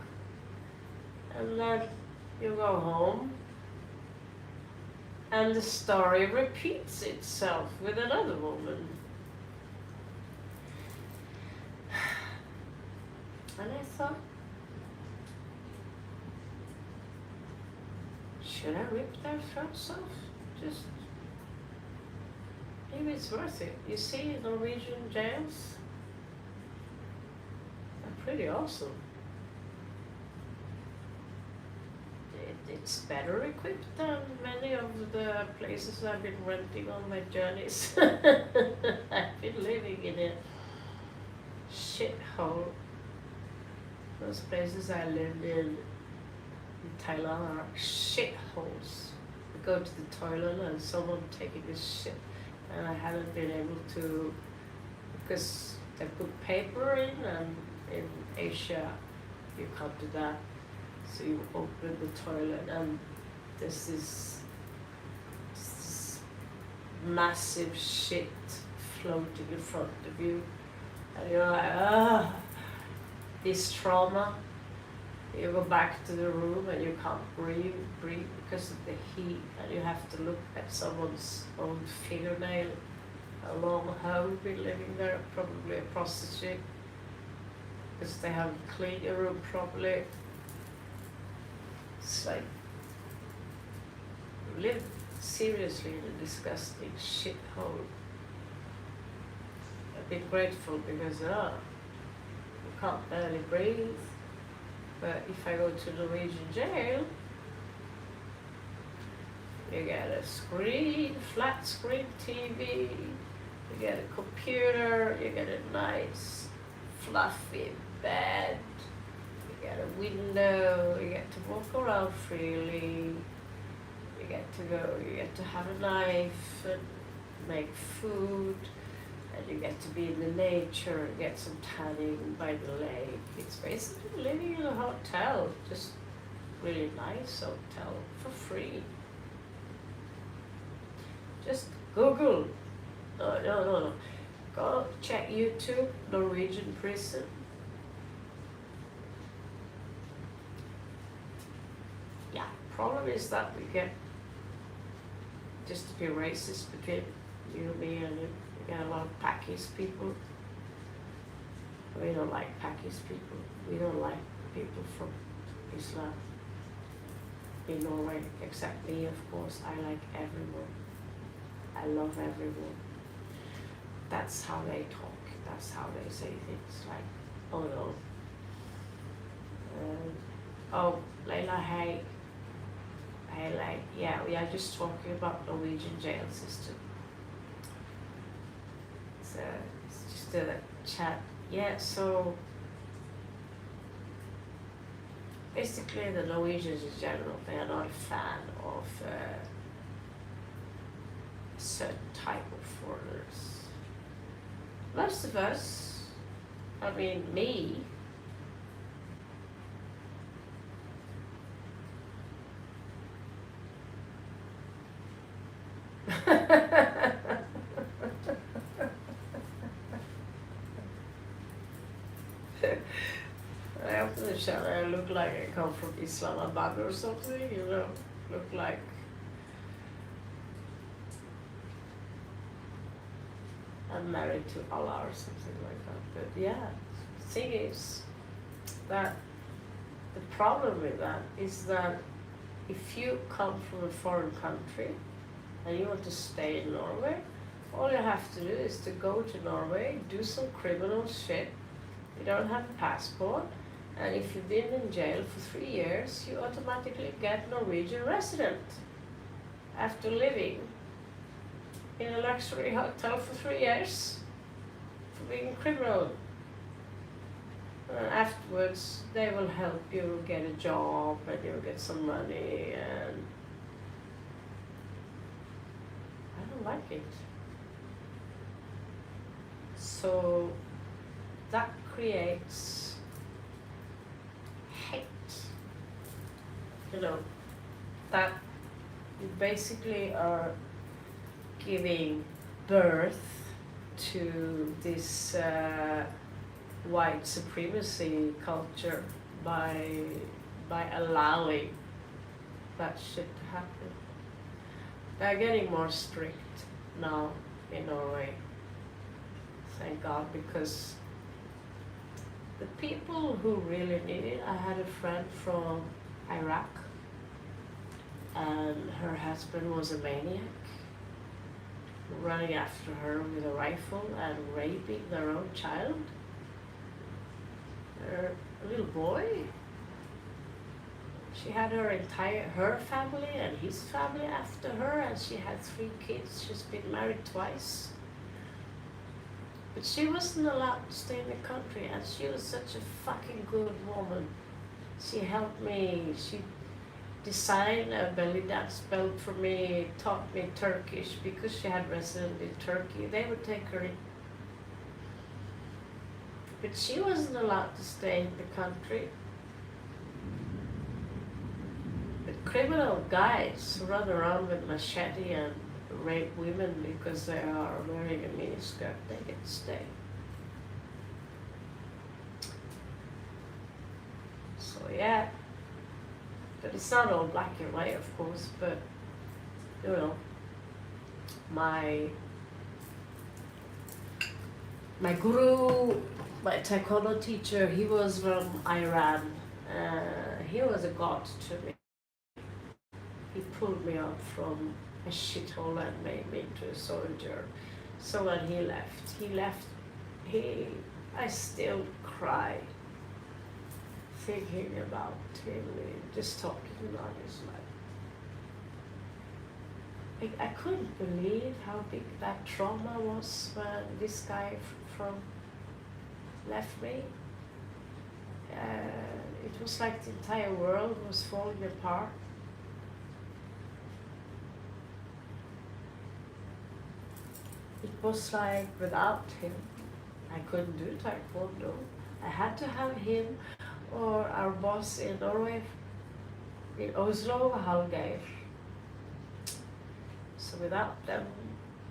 A: And then you go home, and the story repeats itself with another woman. And I thought, should I rip their throats off? Just, maybe it's worth it. You see, Norwegian jails are pretty awesome. It's better equipped than many of the places I've been renting on my journeys. I've been living in a shithole. Those places I lived in Thailand are shitholes. I go to the toilet and someone taking a shit, and I haven't been able to, because they put paper in, and in Asia you can't do that. So you open the toilet and there's this massive shit floating in front of you. And you're like, this trauma. You go back to the room and you can't breathe because of the heat, and you have to look at someone's own fingernail. How long have you been living there? Probably a prostitute, because they haven't cleaned your room properly. It's like, you live seriously in a disgusting shithole. I've been grateful because you can't barely breathe. But if I go to Norwegian jail, you get a screen, flat screen TV, you get a computer, you get a nice fluffy bed, you get a window, you get to walk around freely, you get to have a knife and make food, and you get to be in the nature, get some tanning by the lake. It's basically living in a hotel, just really nice hotel for free. Just Google. No. Go check YouTube, Norwegian prison. Yeah, problem is that we get, just to be racist between you, me, and you, we get a lot of Pakis people. We don't like Pakis people. We don't like people from Islam in Norway, except me, of course. I like everyone. I love everyone. That's how they talk. That's how they say things. Like, oh no. Oh, Leila, hey. Hey, like, yeah, we are just talking about Norwegian jail system. It's just a chat. Yeah, so basically the Norwegians in general, they are not a fan of a certain type of foreigners. Most of us, I mean me, I open the channel, I look like I come from Islamabad or something, you know, look like I'm married to Allah or something like that. But yeah, the thing is that the problem with that is that if you come from a foreign country and you want to stay in Norway, all you have to do is to go to Norway, do some criminal shit. You don't have a passport, and if you've been in jail for 3 years, you automatically get Norwegian resident after living in a luxury hotel for 3 years for being a criminal. Afterwards, they will help you get a job and you'll get some money, and I don't like it. So that creates hate. You know, that you basically are giving birth to this white supremacy culture by allowing that shit to happen. They're getting more strict now in Norway, thank God, because the people who really need it, I had a friend from Iraq, and her husband was a maniac, running after her with a rifle and raping their own child, her little boy. She had her family and his family after her, and she had 3 kids. She's been married twice. But she wasn't allowed to stay in the country, and she was such a fucking good woman. She helped me, she designed a belly dance belt for me, taught me Turkish because she had residence in Turkey. They would take her in. But she wasn't allowed to stay in the country. But criminal guys run around with machete and rape women because they are wearing a miniskirt, they get to stay. So yeah, but it's not all black and white, of course, but you know, my guru, my taekwondo teacher, he was from Iran. He was a god to me. He pulled me out from a shithole and made me into a soldier. So when he left, I still cry thinking about him, just talking about his life. I couldn't believe how big that trauma was when this guy from left me. It was like the entire world was falling apart. It was like without him, I couldn't do taekwondo. I had to have him or our boss in Norway in Oslo, Hallgeir. So without them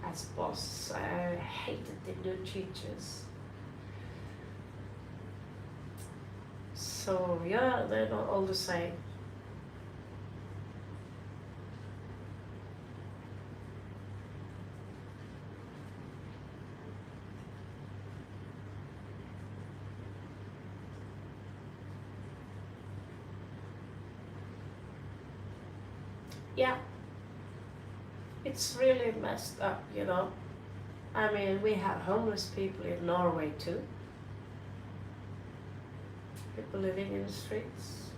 A: as boss, I hated the new teachers. So yeah, they're not all the same. Yeah, it's really messed up, you know. I mean, we have homeless people in Norway too. People living in the streets.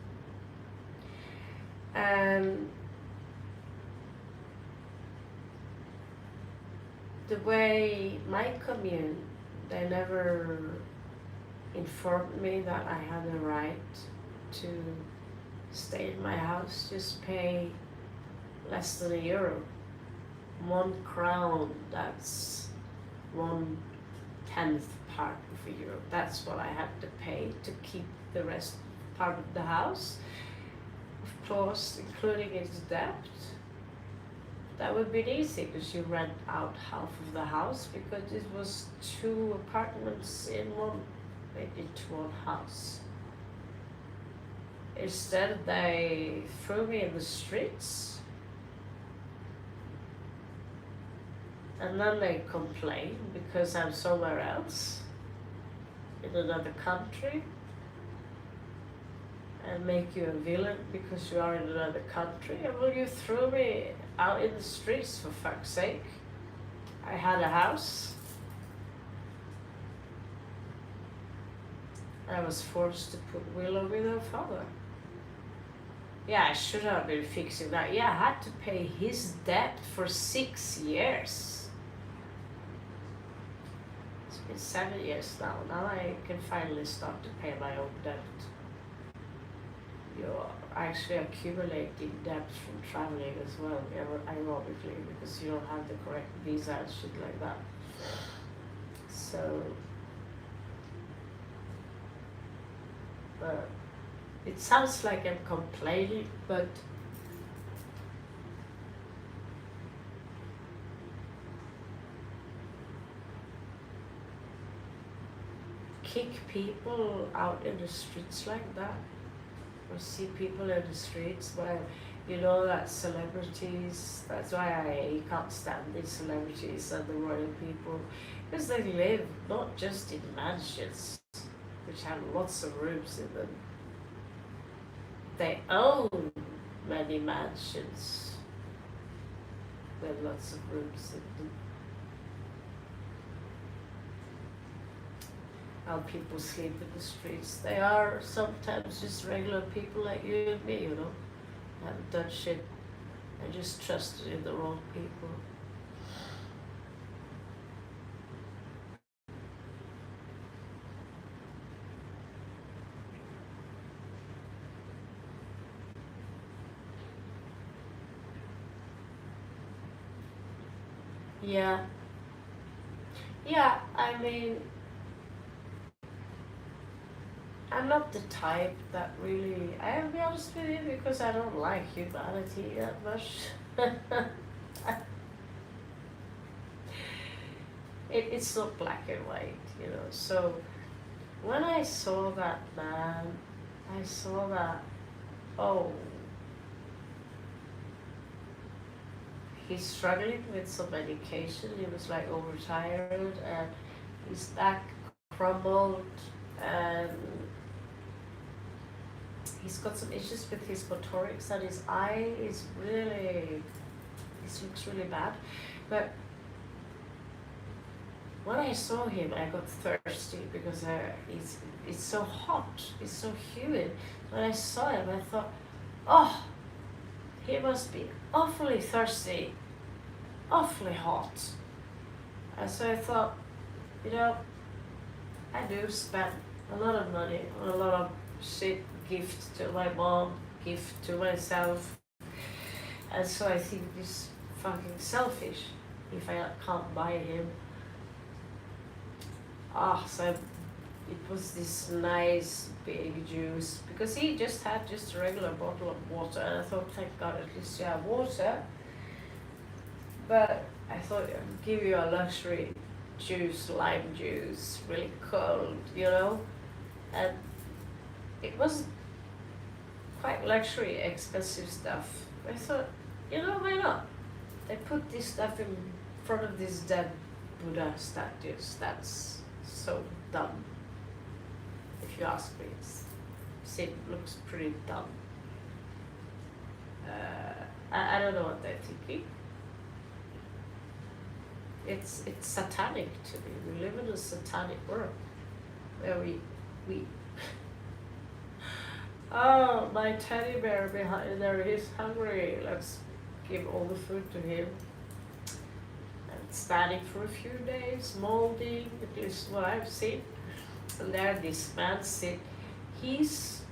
A: And the way my commune, they never informed me that I had the right to stay in my house, just pay less than €1. 1 crown, that's 1/10 part of €1. That's what I had to pay to keep the rest part of the house. Of course, including its debt. That would be easy because you rent out half of the house, because it was 2 apartments in one, into one house. Instead, they threw me in the streets. And then they complain because I'm somewhere else, in another country, and make you a villain because you are in another country. And well, you threw me out in the streets, for fuck's sake. I had a house. I was forced to put Willow with her father. Yeah, I should have been fixing that. Yeah, I had to pay his debt for 6 years. It's been 7 years now. Now I can finally start to pay my own debt. You're actually accumulating debt from traveling as well, ironically, because you don't have the correct visa and shit like that. So, it sounds like I'm complaining, but kick people out in the streets like that, or see people in the streets, well, you know that celebrities, that's why I can't stand these celebrities and the royal people, because they live not just in mansions, which have lots of rooms in them. They own many mansions with lots of rooms in them. How people sleep in the streets. They are sometimes just regular people like you and me, you know. Haven't done shit. I just trusted in the wrong people. Yeah. Yeah, I mean, I'm not the type that really, I'll be honest with you, because I don't like humanity that much. It's not black and white, you know. So when I saw that man, I saw that, oh, he's struggling with some medication. He was like overtired, and his back crumbled, and he's got some issues with his motorics, and his eye is really, this looks really bad. But when I saw him, I got thirsty because it's so hot, it's so humid. When I saw him, I thought, oh, he must be awfully thirsty, awfully hot. And so I thought, you know, I do spend a lot of money on a lot of shit, gift to my mom, gift to myself. And so I think it's fucking selfish if I can't buy him. So I it was this nice big juice, because he just had just a regular bottle of water, and I thought, thank God, at least you have water. But I thought I'd give you a luxury juice, lime juice, really cold, you know, and it was quite luxury, expensive stuff. I thought, you know, why not? They put this stuff in front of these dead Buddha statues. That's so dumb. If you ask me, it looks pretty dumb. I don't know what they're thinking. It's satanic to me. We live in a satanic world where we oh, my teddy bear behind there, he's hungry. Let's give all the food to him. And standing for a few days, molding, at least what I've seen. And there this man sit. He's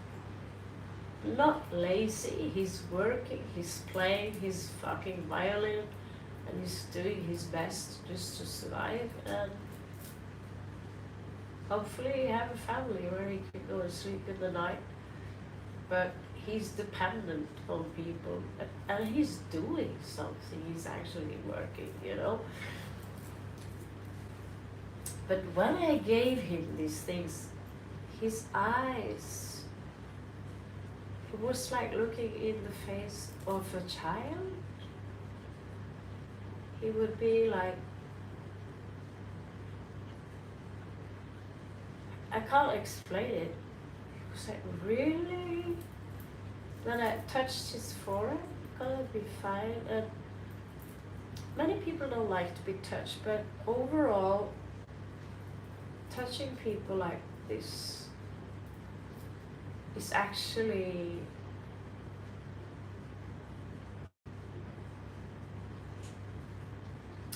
A: not lazy, he's working, he's playing his fucking violin, and he's doing his best just to survive, and hopefully have a family where he can go and sleep in the night. But he's dependent on people, and he's doing something, he's actually working, you know. But when I gave him these things, his eyes, it was like looking in the face of a child. He would be like, I can't explain it. He was like, really? Then I touched his forehead, gonna be fine. And many people don't like to be touched, but overall, touching people like this is actually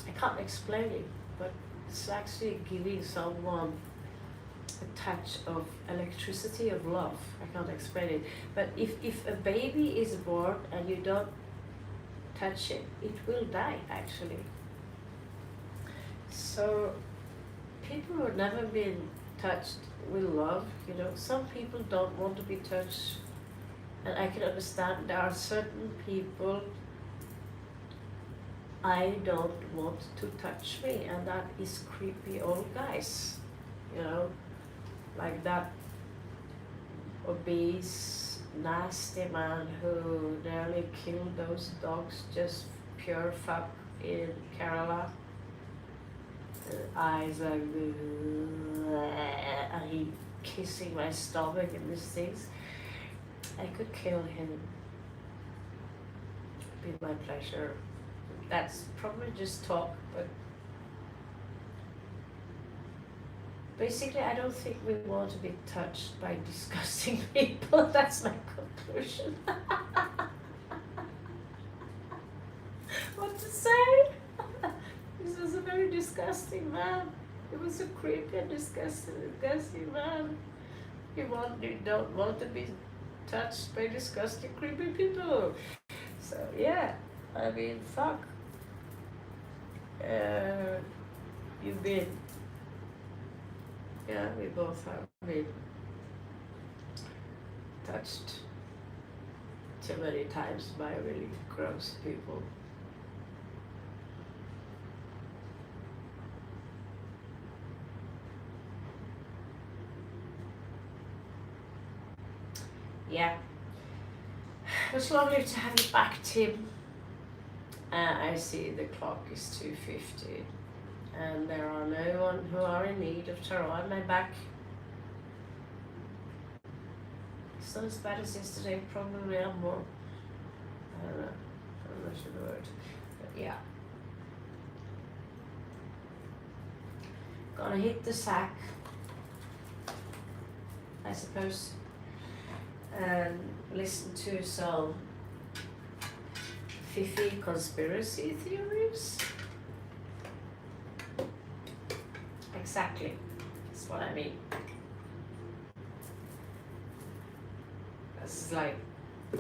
A: I can't explain it, but it's actually giving someone a touch of electricity, of love. I can't explain it. But if a baby is born and you don't touch it, it will die actually. So people who have never been touched with love, you know, some people don't want to be touched, and I can understand. There are certain people I don't want to touch me, and that is creepy old guys, you know, like that obese, nasty man who nearly killed those dogs, just pure fuck, in Kerala. Eyes like, and he kissing my stomach and these things. I could kill him. It'd be my pleasure. That's probably just talk, but basically I don't think we want to be touched by disgusting people. That's my conclusion. What to say? This was a very disgusting man. He was a creepy and disgusting man. You don't want to be touched by disgusting, creepy people. So yeah, I mean, fuck. You've been, yeah, we both have been touched too many times by really gross people. Yeah, it was lovely to have you back, Tim. I see the clock is 2:50, and there are no one who are in need of tarot on my back. It's not as bad as yesterday, probably I'm more. I don't know. I'm not sure the word, but yeah. Gonna hit the sack, I suppose, and listen to some fiffy conspiracy theories. Exactly, that's what I mean. It's like,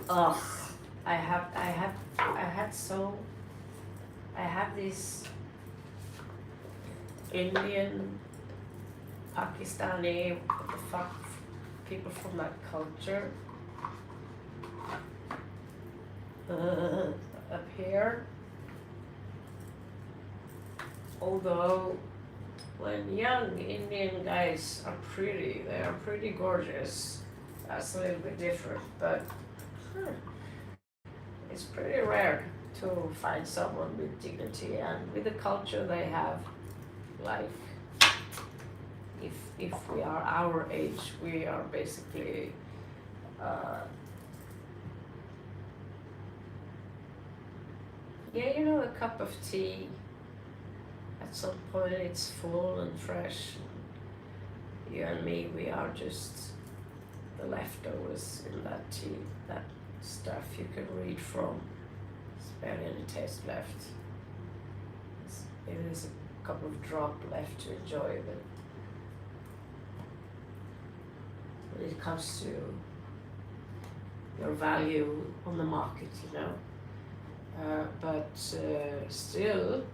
A: ugh, I have this Indian Pakistani, what the fuck, people from that culture. Up here. Although, when young Indian guys are pretty, they are pretty gorgeous. That's a little bit different, but it's pretty rare to find someone with dignity and with the culture they have. Like, if we are our age, we are basically yeah, you know, a cup of tea. At some point, it's full and fresh. You and me, we are just the leftovers in that tea, that stuff you can read from. There's barely any taste left. Maybe there's a couple of drops left to enjoy, but when it comes to your value on the market, you know. But still,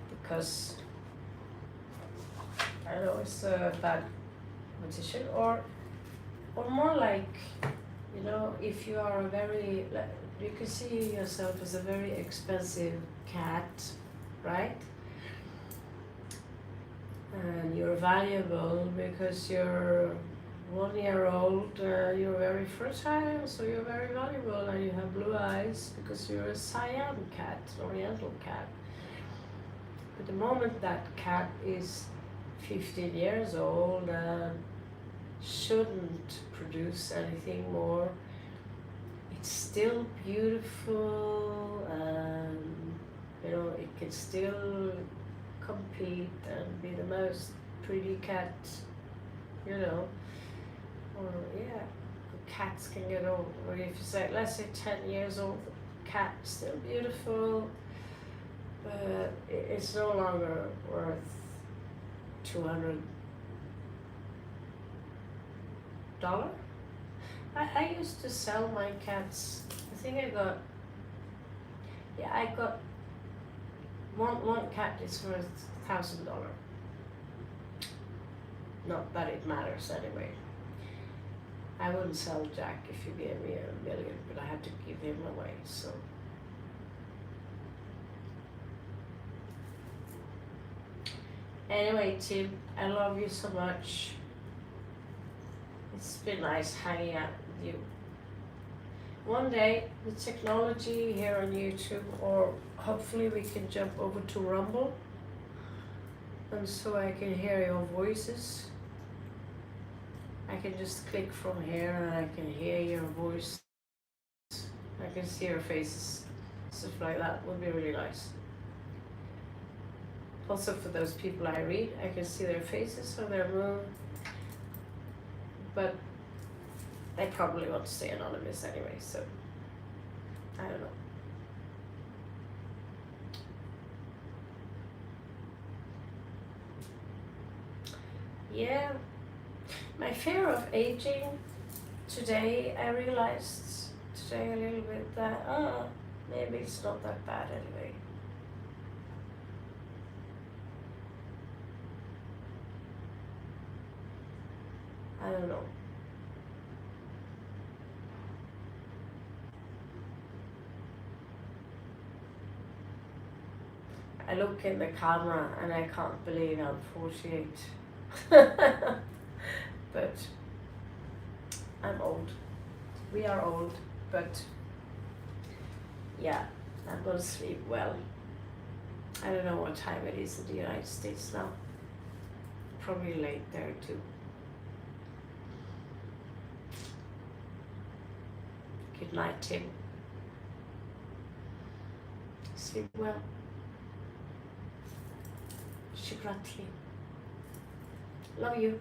A: because I know it's a bad competition, or more like, you know, if you are a very, you can see yourself as a very expensive cat, right? And you're valuable because you're 1 year old, you're very fertile, so you're very valuable, and you have blue eyes because you're a Siam cat, Oriental cat. But the moment that cat is 15 years old and shouldn't produce anything more, it's still beautiful, and you know, it can still compete and be the most pretty cat, you know. Or yeah, cats can get old. Or if you say, let's say 10 years old, the cat is still beautiful, but it's no longer worth $200. I used to sell my cats. I think I got one cat is worth $1,000. Not that it matters anyway. I wouldn't sell Jack if you gave me $1 million, but I had to give him away, so. Anyway, Tim, I love you so much. It's been nice hanging out with you. One day, with technology here on YouTube, or hopefully we can jump over to Rumble, and so I can hear your voices. I can just click from here and I can hear your voice. I can see your faces. Stuff like that would be really nice. Also for those people I read, I can see their faces or their mood. But they probably want to stay anonymous anyway, so I don't know. Yeah. My fear of aging, today I realized today a little bit that, maybe it's not that bad anyway. I don't know. I look in the camera and I can't believe I'm 48. But I'm old. We are old, but yeah, I'm gonna sleep well. I don't know what time it is in the United States now. Probably late there too. Good night, Tim. Sleep well. Shukratli. Love you.